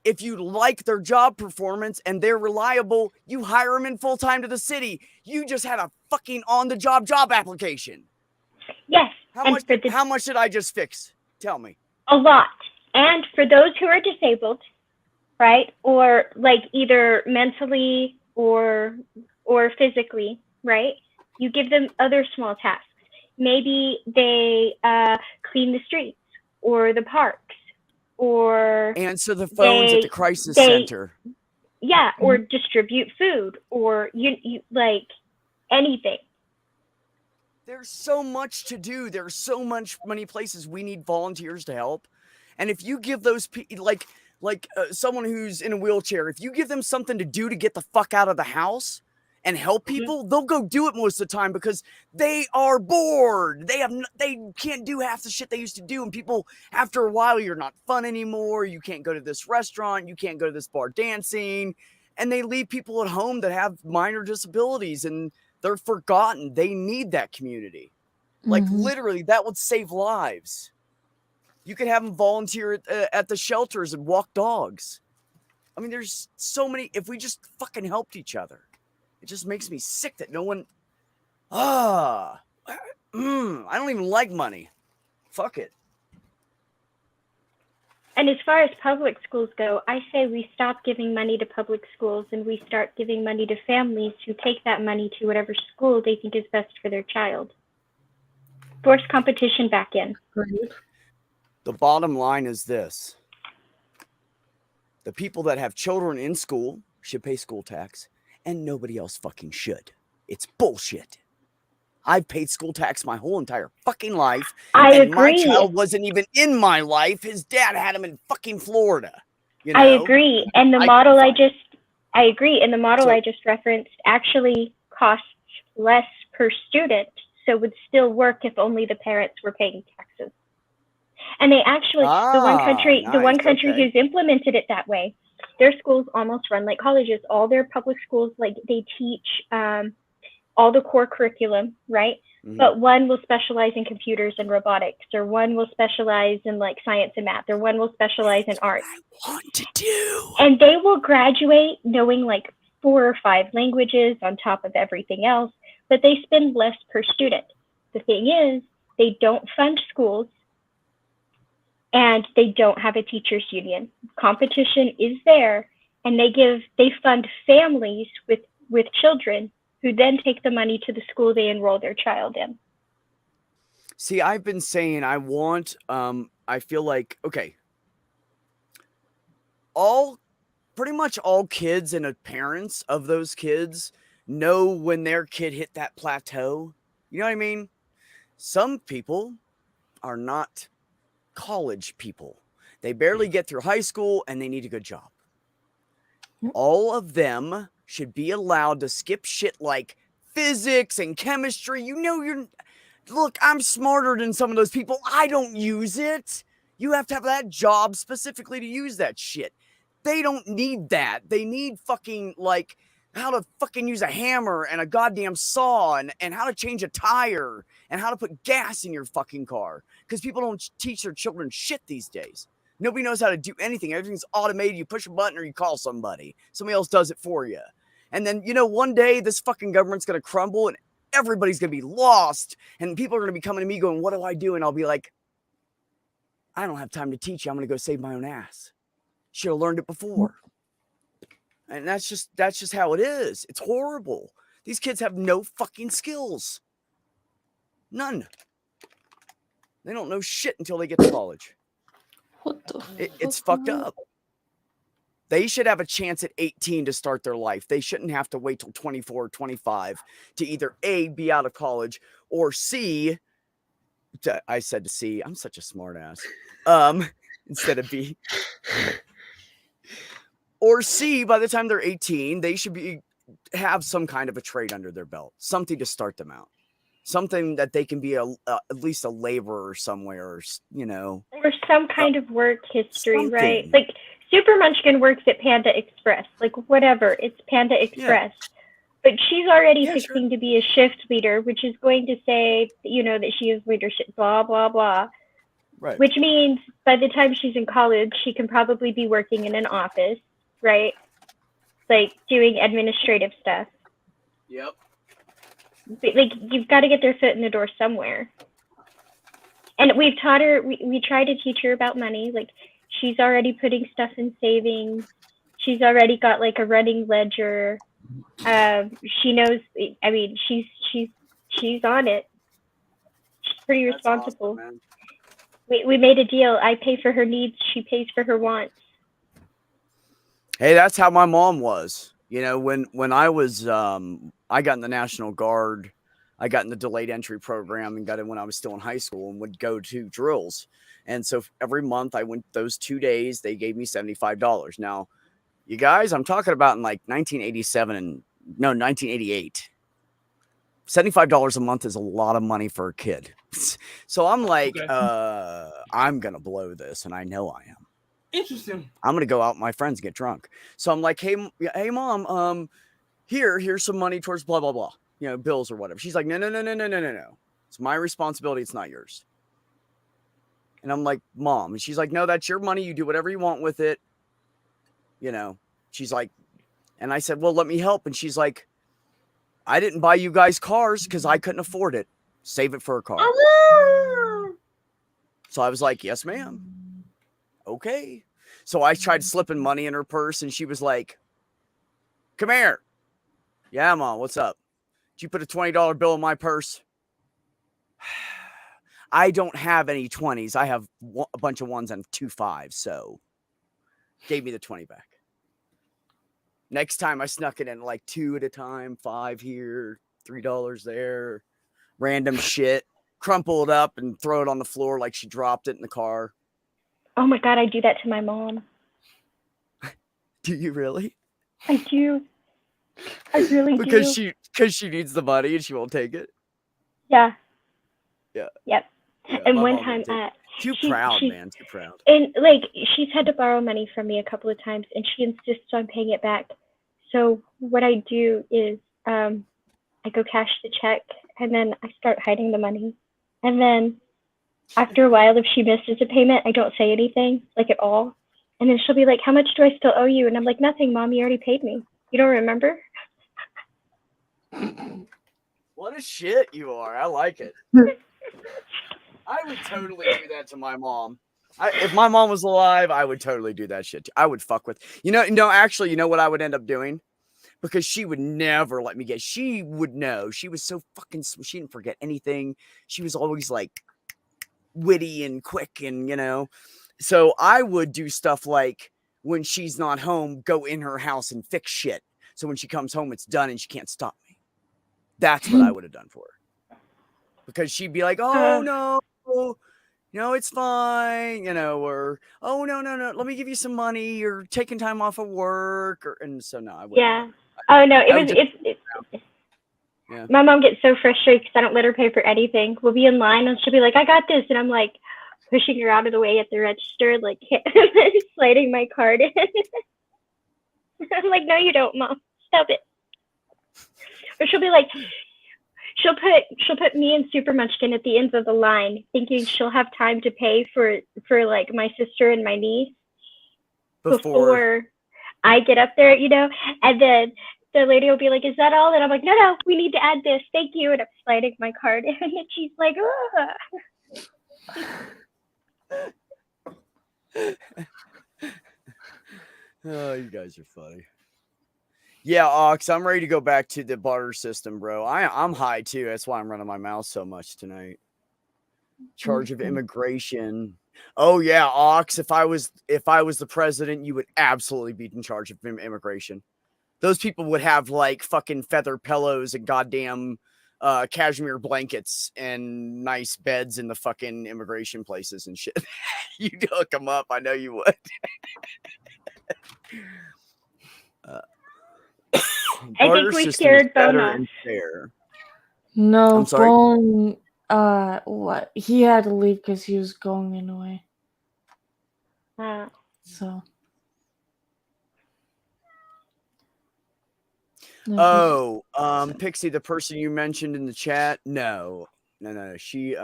If you like their job performance and they're reliable, you hire them in full time to the city. You just had a fucking on-the-job job application. Yes. How and much did I just fix? Tell me. A lot. And for those who are disabled, right, or like either mentally or physically, right, you give them other small tasks. Maybe they clean the streets or the parks or answer the phones at the crisis center. Yeah, or distribute food or you like anything. There's so much to do. There's so many places we need volunteers to help. And if you give those people, like someone who's in a wheelchair, if you give them something to do to get the fuck out of the house and help people, they'll go do it most of the time because they are bored. They can't do half the shit they used to do. And people, after a while, you're not fun anymore. You can't go to this restaurant. You can't go to this bar dancing. And they leave people at home that have minor disabilities and they're forgotten. They need that community. Like literally, that would save lives. You could have them volunteer at the shelters and walk dogs. I mean, there's so many. If we just fucking helped each other, it just makes me sick that no one. I don't even like money. Fuck it. And as far as public schools go, I say we stop giving money to public schools and we start giving money to families who take that money to whatever school they think is best for their child. Force competition back in. The bottom line is this. The people that have children in school should pay school tax, and nobody else fucking should. It's bullshit. I've paid school tax my whole entire fucking life. I and agree. My child wasn't even in my life. His dad had him in fucking Florida. You know? I agree. And the model I agree. And the model I just referenced actually costs less per student, so would still work if only the parents were paying taxes. And they actually, the one country who's implemented it that way, their schools almost run like colleges. All their public schools, like they teach all the core curriculum, right? Mm-hmm. But one will specialize in computers and robotics, or one will specialize in like science and math, or one will specialize in art. I want to do. And they will graduate knowing like 4 or 5 languages on top of everything else, but they spend less per student. The thing is, they don't fund schools, and they don't have a teachers union. Competition is there, and they fund families with children who then take the money to the school they enroll their child in. See, I've been saying I feel like, okay, pretty much all kids and parents of those kids know when their kid hit that plateau. You know what I mean? Some people are not college people. They barely get through high school and they need a good job. All of them should be allowed to skip shit like physics and chemistry. You know, look, I'm smarter than some of those people. I don't use it. You have to have that job specifically to use that shit. They don't need that. They need fucking like how to fucking use a hammer and a goddamn saw and how to change a tire and how to put gas in your fucking car. Because people don't teach their children shit these days. Nobody knows how to do anything. Everything's automated. You push a button or you call somebody. Somebody else does it for you. And then, you know, one day this fucking government's going to crumble and everybody's going to be lost. And people are going to be coming to me going, what do I do? And I'll be like, I don't have time to teach you. I'm going to go save my own ass. Should have learned it before. And that's just how it is. It's horrible. These kids have no fucking skills. None. They don't know shit until they get to college. What the It's fucked up. They should have a chance at 18 to start their life. They shouldn't have to wait till 24 or 25 to either A, be out of college, or C, I said to C, I'm such a smart ass. Instead of B. Or C, by the time they're 18, they should have some kind of a trade under their belt. Something to start them out. Something that they can be at least a laborer somewhere, or, you know. Or some kind of work history, right? Like, Super Munchkin works at Panda Express. Like, whatever. It's Panda Express. Yeah. But she's already fixing to be a shift leader, which is going to say, you know, that she has leadership, blah, blah, blah. Right. Which means by the time she's in college, she can probably be working in an office, right? Like, doing administrative stuff. Yep. Like, you've got to get their foot in the door somewhere. And we've taught her, we try to teach her about money. Like, she's already putting stuff in savings. She's already got like a running ledger. She knows, I mean, she's on it. She's pretty responsible. Awesome, we made a deal. I pay for her needs. She pays for her wants. Hey, that's how my mom was. You know, when I was, I got in the National Guard, I got in the delayed entry program and got in when I was still in high school and would go to drills. And so every month I went those 2 days, they gave me $75. Now, you guys, I'm talking about in like 1988. $75 a month is a lot of money for a kid. So I'm like, okay. I'm going to blow this. And I know I am. Interesting. I'm going to go out with my friends and get drunk. So I'm like, hey mom, here's some money towards blah, blah, blah, you know, bills or whatever. She's like, no. It's my responsibility. It's not yours. And I'm like, Mom. And she's like, no, that's your money. You do whatever you want with it. You know, she's like, and I said, well, let me help. And she's like, I didn't buy you guys cars because I couldn't afford it. Save it for a car. So I was like, yes, ma'am. Okay. So I tried slipping money in her purse, and she was like, come here. Yeah, Mom, what's up? Did you put a $20 bill in my purse? I don't have any 20s. I have a bunch of ones and 2 5s. So gave me the 20 back. Next time I snuck it in like 2 at a time, 5 here, $3 there, random shit, crumple it up and throw it on the floor like she dropped it in the car. Oh my God, I do that to my mom. Do you really? I do. I really Because do. she needs the money and she won't take it. Yeah. Yeah. Yep. Yeah, And my one mom time, won't take it. Too proud, man. Too proud. and like she's had to borrow money from me a couple of times, and she insists on paying it back. So what I do is I go cash the check, and then I start hiding the money. And then after a while, if she misses a payment, I don't say anything, like at all. And then she'll be like, how much do I still owe you? And I'm like, nothing, Mom, you already paid me. You don't remember? What a shit you are. I like it. I would totally do that to my mom. If my mom was alive, I would totally do that shit. I would fuck with, actually, you know what I would end up doing? Because she would never let me get, she would know. She was so fucking, she didn't forget anything. She was always like witty and quick and, so I would do stuff like when she's not home, go in her house and fix shit. So when she comes home, it's done and she can't stop me. That's what I would have done for her. Because she'd be like, oh, no, it's fine, or, oh, no, let me give you some money. You're taking time off of work. And so, no, I wouldn't. Yeah. Oh, no, Yeah. My mom gets so frustrated because I don't let her pay for anything. We'll be in line and she'll be like, I got this. And I'm like pushing her out of the way at the register, like sliding my card in. I'm like, no, you don't, Mom. Stop it. Or she'll be like, she'll put me and Super Munchkin at the ends of the line, thinking she'll have time to pay for like my sister and my niece before I get up there, and then the lady will be like, is that all? And I'm like, no, we need to add this. Thank you. And I'm sliding my card in, and she's like, Oh, you guys are funny. Yeah, Ox, I'm ready to go back to the barter system, bro. I'm high too. That's why I'm running my mouth so much tonight. Charge of immigration. Oh yeah, Ox. If I was the president, you would absolutely be in charge of immigration. Those people would have like fucking feather pillows and goddamn cashmere blankets and nice beds in the fucking immigration places and shit. You'd hook them up. I know you would. I think we scared Bone off. No, I'm sorry? Bone, what? He had to leave because he was going anyway. So. No, Pixie, the person you mentioned in the chat, no. She,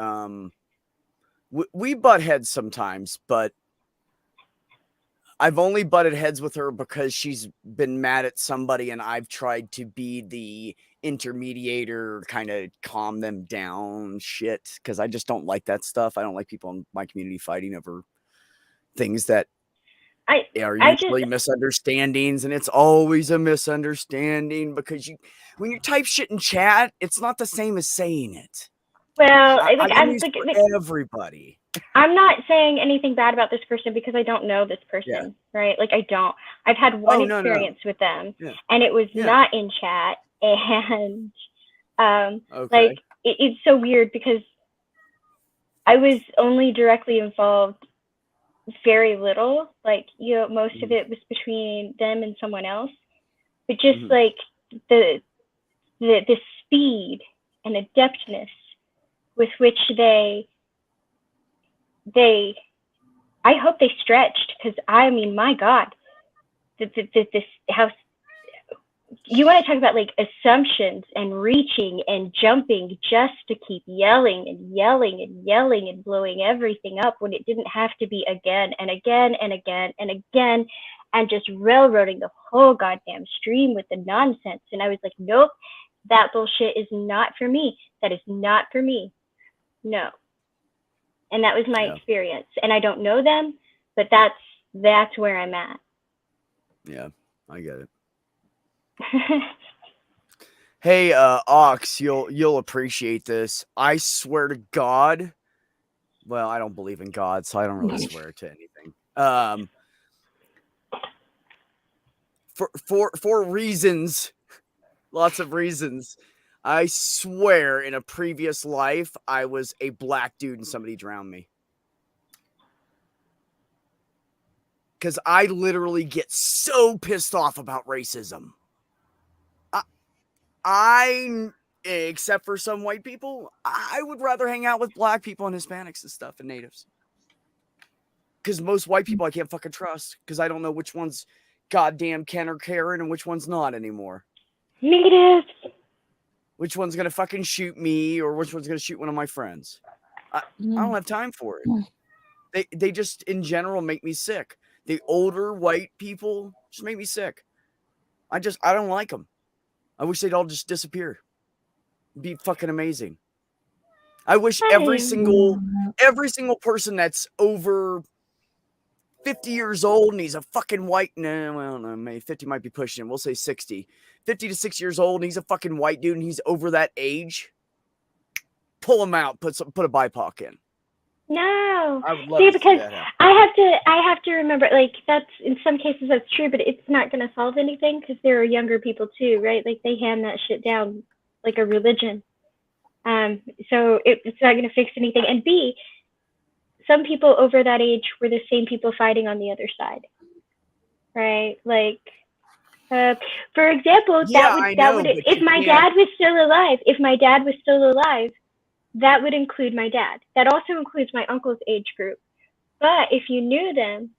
we butt heads sometimes, but I've only butted heads with her because she's been mad at somebody and I've tried to be the intermediator, kind of calm them down shit. Cause I just don't like that stuff. I don't like people in my community fighting over things that are usually misunderstandings. And it's always a misunderstanding because when you type shit in chat, it's not the same as saying it. Well, everybody. I'm not saying anything bad about this person because I don't know this person, right? Like I don't. I've had one experience with them, and it was not in chat. And like it's so weird because I was only directly involved very little. Like most of it was between them and someone else, but just like the speed and adeptness with which they I hope they stretched, because I mean, my God, this house, you want to talk about like assumptions and reaching and jumping just to keep yelling and yelling and yelling and blowing everything up when it didn't have to be again and again and again and again. and just railroading the whole goddamn stream with the nonsense. And I was like, nope, that bullshit is not for me. That is not for me. No. And that was my experience. And I don't know them, but that's where I'm at. Yeah, I get it. Hey, Ox, you'll appreciate this. I swear to God. Well, I don't believe in God, so I don't really swear to anything. For reasons, lots of reasons. I swear in a previous life, I was a black dude and somebody drowned me. Because I literally get so pissed off about racism. I, except for some white people, I would rather hang out with black people and Hispanics and stuff and natives. Because most white people I can't fucking trust. Because I don't know which one's goddamn Ken or Karen and which one's not anymore. Negative. Which one's going to fucking shoot me or which one's going to shoot one of my friends. I don't have time for it. They just, in general, make me sick. The older white people just make me sick. I don't like them. I wish they'd all just disappear. It'd be fucking amazing. I wish every single person that's over 50 years old and he's a fucking white, no, maybe 50 might be pushing it. We'll say 60. 50 to 6 years old and he's a fucking white dude and he's over that age. Pull him out, put a BIPOC in. No. I would love See, to because see that happen. I have to remember, like, that's, in some cases that's true, but it's not going to solve anything because there are younger people too, right? Like, they hand that shit down like a religion. So it's not going to fix anything. And B, some people over that age were the same people fighting on the other side, right? Like, for example, if my dad was still alive, that would include my dad. That also includes my uncle's age group. But if you knew them,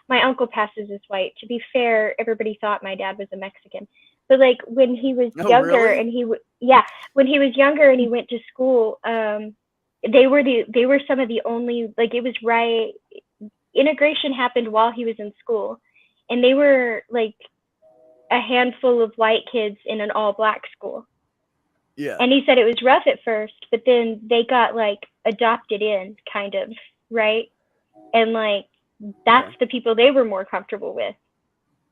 my uncle passes as white. To be fair, everybody thought my dad was a Mexican. But like when he was younger, really? and when he was younger and he went to school, they were some of the only, like, it was right. Integration happened while he was in school, and they were like a handful of white kids in an all black school. Yeah. And he said it was rough at first, but then they got like adopted in, kind of, right? And like that's the people they were more comfortable with.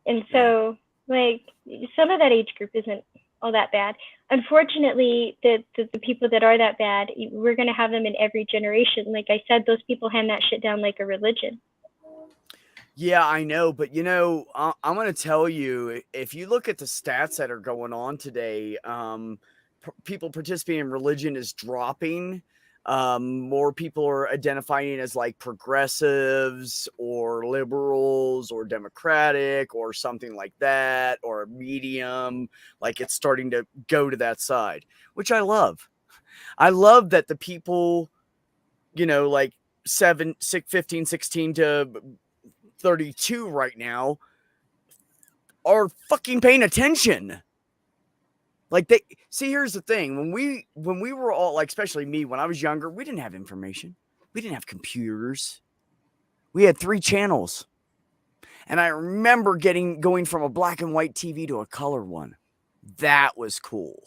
And so like some of that age group isn't all that bad. Unfortunately, the people that are that bad, we're going to have them in every generation. Like I said, those people hand that shit down like a religion. Yeah, I know. But, you know, I'm going to tell you, if you look at the stats that are going on today, people participating in religion is dropping. More people are identifying as like progressives or liberals or democratic or something like that, or medium. Like it's starting to go to that side, which I love. I love that the people, you know, like 15, 16 to 32 right now are fucking paying attention. Like here's the thing. When we were all, like, especially me, when I was younger, we didn't have information. We didn't have computers. We had 3 channels. And I remember going from a black and white TV to a color one. That was cool.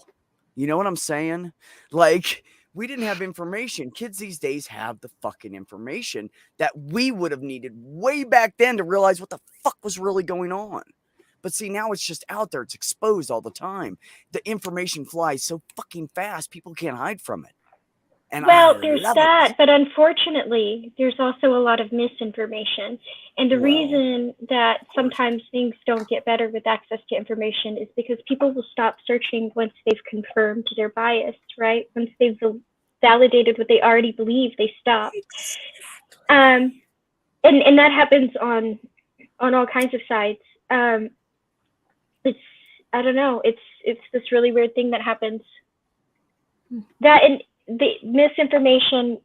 You know what I'm saying? Like, we didn't have information. Kids these days have the fucking information that we would have needed way back then to realize what the fuck was really going on. But see, now it's just out there. It's exposed all the time. The information flies so fucking fast, people can't hide from it. And there's that, but unfortunately, there's also a lot of misinformation. And the reason that sometimes things don't get better with access to information is because people will stop searching once they've confirmed their bias, right? Once they've validated what they already believe, they stop. And that happens on all kinds of sides. I don't know. It's this really weird thing that happens. That and the misinformation,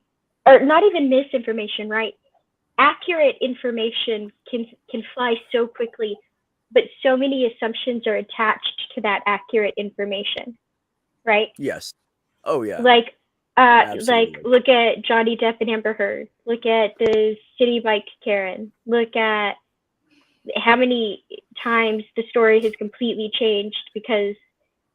or not even misinformation, right? Accurate information can fly so quickly, but so many assumptions are attached to that accurate information, right? Yes. Oh yeah. Like Absolutely. Like, look at Johnny Depp and Amber Heard. Look at the City Bike Karen. Look at how many times the story has completely changed because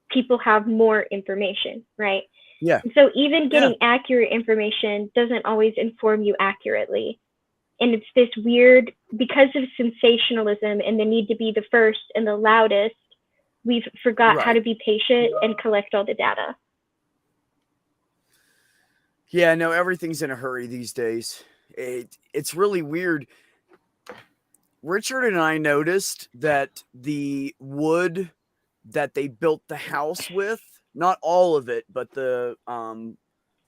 people have more information, right? Yeah. And so even getting accurate information doesn't always inform you accurately. And it's this weird, because of sensationalism and the need to be the first and the loudest, we've forgot how to be patient and collect all the data. Yeah, no, everything's in a hurry these days. It's really weird. Richard and I noticed that the wood that they built the house with, not all of it, but the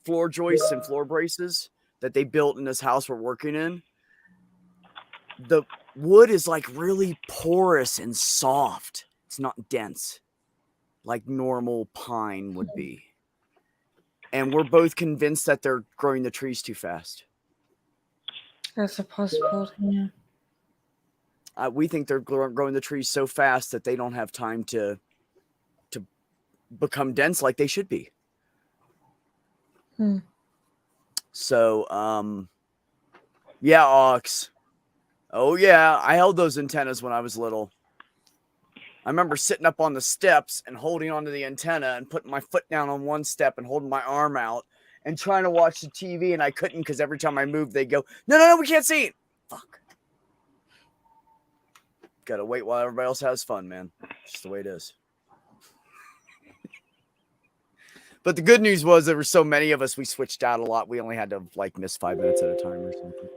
floor joists and floor braces that they built in this house we're working in, the wood is like really porous and soft. It's not dense like normal pine would be. And we're both convinced that they're growing the trees too fast. That's a possibility, yeah. We think they're growing the trees so fast that they don't have time to become dense like they should be. So, yeah, Ox. Oh, yeah, I held those antennas when I was little. I remember sitting up on the steps and holding onto the antenna and putting my foot down on one step and holding my arm out and trying to watch the TV, and I couldn't because every time I moved, they'd go, no, we can't see it. Fuck. Gotta wait while everybody else has fun, man. It's just the way it is. But the good news was there were so many of us, we switched out a lot. We only had to like miss 5 minutes at a time or something.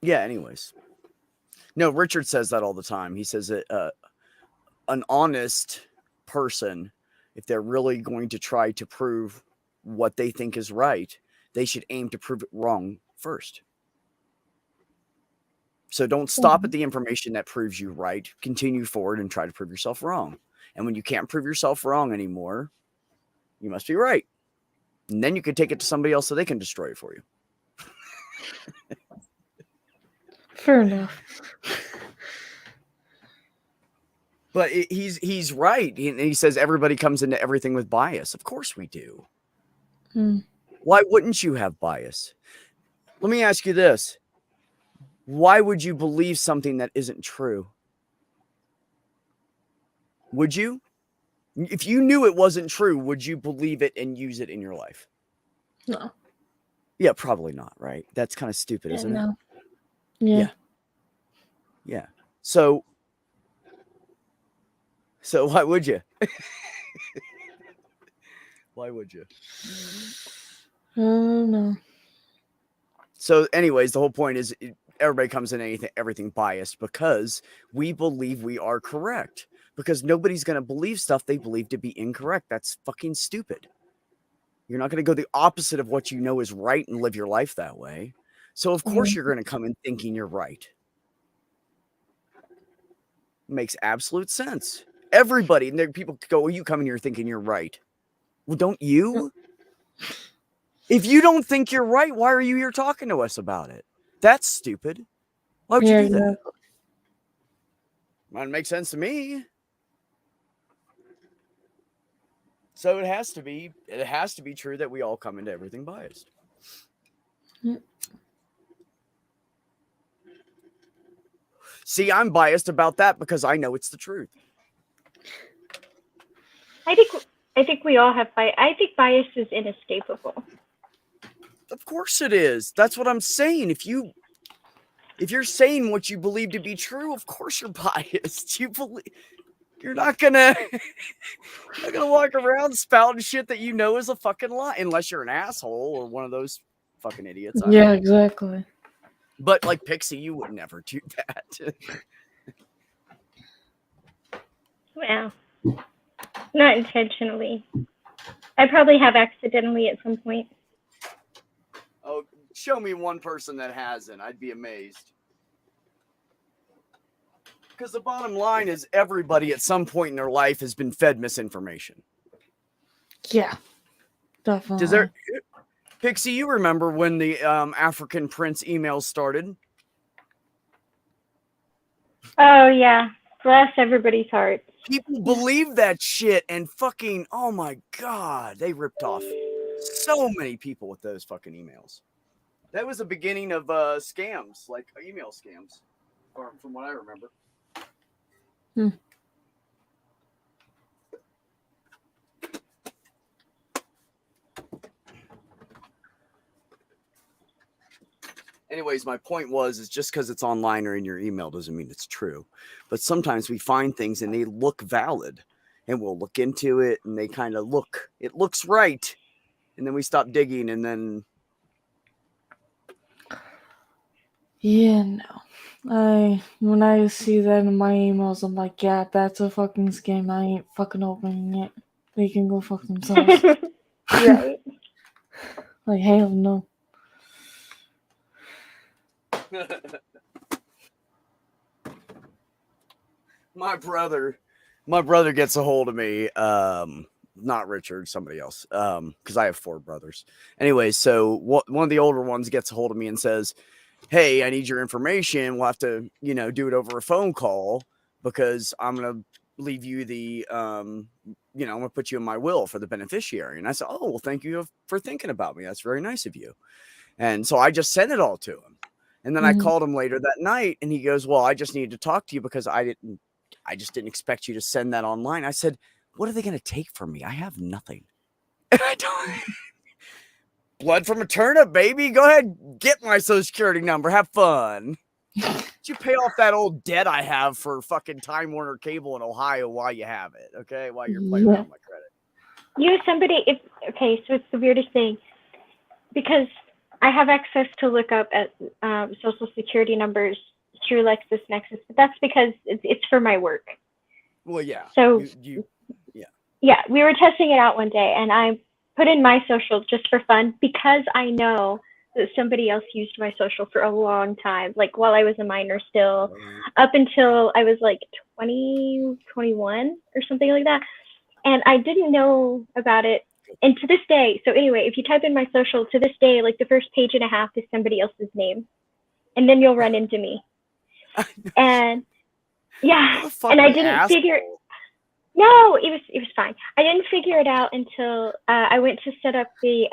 Yeah, anyways. No, Richard says that all the time. He says that an honest person, if they're really going to try to prove what they think is right, they should aim to prove it wrong first. So don't stop at the information that proves you right. Continue forward and try to prove yourself wrong. And when you can't prove yourself wrong anymore, you must be right. And then you can take it to somebody else so they can destroy it for you. Fair enough. But he's right. He says everybody comes into everything with bias. Of course we do. Why wouldn't you have bias? Let me ask you this. Why would you believe something that isn't true? Would you? If you knew it wasn't true, would you believe it and use it in your life? No. Yeah, probably not, right? That's kind of stupid, isn't it? Yeah. Yeah. So why would you? Why would you? No. So anyways, the whole point is everybody comes in everything biased because we believe we are correct. Because nobody's going to believe stuff they believe to be incorrect. That's fucking stupid. You're not going to go the opposite of what you know is right and live your life that way. So of course you're going to come in thinking you're right. Makes absolute sense. Everybody, and there people go, well, you come in here thinking you're right. Well, don't you? If you don't think you're right, why are you here talking to us about it? That's stupid. Why would you do that? Well, it makes sense to me. So it has to be true that we all come into everything biased. See, I'm biased about that because I know it's the truth. I think we all have bias. I think bias is inescapable. Of course it is. That's what I'm saying. If you're saying what you believe to be true, of course you're biased. You're not gonna walk around spouting shit that you know is a fucking lie, unless you're an asshole or one of those fucking idiots. Yeah, exactly. But like Pixie, you would never do that. Well, not intentionally. I probably have accidentally at some point. Oh, show me one person that hasn't. I'd be amazed. Because the bottom line is everybody at some point in their life has been fed misinformation. Yeah, definitely. Pixie, you remember when the African Prince emails started? Oh, yeah. Bless everybody's hearts. People believe that shit and fucking, oh my God, they ripped off so many people with those fucking emails. That was the beginning of scams, like email scams, from what I remember. Anyways, my point is just because it's online or in your email doesn't mean it's true. But sometimes we find things and they look valid, and we'll look into it and they kind of it looks right. And then we stop digging and then. Yeah, no. When I see that in my emails, I'm like, yeah, that's a fucking scam. I ain't fucking opening it. They can go fuck themselves. Right. Like, hell no. My brother gets a hold of me. Not Richard, somebody else. Because I have 4 brothers. Anyway, so one of the older ones gets a hold of me and says, hey, I need your information. We'll have to, do it over a phone call because I'm going to leave you the, I'm going to put you in my will for the beneficiary. And I said, oh, well, thank you for thinking about me. That's very nice of you. And so I just sent it all to him. And then I called him later that night and he goes, well, I just needed to talk to you because I just didn't expect you to send that online. I said, what are they going to take from me? I have nothing. And I don't. Blood from a turnip, baby. Go ahead, get my social security number. Have fun. Did you pay off that old debt I have for fucking Time Warner Cable in Ohio while you have it? Okay, while you're playing around with my credit. You know, okay, so it's the weirdest thing because I have access to look up at social security numbers through LexisNexis, but that's because it's for my work. Well, yeah. So yeah, we were testing it out one day, and I put in my social just for fun because I know that somebody else used my social for a long time, like while I was a minor still, up until I was like 20, 21 or something like that. And I didn't know about it. And to this day, so anyway, if you type in my social, to this day, like the first page and a half is somebody else's name. And then you'll run into me. And yeah, and I didn't figure. No, it was fine. I didn't figure it out until I went to set up the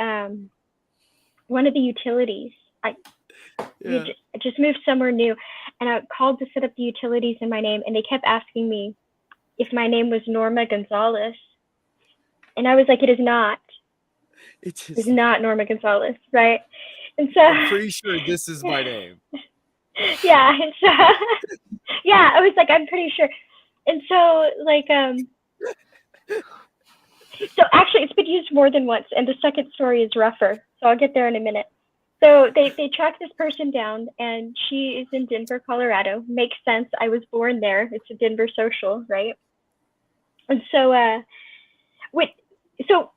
one of the utilities. I just moved somewhere new, and I called to set up the utilities in my name, and they kept asking me if my name was Norma Gonzalez, and I was like, it is not. It is not Norma Gonzalez, right? And so I'm pretty sure this is my name. Yeah, and so yeah, I was like, I'm pretty sure. And so, like, so actually, it's been used more than once, and the second story is rougher. So I'll get there in a minute. So they track this person down, and she is in Denver, Colorado. Makes sense. I was born there. It's a Denver social, right? And so,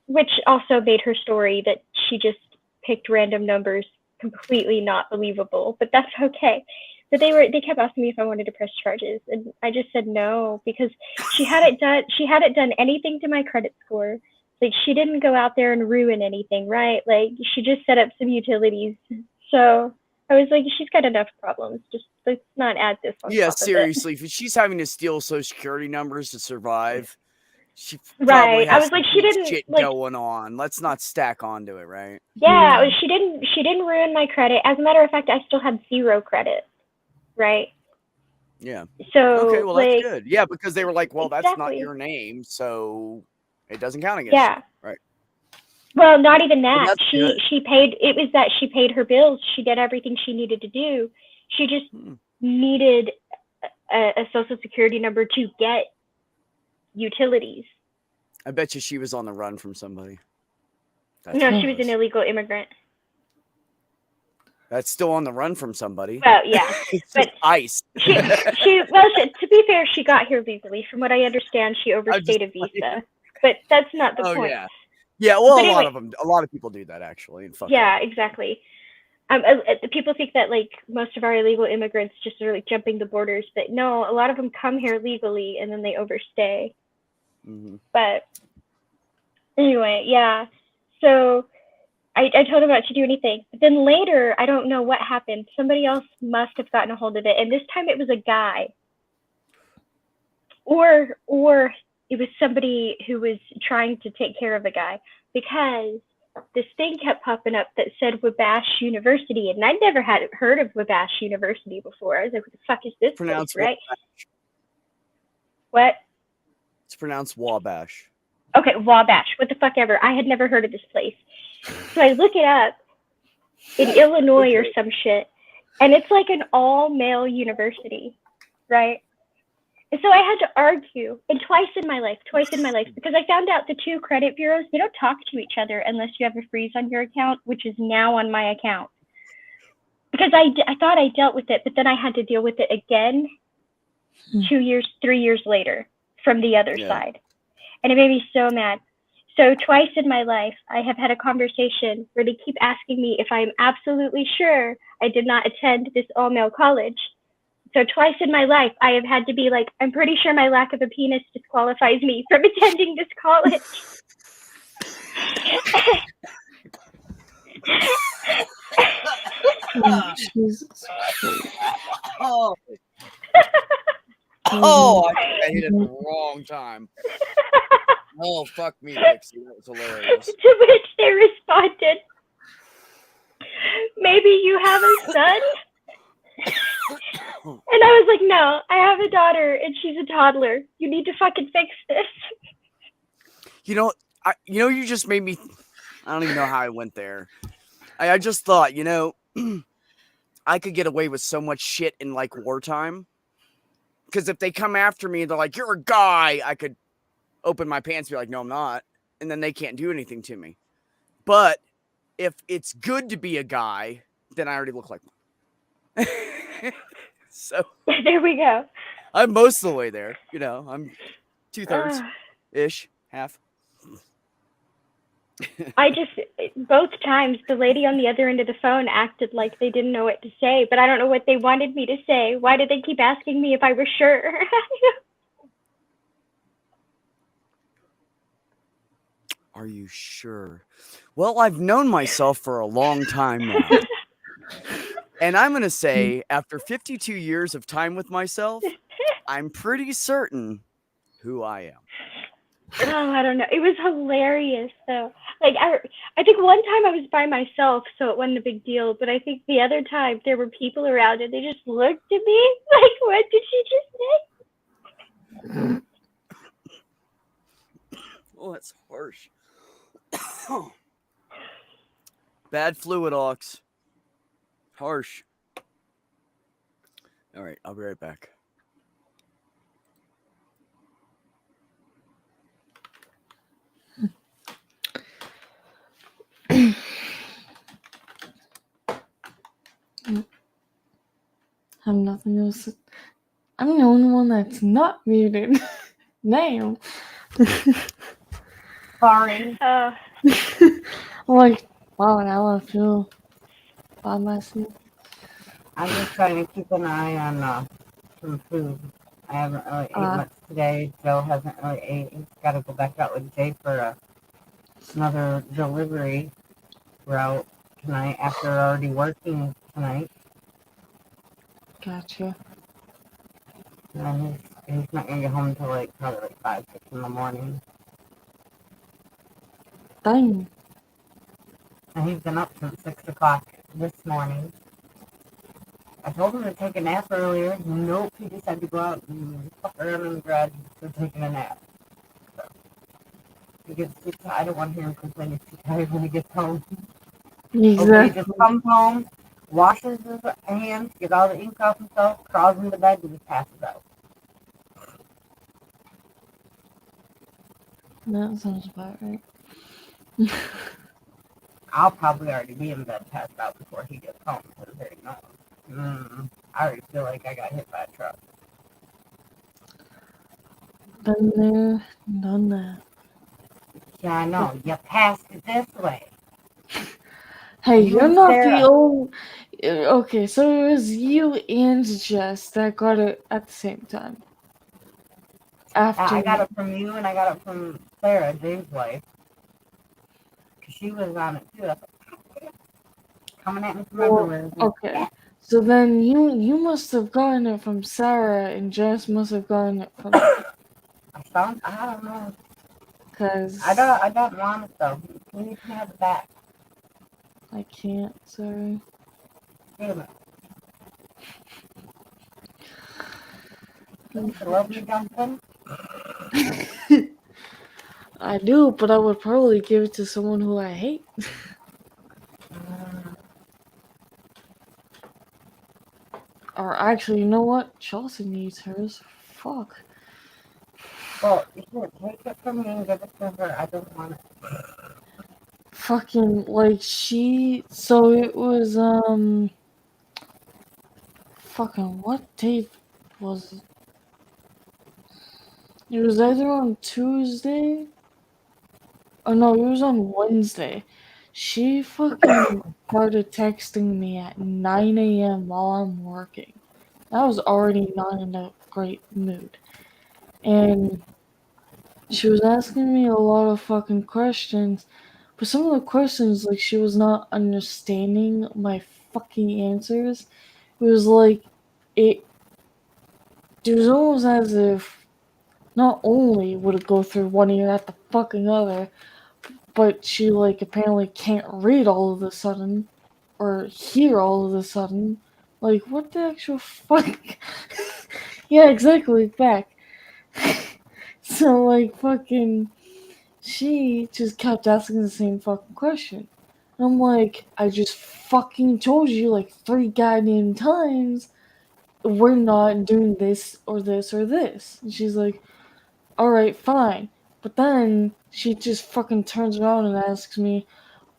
which also made her story that she just picked random numbers completely not believable, but that's okay. But they kept asking me if I wanted to press charges, and I just said no because she hadn't done anything to my credit score. Like, she didn't go out there and ruin anything, right? Like, she just set up some utilities. So I was like, she's got enough problems. Just let's not add this on. Yeah, top seriously, if she's having to steal social security numbers to survive, she right. I was like, she didn't shit like going on. Let's not stack onto it, right? Yeah, she didn't ruin my credit. As a matter of fact, I still had 0 credit. Right. Yeah. So okay, well, like, that's good. Yeah, because they were like, well, that's not exactly. your name, so it doesn't count against Yeah. you. Right. Well, not even that. Well, she paid. It was that she paid her bills. She did everything she needed to do. She just needed a social security number to get utilities. I bet you she was on the run from somebody. No, she was an illegal immigrant. That's still on the run from somebody. Well, yeah, but ICE. To be fair, she got here legally. From what I understand, she overstayed a visa, but that's not the point. Yeah. Well, but a anyway, lot of people do that actually. Yeah, exactly. People think that like most of our illegal immigrants just are like jumping the borders, but no, a lot of them come here legally and then they overstay. Mm-hmm. But anyway, yeah. So I told him not to do anything. But then later, I don't know what happened. Somebody else must have gotten a hold of it. And this time it was a guy. or it was somebody who was trying to take care of a guy, because this thing kept popping up that said Wabash University, and I'd never had heard of Wabash University before. I was like, what the fuck is this place, Pronounced right? What? It's pronounced Wabash. Okay, Wabash. What the fuck ever. I had never heard of this place. So I look it up in Illinois or some shit, and it's like an all-male university, right? And so I had to argue, and twice in my life, because I found out the two credit bureaus, they don't talk to each other unless you have a freeze on your account, which is now on my account. Because I thought I dealt with it, but then I had to deal with it again 3 years later from the other side. And it made me so mad. So twice in my life, I have had a conversation where they keep asking me if I'm absolutely sure I did not attend this all-male college. So twice in my life, I have had to be like, I'm pretty sure my lack of a penis disqualifies me from attending this college. Oh, Jesus Christ. Oh. Oh, I think I hit it at the wrong time. Oh, fuck me, Dixie. That was hilarious. To which they responded, maybe you have a son? And I was like, no, I have a daughter and she's a toddler. You need to fucking fix this. You just made me. I don't even know how I went there. I just thought, I could get away with so much shit in like wartime. Because if they come after me and they're like, you're a guy, I could open my pants and be like, no, I'm not. And then they can't do anything to me. But if it's good to be a guy, then I already look like one. So there we go. I'm most of the way there. I'm 2/3 ish, half. Both times the lady on the other end of the phone acted like they didn't know what to say, but I don't know what they wanted me to say. Why did they keep asking me if I was sure? Are you sure? Well, I've known myself for a long time now. And I'm going to say, after 52 years of time with myself, I'm pretty certain who I am. Oh, I don't know. It was hilarious, though. Like, I think one time I was by myself, so it wasn't a big deal. But I think the other time there were people around, and they just looked at me like, what did she just say? Oh, that's harsh. Bad fluid, Ox. Harsh. All right, I'll be right back. Have nothing else. I'm the only one that's not muted. Damn. Sorry. I'm like, wow, now I feel by myself. I'm just trying to keep an eye on some food. I haven't really ate much today. Joe hasn't really ate. He's got to go back out with Jay for another delivery route tonight after already working tonight. Gotcha. And he's not going to get home until probably 5, 6 in the morning. Dang. And he's been up since 6 o'clock this morning. I told him to take a nap earlier. Nope, he just had to go out and fuck around in the garage for taking a nap. So, he gets too tired. I don't want to hear him complain he's too tired when he gets home. Exactly. He just comes home, washes his hands, gets all the ink off himself, crawls into bed, and just passes out. That sounds about right. I'll probably already be in bed passed out before he gets home. Because there you know, I already feel like I got hit by a truck. Been there, done that. Yeah, I know. You passed it this way. Hey, You you're and not Sarah. the old. Okay, so it was you and Jess that got it at the same time. After I got it from you, and I got it from Sarah, Dave's wife. Because she was on it too. I thought, coming at me from everywhere. Okay, so then you must have gotten it from Sarah, and Jess must have gotten it from I don't know. Cause I don't want it though. You need to have it back. I can't, sorry. Damn it. Don't you love me, Duncan? I do, but I would probably give it to someone who I hate. Or actually, you know what? Chelsea needs hers. Fuck. Well, you can't take it from me and give it to her. I don't want it. Fucking, like, so it was, fucking, what date was it? It was either on Tuesday. Oh no, it was on Wednesday. She fucking started texting me at 9 a.m. while I'm working. I was already not in a great mood. And she was asking me a lot of fucking questions. But some of the questions, like, she was not understanding my fucking answers. It was like, it was almost as if not only would it go through one ear at the fucking other, but she, like, apparently can't read all of a sudden, or hear all of a sudden. Like, what the actual fuck? Yeah, exactly, back. So, like, fucking, she just kept asking the same fucking question. And I'm like, I just fucking told you, like, 3 goddamn times, we're not doing this or this or this. And she's like, alright, fine. But then she just fucking turns around and asks me,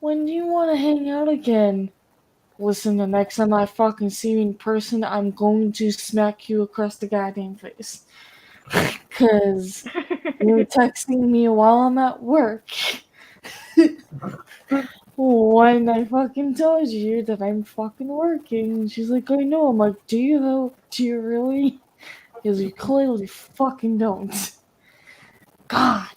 when do you want to hang out again? Listen, the next time I fucking see you in person, I'm going to smack you across the goddamn face. Cause you're texting me while I'm at work. When I fucking told you that I'm fucking working. And she's like, I know. I'm like, do you though? Do you really? Because you clearly fucking don't. God.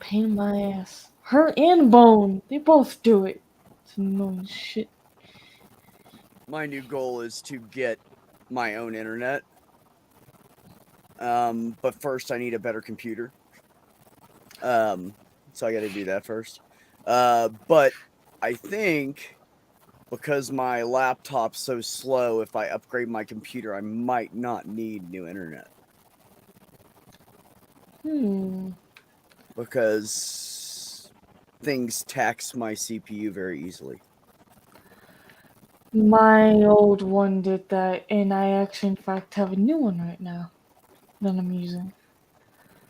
Pain in my ass. Her and Bone. They both do it. It's annoying shit. My new goal is to get my own internet. But first I need a better computer. So I got to do that first. But I think because my laptop's so slow, if I upgrade my computer, I might not need new internet. Because things tax my CPU very easily. My old one did that, and I actually, in fact, have a new one right now that I'm using.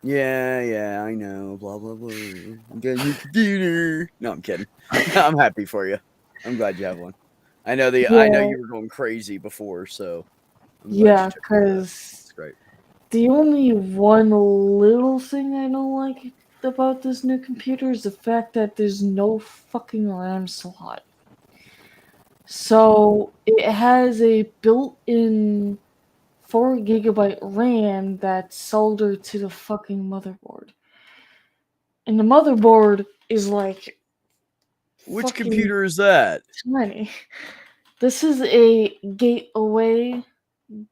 Yeah, I know. Blah, blah, blah. I'm getting a new computer. No, I'm kidding. I'm happy for you. I'm glad you have one. I know you were going crazy before, so I'm glad Yeah, you took care of that. because It's great. the only one little thing I don't like about this new computer is the fact that there's no fucking RAM slot. So it has a built-in 4 GB RAM that's soldered to the fucking motherboard. And the motherboard is like Which fucking computer is that? tiny. This is a Gateway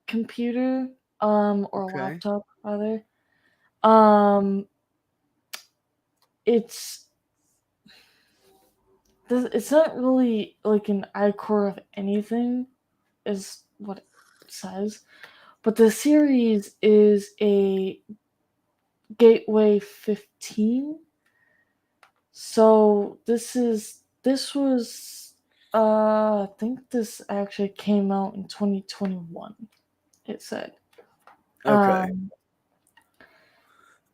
computer, or Okay. laptop rather. It's not really like an iCore of anything, is what it says. But the series is a Gateway 15. So this was I think this actually came out in 2021. It said. Okay.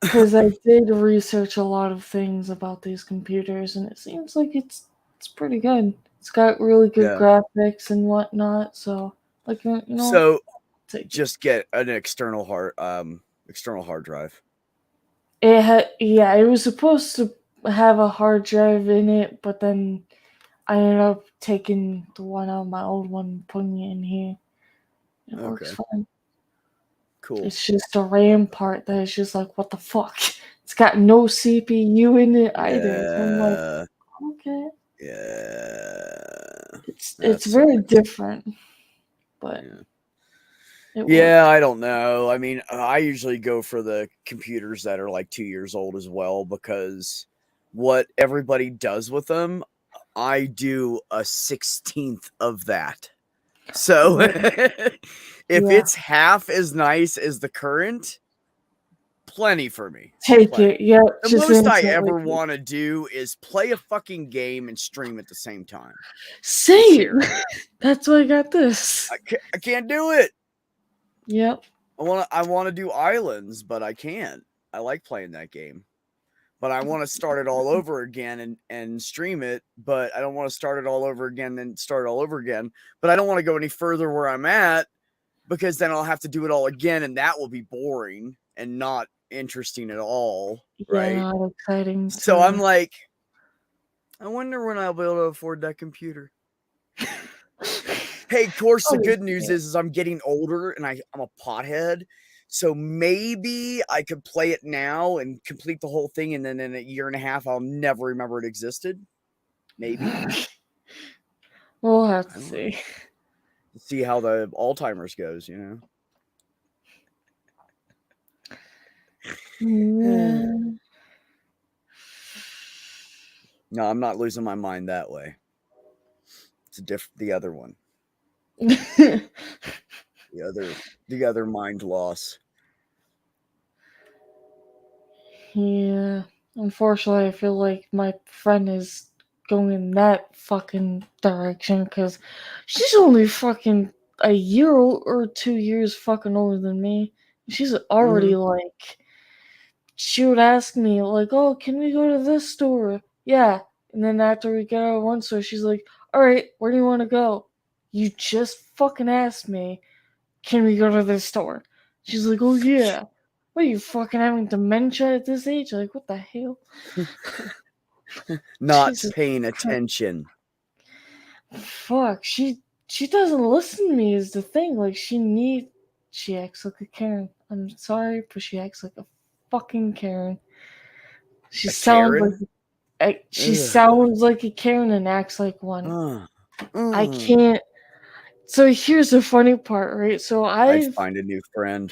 Because I did research a lot of things about these computers, and it seems like it's pretty good. It's got really good Yeah. graphics and whatnot. So, like, you know, So take it. just get an external hard drive. It was supposed to have a hard drive in it, but then I ended up taking the one out of my old one and putting it in here. It works Okay. fine. Cool. It's just a RAM part that is just like, what the fuck? It's got no CPU in it either. So I'm like, okay. Yeah. It's That's very different, but yeah. It Yeah, I don't know. I mean, I usually go for the computers that are like 2 years old as well, because what everybody does with them, I do a 16th of that. So if Yeah. it's half as nice as the current, plenty for me. Take Plenty. it. Yeah. The Just most I instantly. ever want to do is play a fucking game and stream at the same time. Same. That's why I got this. I can't do it. Yep. I want to do Islands, but I can't. I like playing that game. But I want to start it all over again and stream it, but I don't want to start it all over again and start it all over again. But I don't want to go any further where I'm at, because then I'll have to do it all again, and that will be boring and not interesting at all, right? Yeah, not exciting. So I'm like, I wonder when I'll be able to afford that computer. Hey, of course, the good news is I'm getting older and I'm a pothead. So maybe I could play it now and complete the whole thing, and then in a year and a half, I'll never remember it existed. Maybe. We'll have to see. See how the Alzheimer's goes, you know? Yeah. No, I'm not losing my mind that way. It's the other one. The other mind loss. Yeah. Unfortunately, I feel like my friend is going in that fucking direction because she's only fucking a year or 2 years fucking older than me. She's already like, she would ask me, like, oh, can we go to this store? Yeah. And then after we get out of one store, she's like, all right, where do you want to go? You just fucking asked me, can we go to this store? She's like, oh, yeah. What are you fucking having dementia at this age? Like, what the hell? Not Jesus paying Christ. attention. Fuck, she doesn't listen to me is the thing. Like, she acts like a Karen. I'm sorry, but she acts like a fucking Karen. She sounds like a Karen and acts like one. I can't. So here's the funny part, right? So I'd find a new friend.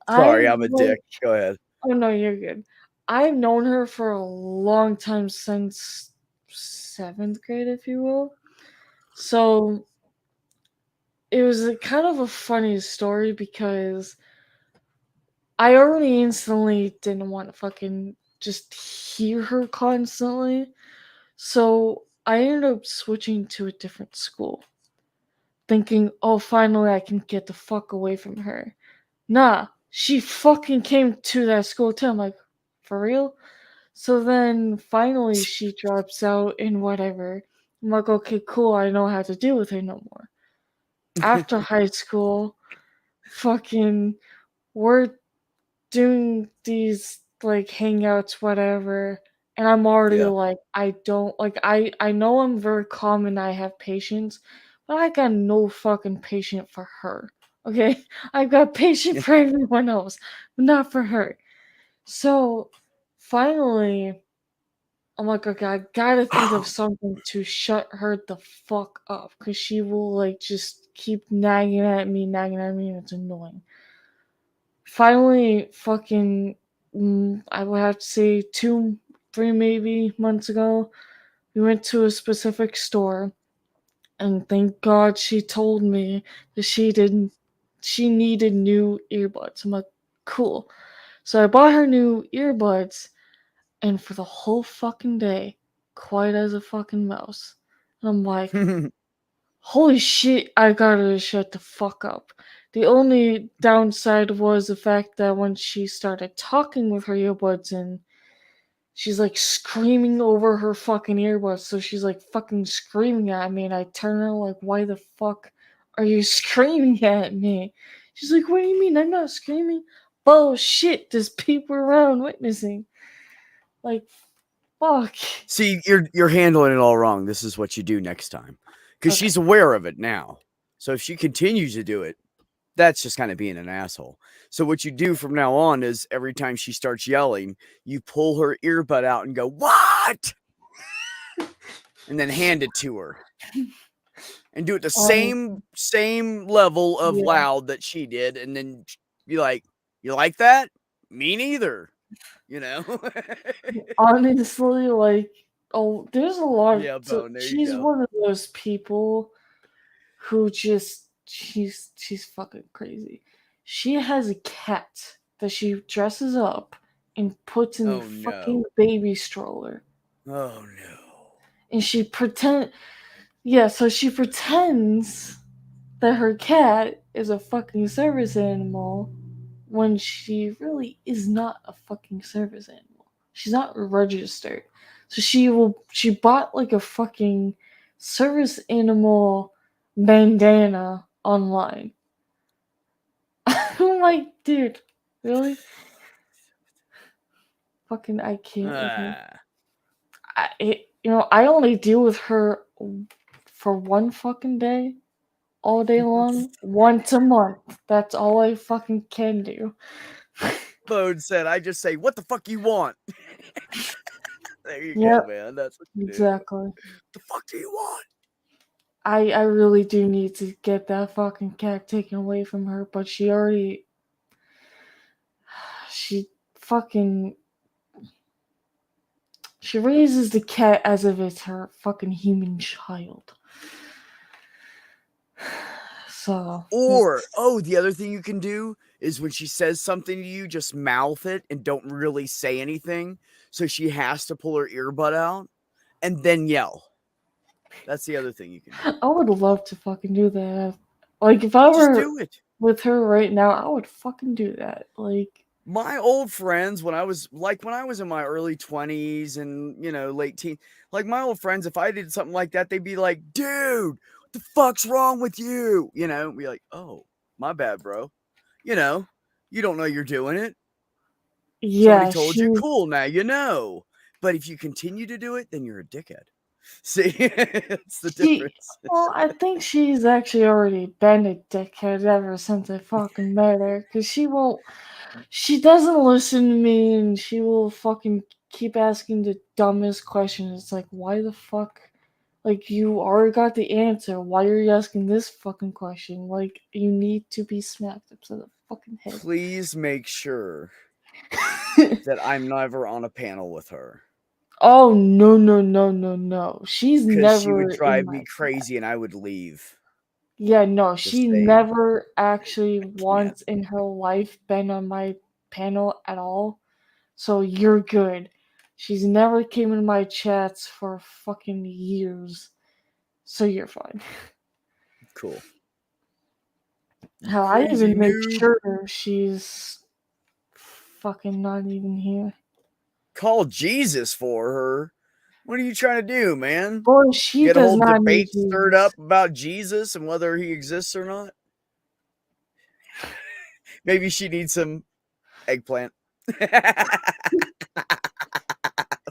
Sorry, I'm a dick. Go ahead. Oh no, you're good. I've known her for a long time, since 7th grade, if you will. So it was kind of a funny story because I already instantly didn't want to fucking just hear her constantly. So I ended up switching to a different school, thinking, oh, finally I can get the fuck away from her. Nah, she fucking came to that school too. I'm like, for real? So then finally she drops out and whatever. I'm like, okay, cool, I know how to deal with her no more. After high school, fucking, we're doing these like hangouts, whatever, and I'm already like, I don't like, I know I'm very calm and I have patience, but I got no fucking patience for her. Okay, I've got patience for everyone else, but not for her. So finally, I'm like, okay, I gotta think of something to shut her the fuck up, because she will like just keep nagging at me, and it's annoying. Finally, fucking, I would have to say 2, 3 maybe months ago, we went to a specific store, and thank God she told me that she needed new earbuds. I'm like, cool. So I bought her new earbuds, and for the whole fucking day, quiet as a fucking mouse. And I'm like, holy shit, I got her to shut the fuck up. The only downside was the fact that when she started talking with her earbuds in, she's like screaming over her fucking earbuds. So she's like fucking screaming at me, and I turn her like, why the fuck are you screaming at me? She's like, what do you mean? I'm not screaming. Bullshit, there's people around witnessing. Like, fuck. See, you're handling it all wrong. This is what you do next time, because she's aware of it now. So if she continues to do it, that's just kind of being an asshole. So what you do from now on is every time she starts yelling, you pull her earbud out and go, what? And then hand it to her. and do it the same level of Yeah. loud that she did, and then be like, "You like that? Me neither." You know? Honestly, like, oh, there's a lot of Yeah, so Bone. There you she's go. one of those people who just she's fucking crazy. She has a cat that she dresses up and puts in the Oh fucking no. baby stroller. Oh no. And so she pretends that her cat is a fucking service animal when she really is not a fucking service animal. She's not registered. So she bought like a fucking service animal bandana online. I'm like, dude, really? Fucking I can't with her. I only deal with her for one fucking day, all day long, once a month. That's all I fucking can do. Bone said, "I just say, what the fuck you want?" There you Yep, go, man. That's what you do. exactly. The fuck do you want? I really do need to get that fucking cat taken away from her, but she fucking she raises the cat as if it's her fucking human child. So Or, the other thing you can do is when she says something to you, just mouth it and don't really say anything. So she has to pull her earbud out and then yell. That's the other thing you can do. I would love to fucking do that. Like if I Just were do it. with her right now, I would fucking do that. Like My old friends, when I was in my early 20s and, late teens, like my old friends, if I did something like that, they'd be like, dude, what the fuck's wrong with you? Be like, oh, my bad, bro. You don't know you're doing it. Somebody yeah, told you, cool, now you know. But if you continue to do it, then you're a dickhead. See, it's the difference. well, I think she's actually already been a dickhead ever since I fucking met her. Cause she doesn't listen to me and she will fucking keep asking the dumbest questions. It's like, why the fuck? Like, you already got the answer. Why are you asking this fucking question? Like, you need to be smacked upside the fucking head. Please make sure that I'm never on a panel with her. Oh, no. She's Because she never would in drive my me crazy and I would leave. Yeah, no, Just she saying. never actually I can't. once in her life been on my panel at all. So you're good. She's never came in my chats for fucking years. So you're fine. Cool. Hell, I Crazy even make noob. sure she's fucking not even here. Call Jesus for her. What are you trying to do, man? Boy, she Get a does whole not need debate stirred Jesus. up about Jesus and whether he exists or not? Maybe she needs some eggplant.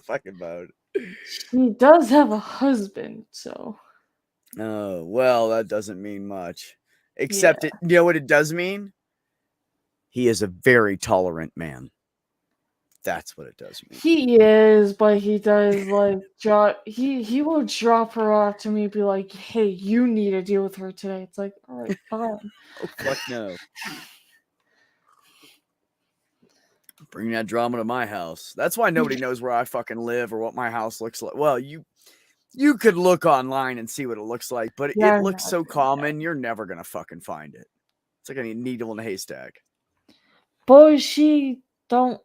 Fucking bone. She does have a husband, so Oh, well, that doesn't mean much. Except you know what it does mean? He is a very tolerant man. That's what it does mean. he is, but he does like he will drop her off to me, be like, "Hey, you need to deal with her today." It's like, all right, fine. Oh, fuck no. Bring that drama to my house. That's why nobody knows where I fucking live or what my house looks like. Well, you could look online and see what it looks like, but Yeah, it I'm looks not so doing that. common, you're never gonna fucking find it. It's like a needle in a haystack. Boy, she don't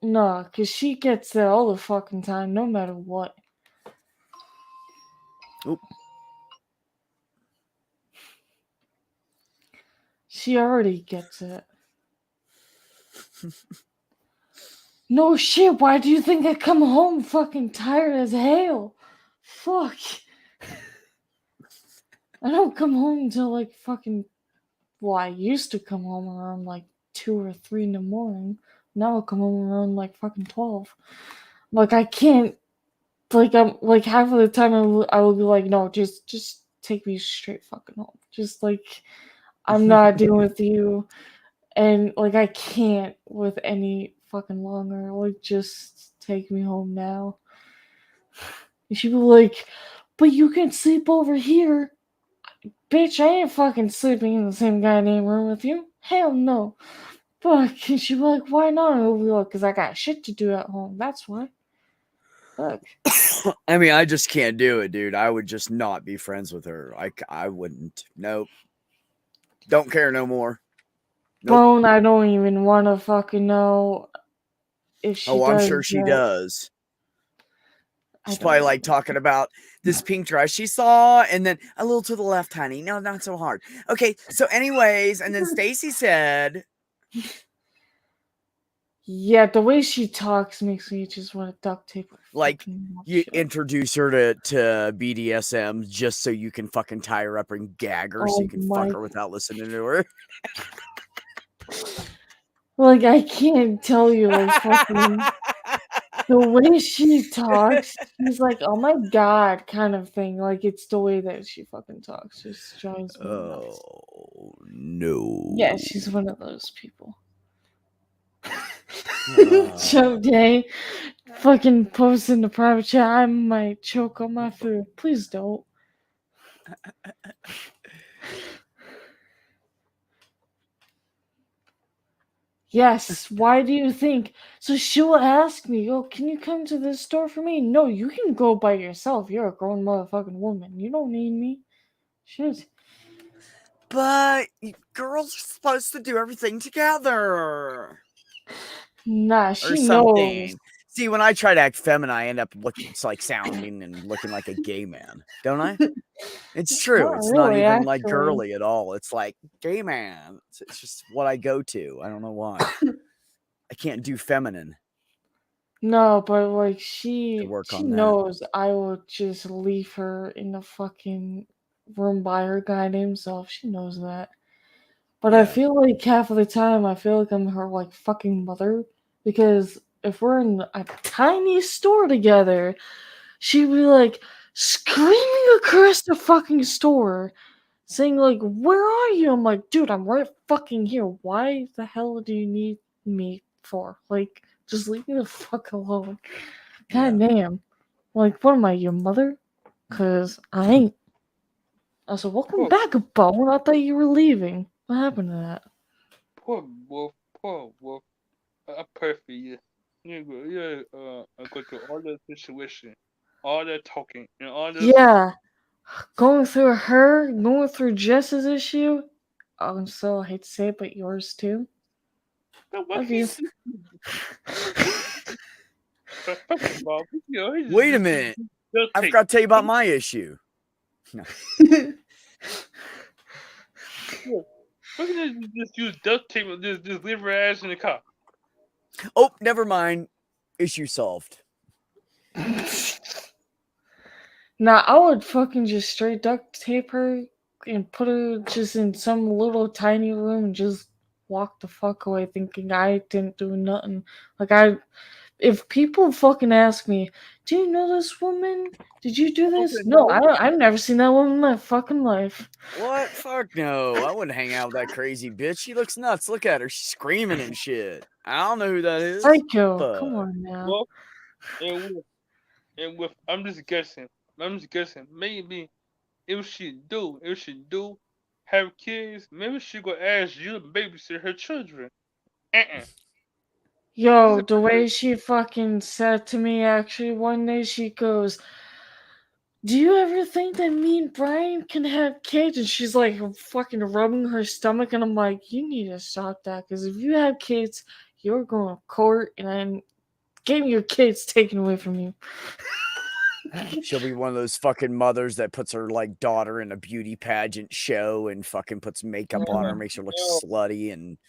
know, cause she gets there all the fucking time, no matter what. Oop. She already gets it. No shit, why do you think I come home fucking tired as hell? Fuck. I don't come home till like fucking. Well, I used to come home around like 2 or 3 in the morning. Now I come home around like fucking 12. Like, I can't. Like, I'm like half of the time I will be like, no, just take me straight fucking home. Just like, I'm not dealing with you. And like, I can't with any fucking longer. Like, just take me home now. And she'd be like, but you can sleep over here. Bitch, I ain't fucking sleeping in the same goddamn room with you. Hell no. Fuck. And she'd be like, why not? And I'll be like, because I got shit to do at home. That's why. Fuck. I mean, I just can't do it, dude. I would just not be friends with her. I wouldn't. Nope. Don't care no more. Nope. Bone, I don't even want to fucking know if she Oh, does. I'm sure she that. does. I She's don't probably know. like talking about this pink dress she saw, and then a little to the left, honey. No, not so hard. Okay, so anyways, and then Stacy said, Yeah, the way she talks makes me just want to duct tape her. like, fucking mouth you shut. introduce her to BDSM just so you can fucking tie her up and gag her so Oh you can my- fuck her without listening to her. Like, I can't tell you, like, fucking. The way she talks, she's like, oh my god, kind of thing. Like, it's the way that she fucking talks. Just drives me nuts. Oh, no. Yeah, she's one of those people. Uh. Someday, fucking post in the private chat, I might choke on my food. Please don't. Yes, why do you think? So she'll ask me, oh, can you come to this store for me? No, you can go by yourself. You're a grown motherfucking woman. You don't need me. Shit. But girls are supposed to do everything together. Nah, Or she something. knows. See, when I try to act feminine, I end up looking, it's like sounding and looking like a gay man, don't I? It's true. Not It's not really, even like actually. girly at all. It's like gay man. It's just what I go to. I don't know why. I can't do feminine. No, but like she work she on that. knows I will just leave her in the fucking room by her goddamn self. She knows that. But I Yeah. feel like half of the time I feel like I'm her like fucking mother because if we're in a tiny store together, she'd be like screaming across the fucking store, saying like, "Where are you?" I'm like, "Dude, I'm right fucking here. Why the hell do you need me for? Like, just leave me the fuck alone." God damn. Like, what am I, your mother? Cause I ain't. Also, welcome Poor, back, Bone. I thought you were leaving. What happened to that? poor wolf. Poor wolf. I pray for you. You go through all the situation, all the talking, and all this. Yeah, going through Jess's issue. Oh, so I hate to say it, but yours too. But what Love he you. did- but first of all, he Wait a just- minute. just I take- forgot to tell you about my issue. We're gonna just use duct tape and just leave her ass in the car. Oh, never mind. Issue solved. Nah, I would fucking just straight duct tape her and put her just in some little tiny room and just walk the fuck away thinking I didn't do nothing. Like, if people fucking ask me, do you know this woman? Did you do this? Okay, No, no. I've never seen that woman in my fucking life. What? Fuck no. I wouldn't hang out with that crazy bitch. She looks nuts. Look at her. She's screaming and shit. I don't know who that is. Psycho, but- come on now. Well, and with I'm just guessing. Maybe if she do have kids, maybe she gonna ask you to babysit her children. Yo, the way she fucking said to me actually one day, she goes, do you ever think that me and Brian can have kids? And she's like fucking rubbing her stomach, and I'm like, you need to stop that, because if you have kids, you're going to court and I'm getting your kids taken away from you. She'll be one of those fucking mothers that puts her like daughter in a beauty pageant show and fucking puts makeup on her, makes her look slutty, and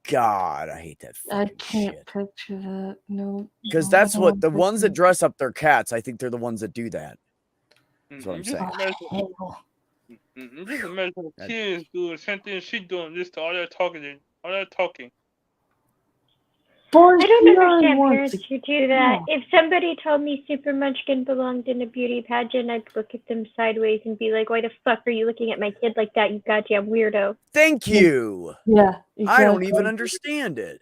God, I hate that I fucking can't shit. picture that. No. Because no, that's I don't what the wanna ones that picture dress up their cats, I think they're the ones that do that. That's what I'm Just saying. it. imagine, Hell. just imagine the kids doing the same thing she doing, just all that talking, Boys, I don't we are understand once parents who do that. Yeah. If somebody told me Super Munchkin belonged in a beauty pageant, I'd look at them sideways and be like, why the fuck are you looking at my kid like that, you goddamn weirdo? Thank you. Yeah, I don't exactly. even understand it.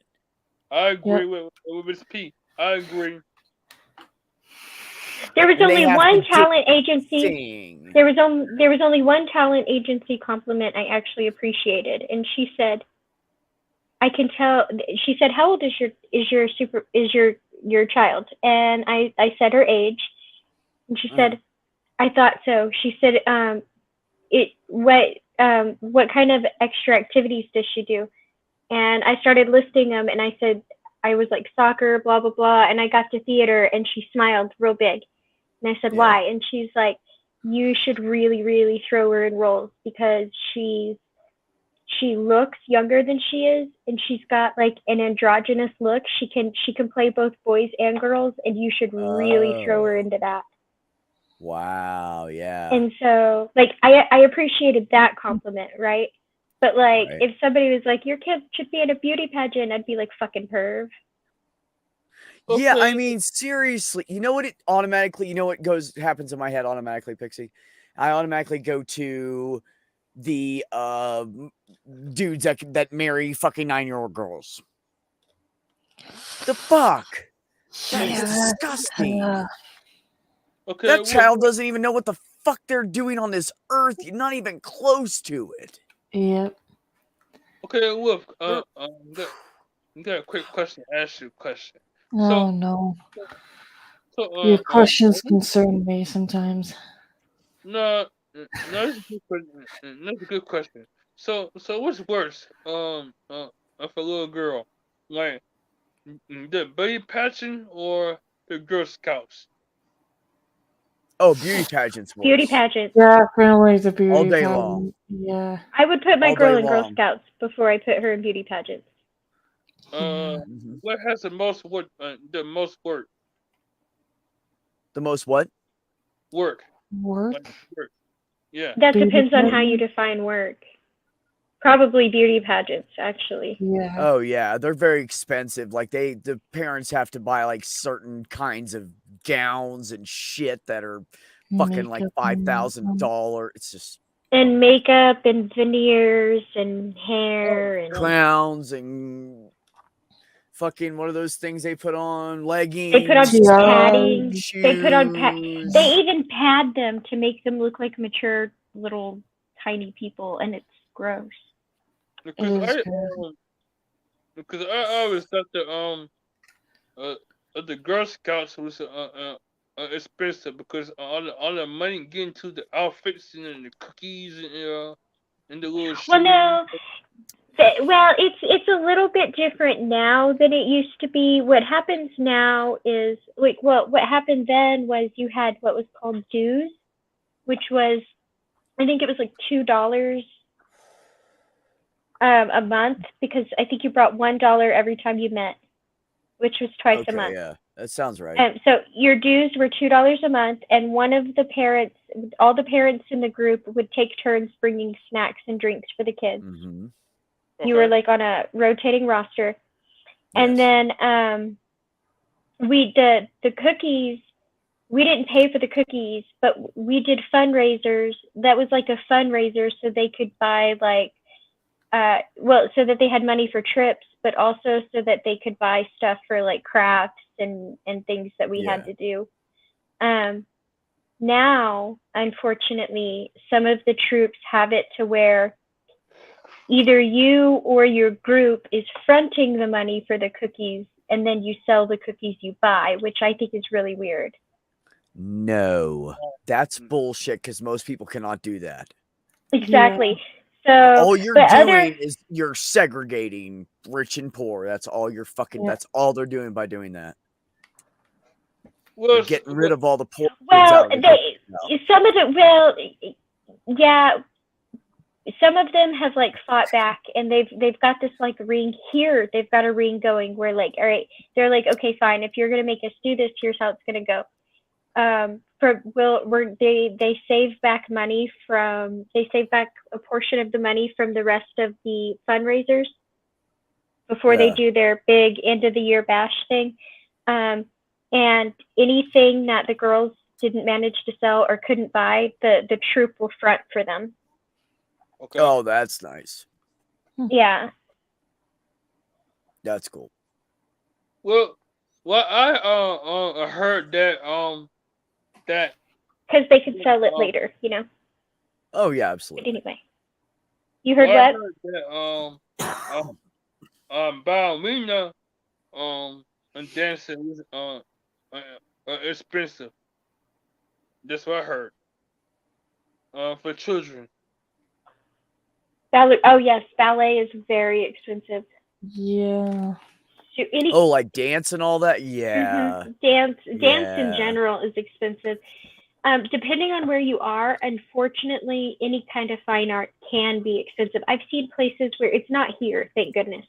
I agree with Miss P. I agree. There was And they only have one to talent agency. sing. There was only one talent agency compliment I actually appreciated, and she said, "I can tell." She said, "How old is your child?" And I said her age, and she said, "I thought so." She said, what kind of extra activities does she do?" And I started listing them, and I said I was like soccer, blah blah blah, and I got to theater, and she smiled real big, and I said, Yeah. "Why?" And she's like, "You should really really throw her in roles because she looks younger than she is, and she's got like an androgynous look. She can play both boys and girls, and you should really throw her Oh. into that." Wow, yeah. And so, like, I appreciated that compliment, right? But like, Right. if somebody was like, "Your kid should be in a beauty pageant," I'd be like, "Fucking perv." Yeah, I Okay. mean, seriously, you know what happens in my head automatically, Pixie? I automatically go to the dudes that marry fucking 9-year-old girls. The fuck? That is Yeah. disgusting. Okay. That Wolf, child doesn't even know what the fuck they're doing on this earth. You're not even close to it. Yep. okay, Wolf. Got a quick question. Ask you a question. Oh no. So, Your questions concern me sometimes. no, that's a good question. That's a good question. So what's worse? Of a little girl, like the baby pageant or the Girl Scouts? Oh, beauty pageants. Beauty Worse. pageant. Definitely the beauty All day pageant. long. Yeah. I would put my All girl day in Girl long. Scouts before I put her in beauty pageants. Mhm. What has the most work? The most work? The most what? Work. Work. Like, work. Yeah. That Beauty depends on how you pageant? define work. Probably beauty pageants, actually. Yeah. Oh yeah, they're very expensive. Like the parents have to buy like certain kinds of gowns and shit that are fucking like Makeup and $5,000. It's just And makeup and veneers and hair and clowns and fucking what are those things they put on? Leggings. they put on Yeah. padding. shoes. They put on they even pad them to make them look like mature little tiny people, and it's gross. Because It is I good. because I always thought the Girl Scouts was expensive because all the money getting to the outfits and the cookies and the little shoes. Well, no. Well, it's a little bit different now than it used to be. What happens now is like what happened then was you had what was called dues, which was I think it was like $2 a month because I think you brought $1 every time you met, which was twice a Okay, month. yeah, that sounds right. So your dues were $2 a month, and one of the parents, all the parents in the group would take turns bringing snacks and drinks for the kids. Mm-hmm. You were like on a rotating roster, and Yes. then the cookies. We didn't pay for the cookies, but we did fundraisers. That was like a fundraiser, so they could buy like, so that they had money for trips, but also so that they could buy stuff for like crafts and things that we had to do. Now, unfortunately, some of the troops have it to where either you or your group is fronting the money for the cookies, and then you sell the cookies you buy, which I think is really weird. No, that's bullshit because most people cannot do that. Exactly. So All you're but doing is you're segregating rich and poor. That's all you're fucking. Yeah. That's all they're doing by doing that. Well, You're getting rid of all the poor kids well, out of the country now. some of the yeah, some of them have like fought back, and they've got this like ring here. They've got a ring going where like, all right, they're like, okay, fine. If you're gonna make us do this, here's how it's gonna go. They save back money they save back a portion of the money from the rest of the fundraisers before they do their big end of the year bash thing. And anything that the girls didn't manage to sell or couldn't buy, the troop will front for them. Okay. Oh, that's nice. Yeah. That's cool. Well, I heard that that. because they can sell it later, you know. Oh yeah, But absolutely. anyway, you heard Well, I what? heard that ballerina and dancing is expensive. That's what I heard. For children. Ballet. Oh yes, ballet is very expensive. Yeah. So any Oh, like dance and all that. Yeah. dance in Yeah. general is expensive. Depending on where you are, unfortunately, any kind of fine art can be expensive. I've seen places where it's not here, thank goodness,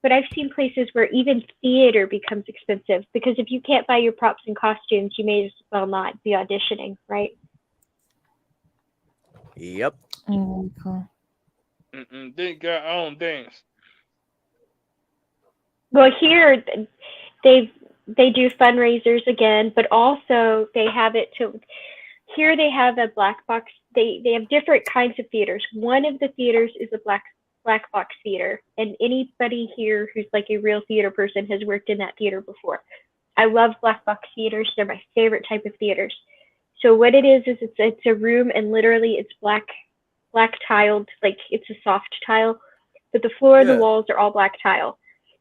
but I've seen places where even theater becomes expensive because if you can't buy your props and costumes, you may as well not be auditioning, right? Yep. Okay. They got own dance. Well, here they do fundraisers again, but also they have it to here they have a black box. They have different kinds of theaters. One of the theaters is a black box theater, and anybody here who's like a real theater person has worked in that theater before. I love black box theaters. They're my favorite type of theaters. So what it is it's a room and literally it's black tiled, like it's a soft tile, but the floor and the Yeah. walls are all black tile.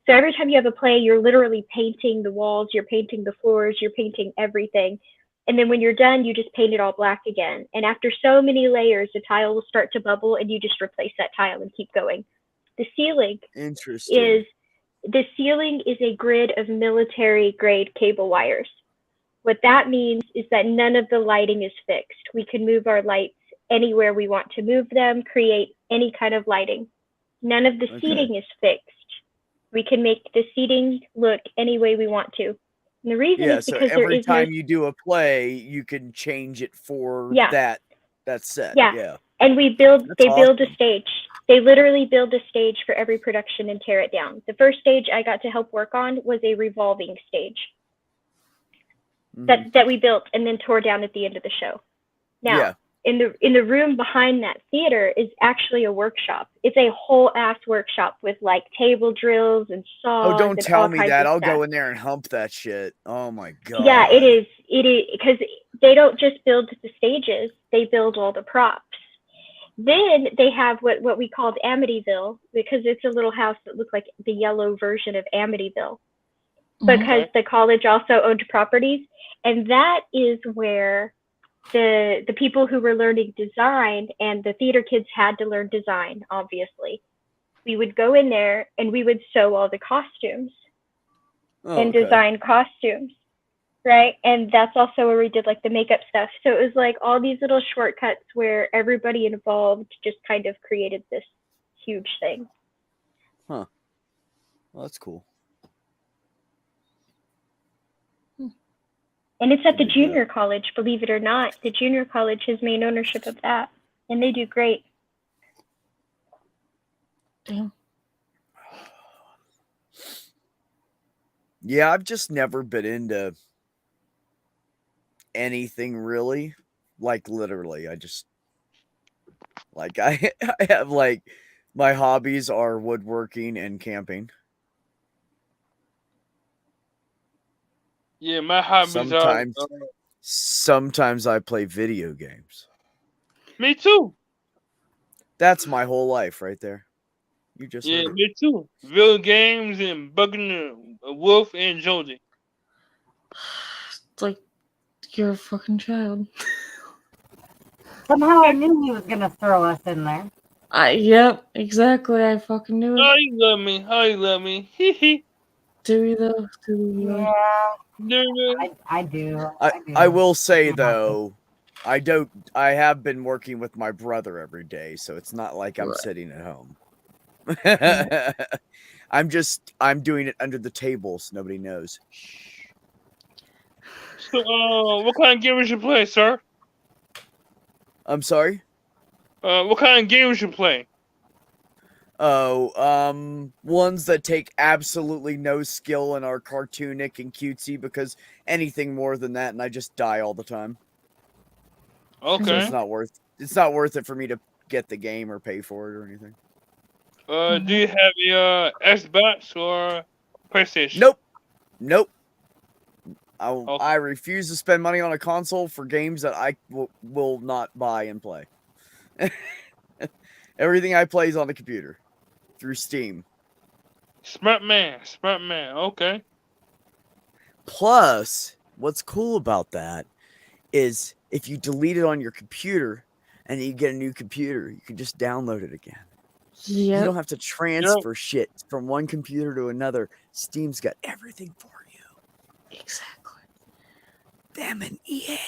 So every time you have a play, you're literally painting the walls, you're painting the floors, you're painting everything. And then when you're done, you just paint it all black again. And after so many layers, the tile will start to bubble and you just replace that tile and keep going. The ceiling Interesting. is a grid of military grade cable wires. What that means is that none of the lighting is fixed. We can move our lights anywhere we want to move them, create any kind of lighting. None of the Okay. seating is fixed. We can make the seating look any way we want to. And the reason Yeah, is so because there every is no time you do a play, you can change it for Yeah. that set. Yeah. Yeah. and That's they build a awesome. stage. They literally build a stage for every production and tear it down. The first stage I got to help work on was a revolving stage Mhm. that we built and then tore down at the end of the show. Now, Yeah. in the room behind that theater is actually a workshop. It's a whole ass workshop with like table drills and saws Oh, don't and tell all me kinds that. of I'll stuff. go in there and hump that shit. Oh my god. Yeah, it is because they don't just build the stages; they build all the props. Then they have what we called Amityville because it's a little house that looked like the yellow version of Amityville because the college also owned properties, and that is where the people who were learning design and the theater kids had to learn design. Obviously, we would go in there and we would sew all the costumes Oh, and okay. design costumes. Right. And that's also where we did like the makeup stuff. So it was like all these little shortcuts where everybody involved just kind of created this huge thing. Well, that's cool. And it's at the Dig that. junior college, believe it or not. The junior college has main ownership of that. And they do great. Damn. Yeah, I've just never been into anything really. Like literally, I just like I have like my hobbies are woodworking and camping. Yeah, my hobbies Sometimes I play video games. me too. That's my whole life right there. You just Yeah, heard it. me too. Video games and bugging Wolf and Joji. It's like you're a fucking child. Somehow I knew he was gonna throw us in there. Yep, exactly. I fucking knew it. Oh, you love me. Oh, you love me. Hee hee. Do we though? Do we really? Yeah, I do. I will say though, I have been working with my brother every day, so it's not like I'm Right. sitting at home. I'm doing it under the table so nobody knows. So, what kind of games you play, sir? I'm sorry? What kind of games you play? Oh, ones that take absolutely no skill and are cartoonic and cutesy, because anything more than that and I just die all the time. So Okay. it's not worth it for me to get the game or pay for it or anything. Do you have a Xbox or PlayStation? Nope. I refuse to spend money on a console for games that I will not buy and play. Everything I play is on the computer through Steam. Smart man. Okay. Plus, what's cool about that is if you delete it on your computer and you get a new computer, you can just download it again. You Yep. don't have to transfer shit from one computer to another. Steam's got everything for you. Exactly. Them and EA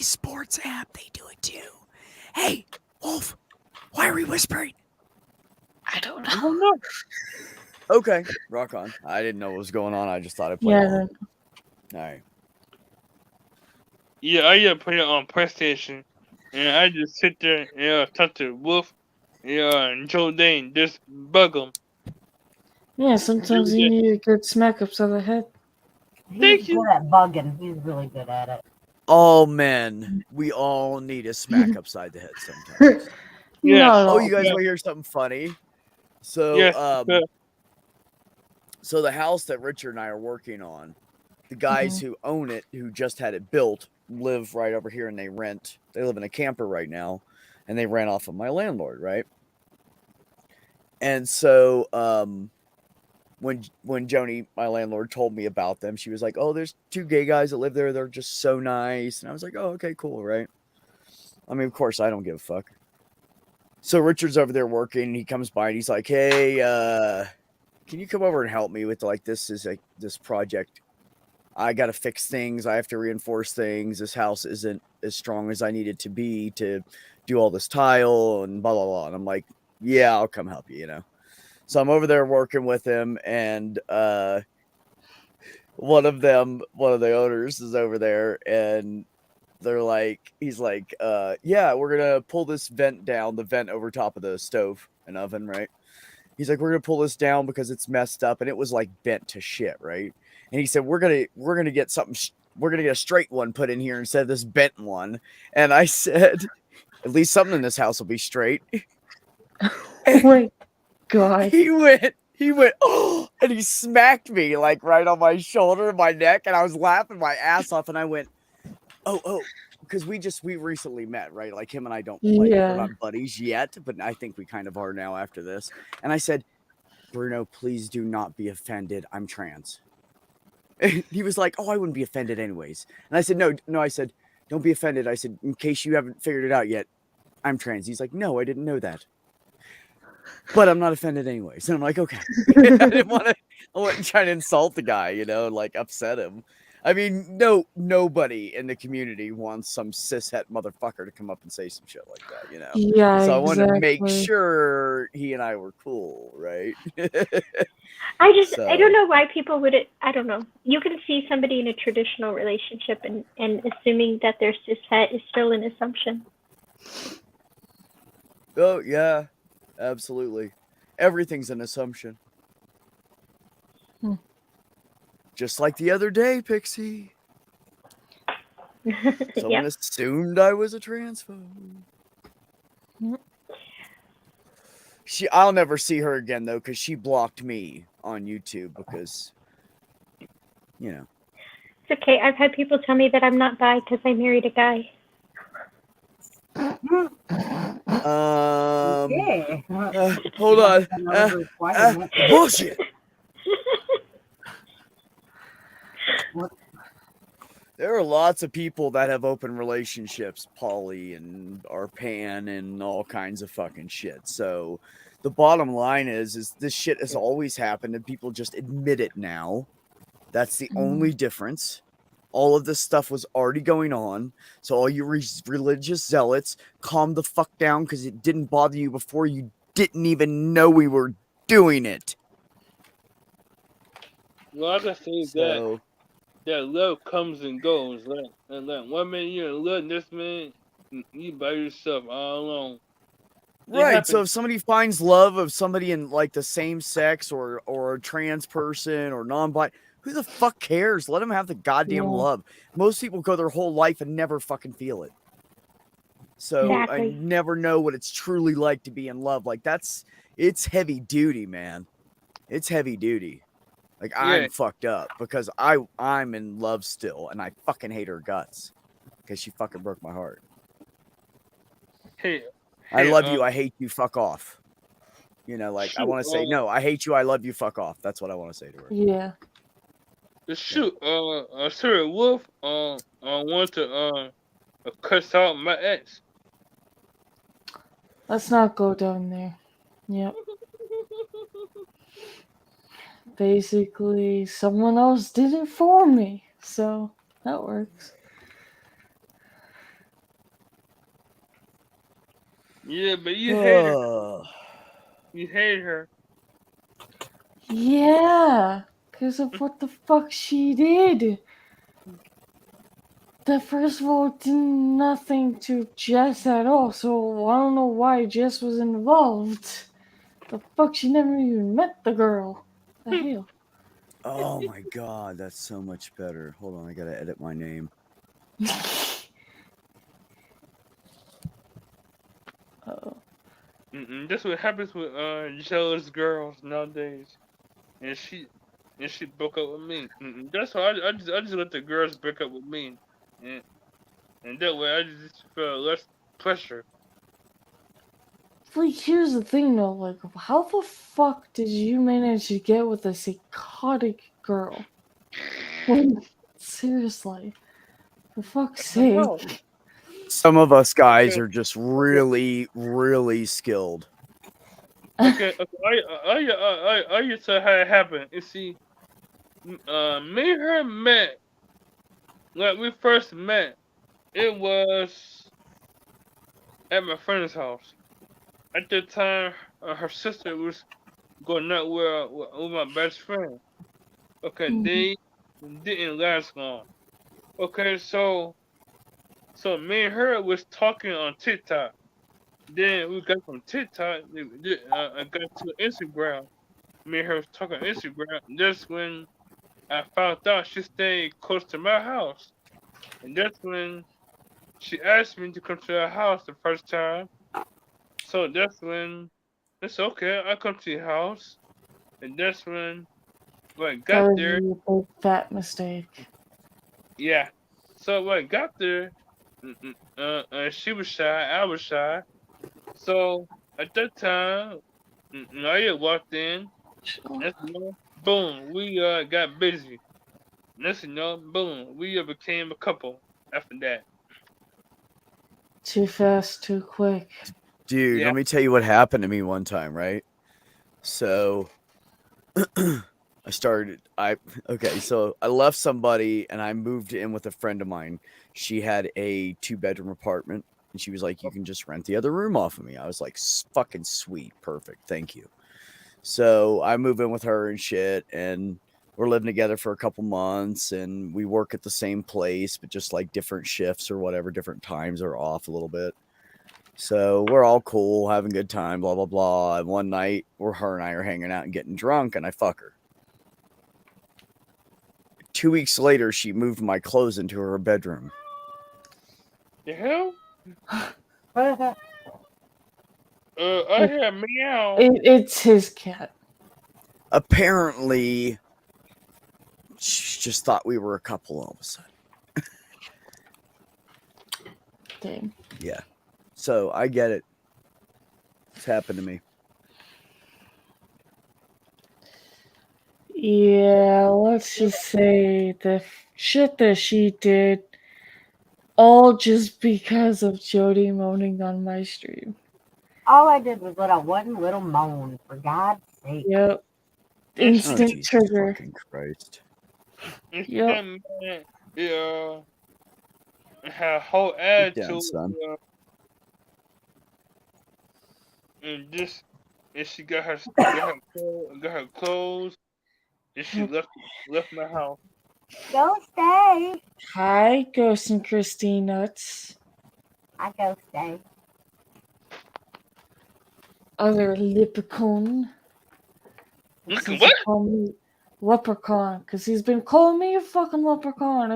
Sports app, they do it too. Hey, Wolf, why are we whispering? I don't I know. don't know. Okay, rock on. I didn't know what was going on. I just thought I'd play Yeah. along. All right. Yeah, I play it on PlayStation, and I just sit there and talk to Wolf, and Joe Dane, just bug them. Yeah, sometimes you need a good smack upside the head. He's good at bugging. He's really good at it. Oh man, we all need a smack upside the head sometimes. Yeah. Not at Oh, all. you guys Yeah. want to hear something funny? So, Yes, so the house that Richard and I are working on, the guys who own it, who just had it built, live right over here and they rent. They live in a camper right now, and they rent off of my landlord, right? And so, when Joni, my landlord, told me about them, she was like, "Oh, there's 2 gay guys that live there. They're just so nice." And I was like, "Oh, okay, cool, right?" I mean, of course, I don't give a fuck. So Richard's over there working, and he comes by and he's like, "Hey, can you come over and help me with this project? I got to fix things. I have to reinforce things. This house isn't as strong as I need it to be to do all this tile and blah blah blah." And I'm like, "Yeah, I'll come help you," you know. So I'm over there working with him, and one of the owners is over there, and he's like, "Yeah, we're gonna pull this vent down, the vent over top of the stove and oven, right?" He's like, "We're gonna pull this down because it's messed up," and it was like bent to shit, right? And he said, "We're gonna get something. We're gonna get a straight one put in here instead of this bent one." And I said, "At least something in this house will be straight." Oh my god. He went, "Oh," and he smacked me like right on my shoulder and my neck, and I was laughing my ass off, and I went, oh, because we recently met, right? Like him and I don't like we're Yeah. not buddies yet, but I think we kind of are now after this. And I said, "Bruno, please do not be offended. I'm trans." And he was like, "Oh, I wouldn't be offended anyways." And I said, no, I said, "Don't be offended." I said, "In case you haven't figured it out yet, I'm trans." He's like, "No, I didn't know that. But I'm not offended anyways." And I'm like, "Okay." I wasn't trying to insult the guy, and like upset him. I mean, nobody in the community wants some cishet motherfucker to come up and say some shit like that, Yeah, So I wanted to make exactly. sure he and I were cool, right? I don't know why people would, I don't know. You can see somebody in a traditional relationship and assuming that they're cishet is still an assumption. Oh, yeah, absolutely. Everything's an assumption. Just like the other day, Pixie. Someone assumed I was a transphobe. I'll never see her again though, because she blocked me on YouTube because, It's okay. I've had people tell me that I'm not bi because I married a guy. Hold on. Bullshit. There are lots of people that have open relationships, Polly and Arpan and all kinds of fucking shit. So the bottom line is this shit has always happened and people just admit it now. That's the only difference. All of this stuff was already going on. So all you religious zealots, calm the fuck down because it didn't bother you before. You didn't even know we were doing it. Well, I can say that love comes and goes. Like one minute you're in love, this minute you by yourself all alone. Right. So if somebody finds love of somebody in like the same sex or a trans person or non-bi, who the fuck cares? Let them have the goddamn love. Most people go their whole life and never fucking feel it. So I never know what it's truly like to be in love. Like it's heavy duty, man. It's heavy duty. Like Yeah. I'm fucked up because I'm in love still, and I fucking hate her guts because she fucking broke my heart. Hey, I hey, love you. I hate you. Fuck off. You know, like I shoot, want to say no. I hate you. I love you. Fuck off. That's what I want to say to her. Yeah. shoot, Sir Wolf, want to cuss out my ex. Let's not go down there. Yep. Basically, someone else did it for me. So that works. Yeah, but you hate her. Ugh. You hate her. Yeah. Because of what the fuck she did. That first of all did nothing to Jess at all, so I don't know why Jess was involved. The fuck, she never even met the girl. The hell? Oh my god, that's so much better. Hold on, I gotta edit my name. Oh. That's what happens with jealous girls nowadays. And she broke up with me. That's why I just let the girls break up with me, and that way I just feel less pressure. Like, here's the thing though, like, how the fuck did you manage to get with a psychotic girl? Like, seriously. For fuck's I don't know. sake. Some of us guys are just really, really skilled. Okay. I used to how it happened. You see, me and her met. Like we first met, it was at my friend's house. At the time, her sister was going out with my best friend. Okay, Mhm. they didn't last long. Okay, so me and her was talking on TikTok. Then we got from TikTok, I got to Instagram. Me and her was talking on Instagram. That's when I found out she stayed close to my house. And that's when she asked me to come to her house the first time. So that's when it's okay, I come to your house. And that's when I That got was there, a big fat mistake. yeah. So when I got there, she was shy, I was shy. So at that time, Naya walked in. Next thing you know, boom, we got busy. Next thing you know, boom, we became a couple after that. Too fast, too quick. Dude, Yeah. let me tell you what happened to me one time, right? So so I left somebody and I moved in with a friend of mine. She had a 2-bedroom apartment and she was like, you can just rent the other room off of me. I was like, fucking sweet, perfect, thank you. So I move in with her and shit, and we're living together for a couple months, and we work at the same place, but just like different shifts or whatever, different times are off a little bit. So we're all cool, having a good time, blah, blah, blah. And one night, her and I are hanging out and getting drunk, and I fuck her. 2 weeks later, she moved my clothes into her bedroom. The hell? What is that? I hear a meow. It's his cat. Apparently, she just thought we were a couple all of a sudden. Dang. Yeah. So I get it. It's happened to me. Yeah, let's just say the shit that she did, all just because of Jody moaning on my stream. All I did was let out one little moan, for God's sake. Yep. Oh, Instant Jesus trigger. fucking Christ. Yep. Yeah. Her whole Get attitude. down, son. And she got her clothes, and she left my house. Go stay. Hi, Ghost and Christine Nuts. I go stay. Other leprechaun. Look, Since what? he called me leprechaun, because he's been calling me a fucking leprechaun.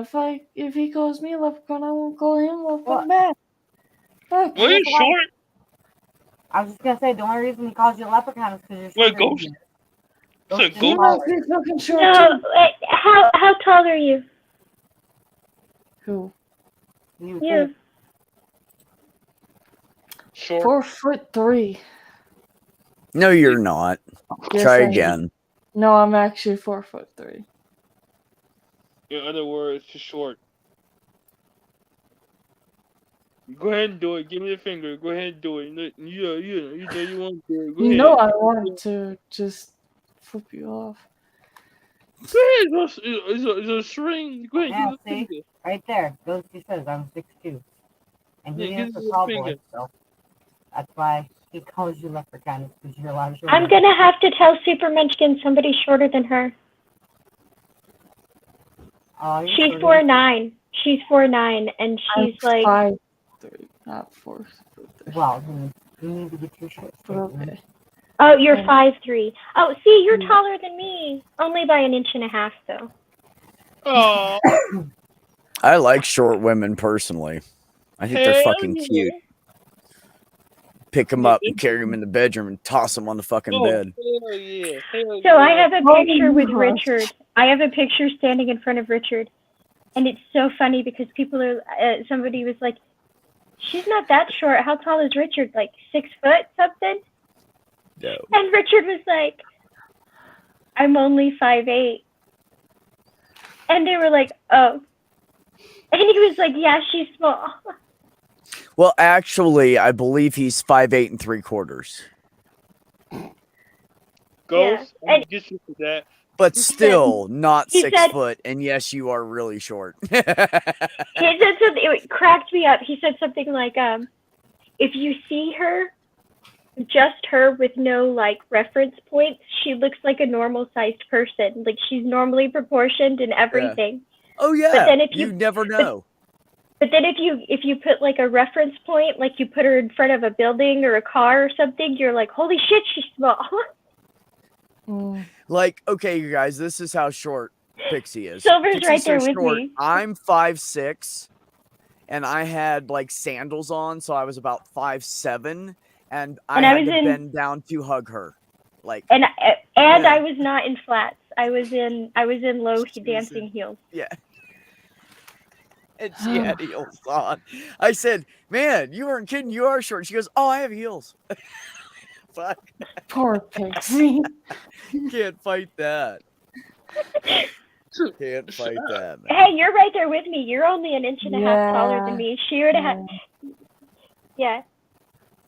If he calls me a leprechaun, I won't call him leprechaun back. Fuck. Were you short? I was just gonna say the only reason he calls you a leprechaun is because you're Wait, shorter than Ghost? him. Those It's a two You goat. must tallers. be fucking short No, too. how tall are you? Who? You You. think Short. 4'3". No, you're not. Yes, Try I am. again. No, I'm actually 4'3". In other words, she's short. Go ahead and do it. Give me the finger. Go ahead and do it. You know you want to do it. Go You ahead. know I want to just flip you off. Go ahead. It's a string. Go ahead. Yeah, Give me the see? finger. right there. Ghosty says I'm 6'2". And he Yeah, is give a me the tall finger. boy, so that's why he calls you leprechaun, because you're a lot shorter. I'm gonna have to tell Super Munchkin somebody's shorter than her. Oh, you're She's shorter. 4'9". She's 4'9", and she's like, 5'3", not 4'3". Well, then you need to get your shit But straight. man. okay. oh, you're Um, 5'3". Oh, see, you're Yeah. taller than me. Only by an inch and a half, though. Oh, I like short women personally. I think they're hell fucking yeah. cute. Pick them Yeah, up and carry them in the bedroom and toss them on the fucking Oh, bed. hell yeah. Hell So I yeah. have a Oh, picture with gosh. Richard. I have a picture standing in front of Richard, and it's so funny because people are. Somebody was like, "She's not that short. How tall is Richard? Like 6 foot something?" No. And Richard was like, "I'm only 5'8". And they were like, "Oh." And he was like, "Yeah, she's small." Well, actually, I believe he's 5'8" and 3/4. Ghost, Yeah. I'm gonna get you for that. But still not he 6 said- foot. And yes, you are really short. He said something. It cracked me up. He said something like, "If you see her, just her with no like reference points, she looks like a normal sized person. Like she's normally proportioned and everything. Oh yeah. But then if you you- never know. But then if you put like a reference point, like you put her in front of a building or a car or something, you're like, holy shit, she's small." Mm. Like, okay, you guys, this is how short Pixie is. Silver's Pixie's right there so with short. me. I'm 5'6", and I had like sandals on, so I was about 5'7", and I And I had was to in- bend down to hug her. Like, And Yeah. I was not in flats. I was in low She was dancing in- heels. yeah. And she had heels on. I said, "Man, you weren't kidding. You are short." She goes, "Oh, I have heels." Fuck, Poor Pixie. can't fight that. Can't fight that, man. Hey, you're right there with me. You're only an inch and a half taller Yeah. than me. She would have had, yeah.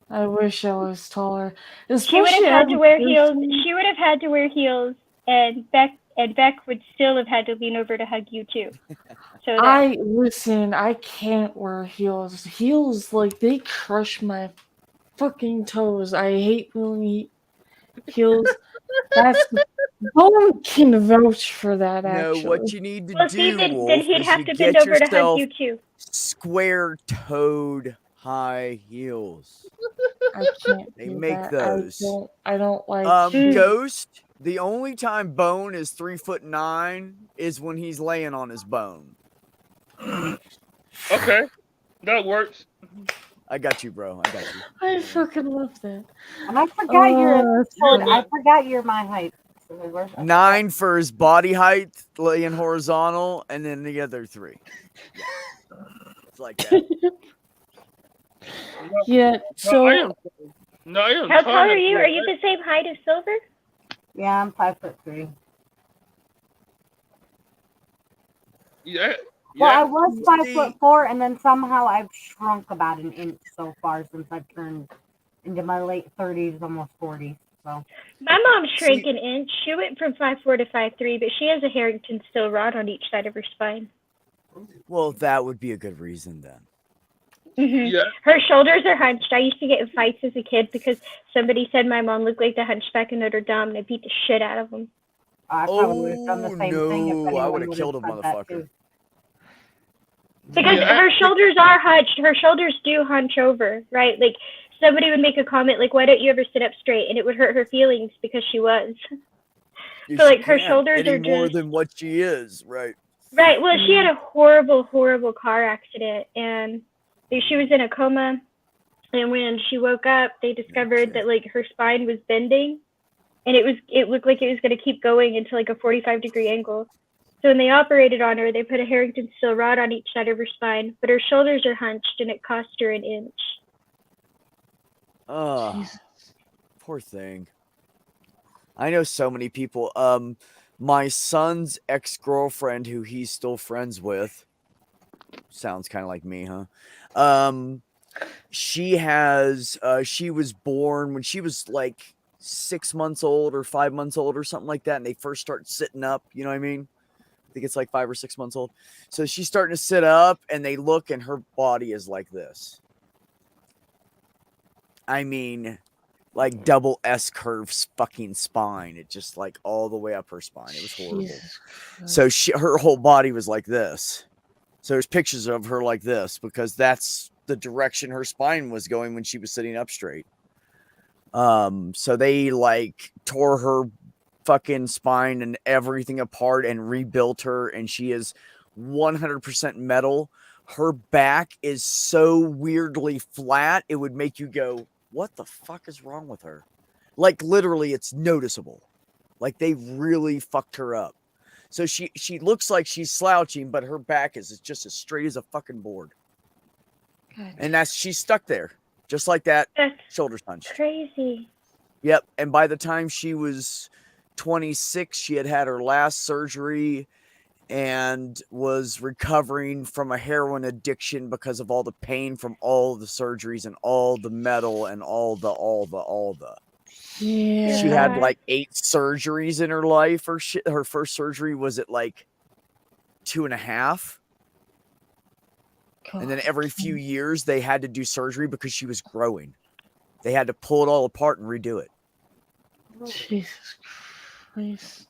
I wish I was taller. She would have Especially had to wear as a heels. person- She would have had to wear heels, and Beck would still have had to lean over to hug you too. So that, I can't wear heels. Heels, like, they crush my fucking toes. I hate wearing heels. That's Bone can vouch for that, No, actually. what you need to well, do, see, then Wolf, he'd is have you to get bend over to hug yourself you too. square-toed high heels. I can't They do make that. those. I don't like Ghost, the only time Bone is 3'9" is when he's laying on his bone. Okay, that works. I got you, bro. I got you. I fucking love that. And I forgot you're that's short. funny. I forgot you're my height. So where's- 9 for his body height, laying horizontal, and then the other 3. Yeah. It's like that. Yeah, so I am How tall trying are to you? feel Are you right. the same height as Silver? Yeah, I'm 5'3". Yeah. Well, I Yeah. was See- 5'4", and then somehow I've shrunk about an inch so far since I've turned into my late 30s, almost 40s. So My mom shrank See- an inch. She went from 5'4" to 5'3", but she has a Harrington steel rod on each side of her spine. Well, that would be a good reason then. Yeah. Her shoulders are hunched. I used to get in fights as a kid because somebody said my mom looked like the Hunchback of Notre Dame, and I beat the shit out of them. I probably would have done the Oh, same thing if no, I anyone would've would killed a said that, motherfucker. too. Because Yeah, her shoulders are hunched. Her shoulders do hunch over, right? Like somebody would make a comment like, "Why don't you ever sit up straight?" And it would hurt her feelings because she was. You So, like, she her can't shoulders any are more just- than what she is, right? Right. Well, she had a horrible, horrible car accident, and she was in a coma. And when she woke up, they discovered that like her spine was bending, and it looked like it was going to keep going into like a 45-degree angle. So when they operated on her, they put a Harrington steel rod on each side of her spine, but her shoulders are hunched, and it cost her an inch. Oh, Jesus. poor thing. I know so many people. My son's ex-girlfriend, who he's still friends with, sounds kind of like me, huh? She was born when she was like 6 months old or 5 months old or something like that, and they first start sitting up. You know what I mean? I think it's like 5 or 6 months old. So she's starting to sit up, and they look, and her body is like this. I mean, like double S curves fucking spine. It just like all the way up her spine. It was horrible. Jesus So Christ. her whole body was like this. So there's pictures of her like this because that's the direction her spine was going when she was sitting up straight. So they like tore her fucking spine and everything apart and rebuilt her, and she is 100% metal. Her back is so weirdly flat, it would make you go, what the fuck is wrong with her? Like literally it's noticeable. Like they really fucked her up. So she looks like she's slouching, but her back is just as straight as a fucking board. God. And she's stuck there. Just like that, That's shoulders hunched. crazy. Yep. And by the time she was 26, she had her last surgery and was recovering from a heroin addiction because of all the pain from all the surgeries and all the metal and all the. Yeah. She had like 8 surgeries in her life or shit. Her first surgery was at like 2.5. And then God. every few years they had to do surgery because she was growing. They had to pull it all apart and redo it. Jesus Christ.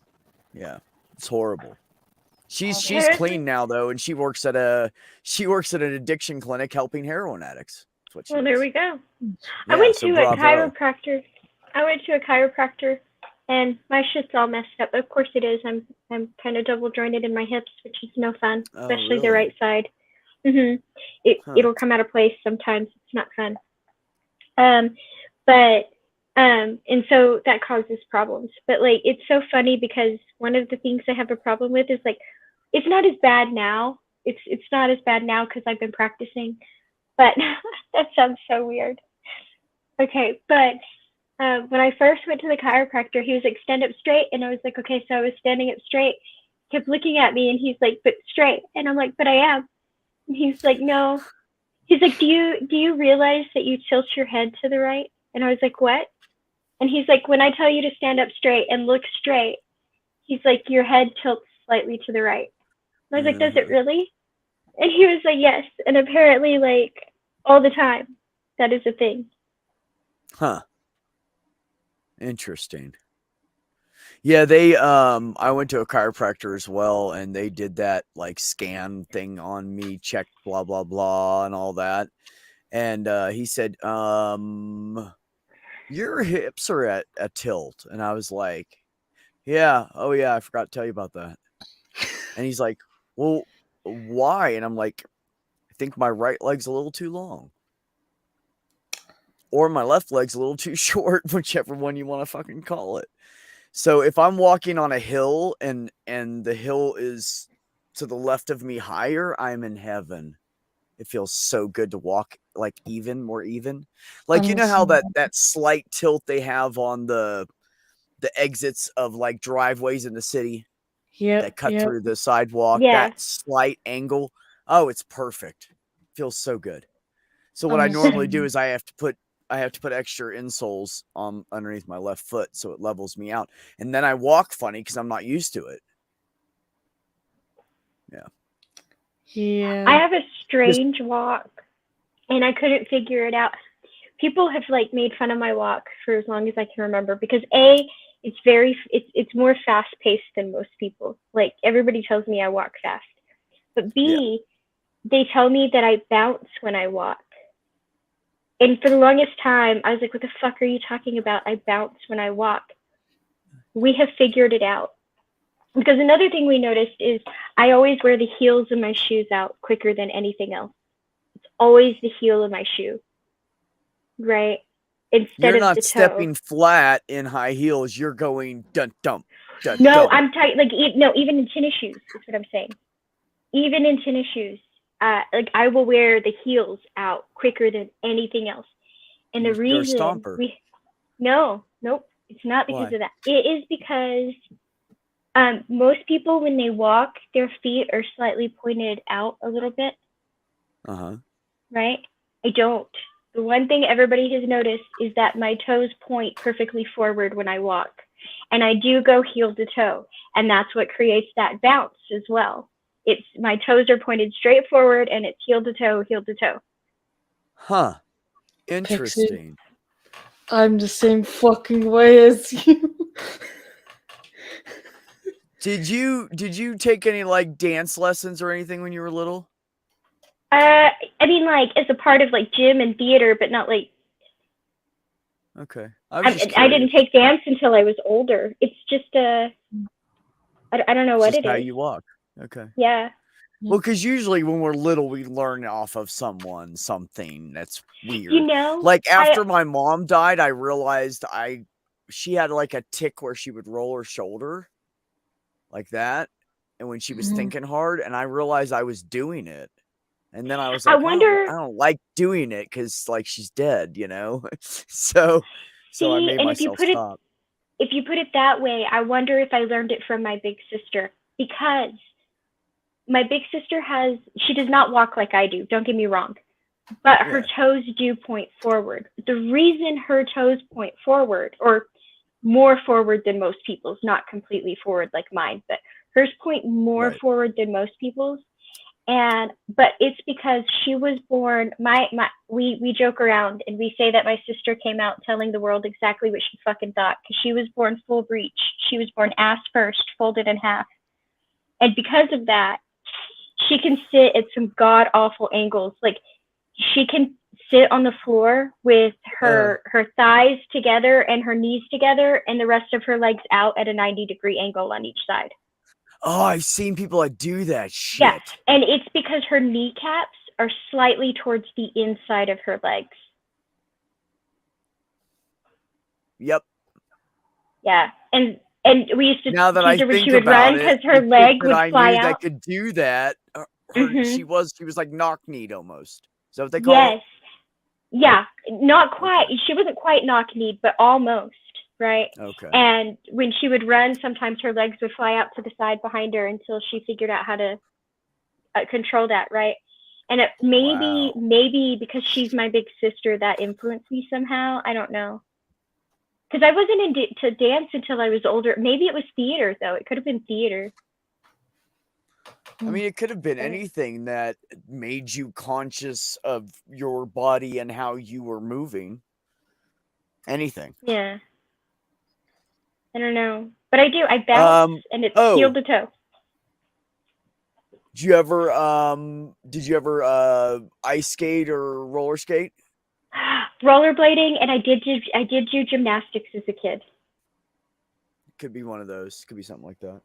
Yeah. It's horrible. She's Apparently- clean now though, and she works at an addiction clinic helping heroin addicts. That's what she Well, there does. we go. Yeah, I went so to a bravo. chiropractor. And my shit's all messed up. Of course it is. I'm kind of double jointed in my hips, which is no fun, Oh, especially really? the right side. Huh. It'll come out of place sometimes. It's not fun. And so that causes problems. But like, it's so funny because one of the things I have a problem with is like, it's not as bad now. It's not as bad now because I've been practicing. But that sounds so weird. Okay, but when I first went to the chiropractor, he was like, stand up straight. And I was like, okay, so I was standing up straight. He kept looking at me and he's like, but straight. And I'm like, but I am. And he's like, no. He's like, do you realize that you tilt your head to the right? And I was like, what? And he's like, when I tell you to stand up straight and look straight, he's like, your head tilts slightly to the right. And I was like, does it really? And he was like, yes. And apparently, like, all the time, that is a thing. Huh. Interesting. Yeah, they I went to a chiropractor as well, and they did that like scan thing on me, check blah blah blah and all that. And he said, your hips are at a tilt. And I was like, yeah, oh yeah, I forgot to tell you about that. And he's like, well, why? And I'm like, I think my right leg's a little too long. Or my left leg's a little too short, whichever one you want to fucking call it. So if I'm walking on a hill and the hill is to the left of me higher, I'm in heaven. It feels so good to walk like more even. Like, you know how that slight tilt they have on the exits of like driveways in the city that cut through the sidewalk, that slight angle. Oh, it's perfect. Feels so good. So what I normally do is I have to put extra insoles on underneath my left foot so it levels me out. And then I walk funny because I'm not used to it. Yeah. Yeah. I have a strange walk and I couldn't figure it out. People have like made fun of my walk for as long as I can remember because it's more fast paced than most people. Like everybody tells me I walk fast. But B, they tell me that I bounce when I walk. And for the longest time, I was like, what the fuck are you talking about? I bounce when I walk. We have figured it out. Because another thing we noticed is I always wear the heels of my shoes out quicker than anything else. It's always the heel of my shoe. Right? instead You're of not the toe. stepping flat in high heels. You're going dun dump. Dun, No, dump. I'm tight. Like no, even in tennis shoes is what I'm saying. Even in tennis shoes, like I will wear the heels out quicker than anything else. And the You're a reason stomper. nope, it's not because Why? of that. It is because most people when they walk, their feet are slightly pointed out a little bit, Uh-huh. right? I don't. The one thing everybody has noticed is that my toes point perfectly forward when I walk. And I do go heel to toe. And that's what creates that bounce as well. It's my toes are pointed straight forward and it's heel to toe, heel to toe. Huh. Interesting. I'm the same fucking way as you. Did you take any like dance lessons or anything when you were little? I mean, like as a part of like gym and theater, but not like Okay. I was just I curious. didn't take dance until I was older. It's just I don't know It's what just it how is. you walk. Okay. Yeah. Well, because usually when we're little, we learn off of something that's weird. You know, Like after my mom died, I realized she had like a tick where she would roll her shoulder like that, and when she was Mhm. thinking hard, and I realized I was doing it, and then I was like, I "Wow, wonder. I don't like doing it because like she's dead, you know." so I See, made and if you myself put it stop. that way, I wonder if I learned it from my big sister, because my big sister she does not walk like I do, don't get me wrong, but her Yeah. toes do point forward. The reason her toes point forward, or more forward than most people's, not completely forward like mine, but hers point more Right. forward than most people's. But it's because she was born, we joke around and we say that my sister came out telling the world exactly what she fucking thought, because she was born full breech. She was born ass first, folded in half. And because of that, she can sit at some god awful angles. Like she can sit on the floor with her thighs together and her knees together and the rest of her legs out at a 90-degree angle on each side. Oh, I've seen people that do that shit. Yeah, and it's because her kneecaps are slightly towards the inside of her legs. Yep. Yeah, and we used to Now that tease I her when think she would about run it, because the her chick leg that would I fly knew out. that could do that, she was like knock-kneed almost. Is that what they call it? Yes. Yeah, not quite. Okay. She wasn't quite knock-kneed, but almost, right? Okay. And when she would run, sometimes her legs would fly out to the side behind her until she figured out how to control that, right? And it maybe because she's my big sister, that influenced me somehow. I don't know. Because I wasn't into dance until I was older. Maybe it was theater, though. It could have been theater. I mean, it could have been anything that made you conscious of your body and how you were moving. Anything. Yeah. I don't know. But I do. I bounce, and it's heel to toe. Did you ever ice skate or roller skate? Rollerblading, and I did do gymnastics as a kid. Could be one of those. Could be something like that.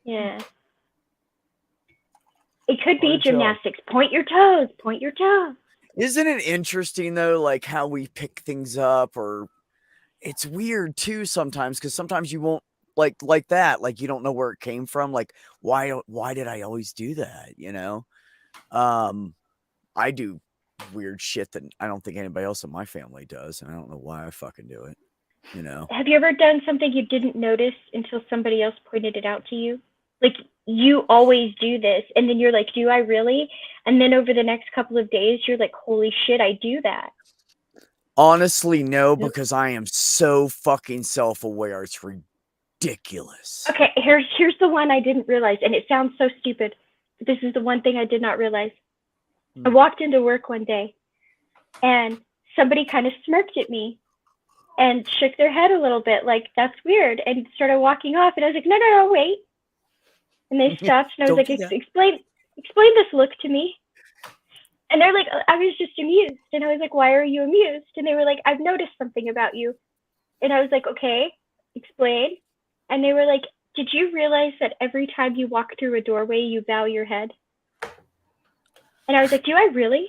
Yeah. It could be gymnastics. Point your toes. Point your toes. Isn't it interesting though, like how we pick things up, or it's weird too sometimes, because sometimes you won't like that, like you don't know where it came from. Like why did I always do that? You know, I do weird shit that I don't think anybody else in my family does, and I don't know why I fucking do it. You know. Have you ever done something you didn't notice until somebody else pointed it out to you? Like, you always do this, and then you're like, do I really? And then over the next couple of days, you're like, holy shit, I do that. Honestly, no, because I am so fucking self-aware. It's ridiculous. Okay, here's the one I didn't realize, and it sounds so stupid, but this is the one thing I did not realize. I walked into work one day, and somebody kind of smirked at me and shook their head a little bit, like, that's weird, and started walking off, and I was like, no, wait. And they stopped, and I was like, explain this look to me. And they're like, I was just amused. And I was like, why are you amused? And they were like, I've noticed something about you. And I was like, okay, explain. And they were like, did you realize that every time you walk through a doorway, you bow your head? And I was like, do I really?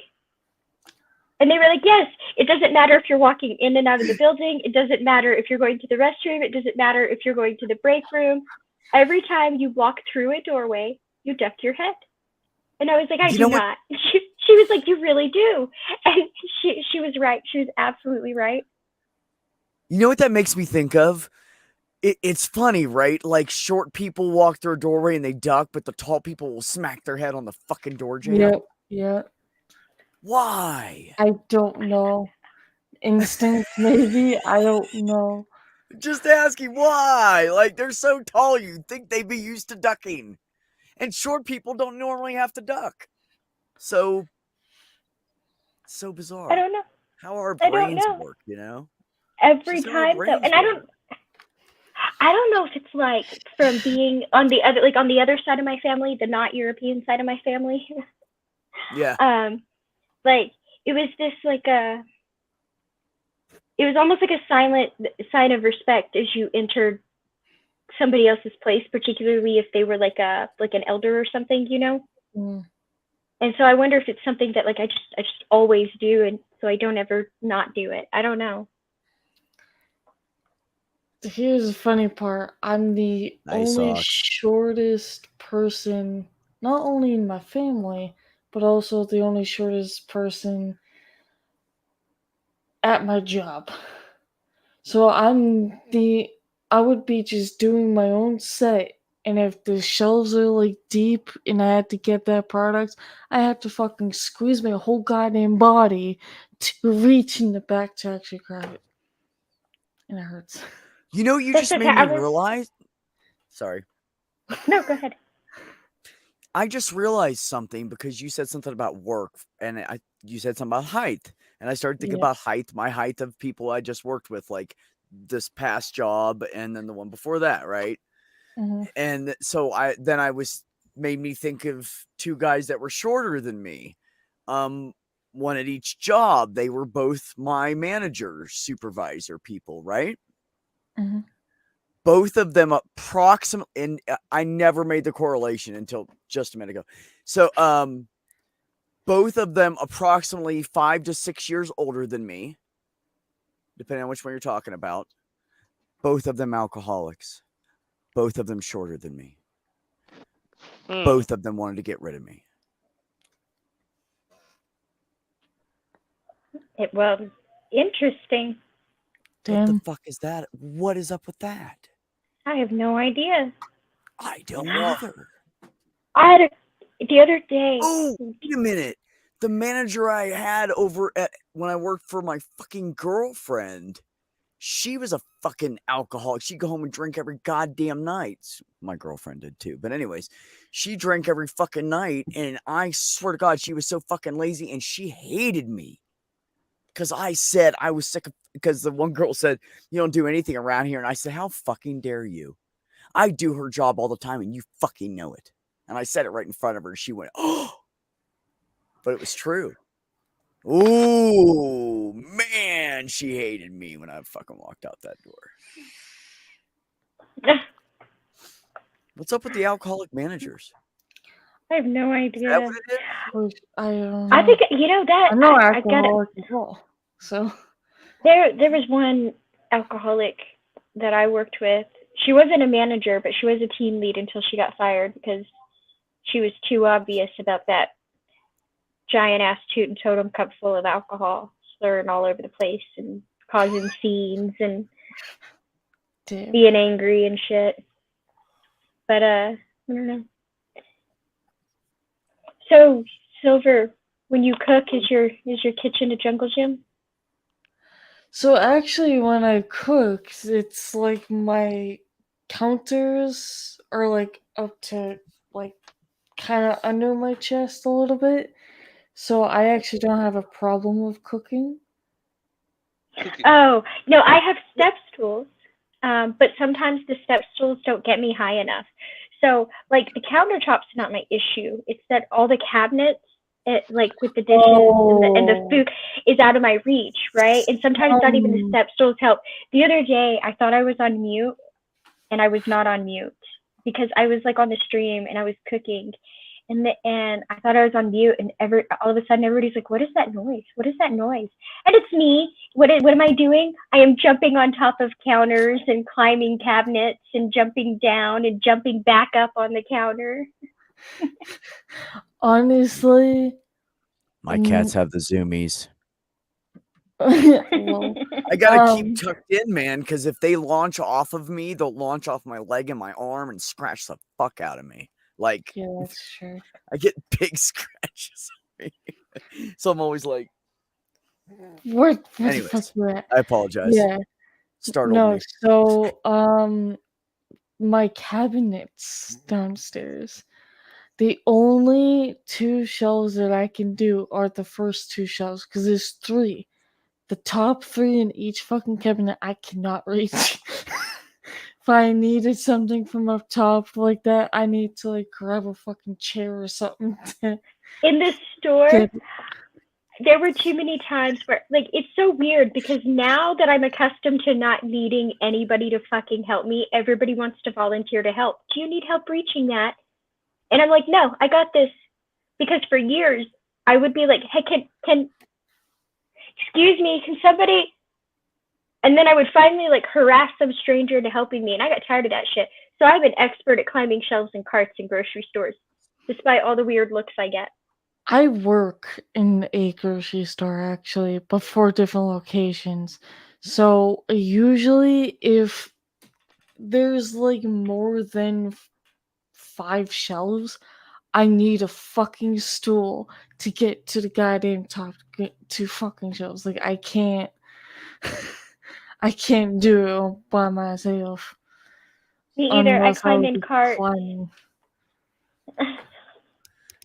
And they were like, yes, it doesn't matter if you're walking in and out of the building. It doesn't matter if you're going to the restroom. It doesn't matter if you're going to the break room. Every time you walk through a doorway, you duck your head. And I was like, I do not. She was like, you really do. And she was right. She was absolutely right. You know what that makes me think of? It's funny, right? Like short people walk through a doorway and they duck, but the tall people will smack their head on the fucking door jamb. Yep. Yeah. Why? I don't know. Instinct, maybe. I don't know. Just asking why. Like they're so tall, you'd think they'd be used to ducking. And short people don't normally have to duck. So bizarre. I don't know. How our I don't brains know. work, you know? Every Just how our time, though, brains and I work. don't know if it's like from being on the other, like on the other side of my family, the not European side of my family. Yeah. Like it was this like it was almost like a silent sign of respect as you entered somebody else's place, particularly if they were like an elder or something, you know. Mm. And so I wonder if it's something that like I just always do, and so I don't ever not do it. I don't know. Here's the funny part. I'm the Nice only socks. shortest person, not only in my family, but also the only shortest person at my job. So I would be just doing my own set, and if the shelves are like deep and I had to get that product, I had to fucking squeeze my whole goddamn body to reach in the back to actually grab it. And it hurts. You know, you That's just okay. made me realize. Sorry. No, go ahead. I just realized something because you said something about work, and you said something about height, and I started thinking about height, my height of people I just worked with, like this past job, and then the one before that, right? Mm-hmm. And so made me think of two guys that were shorter than me. One at each job. They were both my manager, supervisor people, right? Mm-hmm. Both of them approximately, and I never made the correlation until just a minute ago. So, both of them approximately 5 to 6 years older than me, depending on which one you're talking about. Both of them alcoholics. Both of them shorter than me. Both of them wanted to get rid of me. Well, interesting. What the fuck is that? What is up with that? I have no idea. I don't either. The other day. Oh, wait a minute. The manager I had over at when I worked for my fucking girlfriend, she was a fucking alcoholic. She'd go home and drink every goddamn night. My girlfriend did too. But anyways, she drank every fucking night. And I swear to God, she was so fucking lazy and she hated me. Because I said I was sick of, because the one girl said, you don't do anything around here. And I said, how fucking dare you? I do her job all the time and you fucking know it. And I said it right in front of her. And she went, oh, but it was true. Ooh, man, she hated me when I fucking walked out that door. What's up with the alcoholic managers? I have no idea. Is that what it is? I don't know. I think that I'm not I got it. alcoholic at all. So There was one alcoholic that I worked with. She wasn't a manager, but she was a team lead until she got fired because she was too obvious about that giant ass totem cup full of alcohol, slurring all over the place and causing scenes and being angry and shit. But I don't know. So Silver, when you cook, is your kitchen a jungle gym? So actually, when I cook, it's like my counters are like up to like kind of under my chest a little bit. So I actually don't have a problem with cooking. Oh, no, I have step stools, but sometimes the step stools don't get me high enough. So, like, the countertop's not my issue. It's that all the cabinets, like, with the dishes and the food is out of my reach, right? And sometimes not even the step stools help. The other day, I thought I was on mute, and I was not on mute because I was, like, on the stream, and I was cooking. and I thought I was on mute, and all of a sudden everybody's like, "What is that noise? What is that noise?" And it's me. What am I doing? I am jumping on top of counters and climbing cabinets and jumping down and jumping back up on the counter. Honestly, My cats have the zoomies. well, I gotta keep Um, tucked in, man, because if they launch off of me, they'll launch off my leg and my arm and scratch the fuck out of me. Like, yeah, that's true. I get big scratches on me. So I'm always like, Where the Anyways, fuck you at? I apologize. Yeah. Startled No, me. so my cabinets downstairs. The only 2 shelves that I can do are the first 2 shelves because there's 3. The top 3 in each fucking cabinet I cannot reach. If I needed something from up top like that, I need to like grab a fucking chair or something to In the store, get there were too many times where, like, it's so weird because now that I'm accustomed to not needing anybody to fucking help me, everybody wants to volunteer to help. Do you need help reaching that? And I'm like, no, I got this. Because for years, I would be like, hey, can excuse me, can somebody? And then I would finally like harass some stranger into helping me, and I got tired of that shit. So I'm an expert at climbing shelves and carts in grocery stores, despite all the weird looks I get. I work in a grocery store actually, but 4 different locations. So usually if there's like more than 5 shelves, I need a fucking stool to get to the goddamn top 2 fucking shelves. Like I can't I can't do it by myself. Me either. I Unless I climb would in be cart. climbing.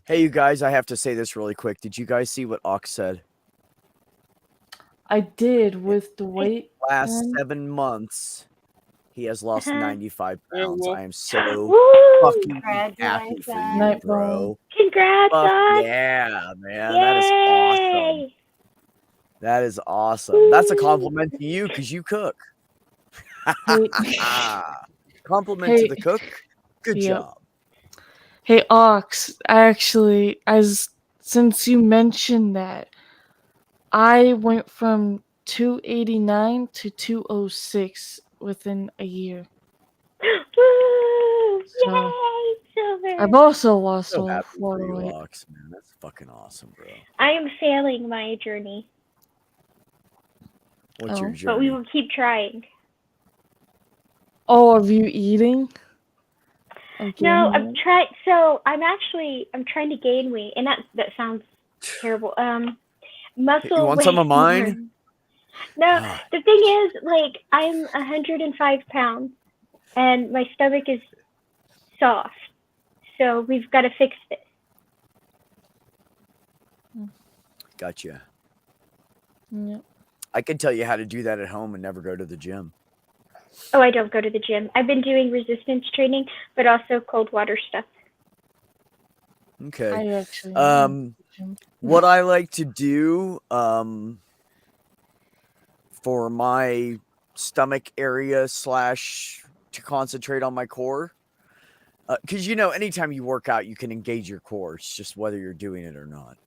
Hey, you guys, I have to say this really quick. Did you guys see what Ox said? I did with the weight. Last one. 7 months, he has lost Uh-huh. 95 Yeah, pounds. well- I am so Woo! fucking happy for you, Nightbone. bro. Congrats, Fuck Ox! yeah, man. That is awesome. Yay! That is awesome. That's a compliment to you because you cook. Hey, Compliment to Hey. the cook. Good Yep. job. hey Ox, actually, since you mentioned that, I went from 289 to 206 within a year. Woo! So- Yay! Silver! I've also lost So a happy lot for of you, weight. Ox, man. That's fucking awesome, bro. I am failing my journey, What's your Oh. journey? but we will keep trying. Oh, are you eating? Again? No, I'm trying. So I'm trying to gain weight, and that sounds terrible. Muscle. You want weight some of mine? No, Ah. the thing is, like, I'm 105 pounds, and my stomach is soft. So we've got to fix this. Gotcha. Yep. I can tell you how to do that at home and never go to the gym. Oh, I don't go to the gym. I've been doing resistance training, but also cold water stuff. Okay. I actually. What I like to do for my stomach area / to concentrate on my core, because anytime you work out, you can engage your core. It's just whether you're doing it or not.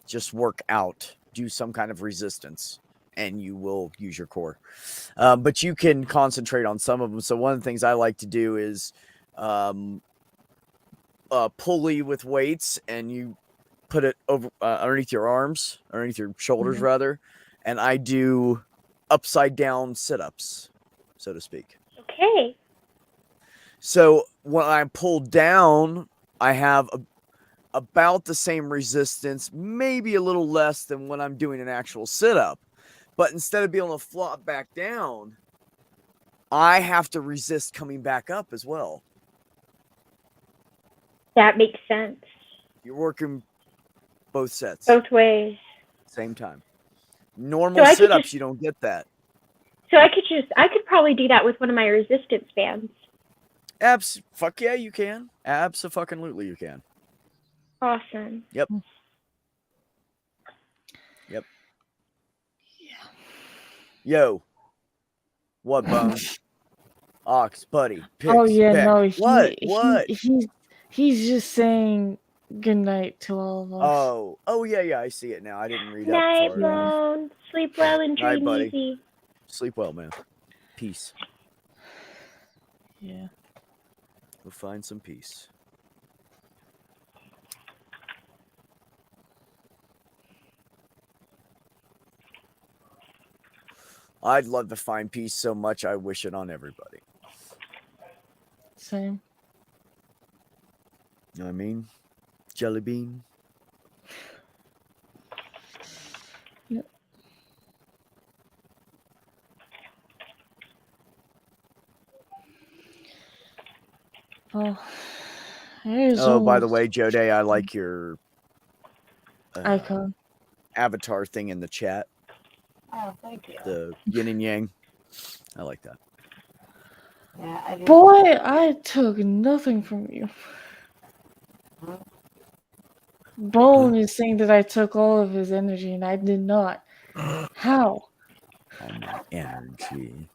Just work out, do some kind of resistance, and you will use your core. But you can concentrate on some of them. So one of the things I like to do is pulley with weights, and you put it over underneath your arms, underneath your shoulders, rather. And I do upside down sit-ups, so to speak. Okay. So when I pull down, I have about the same resistance, maybe a little less than when I'm doing an actual sit-up. But instead of being able to flop back down, I have to resist coming back up as well. That makes sense. You're working both sets, Both ways. same time. Normal So I could sit-ups, just- you don't get that. So I could probably do that with one of my resistance bands. Fuck yeah, you can. Abso-fucking-lutely you can. Awesome. Yep. Yo. What, Bone? Ox, buddy. Picks, Oh yeah, Peck. no. What? He's He's just saying good night to all of us. Oh, yeah, I see it now. I didn't read up Night, for it. Yeah. Bone. Sleep well and Night, dream buddy. easy. Sleep well, man. Peace. Yeah. We'll find some peace. I'd love to find peace so much I wish it on everybody. Same. You know what I mean? Jelly bean. Yep. Well, there's Oh, by the almost way, Joe Day, I like your icon. avatar thing in the chat. Oh, thank you. The yin and yang. I like that. Yeah, I do. Boy, I took nothing from you. Huh? Bone is saying that I took all of his energy, and I did not. How? All my energy.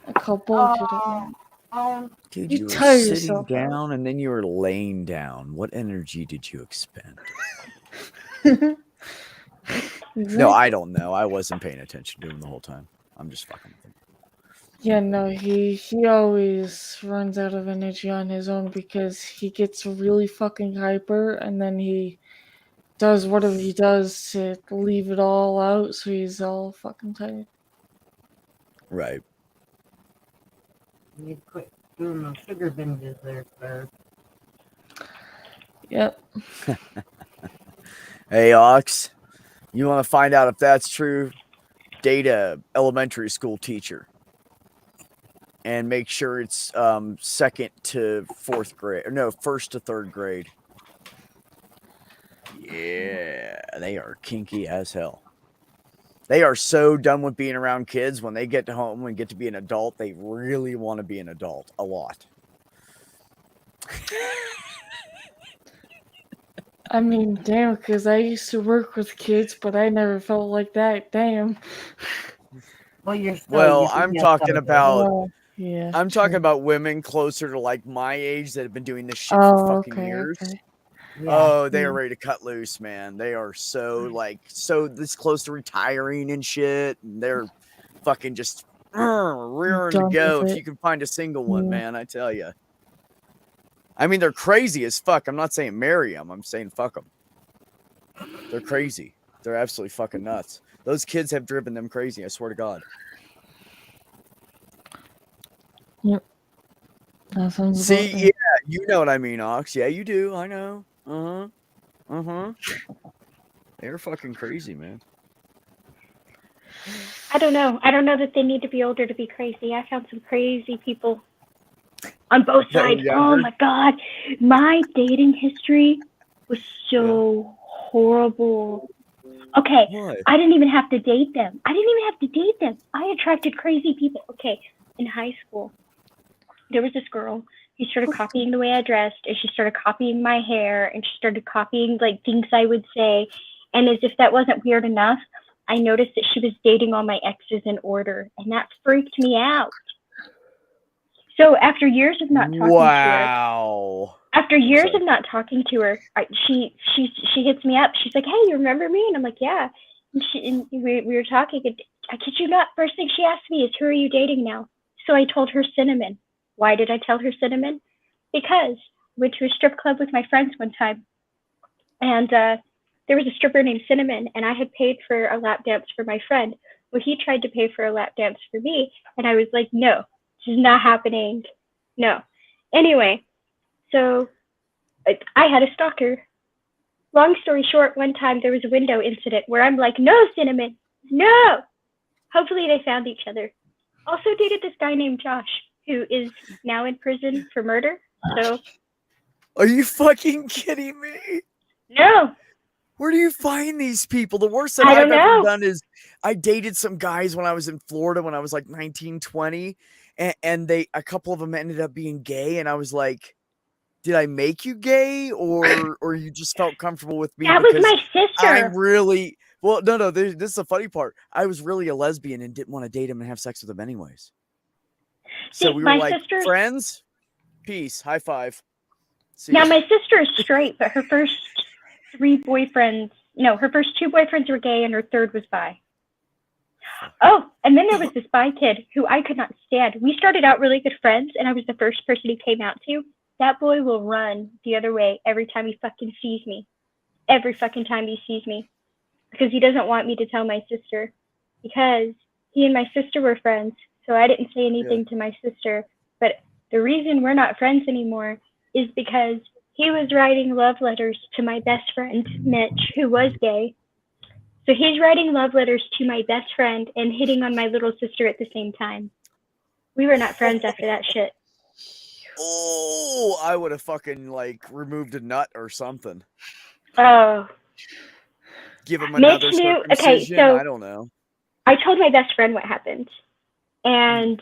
I call bullshit at Oh, oh, Dude, You you were tire sitting yourself out. down and then you were laying down. What energy did you expend? you. No, I don't know. I wasn't paying attention to him the whole time. I'm just fucking with him. Yeah, no, he always runs out of energy on his own because he gets really fucking hyper and then he does whatever he does to leave it all out, so he's all fucking tired. Right. you need to quit doing those sugar binges there, sir. Yep. Hey, Ox, you want to find out if that's true? Date a elementary school teacher and make sure it's second to fourth grade. Or no, first to third grade. Yeah, they are kinky as hell. They are so done with being around kids. When they get to home and get to be an adult, they really want to be an adult a lot. I mean, damn, because I used to work with kids, but I never felt like that. Damn. Well, you're still Well, using I'm that talking stuff, about Oh, yeah. I'm talking true. about women closer to like my age that have been doing this shit Oh, for fucking okay, years. okay. Yeah. Oh, they are Yeah. ready to cut loose, man. They are so this close to retiring and shit. And they're fucking just rearing to Done go. with If it. you can find a single one, Yeah. man, I tell you. I mean, they're crazy as fuck. I'm not saying marry them. I'm saying fuck them. They're crazy. They're absolutely fucking nuts. Those kids have driven them crazy. I swear to God. That sounds See, about yeah, right. you know what I mean, Ox. Yeah, you do. I know. They're fucking crazy, man. I don't know. I don't know that they need to be older to be crazy. I found some crazy people on both That were sides. Oh younger? my god. My dating history was so horrible. Okay, What? I didn't even have to date them. I attracted crazy people. Okay, in high school, there was this girl who started copying the way I dressed, and she started copying my hair, and she started copying like things I would say. And as if that wasn't weird enough, I noticed that she was dating all my exes in order, and that freaked me out. So after years of not talking to her, Wow. she hits me up. She's like, "Hey, you remember me?" And I'm like, "Yeah." And we were talking, and I kid you not, first thing she asked me is, "Who are you dating now?" So I told her Cinnamon. Why did I tell her Cinnamon? Because I went to a strip club with my friends one time, and there was a stripper named Cinnamon, and I had paid for a lap dance for my friend. Well, he tried to pay for a lap dance for me, and I was like, "No, this is not happening. No." Anyway, so I had a stalker. Long story short, one time there was a window incident where I'm like, "No, Cinnamon, no." Hopefully they found each other. Also dated this guy named Josh, who is now in prison for murder. So Are you fucking kidding me? no. Where do you find these people? The worst that I I've don't ever know. done is I dated some guys when I was in Florida when I was like 19, 20. And a couple of them ended up being gay. And I was like, did I make you gay or you just felt comfortable with me? That was Because my sister. I'm really, well, no, this is the funny part. I was really a lesbian and didn't want to date him and have sex with him anyways. So See, we were my like, sister- friends, peace, high five. See, Now, my sister is straight, but her first two boyfriends were gay and her third was bi. Oh, and then there was this bi kid who I could not stand. We started out really good friends, and I was the first person he came out to. That boy will run the other way every time he fucking sees me. Every fucking time he sees me. Because he doesn't want me to tell my sister. Because he and my sister were friends, so I didn't say anything to my sister. But the reason we're not friends anymore is because he was writing love letters to my best friend, Mitch, who was gay. So he's writing love letters to my best friend and hitting on my little sister at the same time. We were not friends after that shit. Oh, I would have fucking like removed a nut or something. Oh. Give him Mitch another knew. Okay, circumcision. so I don't know. I told my best friend what happened, and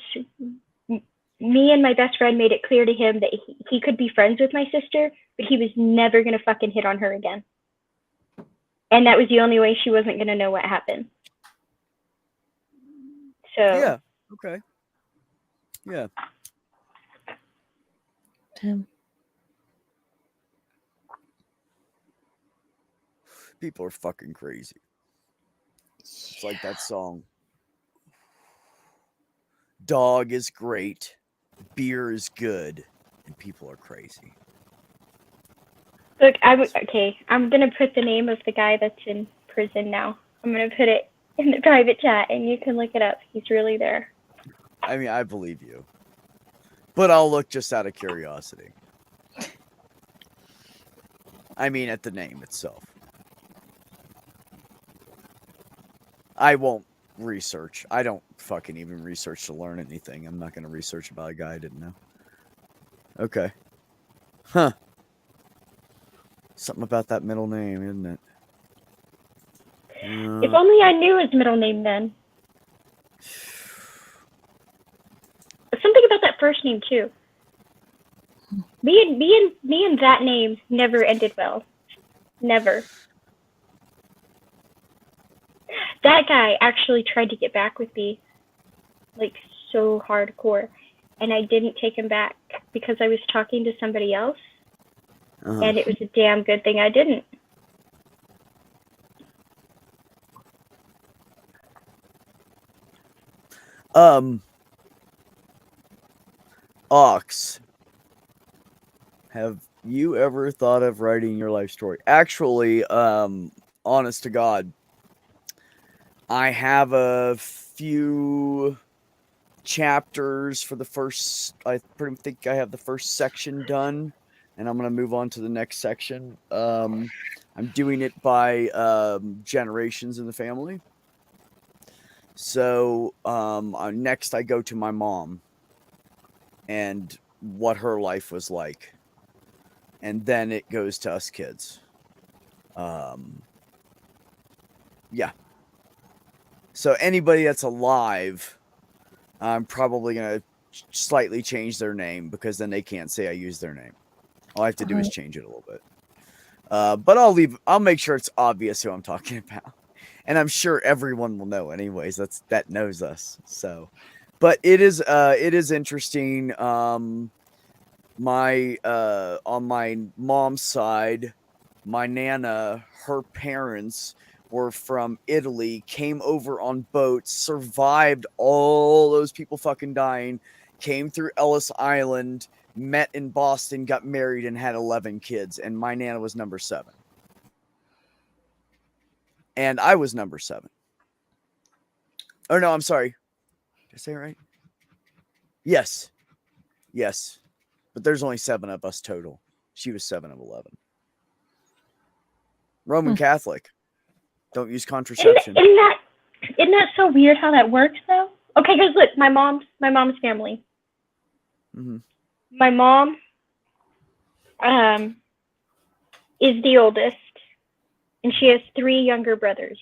me and my best friend made it clear to him that he could be friends with my sister, but he was never gonna fucking hit on her again. And that was the only way she wasn't gonna know what happened. So Yeah. Okay. Yeah. Tim. People are fucking crazy. It's like that song. Dog is great, beer is good, and people are crazy. look, I'm gonna put the name of the guy that's in prison now. I'm gonna put it in the private chat, and you can look it up. He's really there. I mean, I believe you. But I'll look just out of curiosity. I mean, at the name itself. I won't research. I don't fucking even research to learn anything. I'm not going to research about a guy I didn't know. Okay. Huh. Something about that middle name, isn't it? If only I knew his middle name then. Something about that first name too. Me and that name never ended well. Never. That guy actually tried to get back with me, like so hardcore, and I didn't take him back because I was talking to somebody else, and it was a damn good thing I didn't. Ox, have you ever thought of writing your life story? Actually, honest to God, I have a few chapters for the first, I think I have the first section done, and I'm going to move on to the next section. I'm doing it by generations in the family. So next I go to my mom and what her life was like. And then it goes to us kids. Yeah. So anybody that's alive, I'm probably going to slightly change their name because then they can't say I used their name. All I have to do is change it a little bit. But I'll make sure it's obvious who I'm talking about. And I'm sure everyone will know anyways. That knows us. So, but it is interesting. On my mom's side, my Nana, her parents were from Italy, came over on boats, survived all those people fucking dying, came through Ellis Island, met in Boston, got married, and had 11 kids. And my Nana was number 7. And I was number 7. Oh, no, I'm sorry. Did I say it right? Yes. Yes. But there's only 7 of us total. She was 7 of 11. Roman Catholic. Don't use contraception. Isn't that so weird how that works though? Okay, because look, my mom's family. Mm-hmm. My mom is the oldest, and she has 3 younger brothers.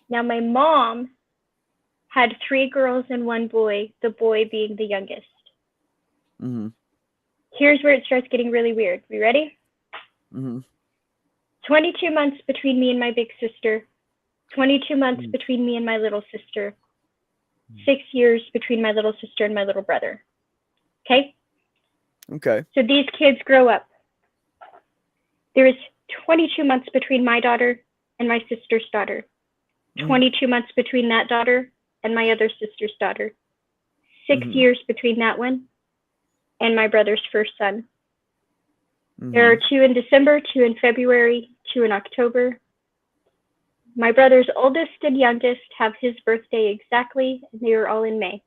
Now, my mom had 3 girls and 1 boy, the boy being the youngest. Mm-hmm. Here's where it starts getting really weird. We ready? Mm-hmm. 22 months between me and my big sister. 22 months between me and my little sister. 6 years between my little sister and my little brother. Okay? Okay. So these kids grow up. There is 22 months between my daughter and my sister's daughter. 22 months between that daughter and my other sister's daughter. 6 years between that one and my brother's first son. There are 2 in December, 2 in February, 2 in October. My brother's oldest and youngest have his birthday exactly, and they are all in May.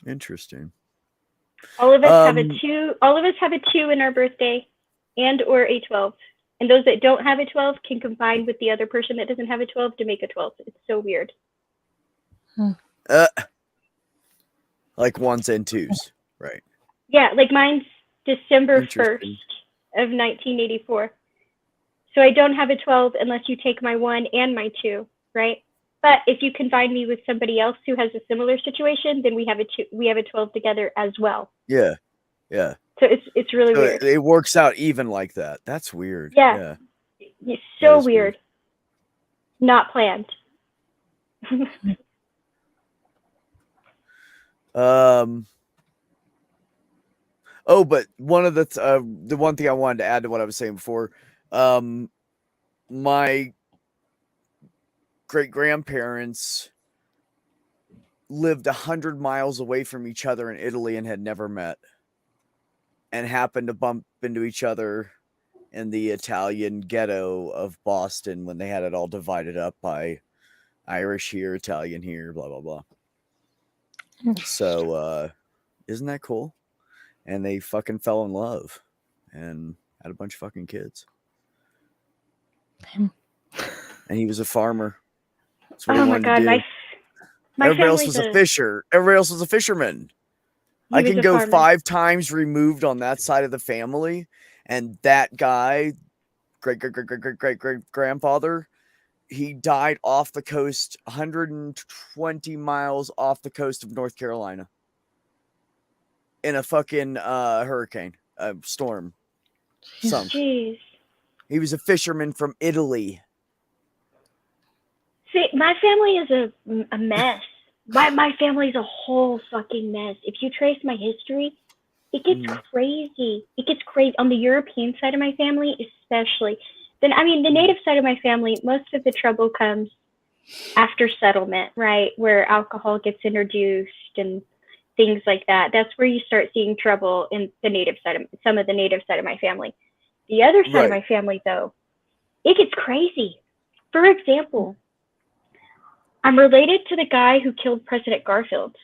Interesting. All of us have a 2. All of us have a 2 in our birthday, and or a 12. And those that don't have a 12 can combine with the other person that doesn't have a 12 to make a 12. It's so weird. Like 1s and 2s, right? Yeah, like mine's December 1st Interesting. of 1984. So I don't have a 12 unless you take my 1 and my 2, right? But if you combine me with somebody else who has a similar situation, then we have a 12 together as well. Yeah. Yeah. So it's really So weird. it works out even like that. That's weird. Yeah. It's That so is weird. weird. Not planned. Oh, but one of the one thing I wanted to add to what I was saying before, my great grandparents lived 100 miles away from each other in Italy and had never met, and happened to bump into each other in the Italian ghetto of Boston when they had it all divided up by Irish here, Italian here, blah blah blah. So isn't that cool? And they fucking fell in love and had a bunch of fucking kids. And he was a farmer. That's what he Oh my wanted God, to do. my Everybody else family's was a fisher. Everybody else was a fisherman. he I was can a go farmer. 5 times removed on that side of the family, and that guy, great grandfather, he died off the coast, 120 miles off the coast of North Carolina, in a fucking hurricane, storm. Sunk. Jeez. He was a fisherman from Italy. See, my family is a mess. My family's a whole fucking mess. If you trace my history, it gets crazy. It gets crazy on the European side of my family, especially. Then, I mean, the native side of my family, most of the trouble comes after settlement, right? Where alcohol gets introduced and things like that. That's where you start seeing trouble in the native side of some of the native side of my family. The other side of my family, though, it gets crazy. For example, I'm related to the guy who killed President Garfield.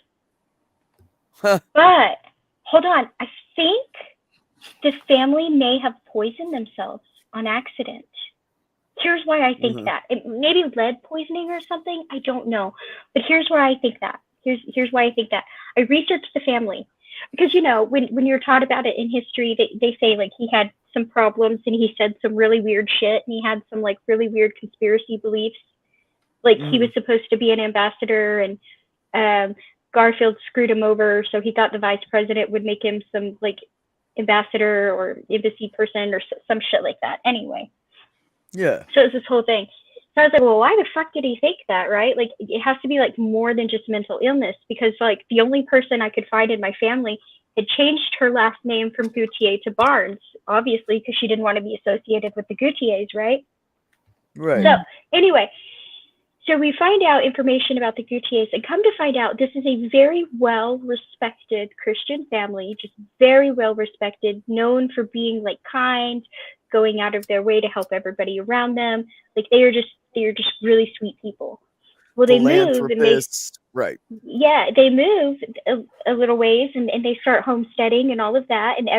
Huh. But hold on, I think the family may have poisoned themselves on accident. Here's why I think that. Maybe lead poisoning or something. I don't know. But here's why I think that. Here's why I think that. I researched the family. Because, you know, when you're taught about it in history, they say, like, he had some problems and he said some really weird shit and he had some, like, really weird conspiracy beliefs. Like, he was supposed to be an ambassador and Garfield screwed him over, so he thought the vice president would make him some, like, ambassador or embassy person or some shit like that. Anyway. Yeah. So it's this whole thing. So I was like, well, why the fuck did he think that, right? Like, it has to be, like, more than just mental illness because, like, the only person I could find in my family had changed her last name from Gautier to Barnes, obviously, because she didn't want to be associated with the Gautiers, right? Right. So anyway, so we find out information about the Gautiers and come to find out this is a very well-respected Christian family, just very well-respected, known for being, like, kind, going out of their way to help everybody around them. Like, they are just really sweet people. Well, they move and they move a little ways and they start homesteading and all of that, and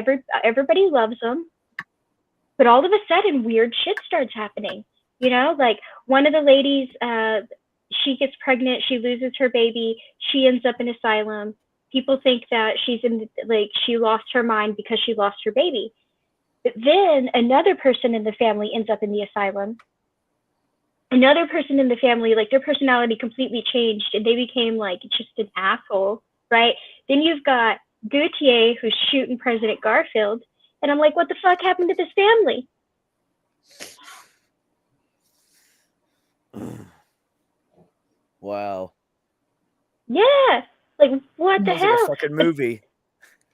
everybody loves them. But all of a sudden, weird shit starts happening. You know, like, one of the ladies, she gets pregnant, she loses her baby, she ends up in asylum. People think that she lost her mind because she lost her baby. But then another person in the family ends up in the asylum. Another person in the family, like, their personality completely changed and they became, like, just an asshole, right? Then you've got Gautier, who's shooting President Garfield. And I'm like, what the fuck happened to this family? Wow. Yeah. Like, what the Sounds like hell? a fucking movie.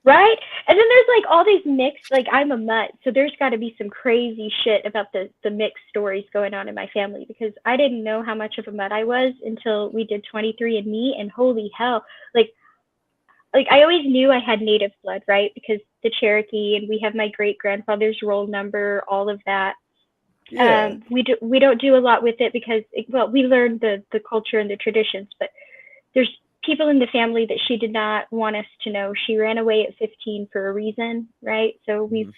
Right? And then there's like all these mixed, like I'm a mutt, so there's got to be some crazy shit about the mixed stories going on in my family because I didn't know how much of a mutt I was until we did 23andMe, and holy hell, like I always knew I had native blood, right? Because the Cherokee, and we have my great grandfather's roll number, all of that. Yeah. We don't do a lot with it because we learned the culture and the traditions, but there's people in the family that she did not want us to know. She ran away at 15 for a reason, right? So we've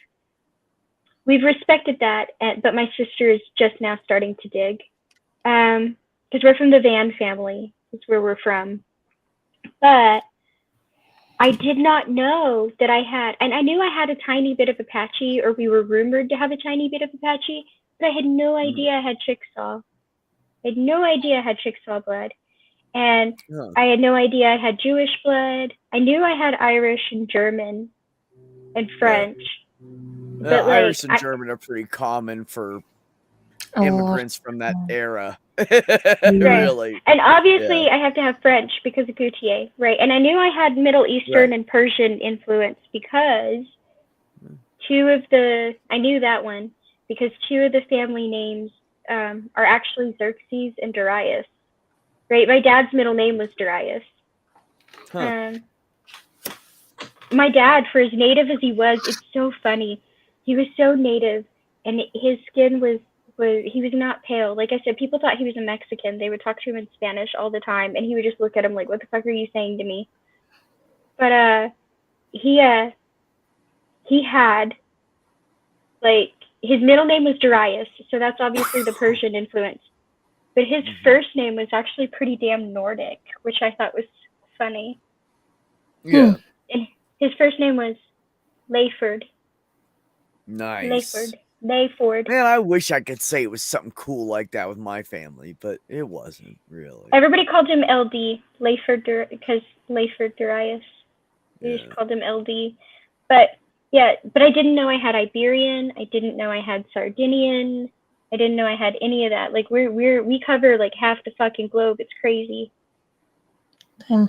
respected that, but my sister is just now starting to dig, because we're from the Van family. That's where we're from, but I did not know that I had, and I knew I had a tiny bit of Apache, or we were rumored to have a tiny bit of Apache, but I had no idea I had Chickasaw. I had no idea I had Chickasaw blood. And Huh. I had no idea I had Jewish blood. I knew I had Irish and German and French. But like, Irish and German are pretty common for A lot. immigrants from that era. Right. Really. And obviously I have to have French because of Gautier, right? And I knew I had Middle Eastern and Persian influence because I knew that one because two of the family names are actually Xerxes and Darius. Right, my dad's middle name was Darius. Huh. My dad, for as native as he was, it's so funny. He was so native, and his skin was he was not pale. Like I said, people thought he was a Mexican. They would talk to him in Spanish all the time, and he would just look at him like, "What the fuck are you saying to me?" But he had like his middle name was Darius, so that's obviously the Persian influence. But his first name was actually pretty damn Nordic, which I thought was funny. Yeah. And his first name was Layford. Nice. Layford. Man, I wish I could say it was something cool like that with my family, but it wasn't really. Everybody called him LD, Layford, because Layford Darius. We just called him LD. But I didn't know I had Iberian. I didn't know I had Sardinian. I didn't know I had any of that. Like we cover like half the fucking globe. It's crazy. Damn.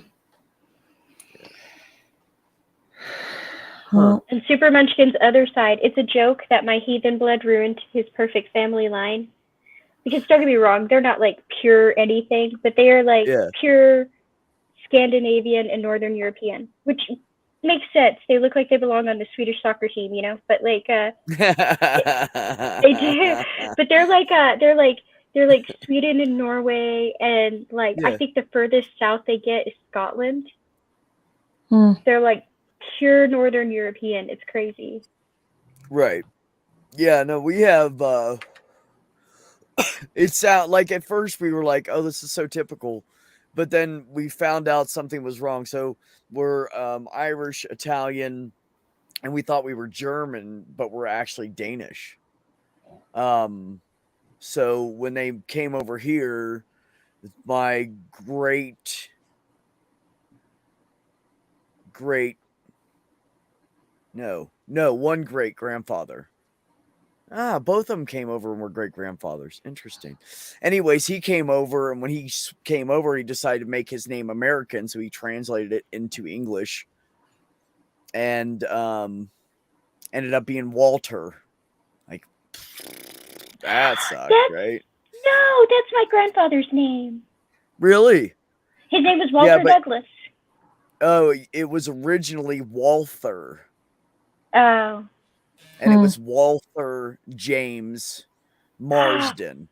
Well, And Super Munchkin's other side, it's a joke that my heathen blood ruined his perfect family line. Because don't get me wrong, they're not like pure anything, but they are like pure Scandinavian and Northern European, which makes sense. They look like they belong on the Swedish soccer team, you know. But like, they do. But they're like Sweden and Norway, and like I think the furthest south they get is Scotland. They're like pure Northern European. It's crazy. Right. Yeah. No, we have. It's like at first we were like, "Oh, this is so typical," but then we found out something was wrong. So we're Irish, Italian, and we thought we were German, but we're actually Danish. So when they came over here, my one great grandfather. Both of them came over and were great grandfathers. Interesting. Anyways, he came over, and when he came over, he decided to make his name American, so he translated it into English, and ended up being Walter. Like, that sucks, right? No, that's my grandfather's name. Really? His name was Walter Douglas. Oh, it was originally Walther. Oh. And it was Walther James Marsden.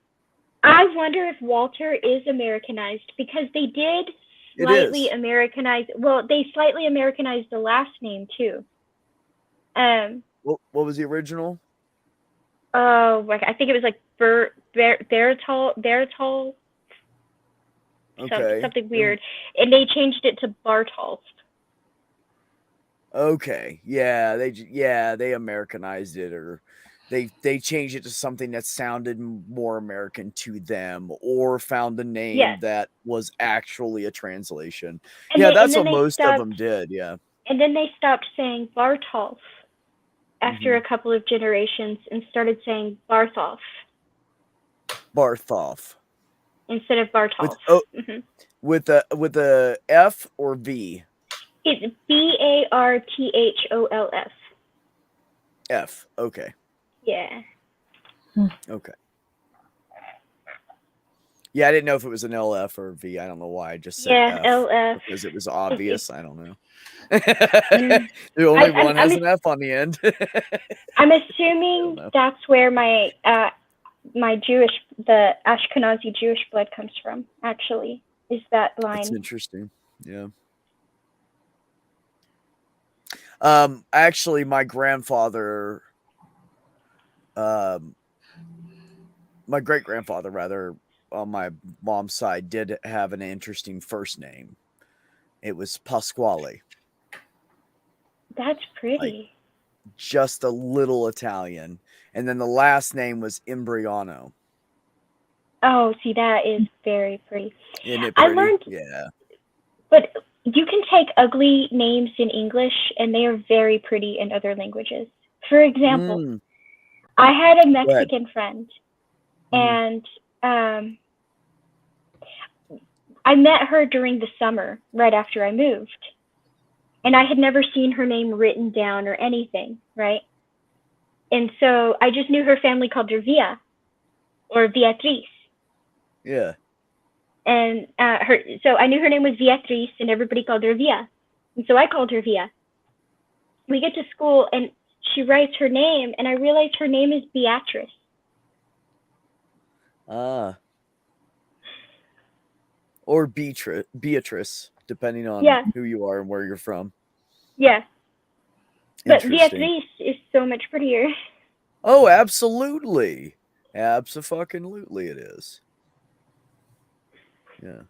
I wonder if Walter is Americanized, because they did slightly Americanize. Well, they slightly Americanized the last name too. What was the original? Oh, I think it was like Baritol. Okay. Something weird, and they changed it to Bartolf. Okay, yeah, they Americanized it, or they changed it to something that sounded more American to them, or found a name that was actually a translation. And that's what most of them did. Yeah. And then they stopped saying Bartolf after a couple of generations and started saying Bartholf. Bartholf. Instead of Bartolf. With a F or V? It's Bartholf. F. Okay. Yeah. Okay. Yeah, I didn't know if it was an LF or a V. I don't know why I just said Yeah, F LF. because it was obvious. I don't know. Mm. The only I'm- one has an F on the end. I'm I don't assuming know. that's where my the Ashkenazi Jewish blood comes from. Actually, is that That's line? interesting. Yeah. Actually, my grandfather, my great grandfather, rather, on my mom's side, did have an interesting first name. It was Pasquale, That's pretty. just a little Italian, and then the last name was Imbriano. Oh, see, that is very pretty. Isn't it I pretty? learned, Yeah. but you can take ugly names in English, and they are very pretty in other languages. For example, Mm, I had a go ahead. Mexican friend, Mm. and I met her during the summer, right after I moved. And I had never seen her name written down or anything, right? And so I just knew her family called her Via or Beatriz. Yeah. And so I knew her name was Beatriz, and everybody called her Via. And so I called her Via. We get to school, and she writes her name, and I realize her name is Beatrice. Ah. Or Beatrice, depending on Yeah. who you are and where you're from. Yeah. But Interesting. Beatriz is so much prettier. Oh, absolutely. Abso-fucking-lutely it is. Yeah.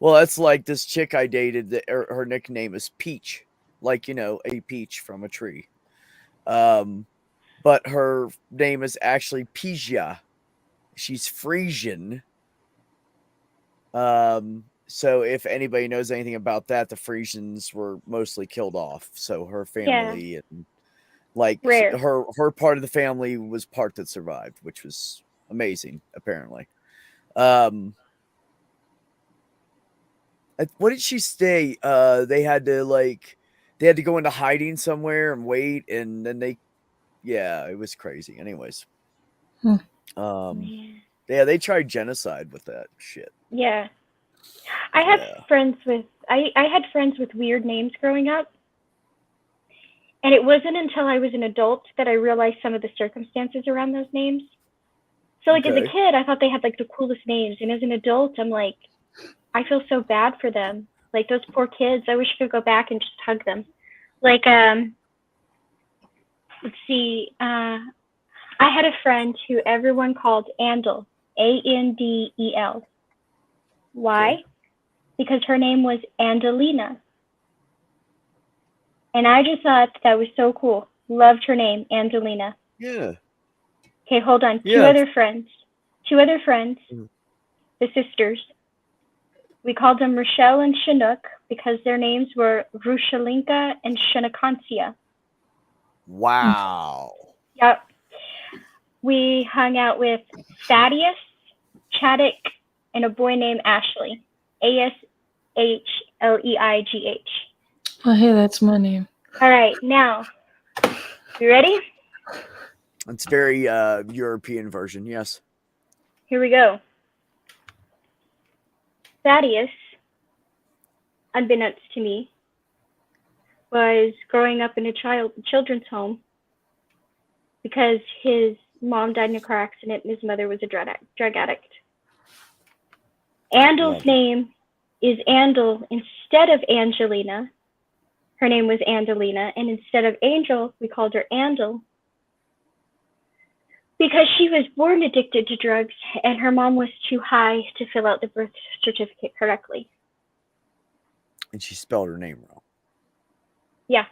Well, that's like this chick I dated, that her nickname is Peach. Like, a peach from a tree. But her name is actually Pija. She's Frisian. So if anybody knows anything about that, the Frisians were mostly killed off. So her family and Rare. her part of the family was part that survived, which was amazing, apparently. What did she say? They had to go into hiding somewhere and wait, and then it was crazy. Anyways. Yeah, they tried genocide with that shit. Yeah. I have friends with I had friends with weird names growing up. And it wasn't until I was an adult that I realized some of the circumstances around those names. So as a kid, I thought they had the coolest names, and as an adult, I'm like, I feel so bad for them. Like those poor kids. I wish I could go back and just hug them. Let's see. I had a friend who everyone called Andel, Andel. Why? Okay. Because her name was Andelina. And I just thought that was so cool. Loved her name, Angelina. Yeah. Okay, hold on. Yeah. Two other friends, the sisters. We called them Rochelle and Chinook because their names were Rushalinka and Shinakancia. Wow. Yep. We hung out with Thaddeus, Chaddick, and a boy named Ashley. Ashleigh. Oh, hey, that's my name. All right, now, you ready? It's very European version, yes. Here we go. Thaddeus, unbeknownst to me, was growing up in a children's home because his mom died in a car accident and his mother was a drug addict. Andel's name is Andel instead of Angelina. Her name was Andelina, and instead of Angel, we called her Andel because she was born addicted to drugs and her mom was too high to fill out the birth certificate correctly. And she spelled her name wrong. Yeah.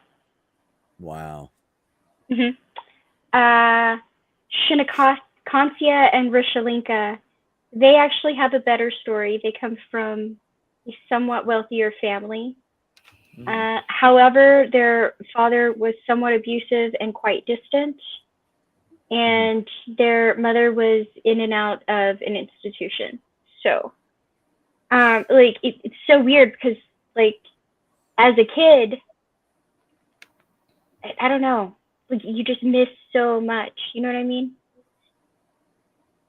Wow. Mm-hmm. Shinakancia and Rushalinka, they actually have a better story. They come from a somewhat wealthier family. However, their father was somewhat abusive and quite distant, and their mother was in and out of an institution. So, it's so weird because as a kid, I don't know. Like, you just miss so much. You know what I mean?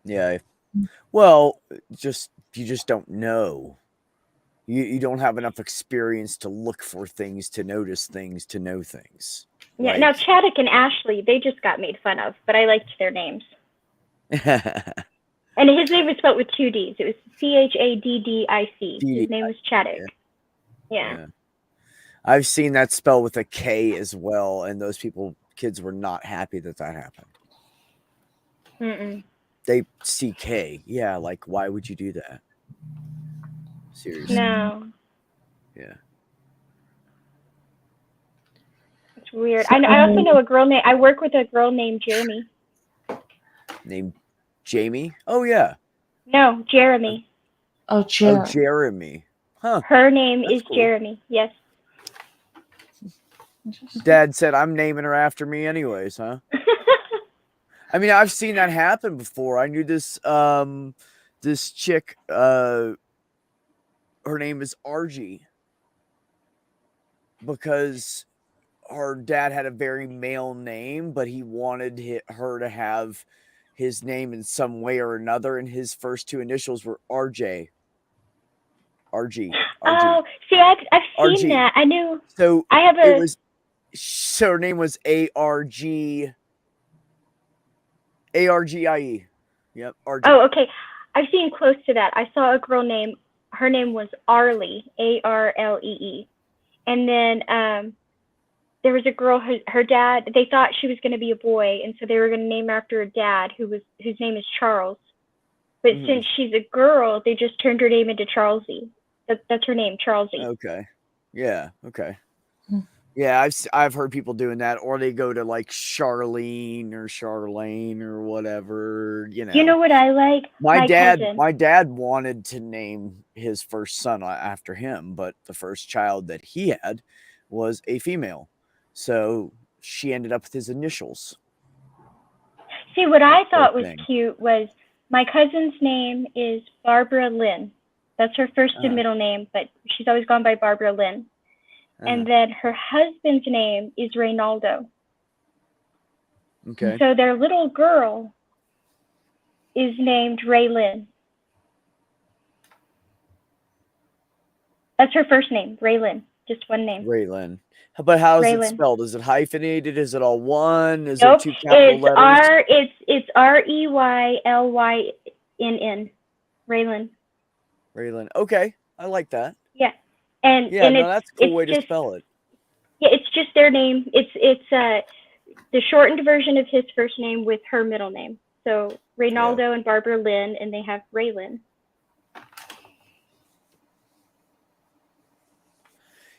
Yeah. Well, you just don't know. You don't have enough experience to look for things, to notice things, to know things. Yeah. Like, Now Chaddock and Ashley, they just got made fun of, but I liked their names. And his name was spelled with two D's. It was Chaddick. His name was Chaddock. Yeah. I've seen that spelled with a K as well, and those kids were not happy that happened. Mm-mm. They CK. Yeah, like, why would you do that? Seriously. No. Yeah. It's weird. I also know a girl named, I work with a girl named Jeremy. Named Jamie? Oh, yeah. No, Jeremy. Oh, Oh, Jeremy. Jeremy. Huh. Her name That's is cool. Jeremy. Yes. Dad said, I'm naming her after me anyways, huh? I mean, I've seen that happen before. I knew this this chick, her name is RG, because her dad had a very male name, but he wanted her to have his name in some way or another, and his first two initials were RJ. RG. Oh, see, I've seen RG. that. I knew. So I have a. So her name was ARGIE. Yep, RG. Oh, okay. I've seen close to that. I saw a girl named. Her name was Arlee. ARLEE. And then there was a girl. Her dad. They thought she was going to be a boy, and so they were going to name her after her dad, whose name is Charles. But since she's a girl, they just turned her name into Charlesie. That's her name, Charlesie. Okay. Yeah. Okay. Yeah, I've heard people doing that, or they go to like Charlene or Charlane or whatever. You know. You know what I like? My dad cousin. wanted to name his first son after him, but the first child that he had was a female, so she ended up with his initials. See, what I thought was cute was my cousin's name is Barbara Lynn. That's her first and middle name, but she's always gone by Barbara Lynn. And then her husband's name is Reynaldo. Okay. So their little girl is named Raylyn. That's her first name, Raylyn. Just one name. Raylyn. But how is it spelled? Is it hyphenated? Is it all one? Is it two capital letters? It's REYLYNN. Raylyn. Raylyn. Okay, I like that. Yeah. And that's a cool way to spell it. Yeah, it's just their name. It's the shortened version of his first name with her middle name. So Reynaldo and Barbara Lynn, and they have Raylyn.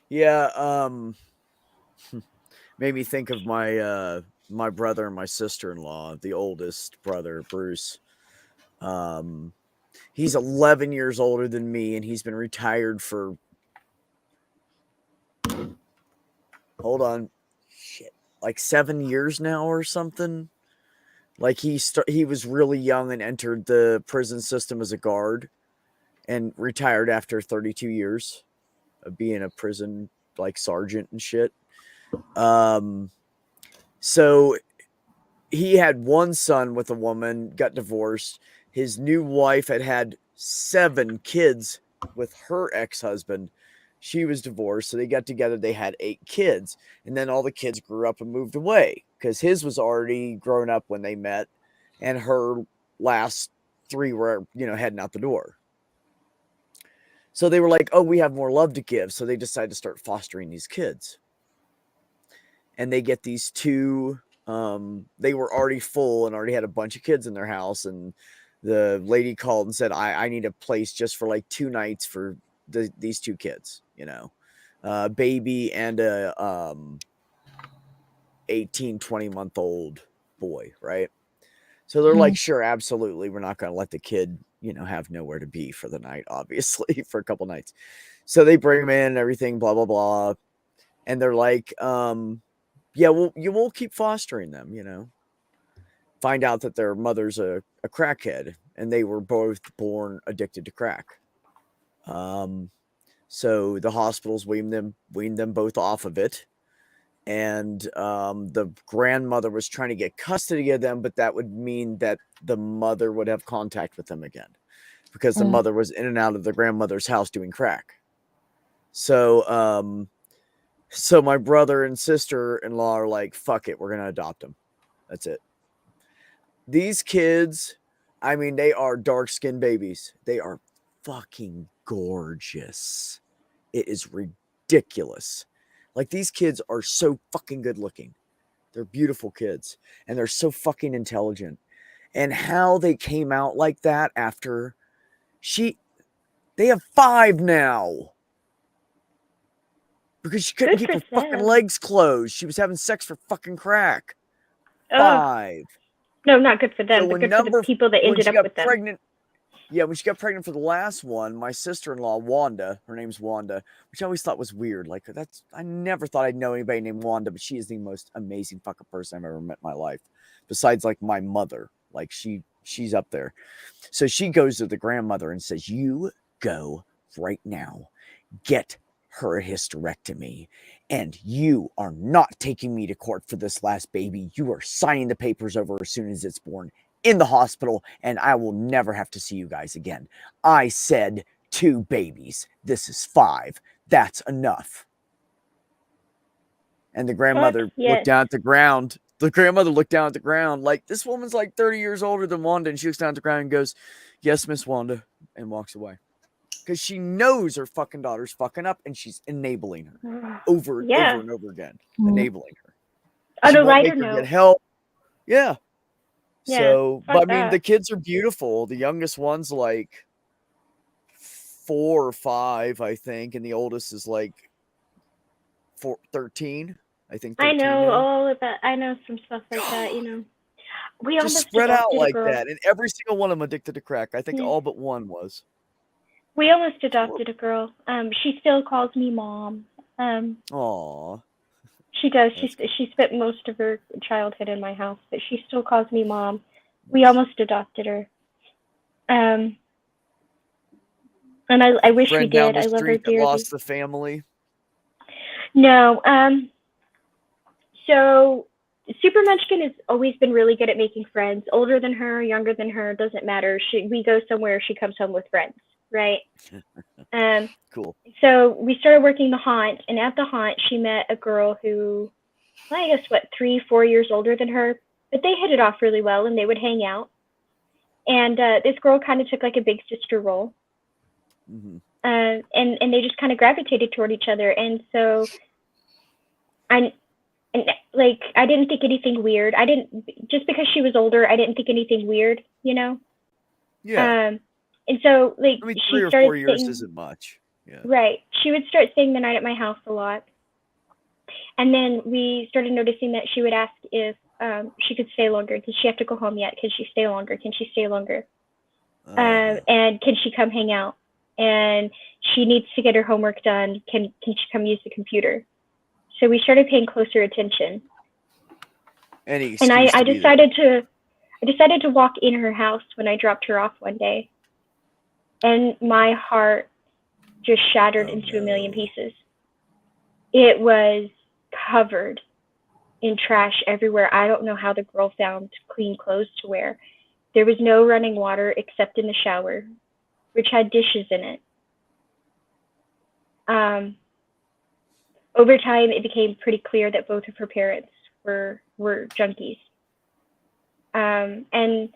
Yeah, made me think of my my brother and my sister-in-law, the oldest brother, Bruce. He's 11 years older than me, and he's been retired for like 7 years now or something. Like he was really young and entered the prison system as a guard and retired after 32 years of being a prison like sergeant and shit. So he had one son with a woman, got divorced. His new wife had 7 kids with her ex-husband. She was divorced, so they got together. They had 8 kids, and then all the kids grew up and moved away because his was already grown up when they met, and her last 3 were, heading out the door. So they were like, oh, we have more love to give. So they decided to start fostering these kids. And they get these 2, they were already full and already had a bunch of kids in their house. And the lady called and said, I need a place just for like 2 nights for these 2 kids, baby and a 18, 20-month-old boy, right? So they're like, sure, absolutely. We're not going to let the kid, have nowhere to be for the night, obviously, for a couple nights. So they bring him in and everything, blah, blah, blah. And they're like, yeah, well, you will keep fostering them, Find out that their mother's a crackhead, and they were both born addicted to crack. So the hospitals weaned them both off of it. And the grandmother was trying to get custody of them, but that would mean that the mother would have contact with them again, because the mother was in and out of the grandmother's house doing crack. So so my brother and sister-in-law are like, fuck it, we're gonna adopt them. That's it. These kids, I mean, they are dark-skinned babies. They are fucking gorgeous. It is ridiculous. Like, these kids are so fucking good looking. They're beautiful kids. And they're so fucking intelligent. And how they came out like that after they have 5 now. Because she couldn't Good keep her for fucking them. legs closed. She was having sex for fucking crack. Oh, 5. no, not good for them, So but when good for the people that when ended she up got with them. pregnant, yeah, when she got pregnant for the last one, my sister-in-law, Wanda, her name's Wanda, which I always thought was weird. Like, I never thought I'd know anybody named Wanda, but she is the most amazing fucking person I've ever met in my life. Besides, like, my mother. Like, she's up there. So she goes to the grandmother and says, you go right now, get her a hysterectomy, and you are not taking me to court for this last baby. You are signing the papers over as soon as it's born in the hospital, and I will never have to see you guys again. I said 2 babies. This is 5. That's enough. And the grandmother yes. looked down at the ground. The grandmother looked down at the ground like, this woman's like 30 years older than Wanda, and she looks down at the ground and goes, yes, Miss Wanda, and walks away. Because she knows her fucking daughter's fucking up, and she's enabling her over and over and over again. Enabling her. On She a won't lighter make her note. get help. Yeah. Yeah, So, fuck but I mean, that. the kids are beautiful. The youngest one's like 4 or 5, I think, and the oldest is like 13. I think 13 I know now. all of that. I know some stuff like that, you know. We Just almost spread out adopted a like girl. that, and every single one of them addicted to crack. I think Yeah. all but one was. We almost adopted a girl. She still calls me mom. Aww. She does. That's She spent most of her childhood in my house, but she still calls me mom. We almost adopted her. And I wish we Friend down did. the I love her street that dearly. lost the family. No. So Super Munchkin has always been really good at making friends. Older than her, younger than her, doesn't matter. We go somewhere, she comes home with friends, right? Cool. So we started working the haunt, and at the haunt, she met a girl who, well, I guess, 3-4 years older than her, but they hit it off really well, and they would hang out. And this girl kind of took like a big sister role. Mm-hmm. And they just kind of gravitated toward each other. And so I didn't think anything weird. Just because she was older, I didn't think anything weird, you know? Yeah. And so, like, I mean, she 3 or started 4 years staying, isn't much. Yeah. right. She would start staying the night at my house a lot. And then we started noticing that she would ask if she could stay longer. Does she have to go home yet? Can she stay longer? Can she stay longer? And can she come hang out? And she needs to get her homework done. Can she come use the computer? So we started paying closer attention. And I decided to walk in her house when I dropped her off one day. And my heart just shattered into a million pieces. It was covered in trash everywhere. I don't know how the girl found clean clothes to wear. There was no running water except in the shower, which had dishes in it. Over time, it became pretty clear that both of her parents were junkies. And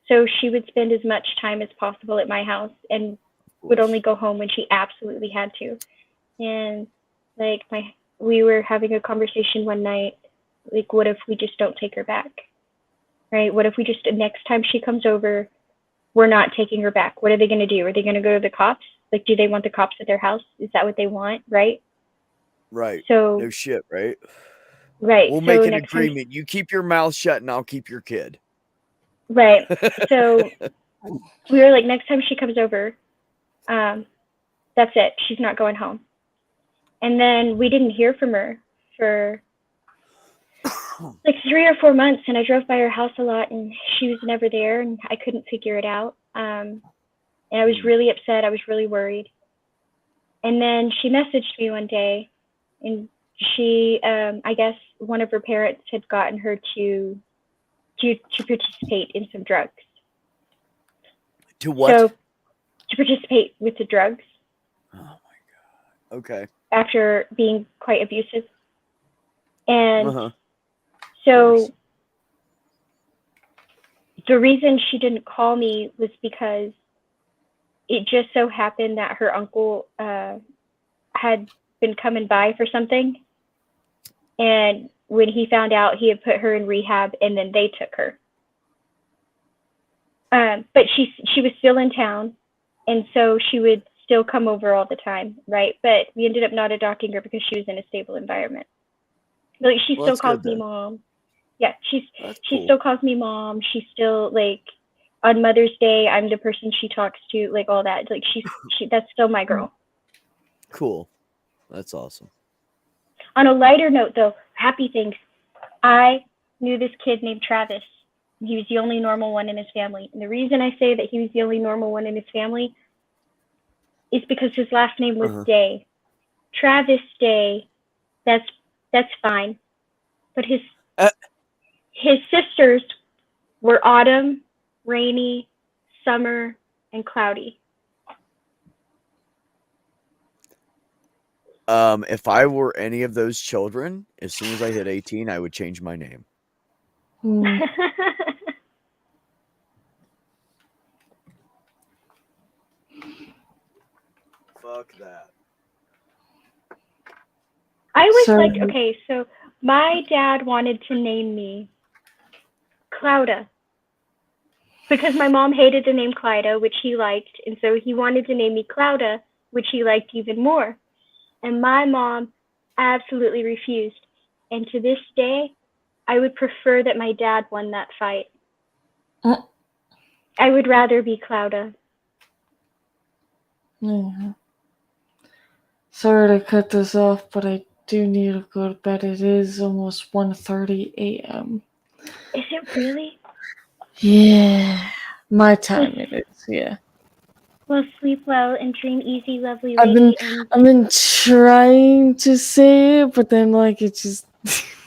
so she would spend as much time as possible at my house and would only go home when she absolutely had to. And like we were having a conversation one night, like, what if we just don't take her back? Right? What if we just, next time she comes over, we're not taking her back? What are they going to do? Are they going to go to the cops? Like, do they want the cops at their house? Is that what they want? Right? Right. So no shit, right? Right. We'll so make an next agreement. You keep your mouth shut and I'll keep your kid. Right. So we were like, next time she comes over, that's it. She's not going home. And then we didn't hear from her for like 3 or 4 months. And I drove by her house a lot and she was never there and I couldn't figure it out. And I was really upset. I was really worried. And then she messaged me one day, and she, I guess one of her parents had gotten her to participate in some drugs. To what? So to participate with the drugs Oh my god. Okay. after being quite abusive. And Uh-huh. so the reason she didn't call me was because it just so happened that her uncle had been coming by for something. And when he found out, he had put her in rehab, and then they took her. But she was still in town, and so she would still come over all the time, right? But we ended up not adopting her because she was in a stable environment. Like, she Well, still that's calls good me then. mom. Yeah, she Cool. still calls me mom. She still, like, on Mother's Day, I'm the person she talks to, like, all that. Like, she that's still my girl. Cool. That's awesome. On a lighter note, though, happy things. I knew this kid named Travis. He was the only normal one in his family. And the reason I say that he was the only normal one in his family is because his last name was Day. Travis Day, that's fine. But his sisters were Autumn, Rainy, Summer, and Cloudy. If I were any of those children, as soon as I hit 18, I would change my name. Hmm. Fuck that. I was So- like, okay, so my dad wanted to name me Clouda because my mom hated the name Clyda, which he liked, and so he wanted to name me Clouda, which he liked even more. And my mom absolutely refused. And to this day, I would prefer that my dad won that fight. I would rather be Clouda. Yeah. Sorry to cut this off, but I do need to go to bed. It is almost 1:30 a.m. Is it really? Yeah. My time it is, yeah. Well, sleep well and dream easy, lovely I've lady. And I've been trying to say it, but then like it just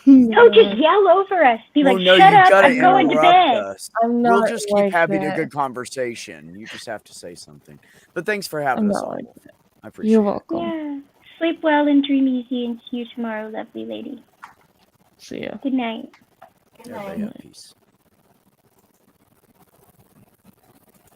don't just yell over us. Be Well, like, no, shut you up, gotta I'm going to interrupt bed. us. I'm We'll not just keep like having a that. good conversation. You just have to say something. But thanks for having I'm us not on. like Wolf. I appreciate You're it. welcome. Yeah. Sleep well and dream easy, and see you tomorrow, lovely lady. See ya. Good night. Good Everybody night. have peace.